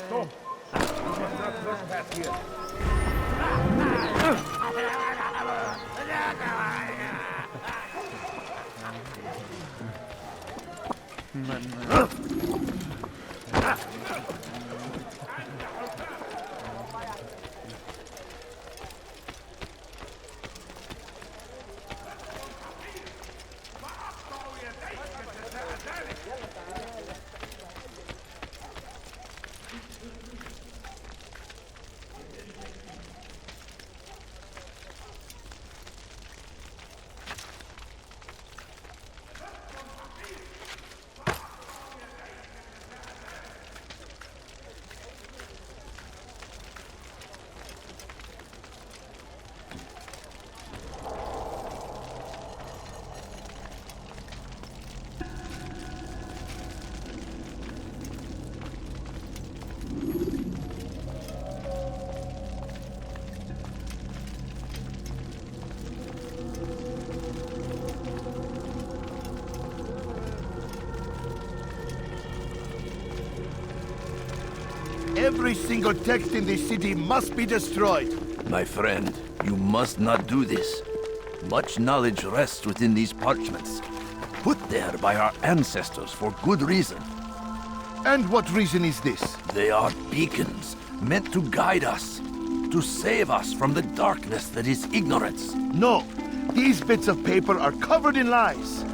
Stop! You must not trespass here. Every single text in this city must be destroyed. My friend, you must not do this. Much knowledge rests within these parchments, put there by our ancestors for good reason. And what reason is this? They are beacons, meant to guide us, to save us from the darkness that is ignorance. No, these bits of paper are covered in lies.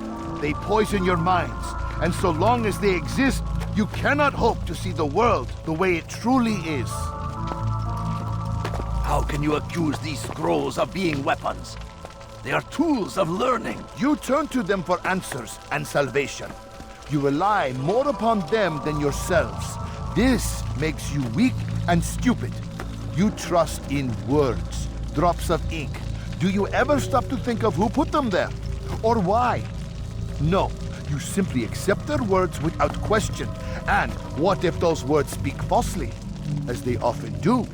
They poison your minds, and so long as they exist, you cannot hope to see the world the way it truly is. How can you accuse these scrolls of being weapons? They are tools of learning. You turn to them for answers and salvation. You rely more upon them than yourselves. This makes you weak and stupid. You trust in words, drops of ink. Do you ever stop to think of who put them there? Or why? No, you simply accept their words without question. And what if those words speak falsely? As they often do.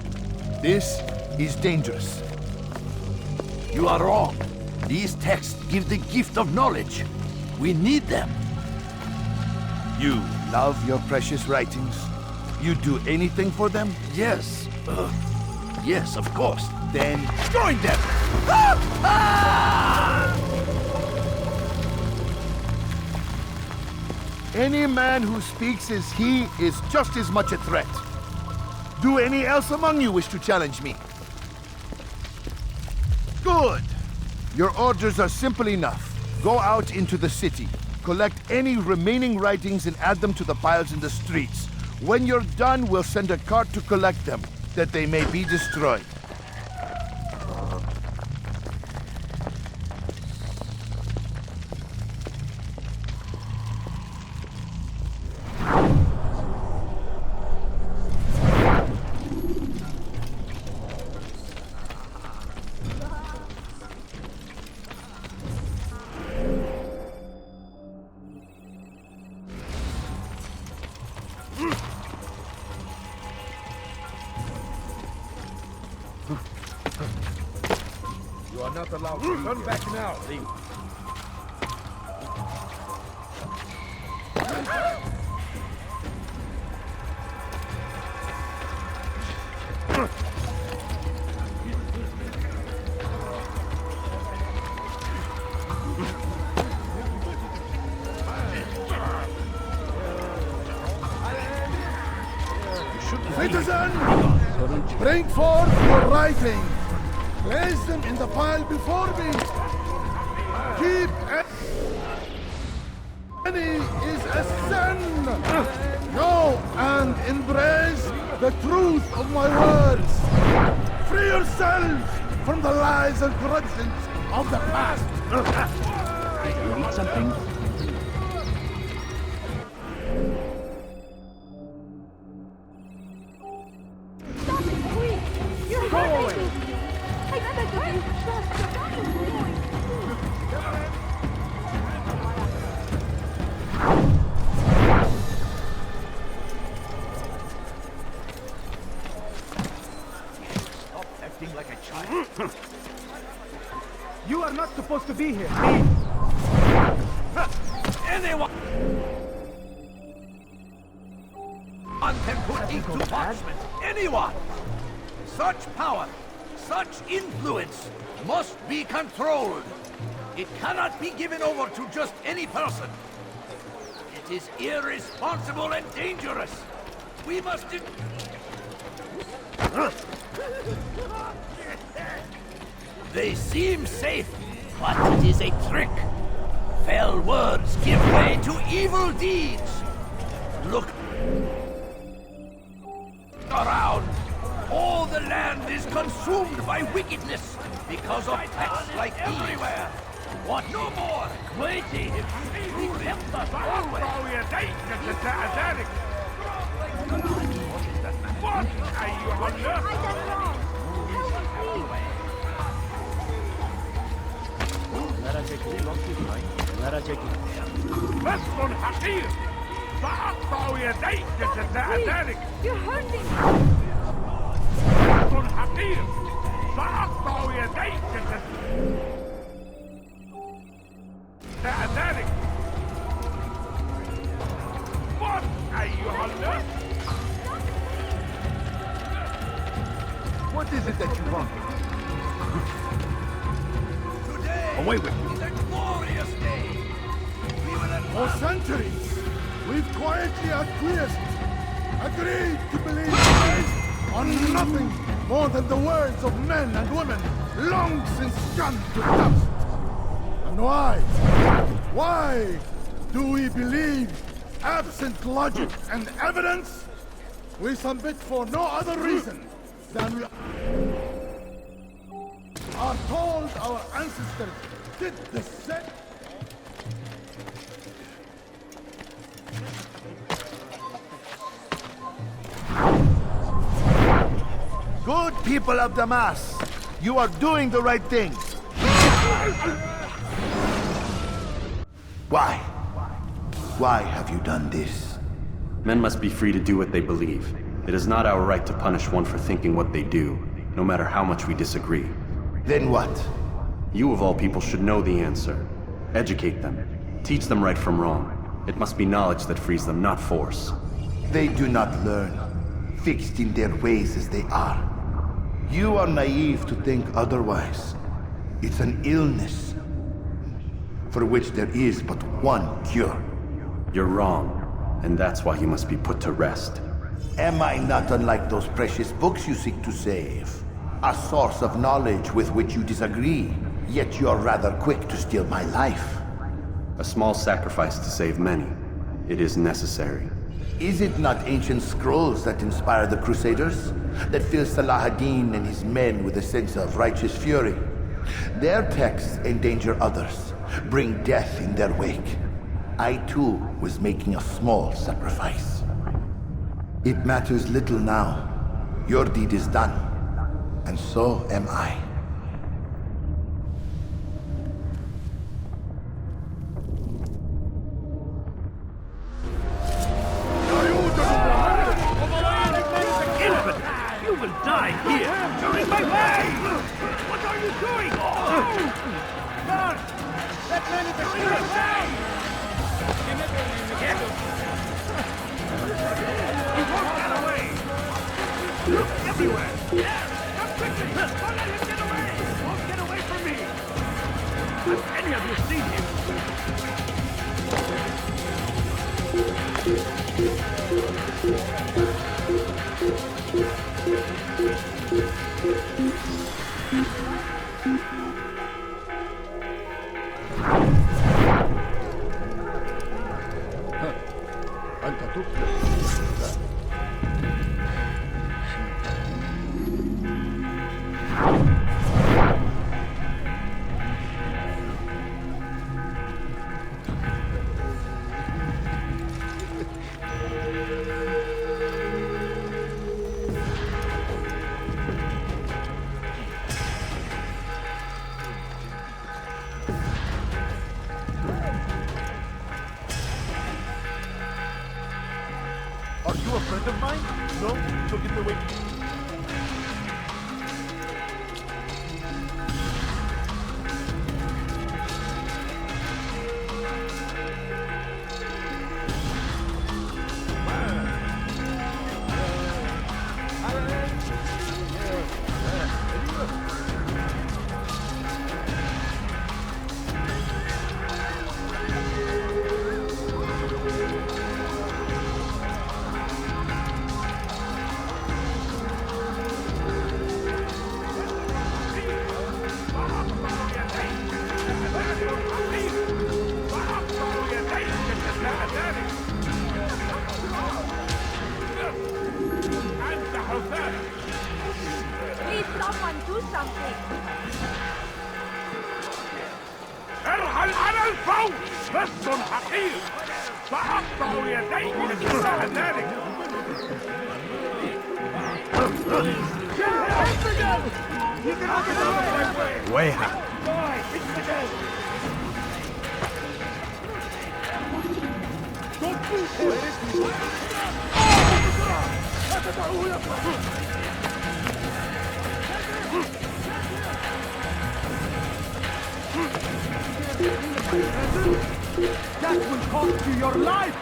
This is dangerous. You are wrong. These texts give the gift of knowledge. We need them. You love your precious writings? You'd do anything for them? Yes. Yes, of course. Then join them! Any man who speaks as he is just as much a threat. Do any else among you wish to challenge me? Good! Your orders are simple enough. Go out into the city, collect any remaining writings and add them to the piles in the streets. When you're done, we'll send a cart to collect them, that they may be destroyed. You are not allowed to turn back now. Citizen, bring forth your writing. Place them in the pile before me. Keep Is a sin. Go and embrace the truth of my words. Free yourselves from the lies and corruptions of the past. You need something? Stop it, quick! You're hurting me! I beg of you, trust the battle boy! Stop acting like a child. You are not supposed to be here. Anyone can put ink to parchment. Anyone! Such power, such influence must be controlled. It cannot be given over to just any person. It is irresponsible and dangerous. We must... They seem safe, but it is a trick. Fell words give way to evil deeds. Look around. All the land is consumed by wickedness because of attacks like everywhere. What no more? Waiting. Remember always. What are you on Western Hakir! فأقطع يديك جزاء ذلك! You're hurting me! وestern Hakir! فأقطع يديك جزاء ذلك! What أيها الناس! What is it that you want? Away with you. It's a glorious day. We will For centuries, we've quietly acquiesced, agreed to believe based on nothing more than the words of men and women long since gone to dust. And why? Why do we believe, absent logic and evidence? We submit for no other reason than we are told our ancestors did the same. Good people of Damas, you are doing the right thing. Why? Why have you done this? Men must be free to do what they believe. It is not our right to punish one for thinking what they do, no matter how much we disagree. Then what? You of all people should know the answer. Educate them. Teach them right from wrong. It must be knowledge that frees them, not force. They do not learn, fixed in their ways as they are. You are naive to think otherwise. It's an illness for which there is but one cure. You're wrong, and that's why you must be put to rest. Am I not unlike those precious books you seek to save? A source of knowledge with which you disagree, yet you're rather quick to steal my life. A small sacrifice to save many. It is necessary. Is it not ancient scrolls that inspire the Crusaders? That fill Salah ad-Din and his men with a sense of righteous fury? Their texts endanger others, bring death in their wake. I too was making a small sacrifice. It matters little now. Your deed is done, and so am I. You will die here during my way! What are you doing? Guard! That man is a shooter! He won't get away! Look everywhere! Yes! Come quickly! Don't let him get away! friend of mine? No? Took it away. Please, someone do something. ارحل على الفور! لست حقير! سأقطع يديك مثل ذلك! Weha! That will cost you your life!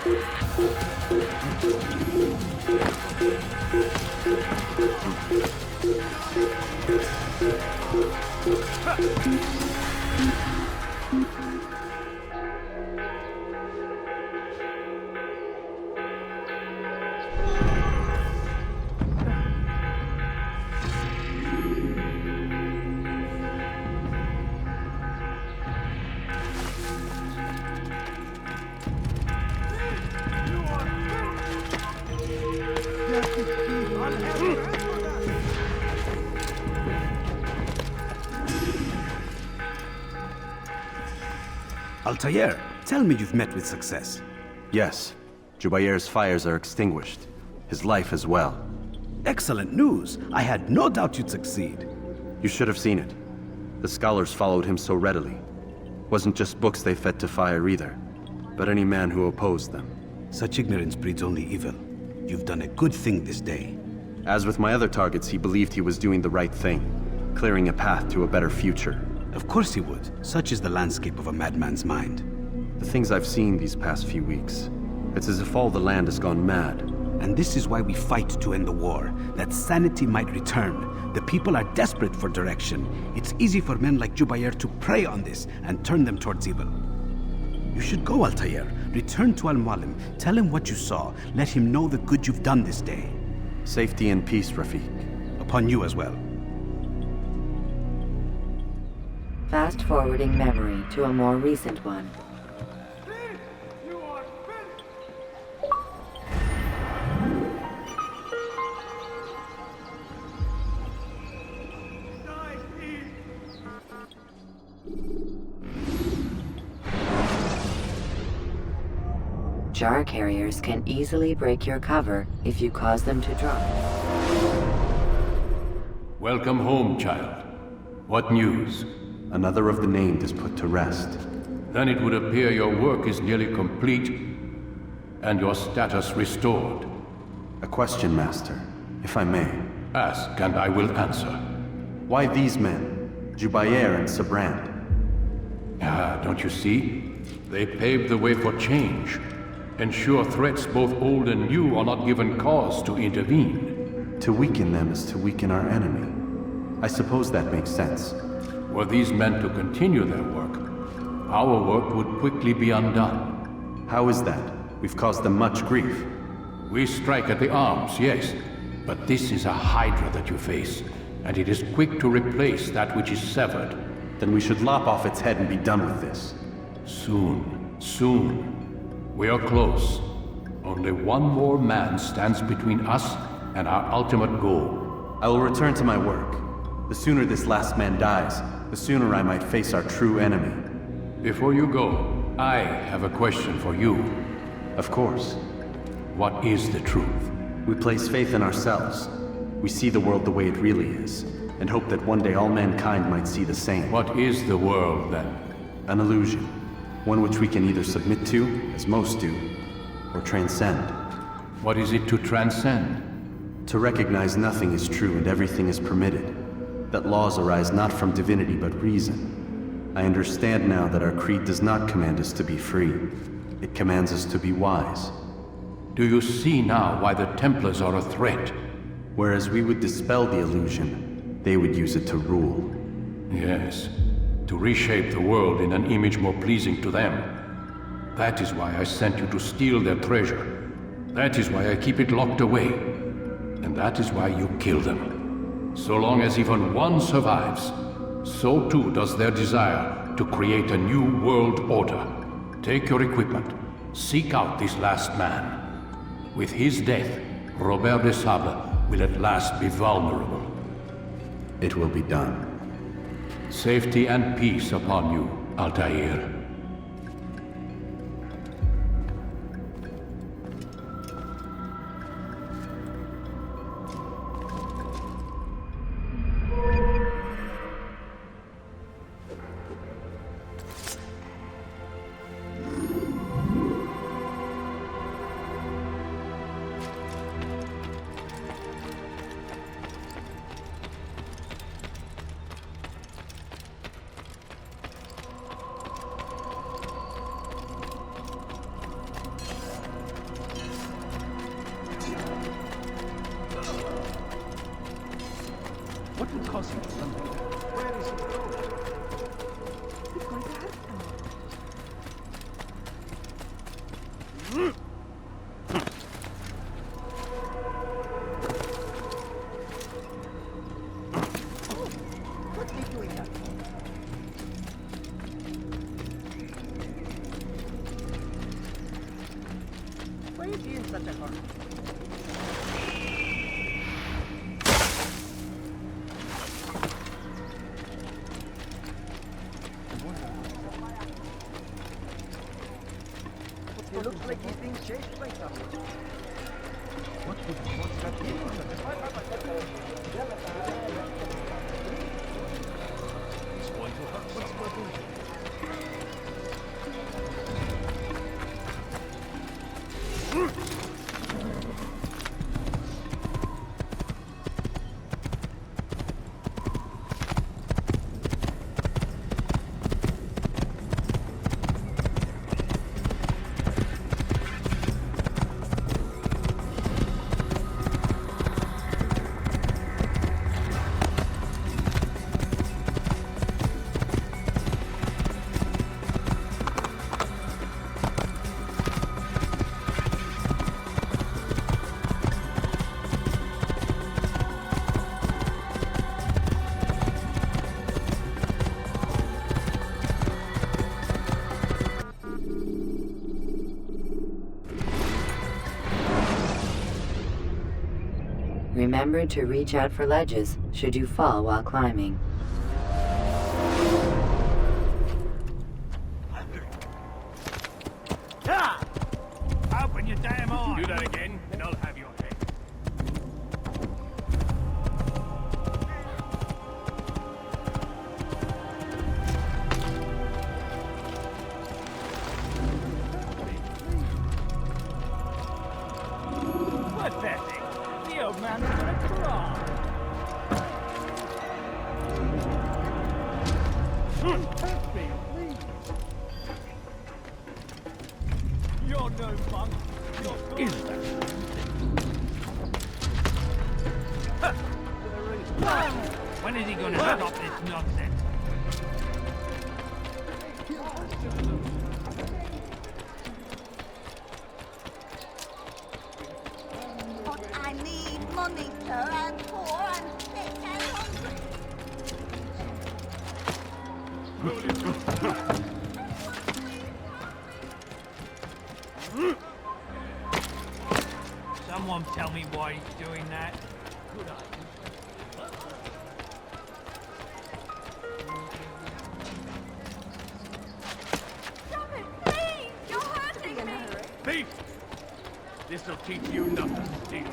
Altair, tell me you've met with success. Yes. Jubair's fires are extinguished. His life as well. Excellent news. I had no doubt you'd succeed. You should have seen it. The scholars followed him so readily. Wasn't just books they fed to fire either, but any man who opposed them. Such ignorance breeds only evil. You've done a good thing this day. As with my other targets, he believed he was doing the right thing, clearing a path to a better future. Of course he would. Such is the landscape of a madman's mind. The things I've seen these past few weeks, it's as if all the land has gone mad. And this is why we fight to end the war, that sanity might return. The people are desperate for direction. It's easy for men like Jubair to prey on this and turn them towards evil. You should go, Altair. Return to Al-Mualim. Tell him what you saw. Let him know the good you've done this day. Safety and peace, Rafiq. Upon you as well. Fast-forwarding memory to a more recent one. Jar carriers can easily break your cover if you cause them to drop. Welcome home, child. What news? Another of the named is put to rest. Then it would appear your work is nearly complete and your status restored. A question, Master, if I may. Ask and I will answer. Why these men, Jubair and Sabrand? Ah, don't you see? They paved the way for change. Ensure threats both old and new are not given cause to intervene. To weaken them is to weaken our enemy. I suppose that makes sense. Were these men to continue their work, our work would quickly be undone. How is that? We've caused them much grief. We strike at the arms, yes, but this is a hydra that you face, and it is quick to replace that which is severed. Then we should lop off its head and be done with this. Soon, soon. We are close. Only one more man stands between us and our ultimate goal. I will return to my work. The sooner this last man dies, the sooner I might face our true enemy. Before you go, I have a question for you. Of course. What is the truth? We place faith in ourselves. We see the world the way it really is, and hope that one day all mankind might see the same. What is the world, then? An illusion. One which we can either submit to, as most do, or transcend. What is it to transcend? To recognize nothing is true and everything is permitted. That laws arise not from divinity but reason. I understand now that our creed does not command us to be free. It commands us to be wise. Do you see now why the Templars are a threat? Whereas we would dispel the illusion, they would use it to rule. Yes, to reshape the world in an image more pleasing to them. That is why I sent you to steal their treasure. That is why I keep it locked away. And that is why you kill them. So long as even one survives, so too does their desire to create a new world order. Take your equipment. Seek out this last man. With his death, Robert de Sable will at last be vulnerable. It will be done. Safety and peace upon you, Altair. What will cause him to run like that? Where is he going? He's going to hurt someone. What's he doing that for? Why is he in such a hurry? It looks like he's being chased by someone. What's that mean? He's going to hurt someone. Remember to reach out for ledges should you fall while climbing. Ah! Open your damn eyes! Do that again, and I'll have your head. Pathetic! The old man's gonna cry! Help me, please. You're no monk. You're Is that When is he gonna stop this nonsense? But I need money, sir. I'm poor, I'm sick, and hungry. Someone tell me why he's doing that. Good idea. Stop it, please! You're hurting me! Thief! This'll teach you not to steal.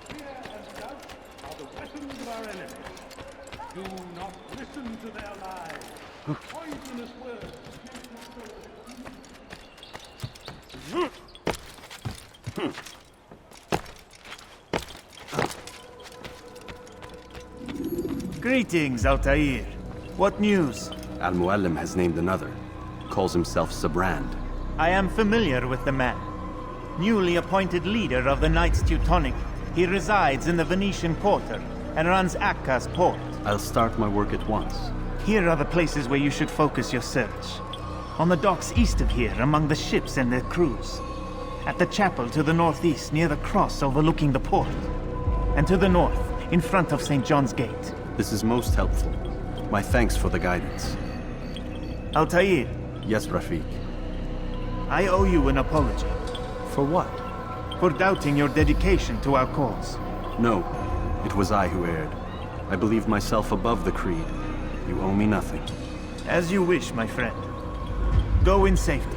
fear and doubt are the weapons of our enemies. Do not listen to their lies. Poisonous words. Greetings, Altair. What news? Al-Muallim has named another. Calls himself Sabrand. I am familiar with the man. Newly appointed leader of the Knights Teutonic, he resides in the Venetian Quarter and runs Akka's port. I'll start my work at once. Here are the places where you should focus your search. On the docks east of here, among the ships and their crews. At the chapel to the northeast, near the cross overlooking the port. And to the north, in front of St. John's Gate. This is most helpful. My thanks for the guidance. Altair. Yes, Rafiq. I owe you an apology. For what? For doubting your dedication to our cause. No, it was I who erred. I believe myself above the creed. You owe me nothing. As you wish, my friend. Go in safety.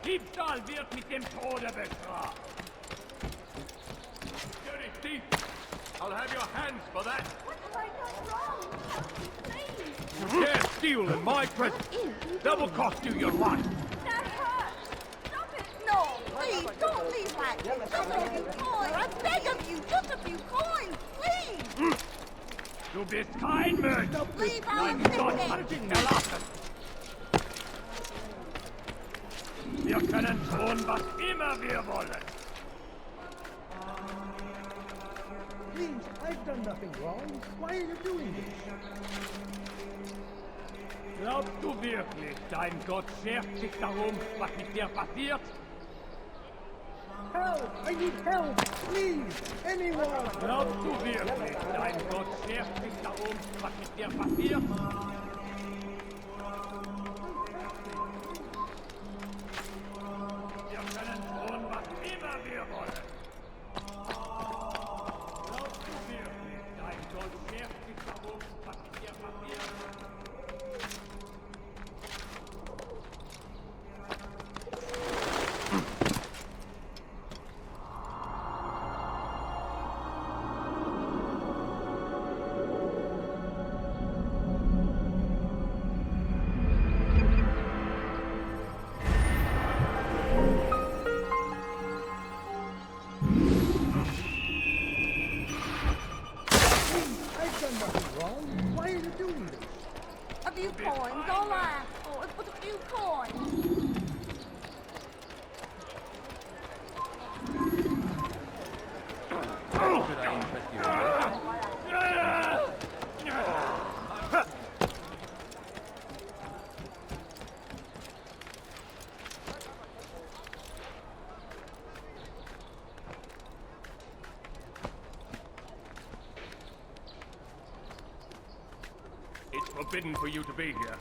Diebstahl wird mit dem Tode bestraft. Dirty thief! I'll have your hands for that. What have I done wrong? Please. You dare steal in my presence. That will cost you your life. That hurts. Stop it. No, please, don't leave like this. Just a few coins. I beg of you, just a few coins, please. Du bist kein Mensch. Leave our Mein Gott hat dich verlassen. Wir können tun, was immer wir wollen. Please, I've done nothing wrong. Why are you doing this? Glaubst du wirklich, dein Gott schert sich darum, was mit dir passiert? Help! I need help! Please! Anyone! Glaubst du wirklich, dein Gott schert sich darum, was mit dir passiert? Wir können tun, was immer wir wollen. Glaubst du wirklich, dein Gott schert sich darum, was mit dir passiert? Why are you doing this? A few coins, all I ask for is but a few coins. Should I interest you It's forbidden for you to be here.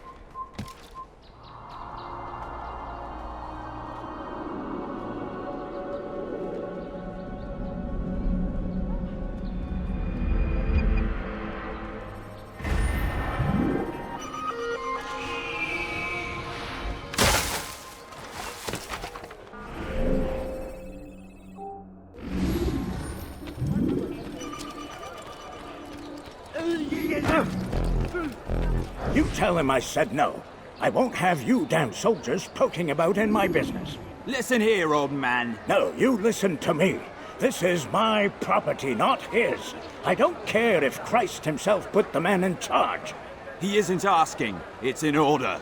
You tell him I said no. I won't have you damn soldiers poking about in my business. Listen here, old man. No, you listen to me. This is my property, not his. I don't care if Christ himself put the man in charge. He isn't asking. It's in order.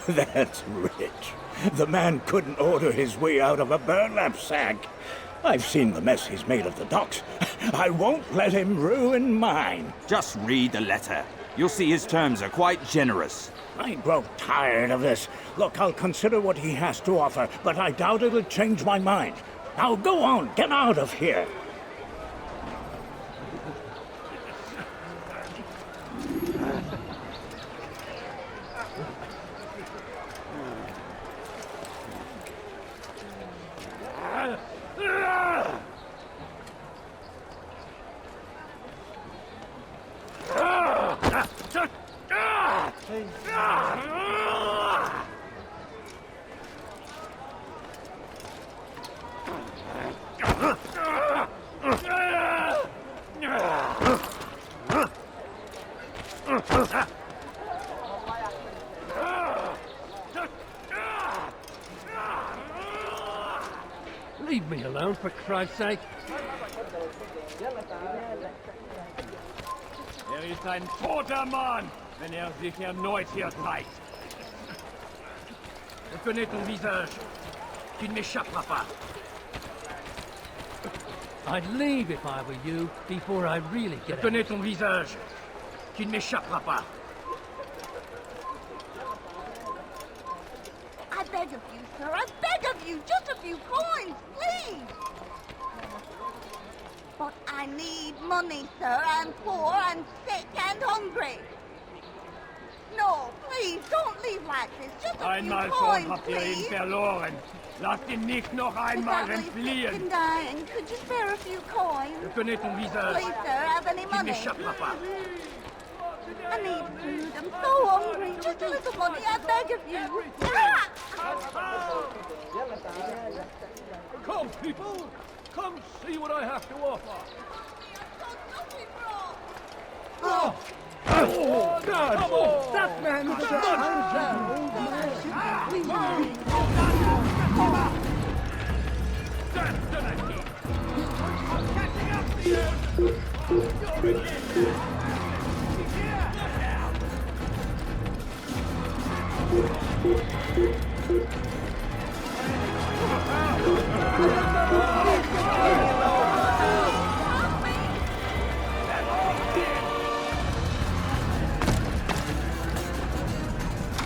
That's rich. The man couldn't order his way out of a burlap sack. I've seen the mess he's made of the docks. I won't let him ruin mine. Just read the letter. You'll see his terms are quite generous. I grow tired of this. Look, I'll consider what he has to offer, but I doubt it'll change my mind. Now go on, get out of here. down, for Christ's sake. Ist ein toter Mann, wenn sich erneut hier zeigt. Reconnais ton visage. Tu ne m'échapperas pas. I'd leave if I were you, before I really get Reconnais ton visage. Tu ne m'échapperas pas. I beg of you, sir, I beg of you, just a few coins, please! But I need money, sir. I'm poor, I'm sick and hungry. No, please, don't leave like this. Just a few Einmal schon coins, habt ihr ihn please. verloren. Lasst ihn nicht noch einmal Sadly sick entfliehen. and dying. Could you spare a few coins? Reconnais ton visage. Please, sir, have any Tu ne money? m'échapperas pas. I need food. I'm so hungry. Just a little money, I beg of you. Come, people! Come see what I have to offer. Oh, God! Come on! That man is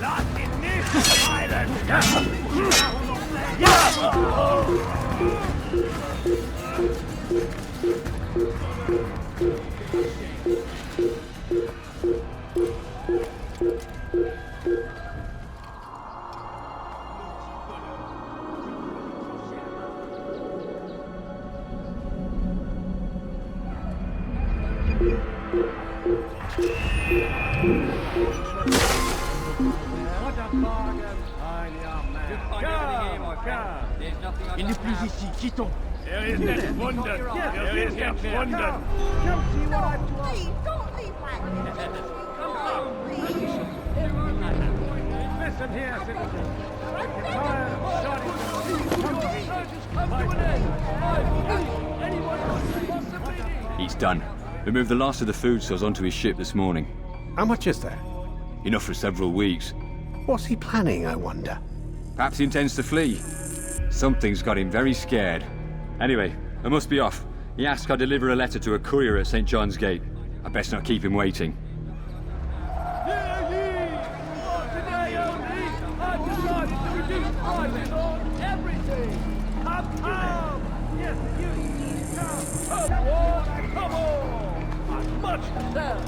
Lasst ihn nicht fallen! Il n'est plus ici, quittons. Ist entschwunden! Ist entschwunden! No, please, don't leave like this. Please. Listen here, citizen. I'm tired of shouting from the He's done. We moved the last of the food stores onto his ship this morning. How much is there? Enough for several weeks. What's he planning, I wonder? Perhaps he intends to flee. Something's got him very scared. Anyway, I must be off. He asked I deliver a letter to a courier at St. John's Gate. I best not keep him waiting. Today only, I've decided to reduce prices on everything. Come! Yes, you! Come on! Come on! I've much to sell.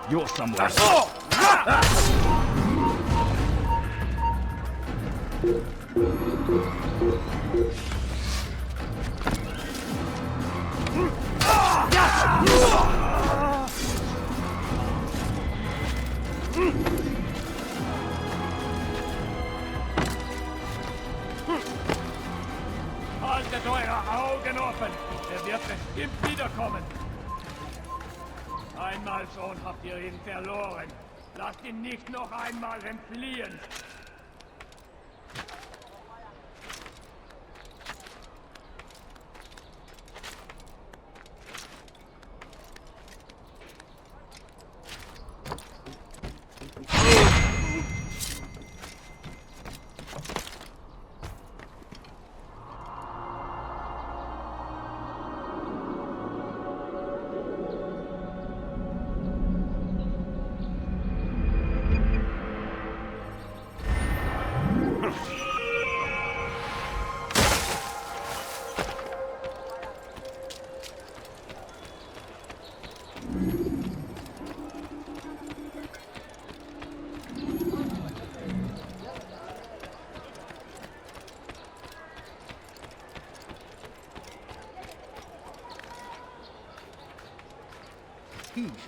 You're somewhere. Haltet eure Augen offen! Er wird bestimmt wiederkommen! Einmal schon habt ihr ihn verloren. Lasst ihn nicht noch einmal entfliehen.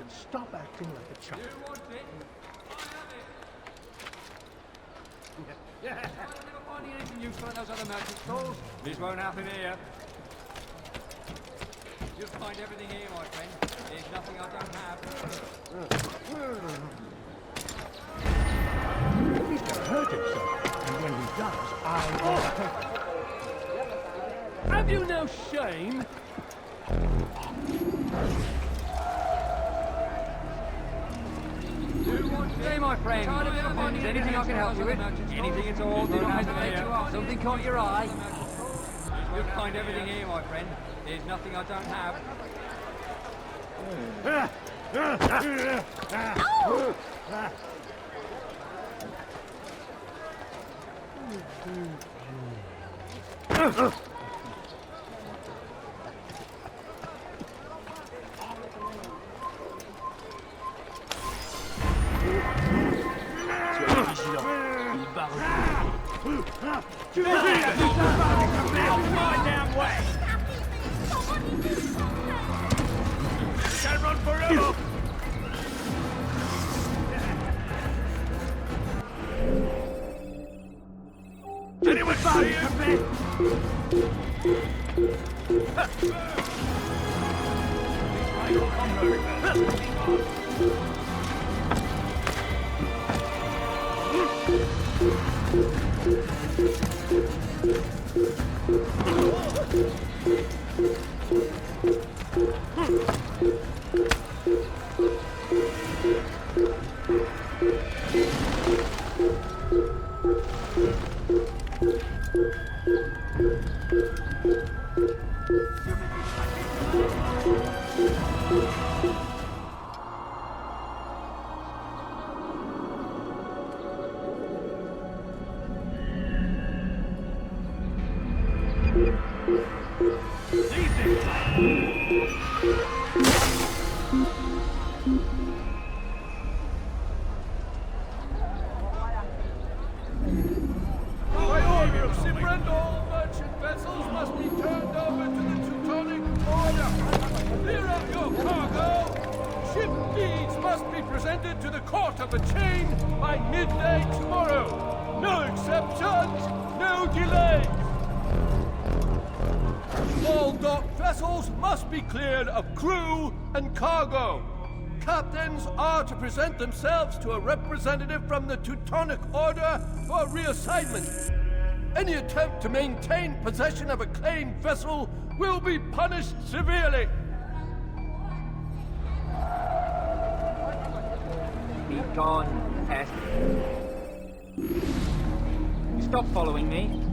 stop acting like a child. Yeah. Never finding anything useful in those other merchant stalls. This won't happen here. You'll find everything here, my friend. There's nothing I don't have. At least he'll hurt himself. And when he does, I will... Have you no shame? Hey, my friend. Is anything I can help you with? Anything at all? Don't hesitate. Something caught your eye? You'll find everything here, my friend. There's nothing I don't have. Can't run forever! Anyone see presented to the court of the chain by midday tomorrow. No exceptions, no delays. All docked vessels must be cleared of crew and cargo. Captains are to present themselves to a representative from the Teutonic Order for reassignment. Any attempt to maintain possession of a claimed vessel will be punished severely. Be gone, pest. You stop following me.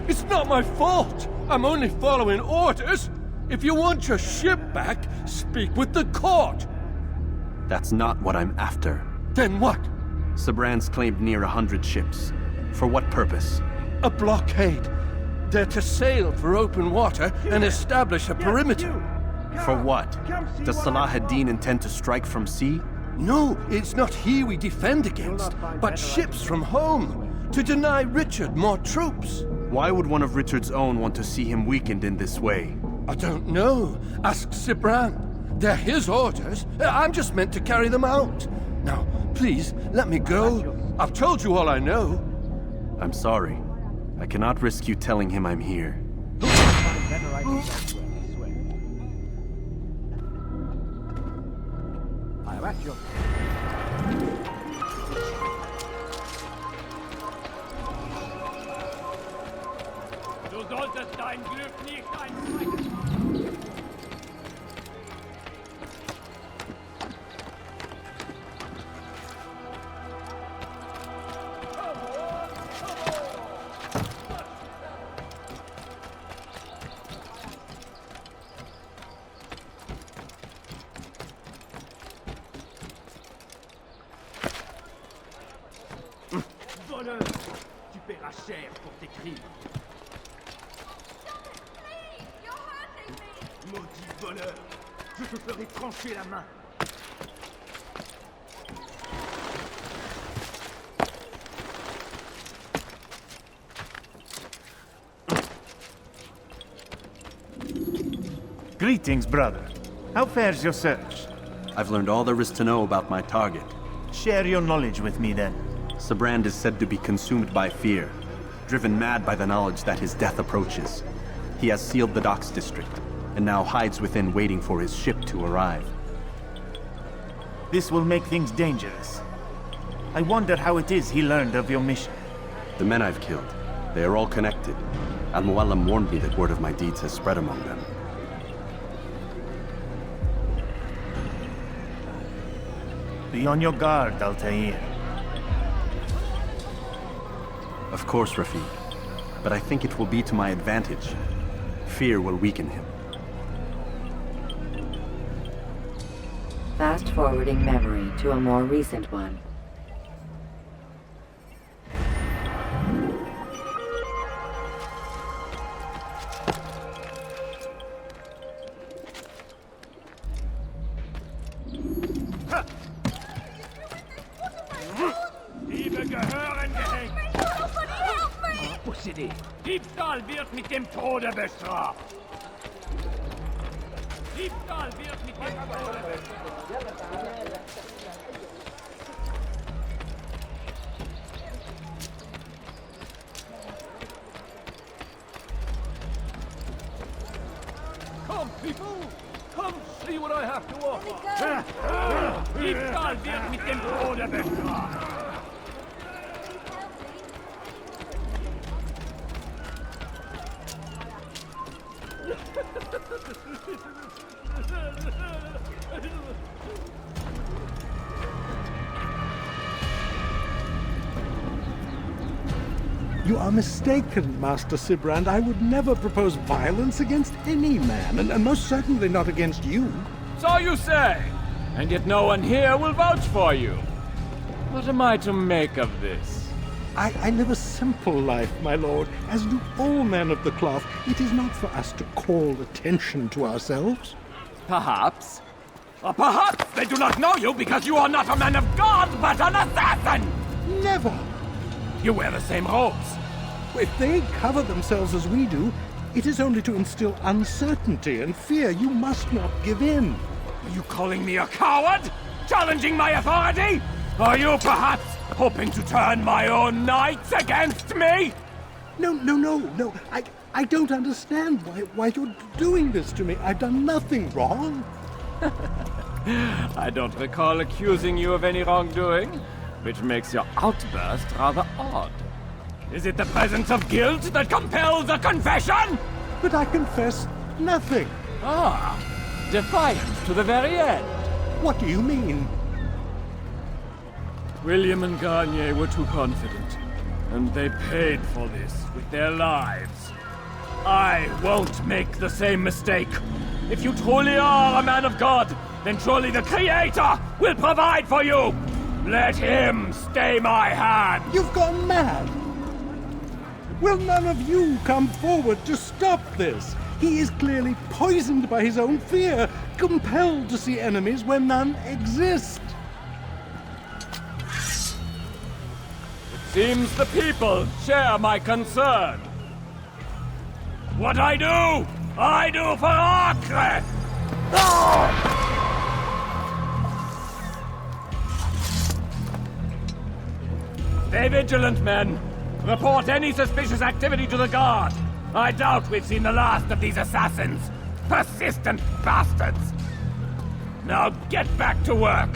It's not my fault. I'm only following orders. If you want your ship back, speak with the court. That's not what I'm after. Then what? Sabrand's claimed near 100 ships. For what purpose? A blockade. They're to sail for open water and establish a perimeter. For what? Does Salah ad-Din intend to strike from sea? No, it's not he we defend against, but ships from home, to deny Richard more troops. Why would one of Richard's own want to see him weakened in this way? I don't know. Ask Sibrand. They're his orders. I'm just meant to carry them out. Now, please, let me go. I've told you all I know. I'm sorry. I cannot risk you telling him I'm here. Du solltest dein Glück nicht einschränken. Voleur, tu paieras cher pour tes crimes. Maudit voleur, je te ferai trancher la main. Greetings, brother. How fares your search? I've learned all there is to know about my target. Share your knowledge with me, then. Sibrand is said to be consumed by fear, driven mad by the knowledge that his death approaches. He has sealed the docks district, and now hides within waiting for his ship to arrive. This will make things dangerous. I wonder how it is he learned of your mission. The men I've killed, they are all connected. Al-Muallim warned me that word of my deeds has spread among them. Be on your guard, Altair. Of course, Rafiq. But I think it will be to my advantage. Fear will weaken him. Fast-forwarding memory to a more recent one. Liebe gehören gehängt. Possédé. Diebstahl wird mit dem Tode bestraft. Diebstahl wird mit dem Tode bestraft. Come, people! Come see what I have to offer! Diebstahl wird mit dem Tode bestraft. You are mistaken, Master Sibrand. I would never propose violence against any man, and most certainly not against you. So you say, and yet no one here will vouch for you. What am I to make of this? I live a simple life, my lord, as do all men of the cloth. It is not for us to call attention to ourselves. Perhaps. Or perhaps they do not know you because you are not a man of God, but an assassin! Never! You wear the same robes. If they cover themselves as we do, it is only to instill uncertainty and fear. You must not give in. Are you calling me a coward? Challenging my authority? Are you perhaps hoping to turn my own knights against me? No. I don't understand why you're doing this to me. I've done nothing wrong. I don't recall accusing you of any wrongdoing, which makes your outburst rather odd. Is it the presence of guilt that compels a confession? But I confess nothing. Ah, defiant to the very end. What do you mean? William and Garnier were too confident. And they paid for this with their lives. I won't make the same mistake. If you truly are a man of God, then surely the Creator will provide for you! Let him stay my hand! You've gone mad! Will none of you come forward to stop this? He is clearly poisoned by his own fear, compelled to see enemies where none exist. Seems the people share my concern. What I do for Acre! Stay vigilant, men. Report any suspicious activity to the guard. I doubt we've seen the last of these assassins. Persistent bastards. Now get back to work.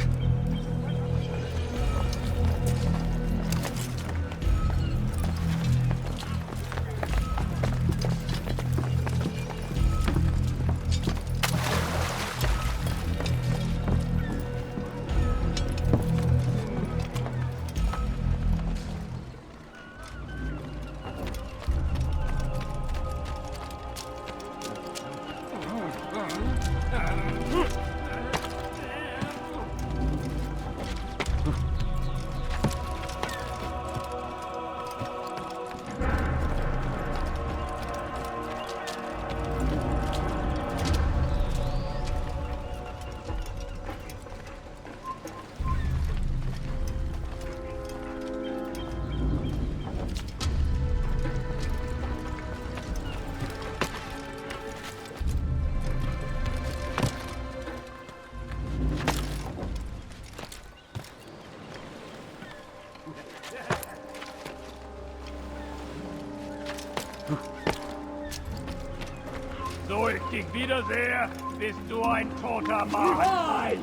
So ich dich wiedersehe, bist du ein toter Mann.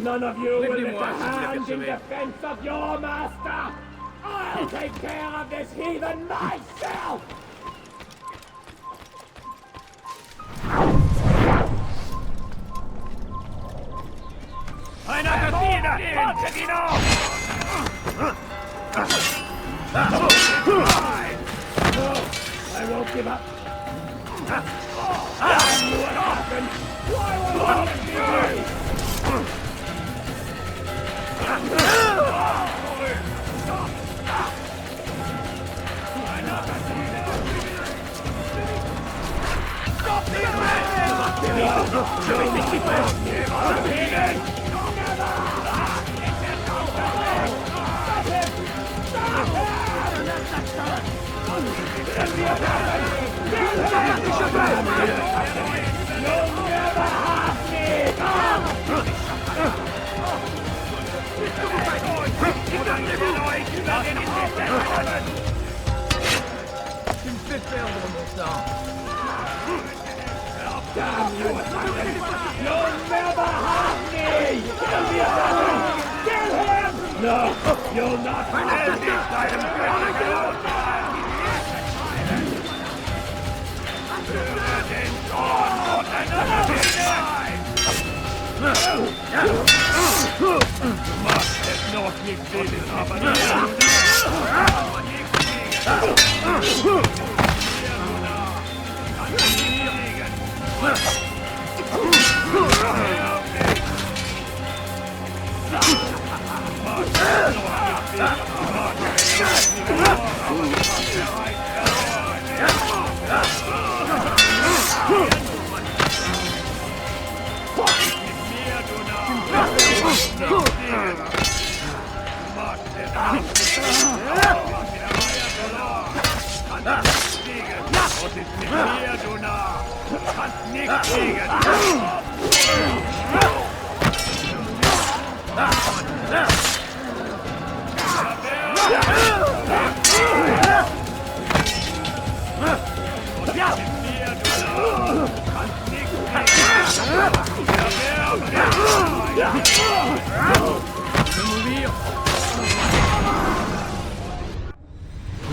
None of you will lift a hand in defense of your master! I'll take care of this heathen myself! Einer Kassiner! Haltet ihn auf! I won't give up. I knew what happened! Why won't you let me? Stop the Damn you! You'll never have me! Kill the other! Kill him! No! You'll not have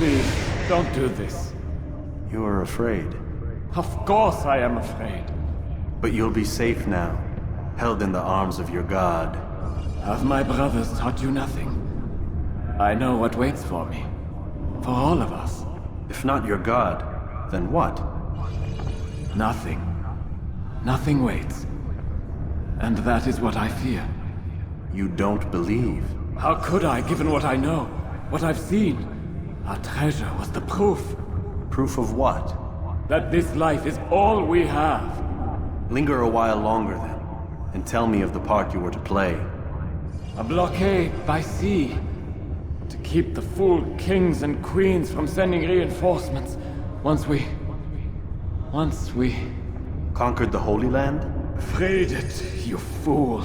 Please, don't do this. You are afraid. Of course I am afraid. But you'll be safe now, held in the arms of your god. Have my brothers taught you nothing? I know what waits for me. For all of us. If not your god, then what? Nothing. Nothing waits. And that is what I fear. You don't believe? How could I, given what I know? What I've seen? Our treasure was the proof. Proof of what? That this life is all we have. Linger a while longer then, and tell me of the part you were to play. A blockade by sea. To keep the fool kings and queens from sending reinforcements. Once we... Conquered the Holy Land? Freed it, you fool.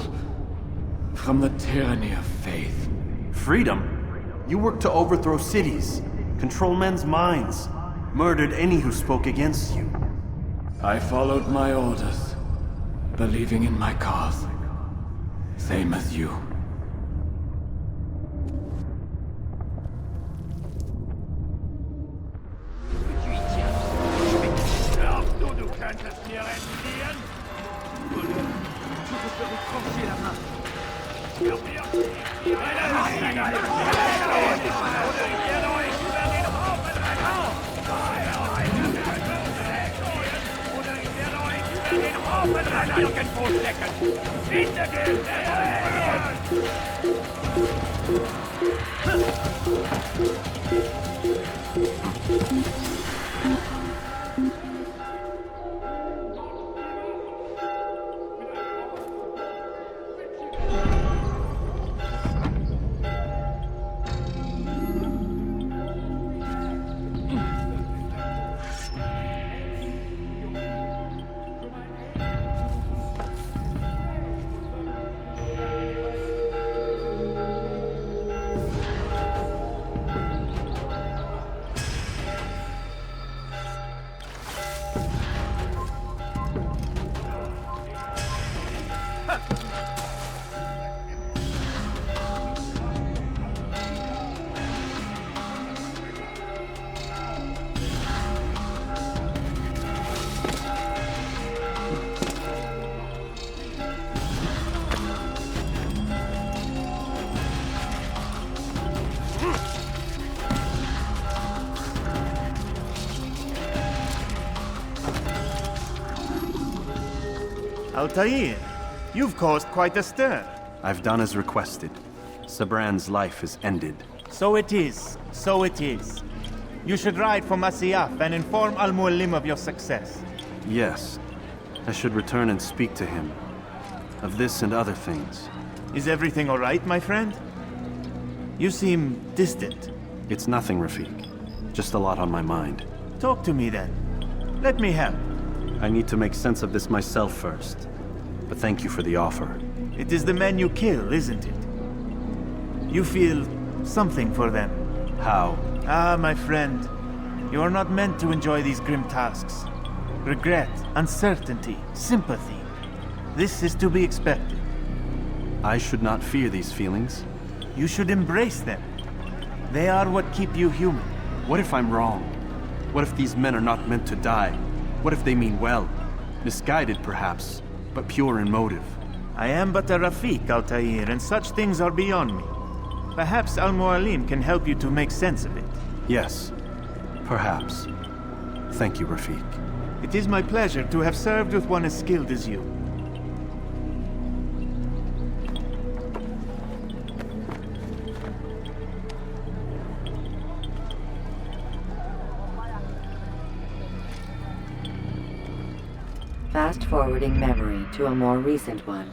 From the tyranny of faith. Freedom? You worked to overthrow cities, control men's minds, murdered any who spoke against you. I followed my orders, believing in my cause. Same as you. Du kannst es mir entziehen? Irgendwo stecken! Hintergehen! Altair, you've caused quite a stir. I've done as requested. Sabran's life is ended. So it is. So it is. You should ride for Masyaf and inform Al-Mualim of your success. Yes. I should return and speak to him. Of this and other things. Is everything all right, my friend? You seem distant. It's nothing, Rafik. Just a lot on my mind. Talk to me then. Let me help. I need to make sense of this myself first. But thank you for the offer. It is the men you kill, isn't it? You feel something for them. How? Ah, my friend. You are not meant to enjoy these grim tasks. Regret, uncertainty, sympathy. This is to be expected. I should not fear these feelings. You should embrace them. They are what keep you human. What if I'm wrong? What if these men are not meant to die? What if they mean well? Misguided, perhaps, but pure in motive. I am but a Rafik, Altair, and such things are beyond me. Perhaps Al-Mualim can help you to make sense of it. Yes, perhaps. Thank you, Rafik. It is my pleasure to have served with one as skilled as you. Fast-forwarding memory to a more recent one.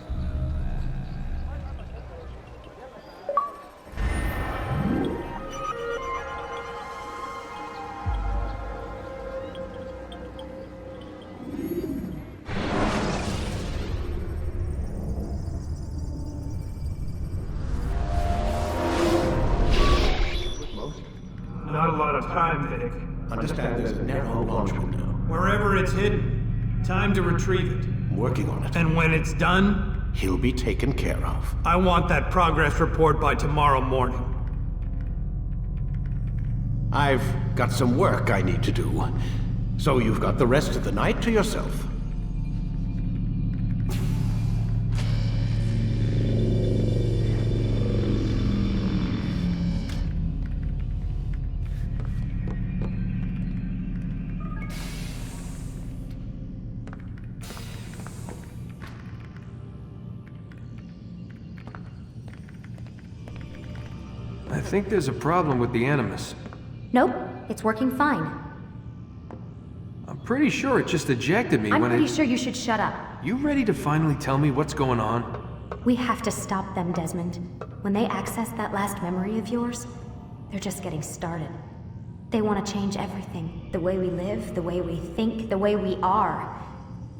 Not a lot of time, Vic. Understand there's a narrow launch window. Wherever it's hidden, time to retrieve it. I'm working on it. And when it's done, He'll be taken care of. I want that progress report by tomorrow morning. I've got some work I need to do. So you've got the rest of the night to yourself. think there's a problem with the Animus. Nope, it's working fine. I'm pretty sure it just ejected me I'm when pretty sure you should shut up. You ready to finally tell me what's going on? We have to stop them, Desmond. When they access that last memory of yours, they're just getting started. They want to change everything. The way we live, the way we think, the way we are.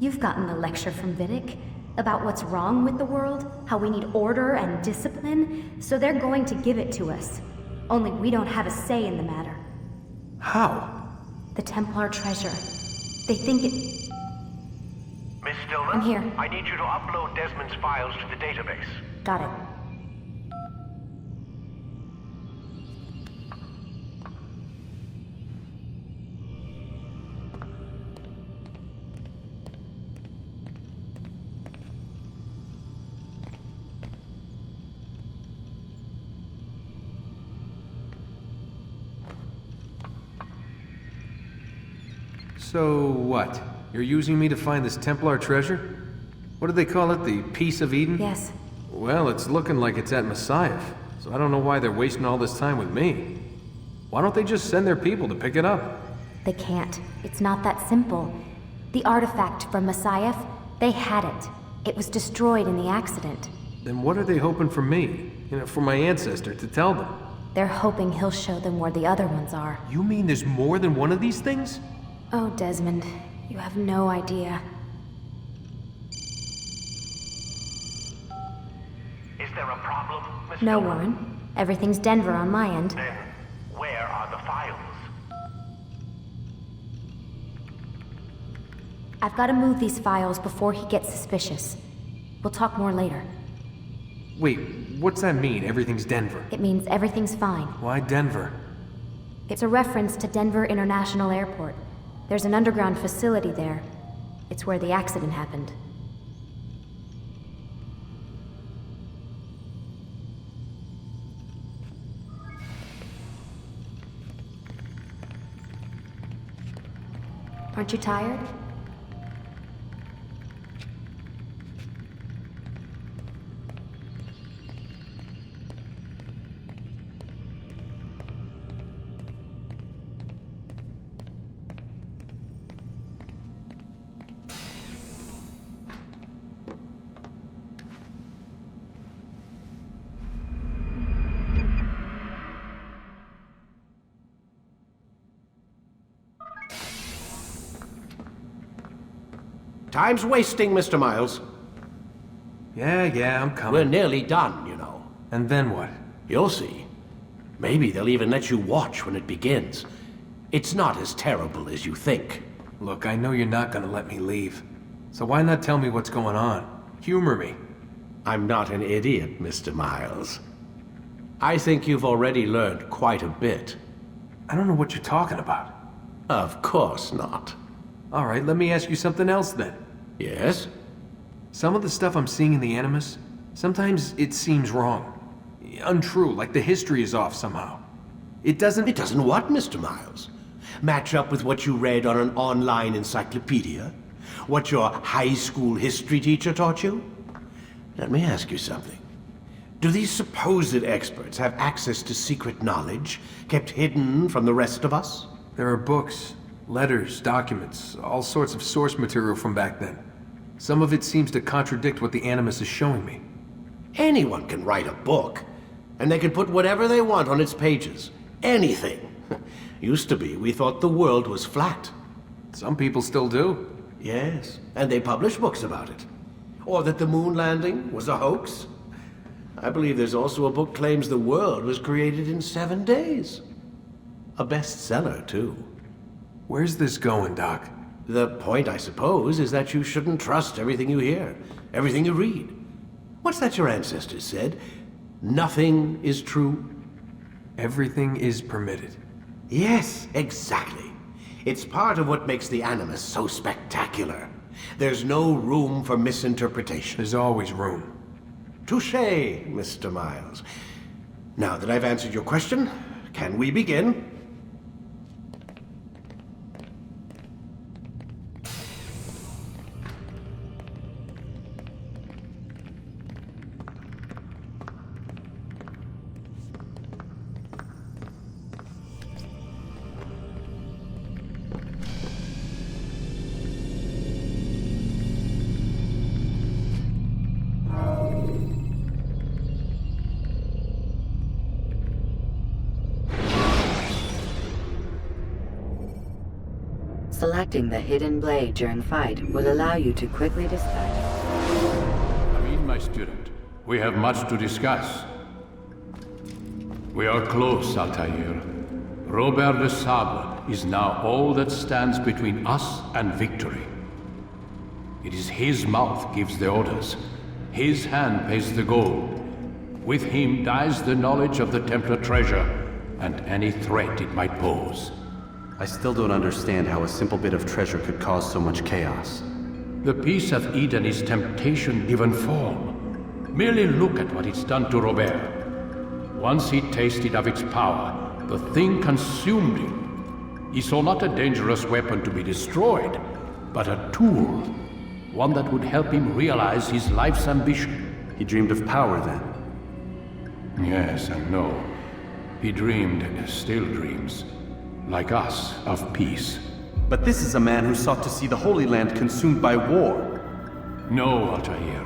You've gotten the lecture from Vidic about what's wrong with the world, how we need order and discipline, so they're going to give it to us. Only we don't have a say in the matter. How? The Templar treasure. They think it... Miss Stillman? I'm here. I need you to upload Desmond's files to the database. Got it. So what? You're using me to find this Templar treasure? What do they call it? The Piece of Eden? Yes. Well, it's looking like it's at Messiah, so I don't know why they're wasting all this time with me. Why don't they just send their people to pick it up? They can't. It's not that simple. The artifact from Messiah, they had it. It was destroyed in the accident. Then what are they hoping for me? You know, for my ancestor to tell them? They're hoping he'll show them where the other ones are. You mean there's more than one of these things? Oh, Desmond, you have no idea. Is there a problem, Miss No, Stillman? Warren. Everything's Denver on my end. Then, where are the files? I've got to move these files before he gets suspicious. We'll talk more later. Wait, what's that mean, everything's Denver? It means everything's fine. Why Denver? It's a reference to Denver International Airport. There's an underground facility there. It's where the accident happened. Aren't you tired? Time's wasting, Mr. Miles. Yeah, I'm coming. We're nearly done, you know. And then what? You'll see. Maybe they'll even let you watch when it begins. It's not as terrible as you think. Look, I know you're not gonna let me leave. So why not tell me what's going on? Humor me. I'm not an idiot, Mr. Miles. I think you've already learned quite a bit. I don't know what you're talking about. Of course not. All right, let me ask you something else then. Yes? Some of the stuff I'm seeing in the Animus, sometimes it seems wrong. Untrue, like the history is off somehow. It doesn't what, Mr. Miles? Match up with what you read on an online encyclopedia? What your high school history teacher taught you? Let me ask you something. Do these supposed experts have access to secret knowledge kept hidden from the rest of us? There are books, letters, documents, all sorts of source material from back then. Some of it seems to contradict what the Animus is showing me. Anyone can write a book, and they can put whatever they want on its pages. Anything. Used to be, we thought the world was flat. Some people still do. Yes, and they publish books about it. Or that the moon landing was a hoax. I believe there's also a book claims the world was created in 7 days. A bestseller, too. Where's this going, Doc? The point, I suppose, is that you shouldn't trust everything you hear, everything you read. What's that your ancestors said? Nothing is true. Everything is permitted. Yes, exactly. It's part of what makes the Animus so spectacular. There's no room for misinterpretation. There's always room. Touché, Mr. Miles. Now that I've answered your question, can we begin? Collecting the hidden blade during fight will allow you to quickly dispatch. Come in, my student. We have much to discuss. We are close, Altair. Robert de Sable is now all that stands between us and victory. It is his mouth gives the orders. His hand pays the gold. With him dies the knowledge of the Templar treasure and any threat it might pose. I still don't understand how a simple bit of treasure could cause so much chaos. The Peace of Eden is temptation given form. Merely look at what it's done to Robert. Once he tasted of its power, the thing consumed him. He saw not a dangerous weapon to be destroyed, but a tool. One that would help him realize his life's ambition. He dreamed of power then? Yes and no. He dreamed, still dreams, like us, of peace. But this is a man who sought to see the Holy Land consumed by war. No, Altair.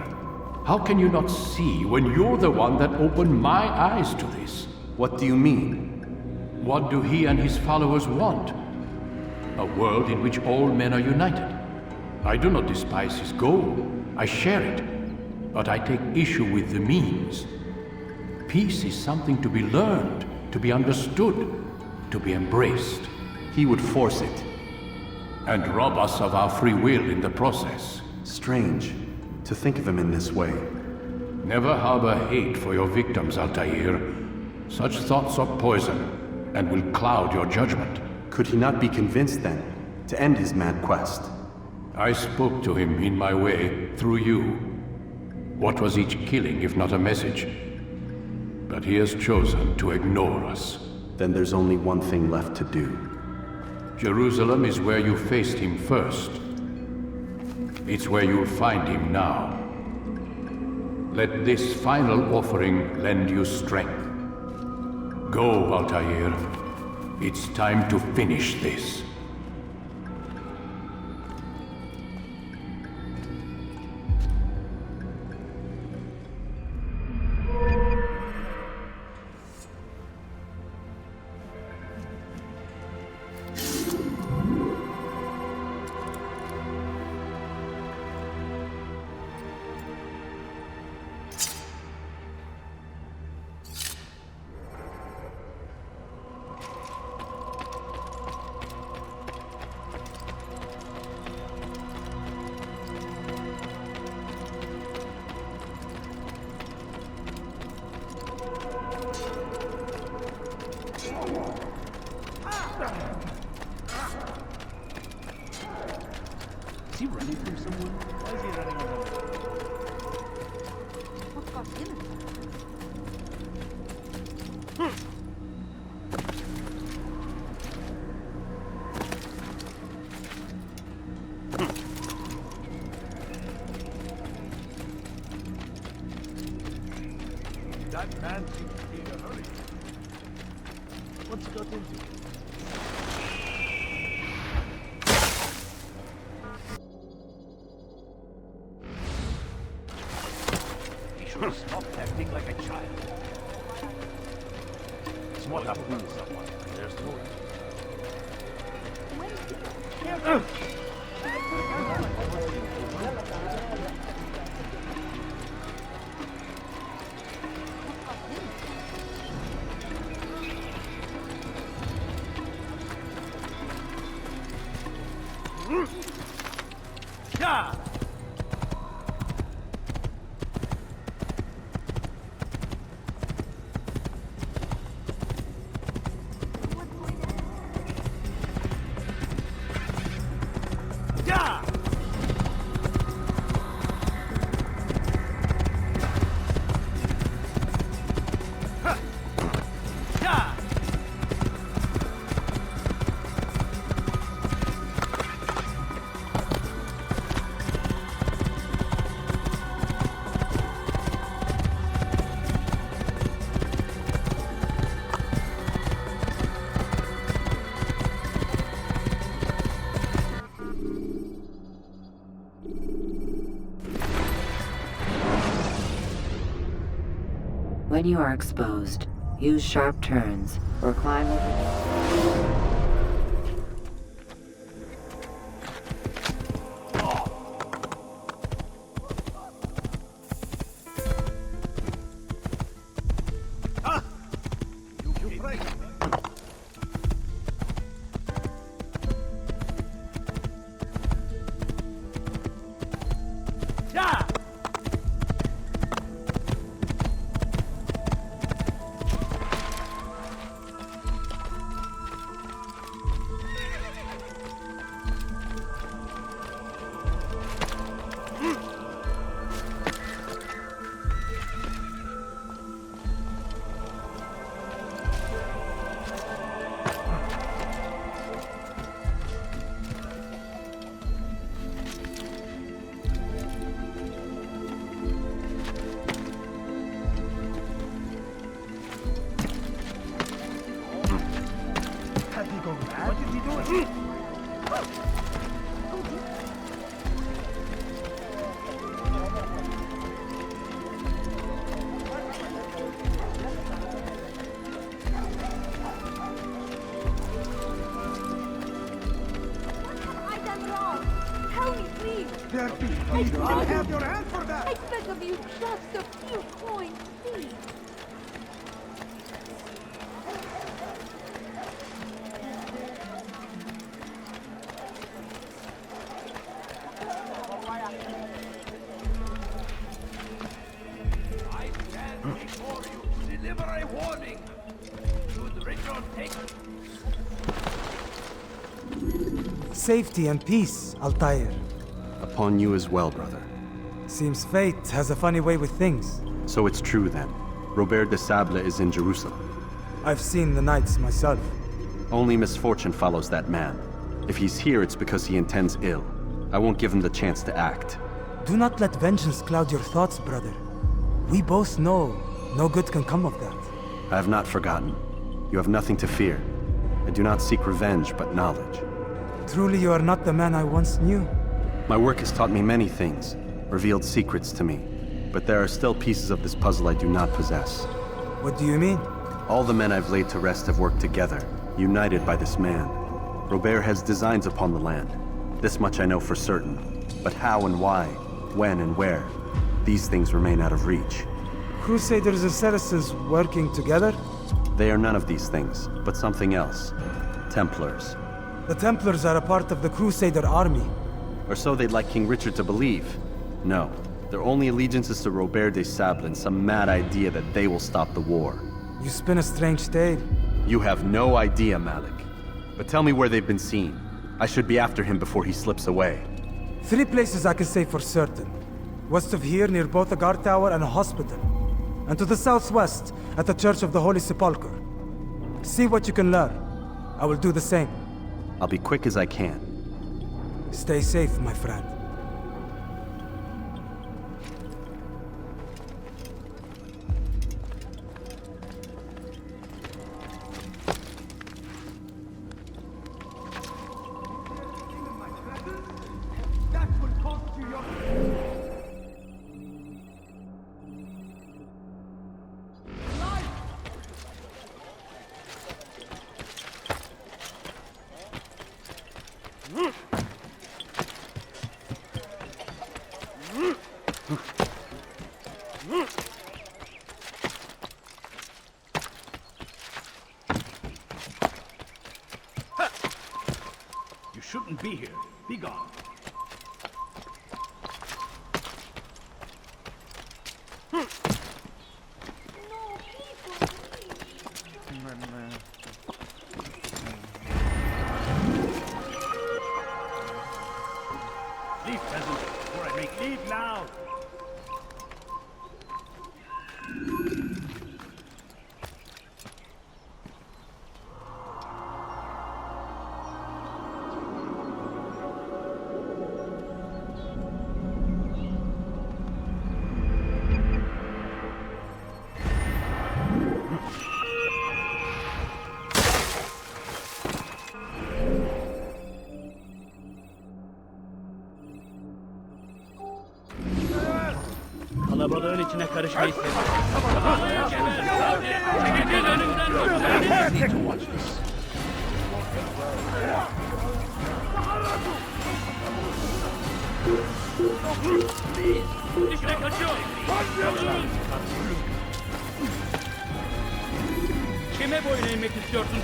How can you not see when you're the one that opened my eyes to this? What do you mean? What do he and his followers want? A world in which all men are united. I do not despise his goal. I share it. But I take issue with the means. Peace is something to be learned, to be understood, to be embraced. He would force it. And rob us of our free will in the process. Strange, to think of him in this way. Never harbor hate for your victims, Altair. Such thoughts are poison, and will cloud your judgment. Could he not be convinced, then, to end his mad quest? I spoke to him in my way, through you. What was each killing if not a message? But he has chosen to ignore us. Then there's only one thing left to do. Jerusalem is where you faced him first. It's where you'll find him now. Let this final offering lend you strength. Go, Altair. It's time to finish this. Is he running from someone? Why is he running away? What got him? That man seems to be in a hurry. What's he got into? Stop acting like a child. Smart up with someone. There's Yeah! When you are exposed, use sharp turns or climb over. dirty thief! I'll have your hand for that! I beg of you, just a few coins, please! I stand before you to deliver a warning. Should Richard take Safety and peace, Altair. Upon you as well, brother. Seems fate has a funny way with things. So it's true then. Robert de Sable is in Jerusalem. I've seen the knights myself. Only misfortune follows that man. If he's here, it's because he intends ill. I won't give him the chance to act. Do not let vengeance cloud your thoughts, brother. We both know no good can come of that. I have not forgotten. You have nothing to fear. I do not seek revenge, but knowledge. Truly, you are not the man I once knew. My work has taught me many things, revealed secrets to me. But there are still pieces of this puzzle I do not possess. What do you mean? All the men I've laid to rest have worked together, united by this man. Robert has designs upon the land. This much I know for certain. But how and why, when and where, these things remain out of reach. Crusaders and Saracens working together? They are none of these things, but something else. Templars. The Templars are a part of the Crusader army. Or so they'd like King Richard to believe. No, their only allegiance is to Robert de Sable and some mad idea that they will stop the war. You spin a strange tale. You have no idea, Malik. But tell me where they've been seen. I should be after him before he slips away. 3 places I can say for certain. West of here, near both a guard tower and a hospital. And to the southwest, at the Church of the Holy Sepulchre. See what you can learn. I will do the same. I'll be quick as I can. Stay safe, my friend. That will cost you your... You shouldn't be here. Be gone. Leave, peasant, or I make leave now. Kalabalığın içine karışmayı İşte kaçıyor. Kime boyun eğmek istiyorsun?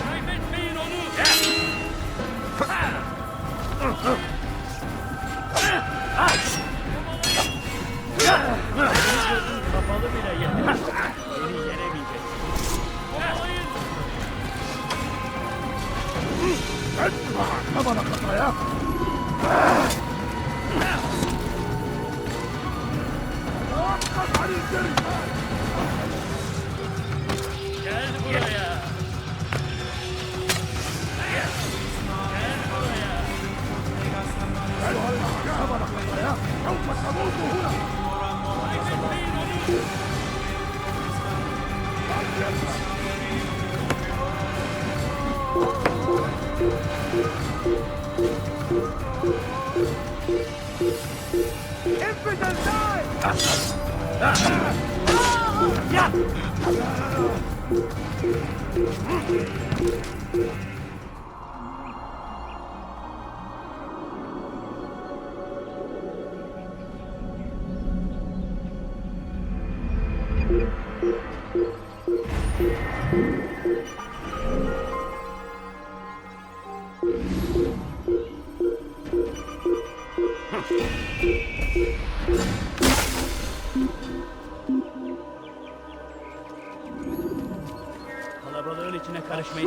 Kaybetmeyin onu. Kapalı bile yeter. Beni yenemeyecek. Kovalayın. Come on, kafaya! Gel buraya. Infidel die!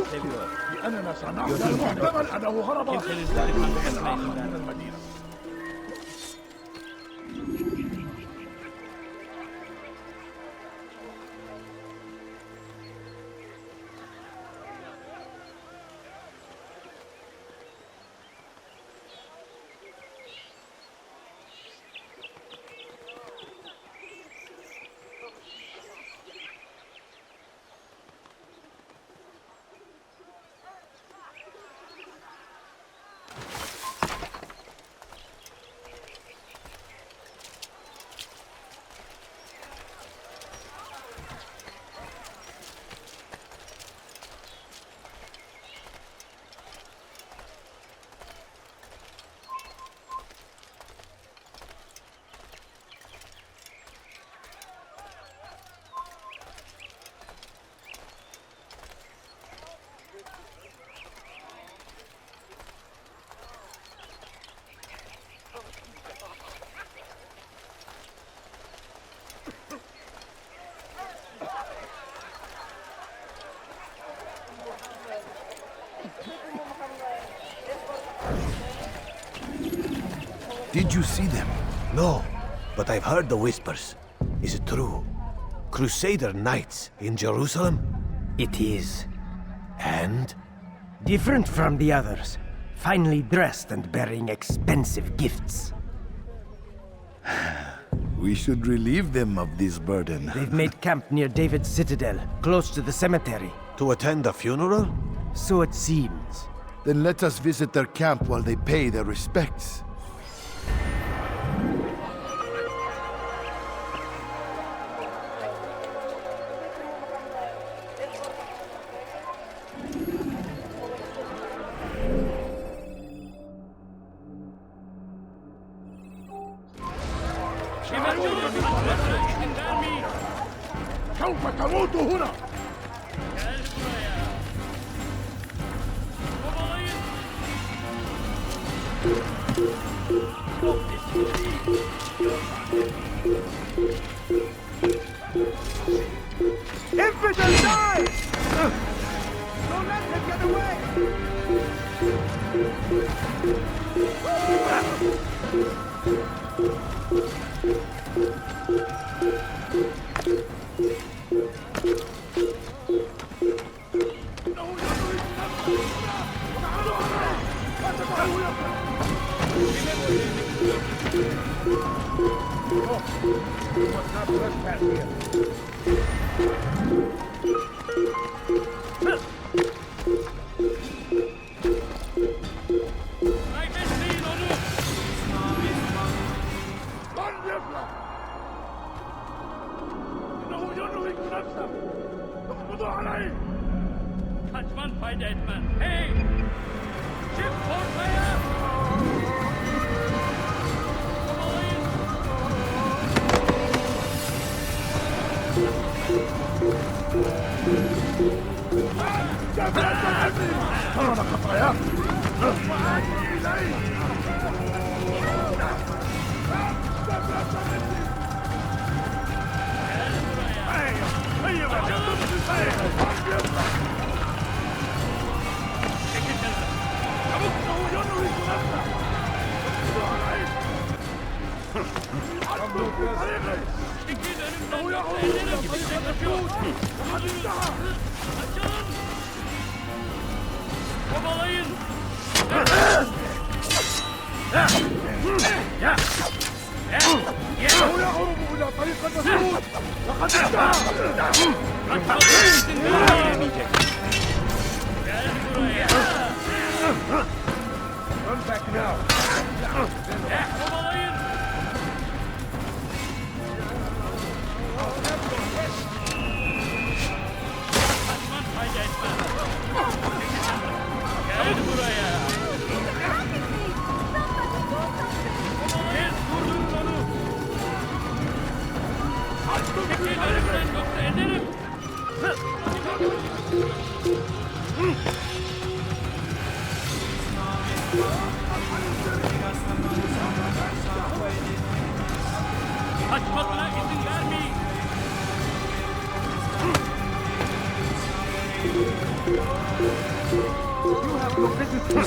Kimseyi seviyor. Kimsesizleri katletmeye gönderdim. Did you see them? No, but I've heard the whispers. Is it true? Crusader Knights in Jerusalem? It is. And? Different from the others. Finely dressed and bearing expensive gifts. We should relieve them of this burden. They've made camp near David's citadel, close to the cemetery. To attend a funeral? So it seems. Then let us visit their camp while they pay their respects. سوف تموت هنا. Infidel dies! Don't let him get away! Catch one by dead man. Hey! Ship for fire! Run back now. Kaçmasına izin vermeyin. You have no business here.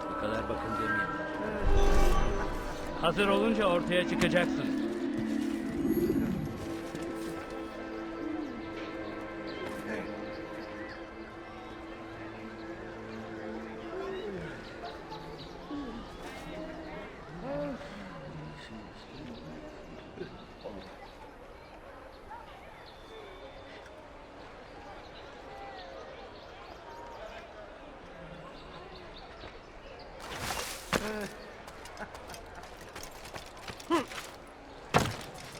Bu kadar bakın demeyin. Hazır olunca ortaya çıkacaksın.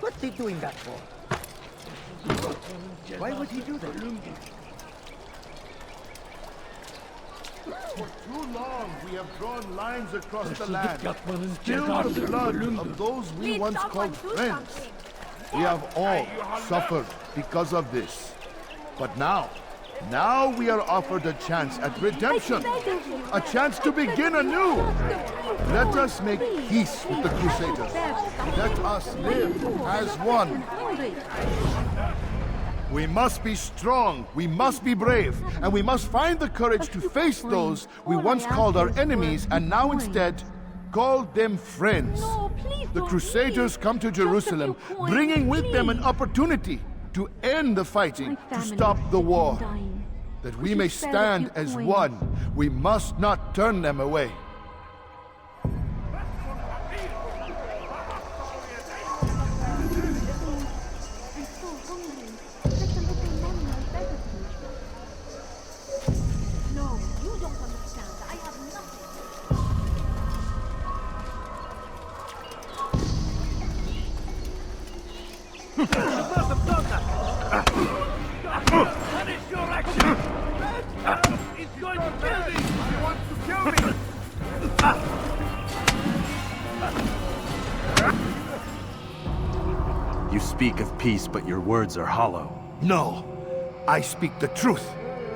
What's he doing that for? Why would he do that? For too long, we have drawn lines across the land, yapmanın spilled the cezası blood ölümdür. of those we Please, once someone called do friends. something. We have all suffered because of this. But now we are offered a chance at redemption, a chance to begin anew. Let us make peace with the Crusaders. Let us live as one. We must be strong, we must be brave, and we must find the courage to face those we once called our enemies and now instead call them friends. The Crusaders come to Jerusalem, bringing with them an opportunity to end the fighting, to stop the war. That we may stand as one, we must not turn them away. No, you don't understand. I have nothing. Punish your action! He's going to kill me! He wants to kill me! You speak of peace, but your words are hollow. No, I speak the truth.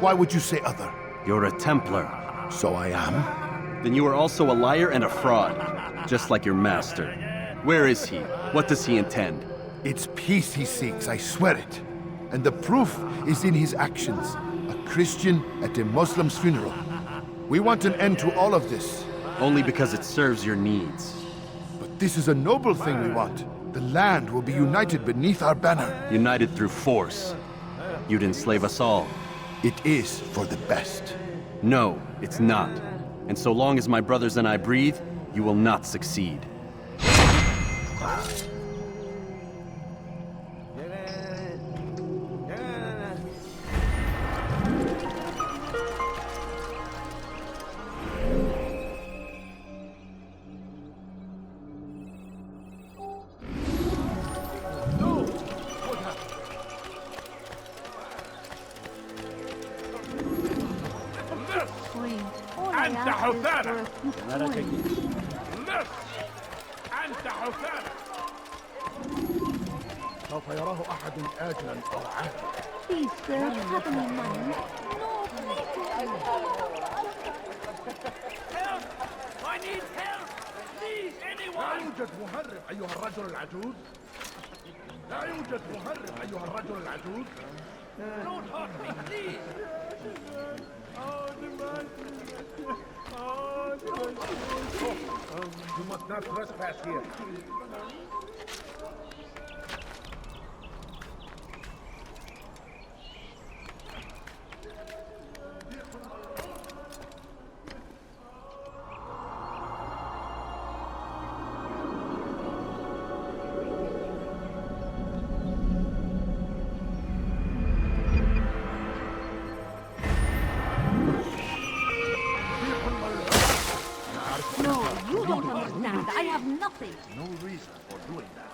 Why would you say other? You're a Templar. So I am? Then you are also a liar and a fraud, just like your master. Where is he? What does he intend? It's peace he seeks, I swear it. And the proof is in his actions. A Christian at a Muslim's funeral. We want an end to all of this. Only because it serves your needs. But this is a noble thing we want. The land will be united beneath our banner. United through force. You'd enslave us all. It is for the best. No, it's not. And so long as my brothers and I breathe, you will not succeed. أنت حثالة! لص! أنت حثالة! سوف يراه أحد آجلا أو عاجلا. Please, sir, have any money? No, please. Help! I need help! Please, لا anyone! يوجد مهرب أيها الرجل العجوز. لا يوجد مهرب أيها الرجل العجوز. Don't hurt me, please! You must not trespass here. No, you don't understand. I have nothing. No reason for doing that.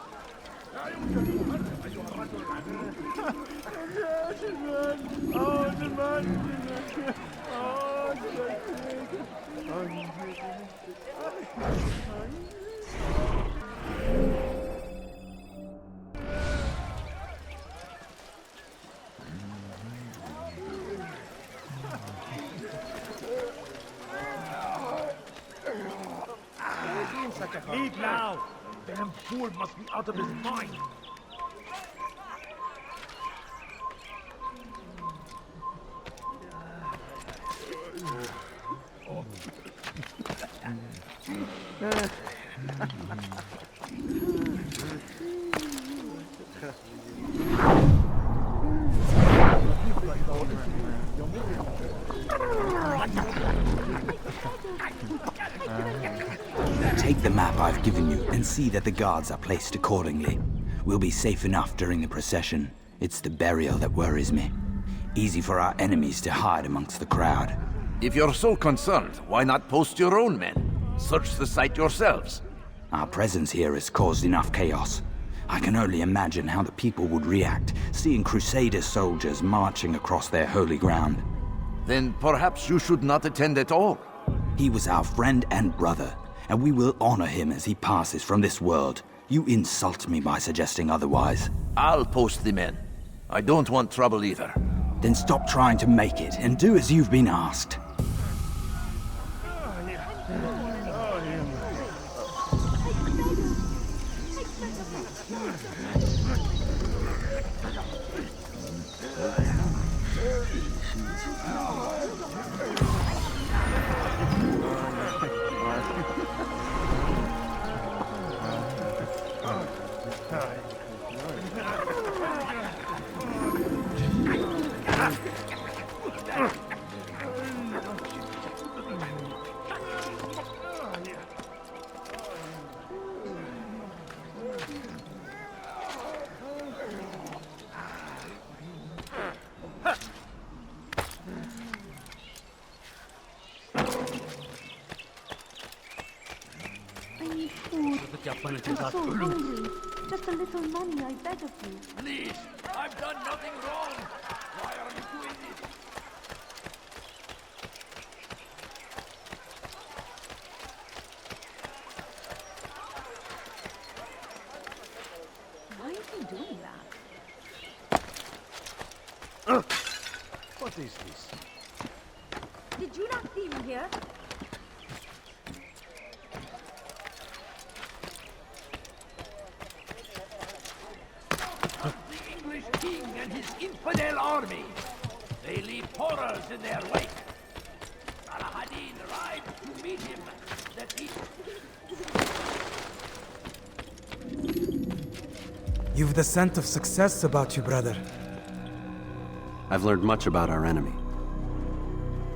Leave now! Damn fool must be out of his mind! Take the map I've given you and see that the guards are placed accordingly. We'll be safe enough during the procession. It's the burial that worries me. Easy for our enemies to hide amongst the crowd. If you're so concerned, why not post your own men? Search the site yourselves. Our presence here has caused enough chaos. I can only imagine how the people would react, seeing Crusader soldiers marching across their holy ground. Then perhaps you should not attend at all. He was our friend and brother, and we will honor him as he passes from this world. You insult me by suggesting otherwise. I'll post the men. I don't want trouble either. Then stop trying to make it, and do as you've been asked. I'm so hungry. Just a little money, I beg of you. Please, I've done nothing wrong. Why are you doing this? Why is he doing that? What is this? Did you not see me here? King and his infidel army. They leave horrors in their wake. Saladin rides to meet him. That he... You've the scent of success about you, brother. I've learned much about our enemy.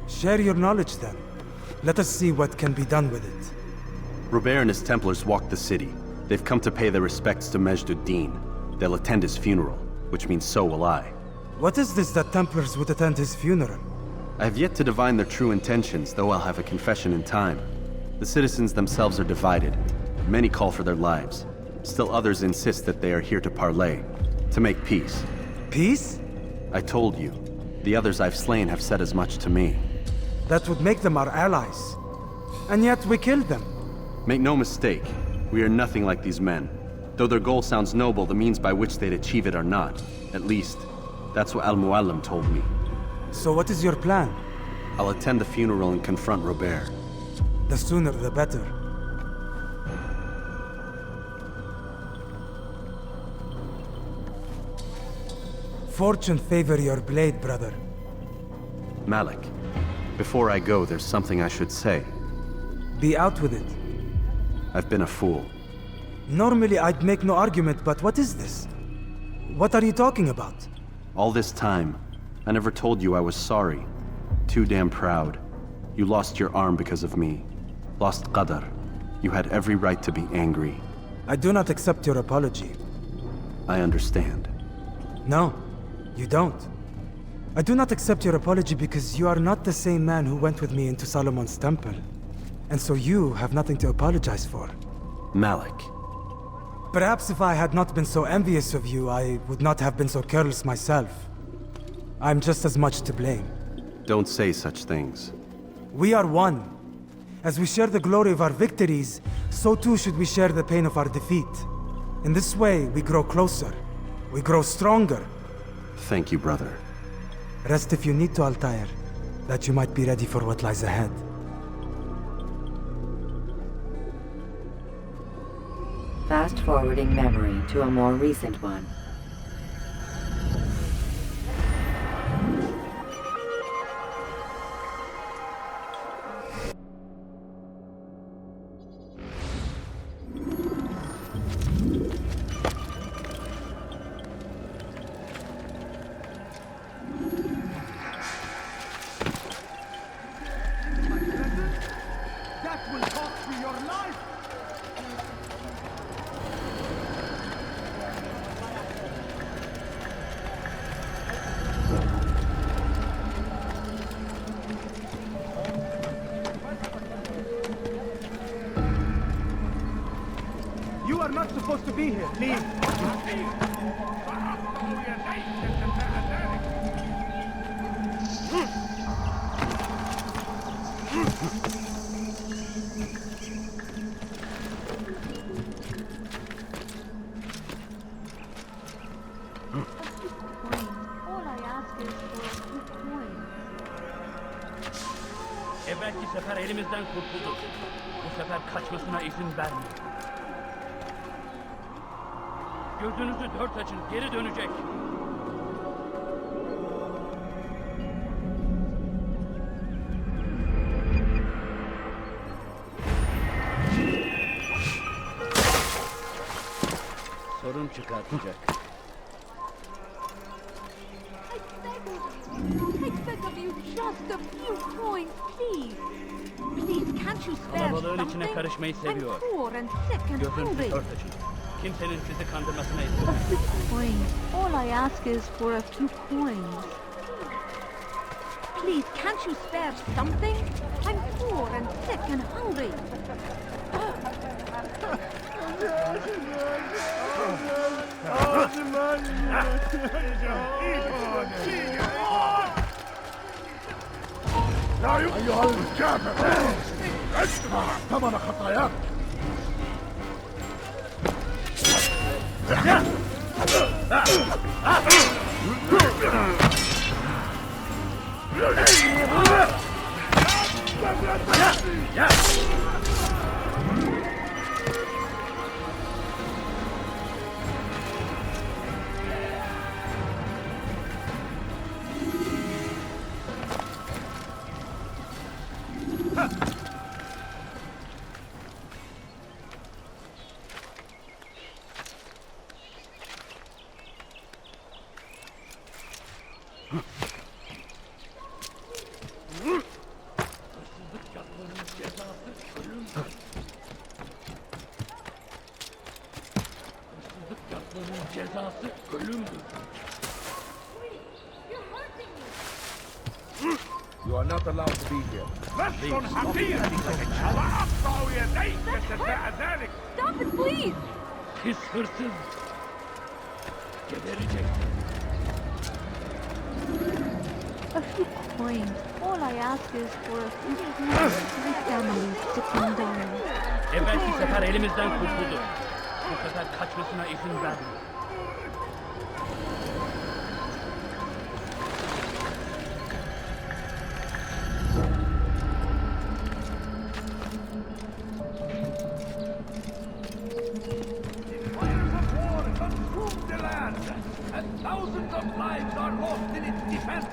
Share your knowledge then. Let us see what can be done with it. Robert and his Templars walked the city. They've come to pay their respects to Majd-ud-Din. They'll attend his funeral, which means so will I. What is this that Templars would attend his funeral? I have yet to divine their true intentions, though I'll have a confession in time. The citizens themselves are divided. Many call for their lives. Still others insist that they are here to parley, to make peace. Peace? I told you. The others I've slain have said as much to me. That would make them our allies. And yet we killed them. Make no mistake, we are nothing like these men. Though their goal sounds noble, the means by which they'd achieve it are not. At least, that's what Al-Muallim told me. So what is your plan? I'll attend the funeral and confront Robert. The sooner the better. Fortune favor your blade, brother. Malik, before I go, there's something I should say. Be out with it. I've been a fool. Normally I'd make no argument, but what is this? What are you talking about? All this time, I never told you I was sorry. Too damn proud. You lost your arm because of me. Lost Qadar. You had every right to be angry. I do not accept your apology. I understand. No, you don't. I do not accept your apology because you are not the same man who went with me into Solomon's temple. And so you have nothing to apologize for. Malik. Perhaps if I had not been so envious of you, I would not have been so careless myself. I'm just as much to blame. Don't say such things. We are one. As we share the glory of our victories, so too should we share the pain of our defeat. In this way, we grow closer. We grow stronger. Thank you, brother. Rest if you need to, Altair, that you might be ready for what lies ahead. Fast-forwarding memory to a more recent one. That will cost you your life! You are not supposed to be here. Leave. All I ask is for a few coins. Evvelki sefer elimizden kurtulduk. Bu sefer kaçmasına izin vermeyin. Gözünüzü dört açın, geri dönecek. Sorun çıkartacak. I beg of you, just a few coins, please. Please, can't you spare Kalabalığın içine something? karışmayı seviyor. I'm poor and sick and Gözünüzü hungry. dört açın. Kimsenin sizi kandırmasına izin A vermeyin. few coins. All I ask is for a few coins. Please, can't you spare something? I'm poor and sick and hungry. أيها الكافر ادفع ثمن خطاياك Cezası ölümdür. You are not allowed to be here. بس حقيقة وأقطع يديك جزاء ذلك. Stop it, please! Pis hırsız. Geberecek. A few coins. All I ask is for a few coins. My family is sitting down. Evvelki sefer elimizden kurtulduk. Bu sefer kaçmasına izin vermeyin. Fires of war consume the land, and thousands of lives are lost in its defense.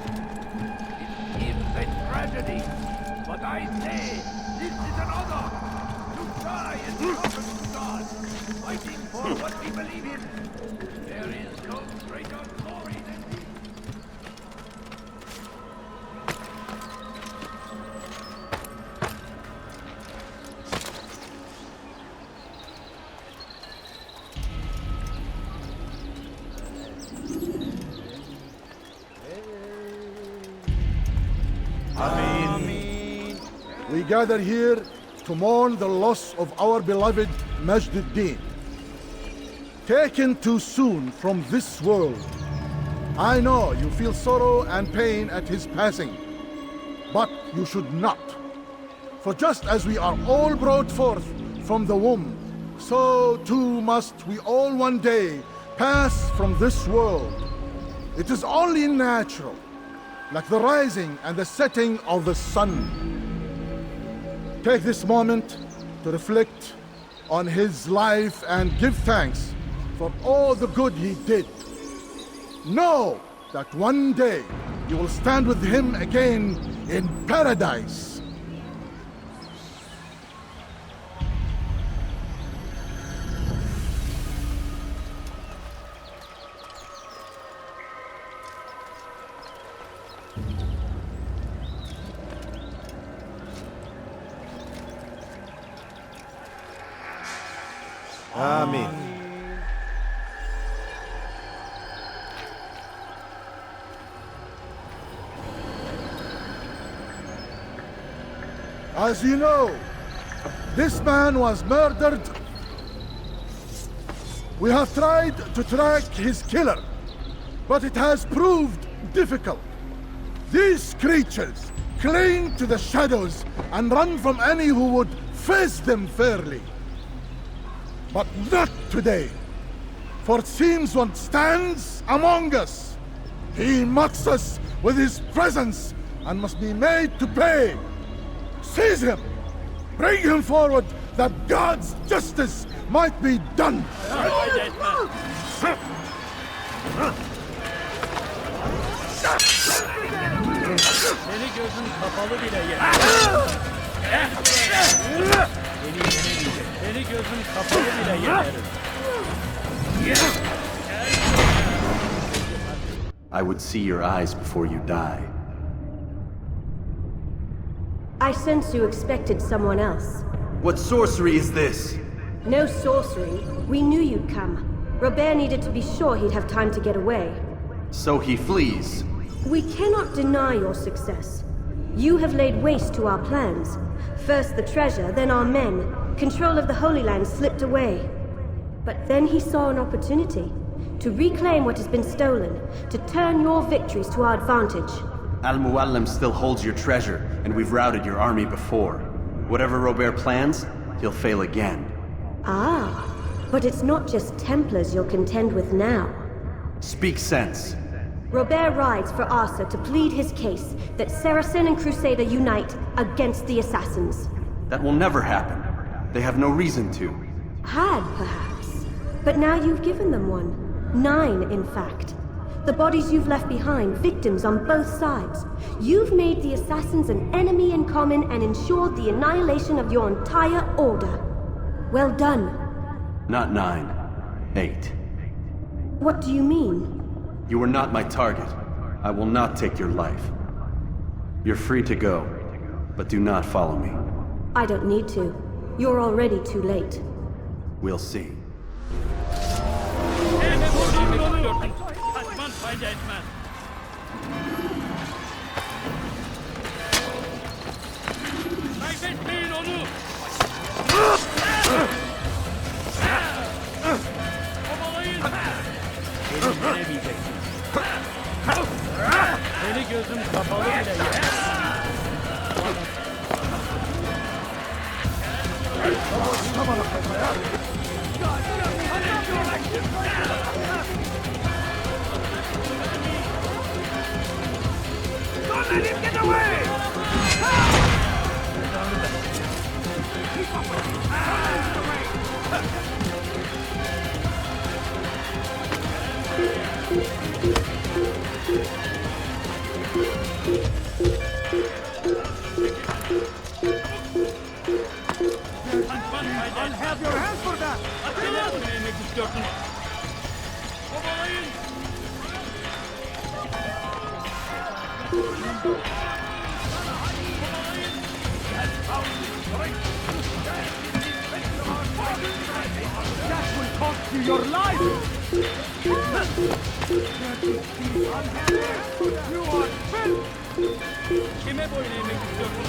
It seems a tragedy, but I say this is an honor to try and serve God, fighting for what we believe in. There is no greater glory than this. We gather here to mourn the loss of our beloved Majd-ud-Din. Taken too soon from this world. I know you feel sorrow and pain at his passing, but you should not. For just as we are all brought forth from the womb, so too must we all one day pass from this world. It is only natural, like the rising and the setting of the sun. Take this moment to reflect on his life and give thanks for all the good he did. Know that one day you will stand with him again in paradise. Amen. As you know, this man was murdered. We have tried to track his killer, but it has proved difficult. These creatures cling to the shadows and run from any who would face them fairly. But not today, for it seems one stands among us. He mocks us with his presence and must be made to pay. Seize him! Bring him forward that God's justice might be done! Seni gözün kapalı bile yeter. Seni gözün kapalı bile yeter. I would see your eyes before you die. I sense you expected someone else. What sorcery is this? No sorcery. We knew you'd come. Robert needed to be sure he'd have time to get away. So he flees. We cannot deny your success. You have laid waste to our plans. First the treasure, then our men. Control of the Holy Land slipped away. But then he saw an opportunity to reclaim what has been stolen, to turn your victories to our advantage. Al-Muallim still holds your treasure, and we've routed your army before. Whatever Robert plans, he'll fail again. Ah, but it's not just Templars you'll contend with now. Speak sense. Robert rides for Asa to plead his case that Saracen and Crusader unite against the Assassins. That will never happen. They have no reason to. Had, perhaps. But now you've given them one. 9, in fact. The bodies you've left behind, victims on both sides. You've made the Assassins an enemy in common and ensured the annihilation of your entire order. Well done. Not 9. 8. What do you mean? You were not my target. I will not take your life. You're free to go, but do not follow me. I don't need to. You're already too late. We'll see. Kaçman fayda etmez. Kaybetmeyin onu. Kovalayın. Beni yenemeyeceksin. Seni gözüm kapalı bile yeter. Don't let him get away! Keep up with him! I'll have your hands for that! Acele etmemek istiyorsun. Kovalayın! That will cost you your life! You are filth! Kime boyun eğmek istiyorsun?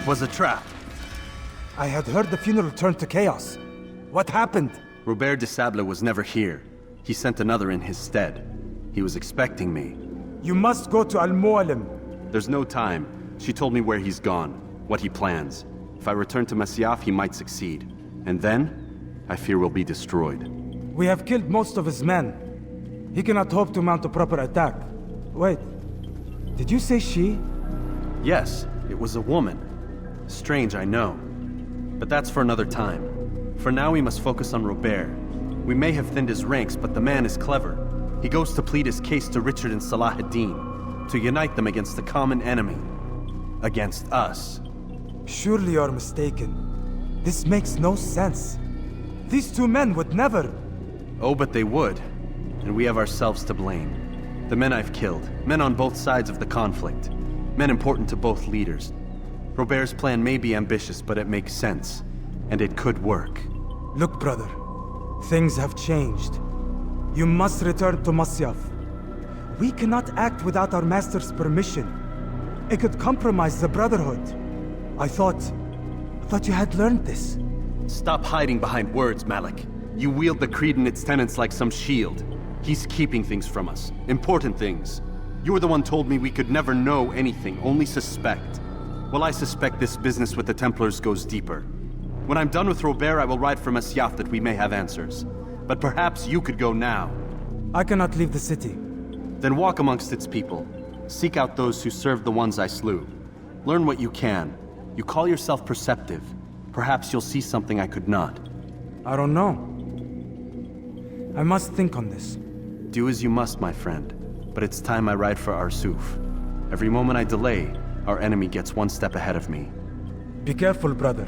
was a trap. I had heard the funeral turned to chaos. What happened? Robert de Sable was never here. He sent another in his stead. He was expecting me. You must go to Al-Mualim. There's no time. She told me where he's gone, what he plans. If I return to Masyaf, he might succeed. And then, I fear we'll be destroyed. We have killed most of his men. He cannot hope to mount a proper attack. Wait, did you say she? Yes, it was a woman. Strange, I know. But that's for another time. For now, we must focus on Robert. We may have thinned his ranks, but the man is clever. He goes to plead his case to Richard and Salah ad-Din, to unite them against the common enemy. Against us. Surely you're mistaken. This makes no sense. These two men would never... Oh, but they would. And we have ourselves to blame. The men I've killed, men on both sides of the conflict. Men important to both leaders. Robert's plan may be ambitious, but it makes sense. And it could work. Look, brother. Things have changed. You must return to Masyaf. We cannot act without our master's permission. It could compromise the Brotherhood. I thought you had learned this. Stop hiding behind words, Malik. You wield the creed and its tenets like some shield. He's keeping things from us. Important things. You were the one told me we could never know anything, only suspect. Well, I suspect this business with the Templars goes deeper. When I'm done with Robert, I will ride for Masyaf that we may have answers. But perhaps you could go now. I cannot leave the city. Then walk amongst its people. Seek out those who served the ones I slew. Learn what you can. You call yourself perceptive. Perhaps you'll see something I could not. I don't know. I must think on this. Do as you must, my friend. But it's time I ride for Arsuf. Every moment I delay, our enemy gets one step ahead of me. Be careful, brother.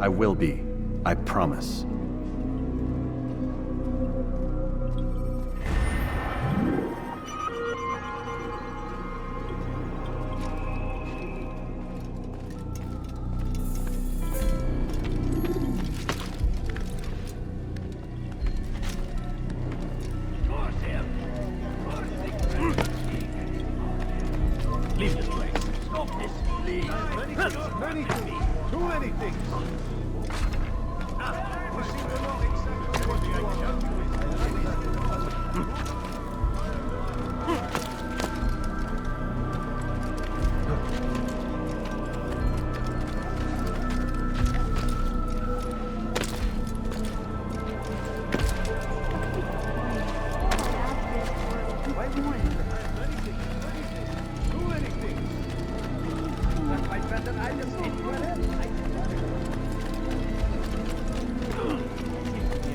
I will be. I promise. Leave this place. Stop this, please. Many things. Too many things.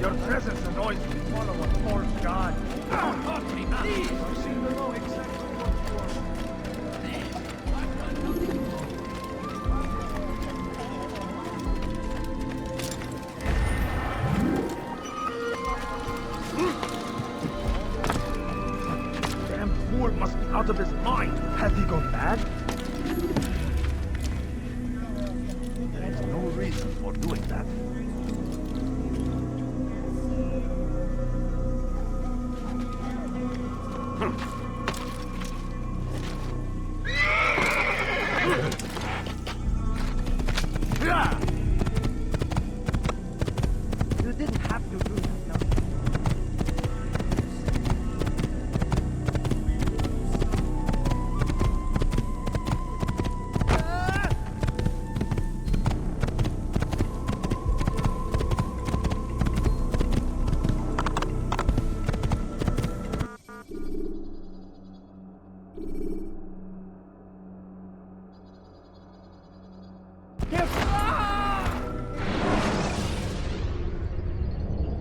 Your presence annoys me. Follow a false god. Don't hurt me, please. I seem to know exactly what you are. Damn fool must be out of his mind. Has he gone mad? There's no reason for doing that. You didn't have to do that, no.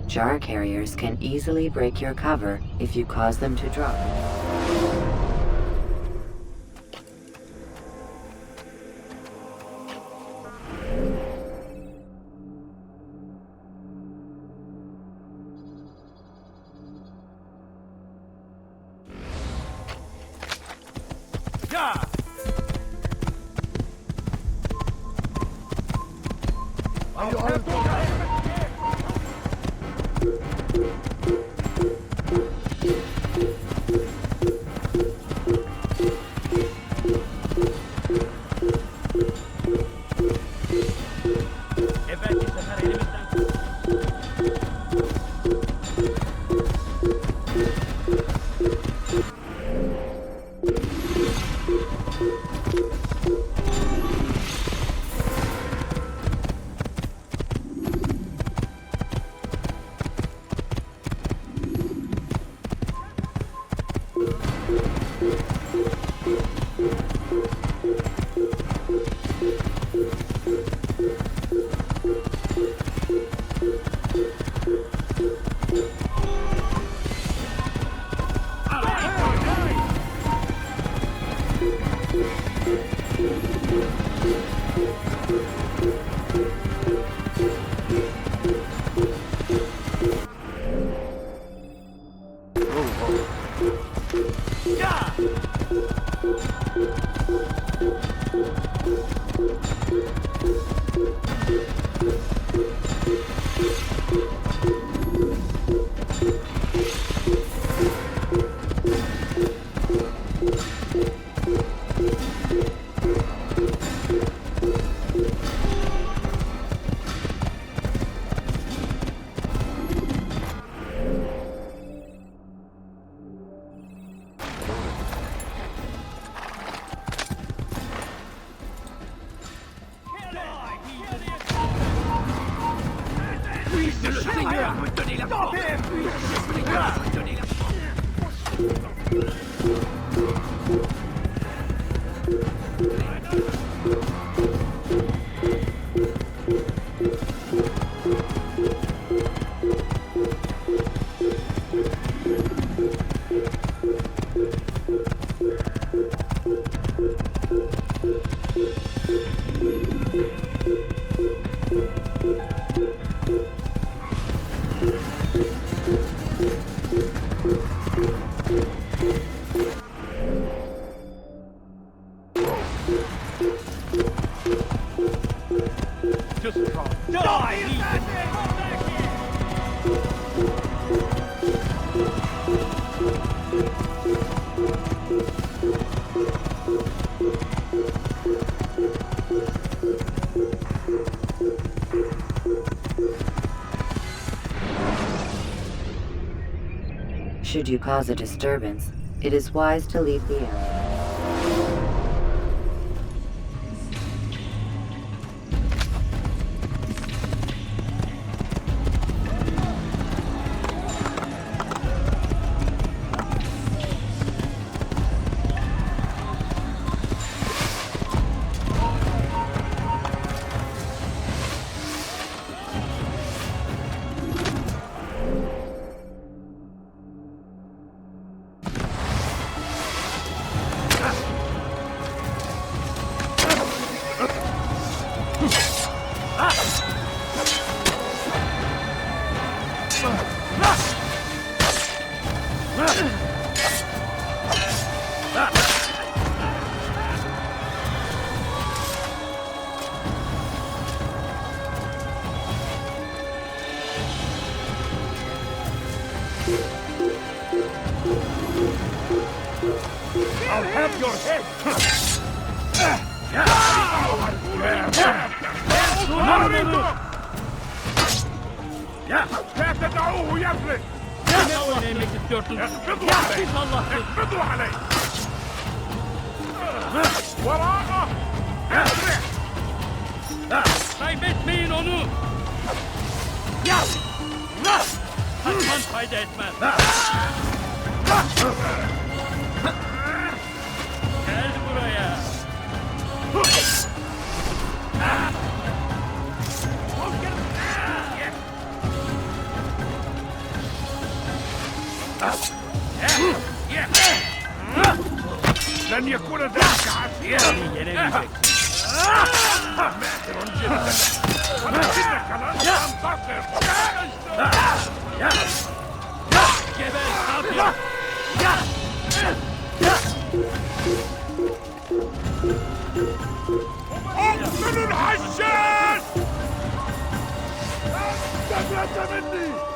Jar carriers can easily break your cover if you cause them to drop. Yeah! Je le Seigneur me donnait la force. Me donnait la force. Just try. Die! Should you cause a disturbance, it is wise to leave the area. I'll have your head! لا تدعوه يفلت! اقبضوا عليه! وراءه! Kaybetmeyin onu! Kaçman fayda etmez! Gel buraya! لن يكون ذلك عافية! ماهر جدا! ولكنك لن تنتصر! جبل خاطر! اقتلوا الحشاش! تفلت مني!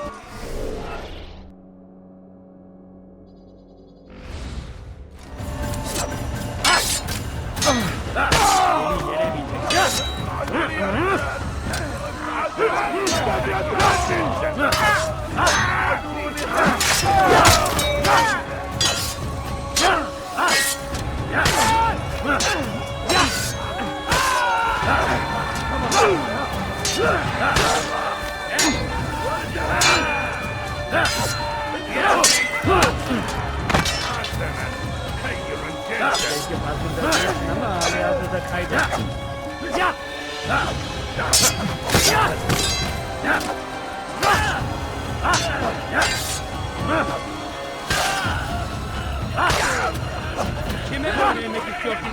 Kime vermek istiyorsun?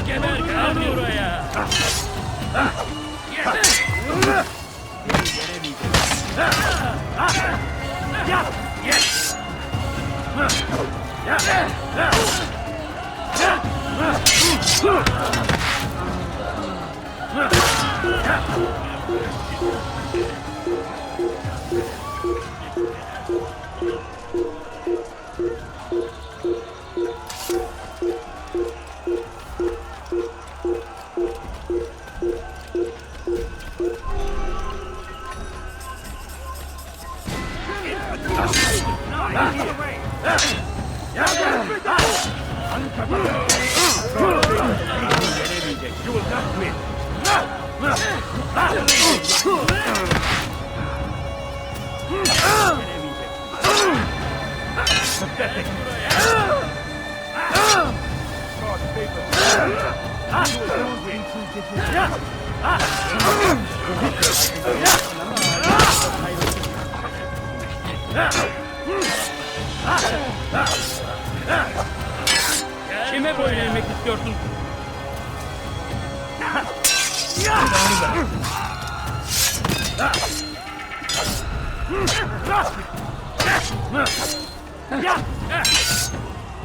Geber, gel buraya. You will not win. Pathetic. Kime boyun eğmek istiyorsun?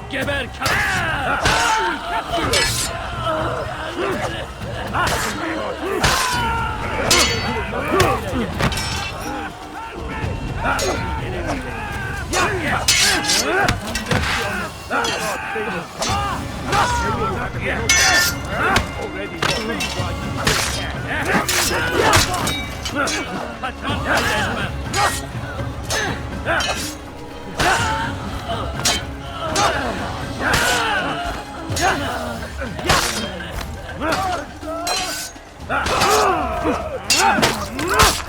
Geber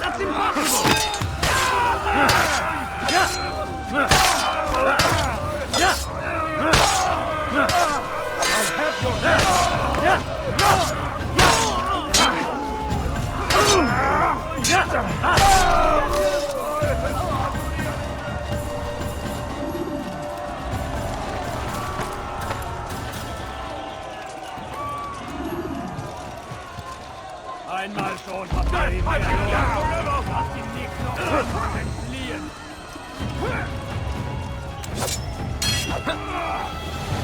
That's impossible! Einmal schon hat er ihn lass ihn nicht noch entfliehen.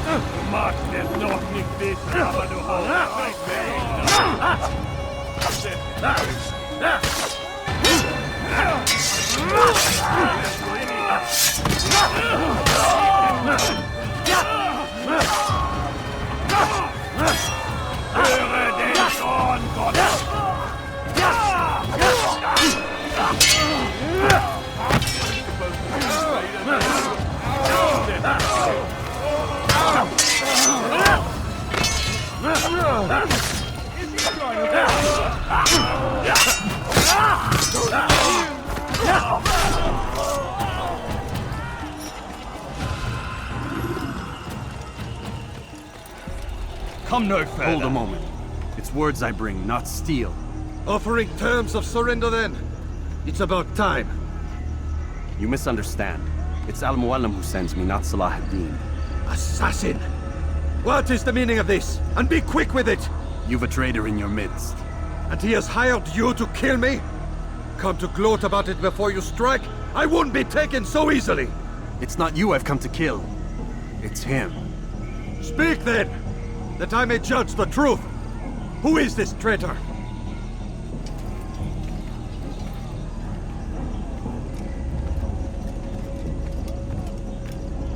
Du magst es noch nicht wissen, aber du hast höre den Zorn Gottes! Come no further. Hold a moment. It's words I bring, not steel. Offering terms of surrender then? It's about time. You misunderstand. It's Al-Mualim who sends me, not Salah ad-Din. Assassin! What is the meaning of this? And be quick with it! You've a traitor in your midst. And he has hired you to kill me? Come to gloat about it before you strike? I won't be taken so easily! It's not you I've come to kill. It's him. Speak then! That I may judge the truth! Who is this traitor?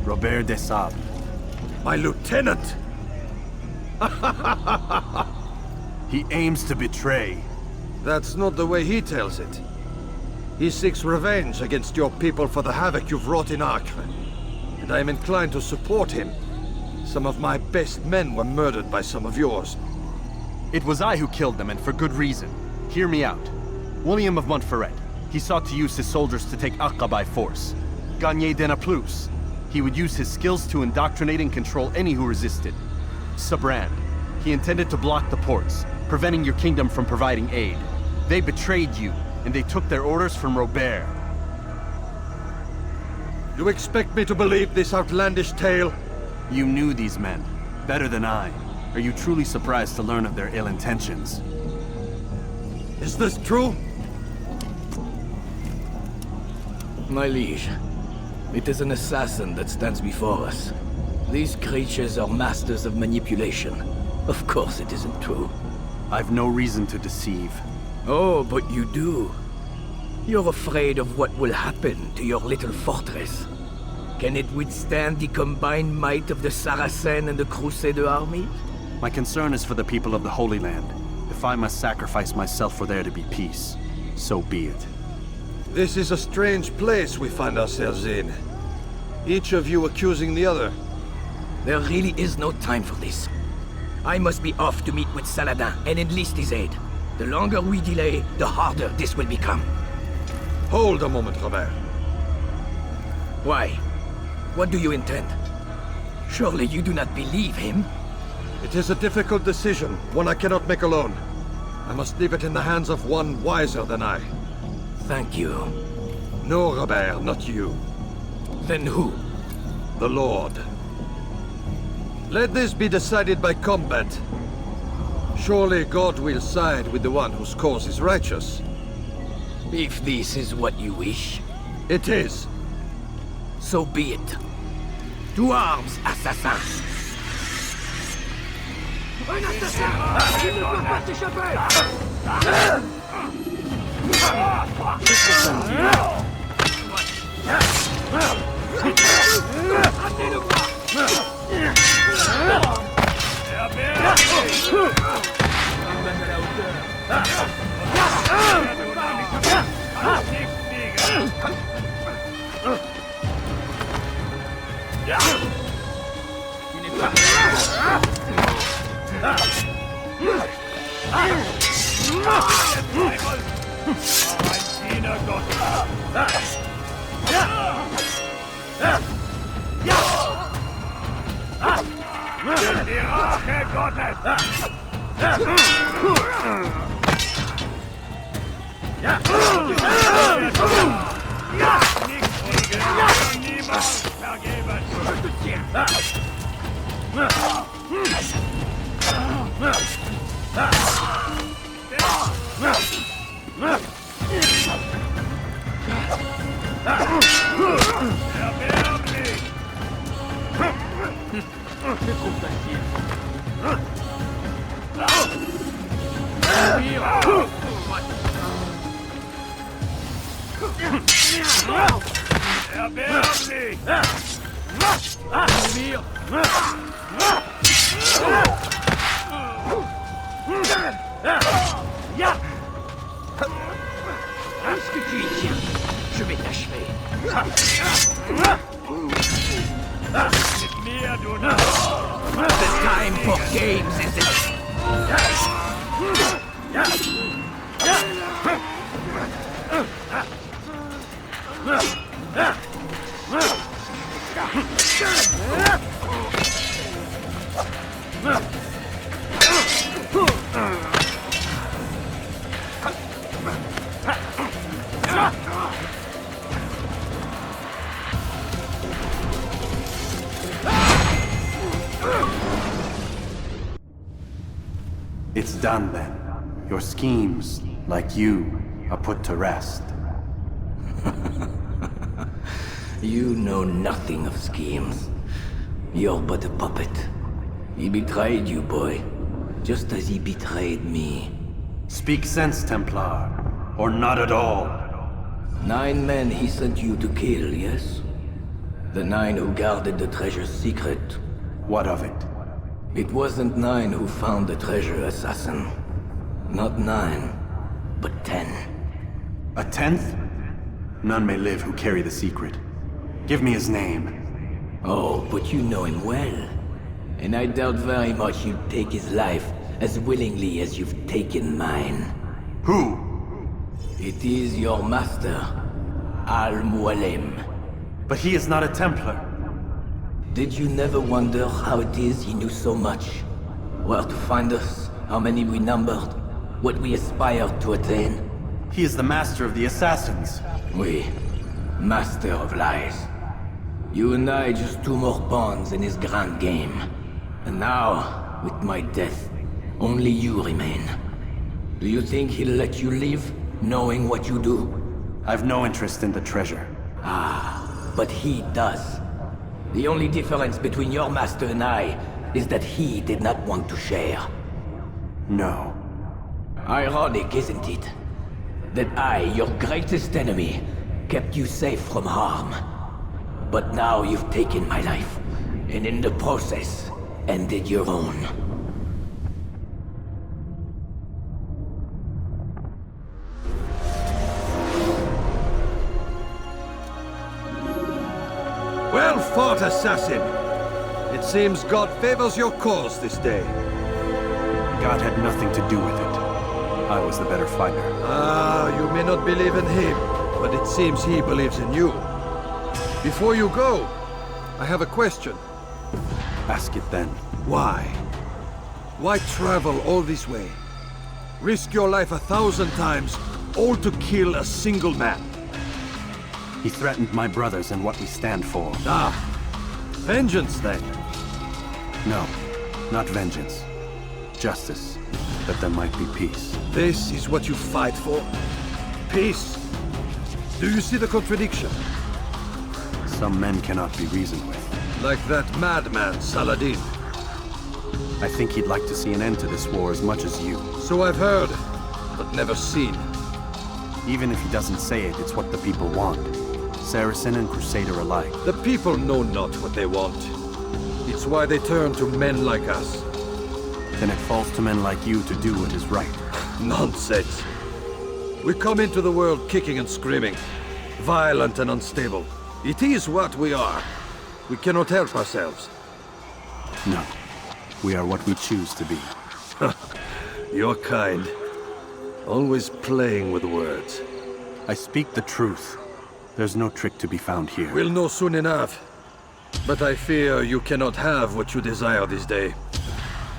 Robert de Sable. My lieutenant! He aims to betray. That's not the way he tells it. He seeks revenge against your people for the havoc you've wrought in Acre. And I am inclined to support him. Some of my best men were murdered by some of yours. It was I who killed them, and for good reason. Hear me out. William of Montferrat. He sought to use his soldiers to take Acre by force. Gagné de Naplouse. He would use his skills to indoctrinate and control any who resisted. Sabrand. He intended to block the ports, preventing your kingdom from providing aid. They betrayed you, and they took their orders from Robert. You expect me to believe this outlandish tale? You knew these men, better than I. Are you truly surprised to learn of their ill intentions? Is this true? My liege, it is an assassin that stands before us. These creatures are masters of manipulation. Of course it isn't true. I've no reason to deceive. Oh, but you do. You're afraid of what will happen to your little fortress. Can it withstand the combined might of the Saracen and the Crusader armies? My concern is for the people of the Holy Land. If I must sacrifice myself for there to be peace, so be it. This is a strange place we find ourselves in. Each of you accusing the other. There really is no time for this. I must be off to meet with Saladin and enlist his aid. The longer we delay, the harder this will become. Hold a moment, Robert. Why? What do you intend? Surely you do not believe him? It is a difficult decision, one I cannot make alone. I must leave it in the hands of one wiser than I. Thank you. No, Robert, not you. Then who? The Lord. Let this be decided by combat. Surely God will side with the one whose cause is righteous. If this is what you wish. It is. So be it. To arms, assassins! Un assassin! Il ne peut pas s'échapper! Est-ce que tu y tiens? Je vais t'achever. The time for games is it? It's done then. Your schemes, like you, are put to rest. You know nothing of schemes. You're but a puppet. He betrayed you, boy. Just as he betrayed me. Speak sense, Templar. Or not at all. 9 men he sent you to kill, yes? The 9 who guarded the treasure's secret. What of it? It wasn't 9 who found the treasure, assassin. Not 9, but 10. A 10th? None may live who carry the secret. Give me his name. Oh, but you know him well. And I doubt very much you'd take his life as willingly as you've taken mine. Who? It is your master, Al-Mualim. But he is not a Templar. Did you never wonder how it is he knew so much? Where to find us, how many we numbered, what we aspired to attain? He is the master of the assassins. Oui, master of lies. You and I just 2 more pawns in his grand game. And now, with my death, only you remain. Do you think he'll let you live, knowing what you do? I've no interest in the treasure. Ah, but he does. The only difference between your master and I is that he did not want to share. No. Ironic, isn't it? That I, your greatest enemy, kept you safe from harm. But now you've taken my life, and in the process, ended your own. fought, assassin! It seems God favors your cause this day. God had nothing to do with it. I was the better fighter. Ah, you may not believe in him, but it seems he believes in you. Before you go, I have a question. Ask it then. Why? Why travel all this way? Risk your life 1,000 times, all to kill a single man? He threatened my brothers and what we stand for. Ah, vengeance then? No, not vengeance. Justice, that there might be peace. This is what you fight for? Peace? Do you see the contradiction? Some men cannot be reasoned with. Like that madman, Saladin. I think he'd like to see an end to this war as much as you. So I've heard, but never seen. Even if he doesn't say it, it's what the people want. Saracen and Crusader alike. The people know not what they want. It's why they turn to men like us. Then it falls to men like you to do what is right. Nonsense. We come into the world kicking and screaming, violent and unstable. It is what we are. We cannot help ourselves. No. We are what we choose to be. Your kind. Always playing with words. I speak the truth. There's no trick to be found here. We'll know soon enough. But I fear you cannot have what you desire this day.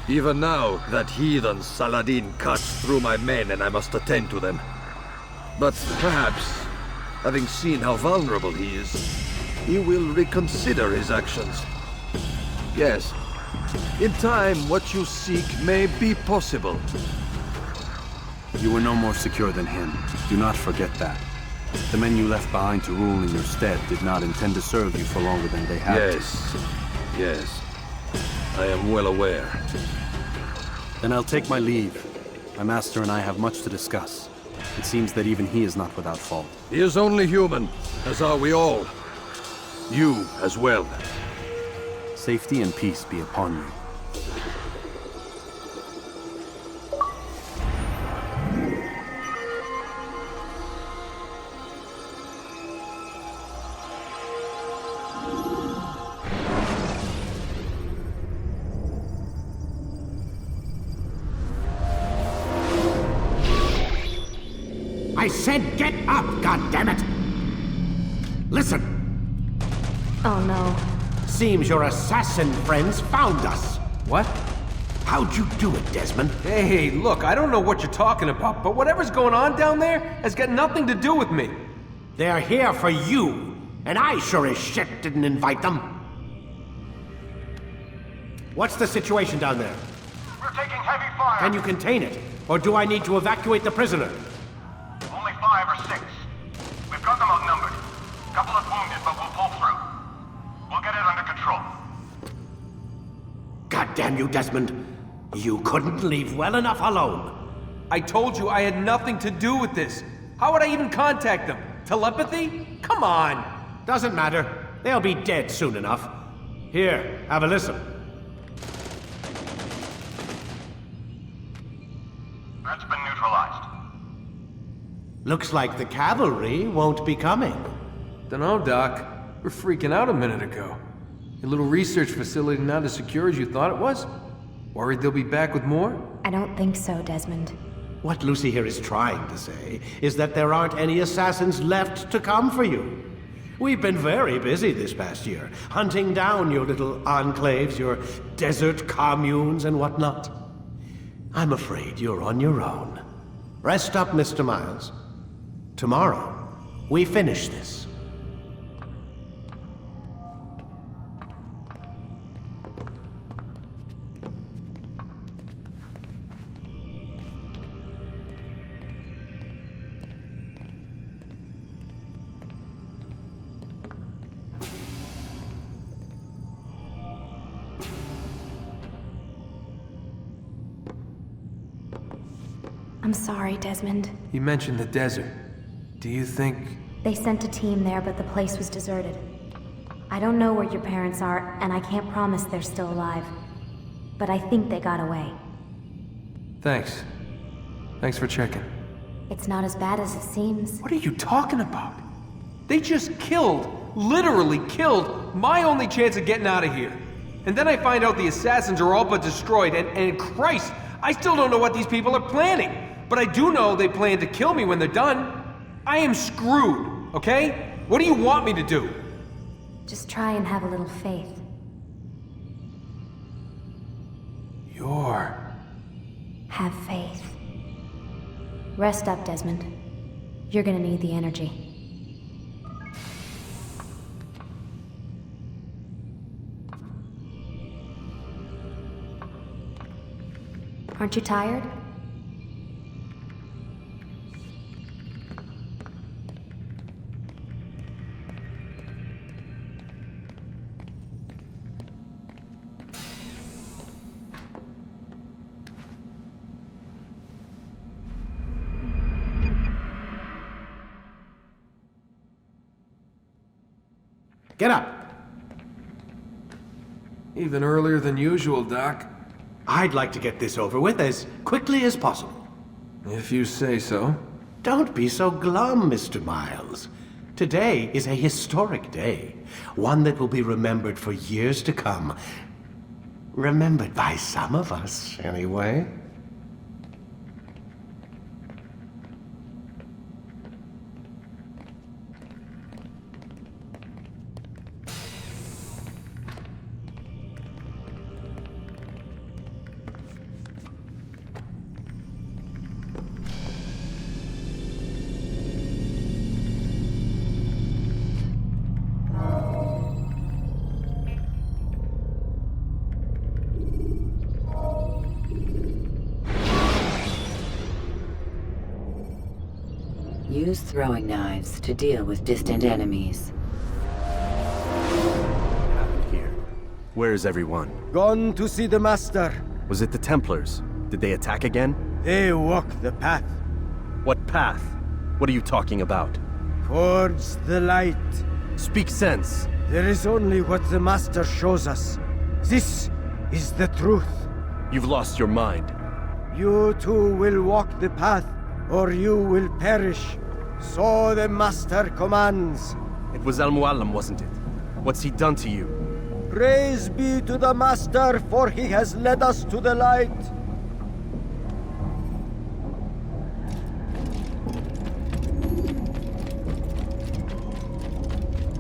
Even now, that heathen Saladin cuts through my men and I must attend to them. But perhaps, having seen how vulnerable he is, he will reconsider his actions. Yes, in time, what you seek may be possible. You were no more secure than him. Do not forget that. The men you left behind to rule in your stead did not intend to serve you for longer than they had to. Yes. I am well aware. Then I'll take my leave. My master and I have much to discuss. It seems that even he is not without fault. He is only human, as are we all. You as well. Safety and peace be upon you. I said get up, goddammit! Listen! Oh no. Seems your assassin friends found us. What? How'd you do it, Desmond? Hey, look, I don't know what you're talking about, but whatever's going on down there has got nothing to do with me. They're here for you, and I sure as shit didn't invite them. What's the situation down there? We're taking heavy fire. Can you contain it? Or do I need to evacuate the prisoner? Only 5 or 6. We've got them outnumbered. Couple of wounded, but we'll pull through. We'll get it under control. God damn you, Desmond. You couldn't leave well enough alone. I told you I had nothing to do with this. How would I even contact them? Telepathy? Come on. Doesn't matter. They'll be dead soon enough. Here, have a listen. That's been neutralized. Looks like the cavalry won't be coming. Dunno, Doc. We're freaking out a minute ago. Your little research facility not as secure as you thought it was? Worried they'll be back with more? I don't think so, Desmond. What Lucy here is trying to say is that there aren't any assassins left to come for you. We've been very busy this past year, hunting down your little enclaves, your desert communes and whatnot. I'm afraid you're on your own. Rest up, Mr. Miles. Tomorrow, we finish this. I'm sorry, Desmond. You mentioned the desert. Do you think... They sent a team there, but the place was deserted. I don't know where your parents are, and I can't promise they're still alive. But I think they got away. Thanks. Thanks for checking. It's not as bad as it seems. What are you talking about? They just killed literally killed my only chance of getting out of here. And then I find out the assassins are all but destroyed, and Christ, I still don't know what these people are planning. But I do know they plan to kill me when they're done. I am screwed, okay? What do you want me to do? Just try and have a little faith. Have faith. Rest up, Desmond. You're gonna need the energy. Aren't you tired? Get up! Even earlier than usual, Doc. I'd like to get this over with as quickly as possible. If you say so. Don't be so glum, Mr. Miles. Today is a historic day. One that will be remembered for years to come. Remembered by some of us, anyway. Use throwing knives to deal with distant enemies. Where is everyone? Gone to see the Master. Was it the Templars? Did they attack again? They walk the path. What path? What are you talking about? Towards the light. Speak sense. There is only what the Master shows us. This is the truth. You've lost your mind. You too will walk the path, or you will perish. So the Master commands. It was Al-Mualim, wasn't it? What's he done to you? Praise be to the Master, for he has led us to the light.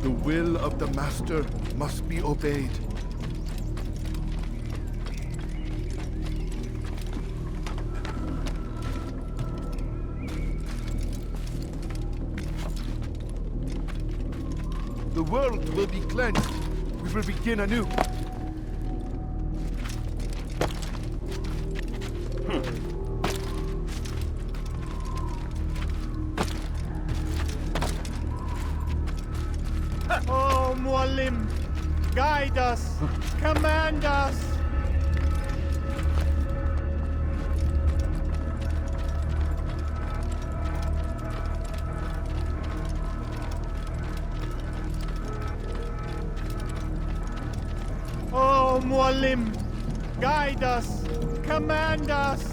The will of the Master must be obeyed. The world will be cleansed. We will begin anew. Oh, Mualim, guide us, command us. Oh, Mualim, guide us, command us.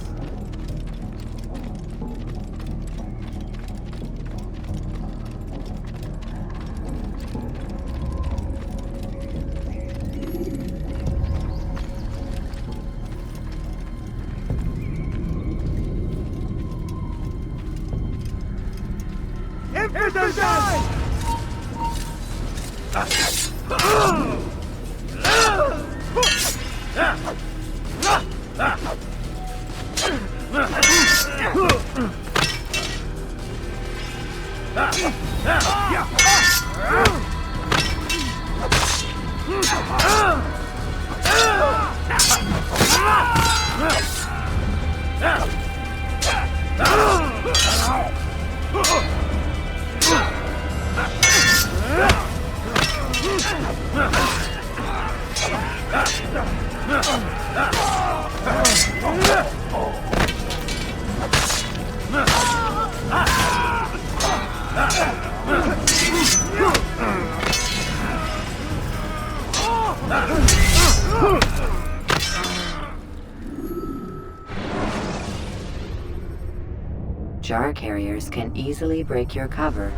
Jar carriers can easily break your cover.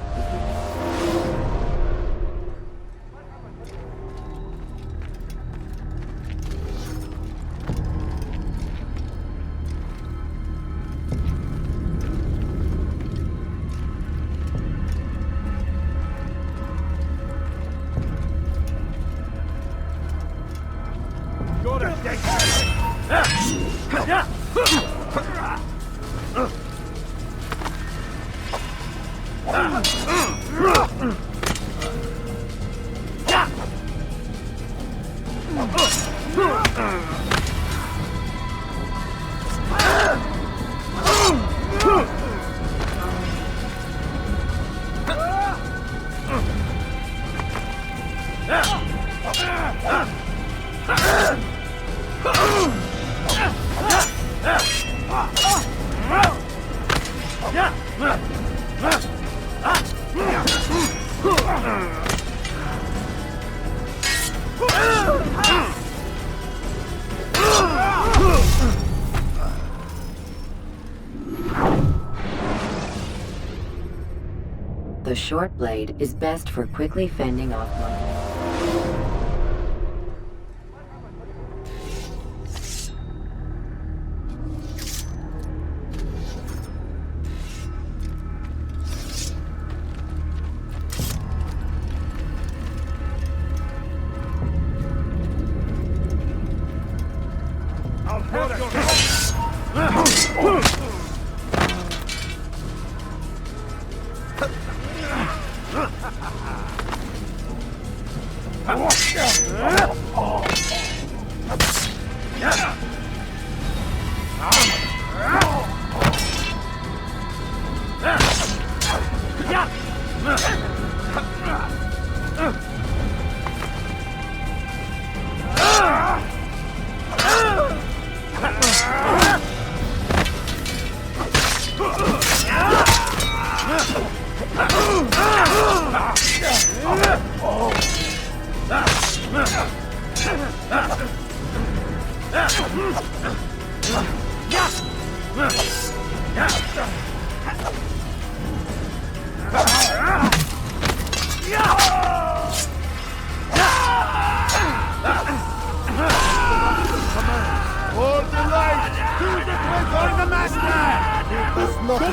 The short blade is best for quickly fending off monsters.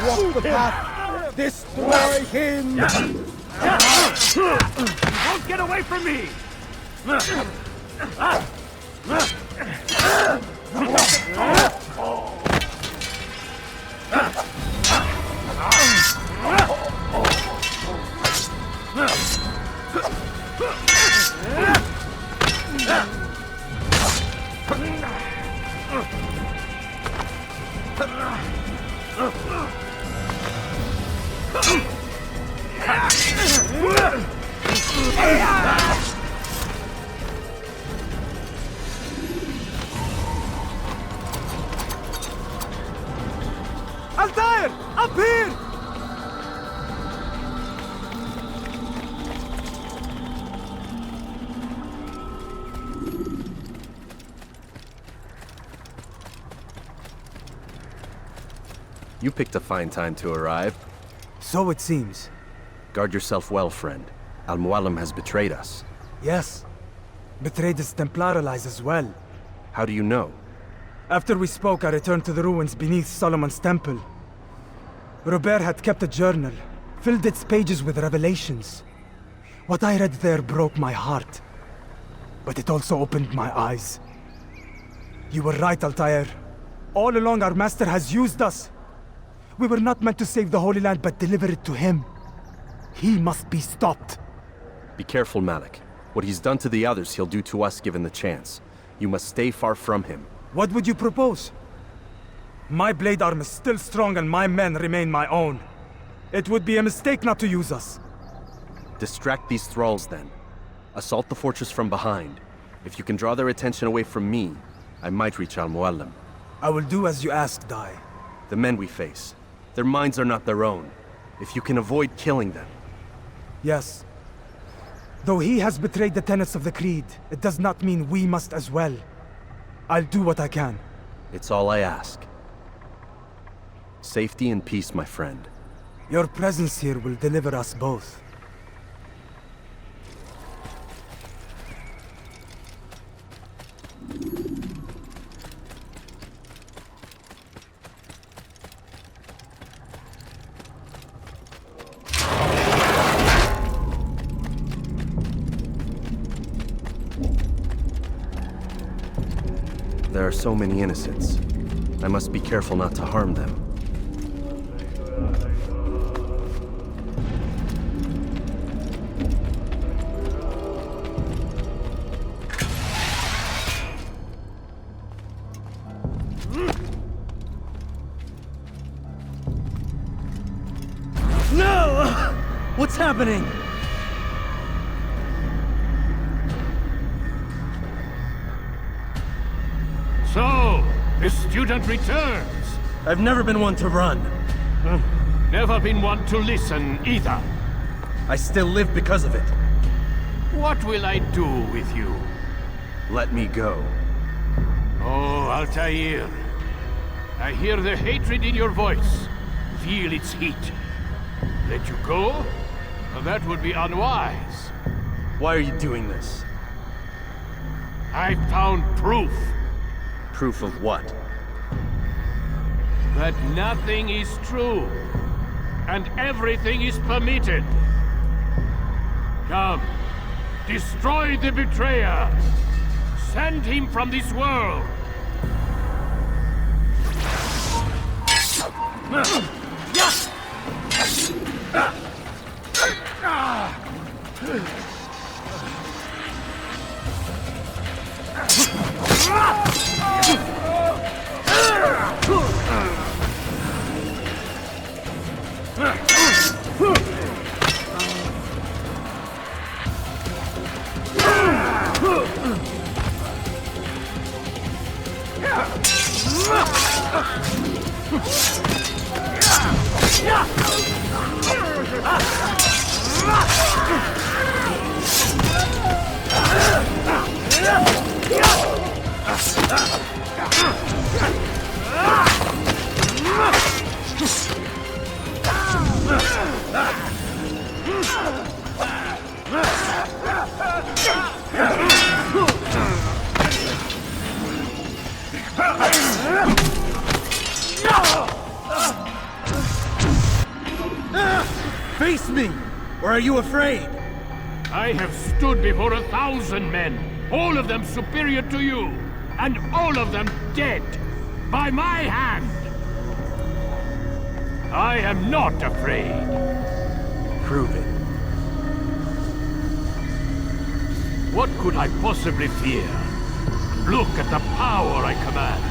Walk the path. Destroy him. Don't get away from me. Altair! Up here! You picked a fine time to arrive. So it seems. Guard yourself well, friend. Al-Mualim has betrayed us. Yes. Betrayed his Templar allies as well. How do you know? After we spoke, I returned to the ruins beneath Solomon's temple. Robert had kept a journal, filled its pages with revelations. What I read there broke my heart. But it also opened my eyes. You were right, Altair. All along our master has used us. We were not meant to save the Holy Land, but deliver it to him. He must be stopped. Be careful, Malik. What he's done to the others, he'll do to us given the chance. You must stay far from him. What would you propose? My blade arm is still strong and my men remain my own. It would be a mistake not to use us. Distract these thralls, then. Assault the fortress from behind. If you can draw their attention away from me, I might reach Al-Mualim. I will do as you ask, Dai. The men we face, their minds are not their own. If you can avoid killing them. Yes. Though he has betrayed the tenets of the Creed, it does not mean we must as well. I'll do what I can. It's all I ask. Safety and peace, my friend. Your presence here will deliver us both. There are so many innocents. I must be careful not to harm them. What's happening? So, the student returns. I've never been one to run. Never been one to listen, either. I still live because of it. What will I do with you? Let me go. Oh, Altair. I hear the hatred in your voice. Feel its heat. Let you go? That would be unwise. Why are you doing this? I found proof. Proof of what? That nothing is true. And everything is permitted. Come. Destroy the betrayer. Send him from this world. Face me! Or are you afraid? I have stood before 1,000 men, all of them superior to you, and all of them dead, by my hand. I am not afraid. Prove it. What could I possibly fear? Look at the power I command.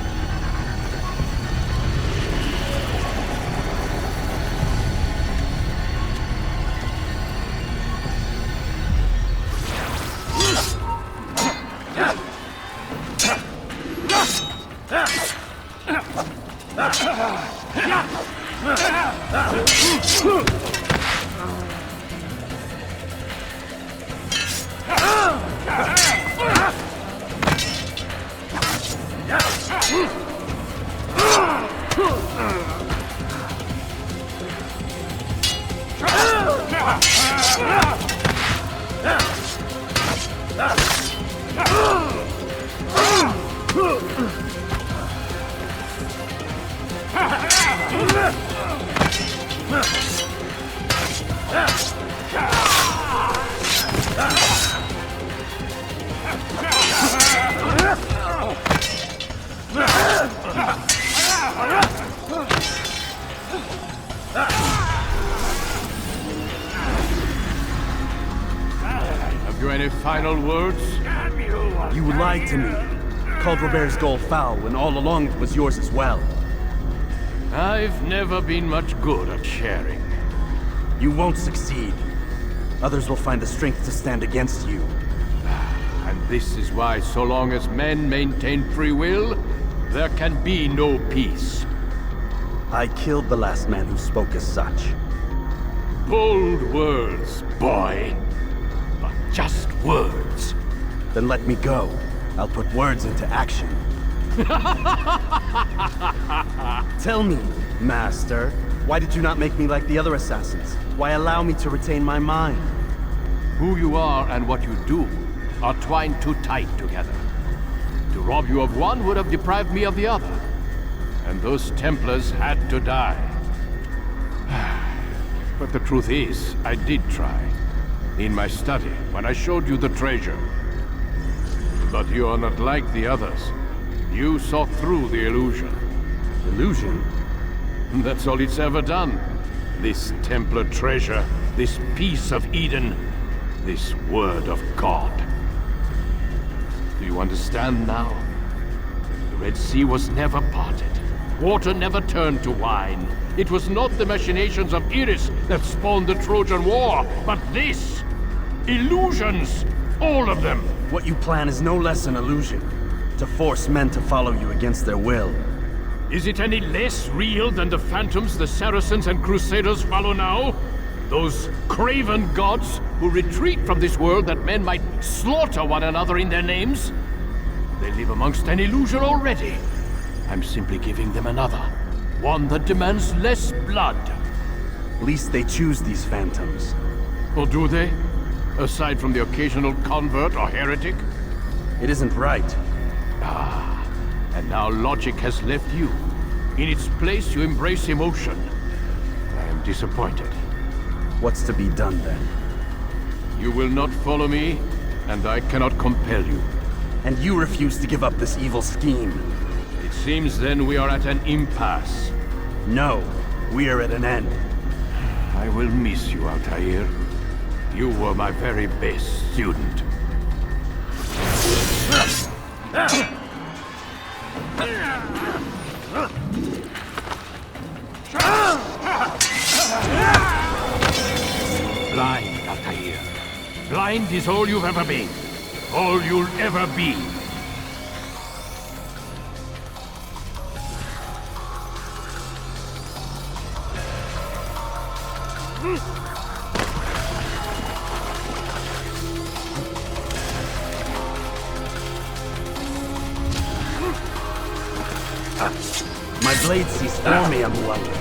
Have you any final words? You lied to me. Called Robert's goal foul when all along it was yours as well. I've never been much good at sharing. You won't succeed. Others will find the strength to stand against you. And this is why, so long as men maintain free will, there can be no peace. I killed the last man who spoke as such. Bold words, boy. But just words. Then let me go. I'll put words into action. Tell me, Master, why did you not make me like the other assassins? Why allow me to retain my mind? Who you are and what you do are twined too tight together. To rob you of one would have deprived me of the other. And those Templars had to die. But the truth is, I did try. In my study, when I showed you the treasure. But you are not like the others. You saw through the illusion. Illusion? That's all it's ever done. This Templar treasure, this piece of Eden, this word of God. Do you understand now? The Red Sea was never parted. Water never turned to wine. It was not the machinations of Iris that spawned the Trojan War, but this! Illusions! All of them! What you plan is no less an illusion. To force men to follow you against their will. Is it any less real than the phantoms the Saracens and Crusaders follow now? Those craven gods who retreat from this world that men might slaughter one another in their names? They live amongst an illusion already. I'm simply giving them another. One that demands less blood. At least they choose these phantoms. Or do they? Aside from the occasional convert or heretic? It isn't right. Ah, and now logic has left you. In its place, you embrace emotion. I am disappointed. What's to be done then? You will not follow me, and I cannot compel you. And you refuse to give up this evil scheme. It seems then we are at an impasse. No, we are at an end. I will miss you, Altair. You were my very best student. Blind, Altair. Blind is all you've ever been. All you'll ever be. My blade sees for me, I'm wondering.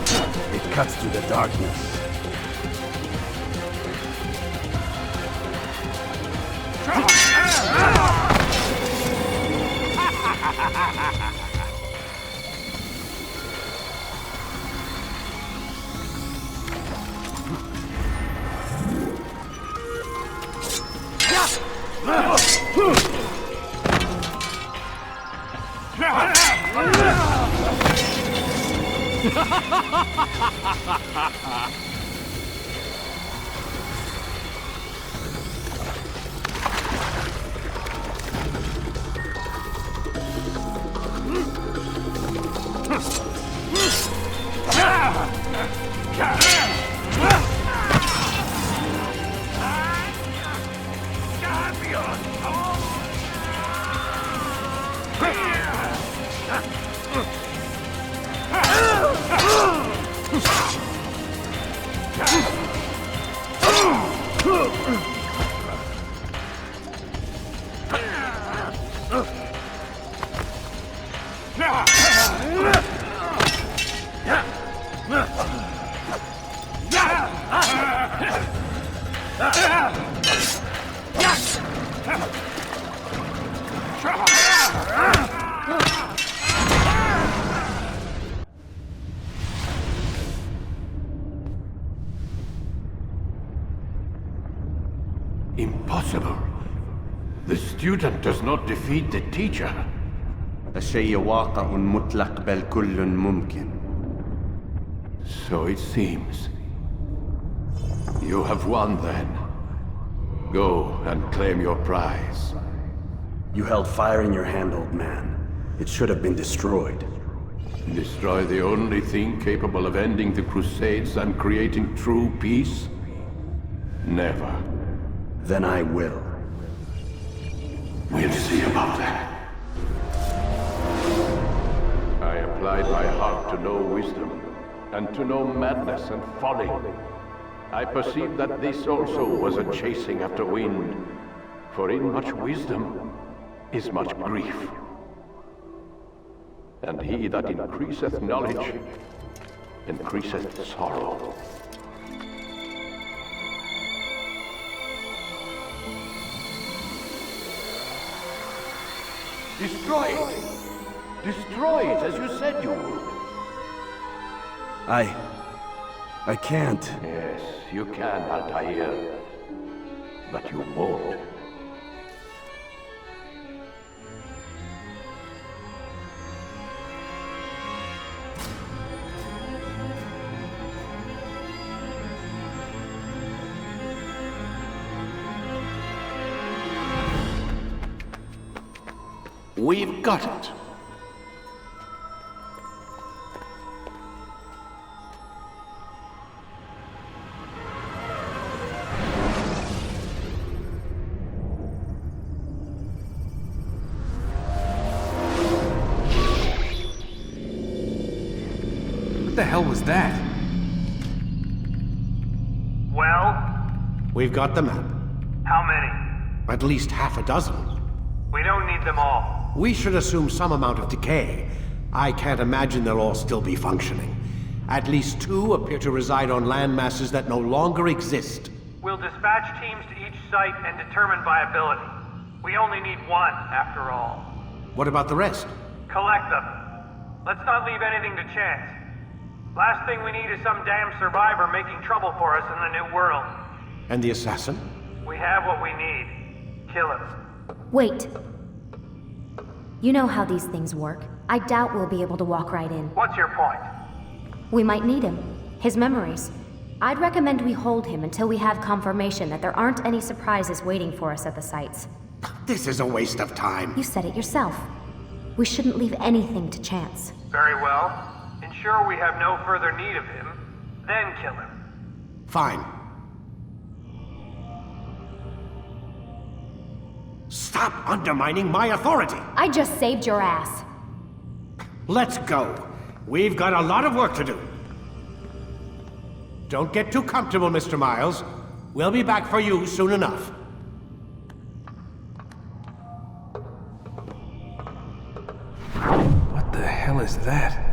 It cuts through the darkness. Impossible. The student does not defeat the teacher. الشيء واقع مطلق بل كل ممكن. So it seems. You have won then. Go and claim your prize. You held fire in your hand, old man. It should have been destroyed. Destroy the only thing capable of ending the Crusades and creating true peace? Never. Then I will. We'll see about that. I applied my heart to know wisdom, and to know madness and folly. I perceived that this also was a chasing after wind, for in much wisdom is much grief. And he that increaseth knowledge, increaseth sorrow. Destroy it! Destroy it, as you said you would. I can't. Yes, you can, Altair. But you won't. We've got it. hell was that? Well? We've got the map. How many? At least half a dozen. We don't need them all. We should assume some amount of decay. I can't imagine they'll all still be functioning. At least 2 appear to reside on land masses that no longer exist. We'll dispatch teams to each site and determine viability. We only need 1, after all. What about the rest? Collect them. Let's not leave anything to chance. Last thing we need is some damn survivor making trouble for us in the new world. And the assassin? We have what we need. Kill him. Wait. You know how these things work. I doubt we'll be able to walk right in. What's your point? We might need him. His memories. I'd recommend we hold him until we have confirmation that there aren't any surprises waiting for us at the sites. This is a waste of time. You said it yourself. We shouldn't leave anything to chance. Very well. Ensure we have no further need of him, then kill him. Fine. Stop undermining my authority! I just saved your ass. Let's go. We've got a lot of work to do. Don't get too comfortable, Mr. Miles. We'll be back for you soon enough. What the hell is that?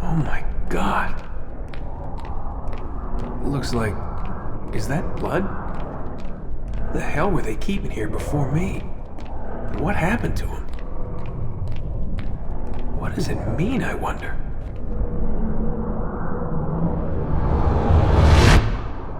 Oh my God. Looks like... is that blood? The hell were they keeping here before me? And what happened to him? What does it mean, I wonder?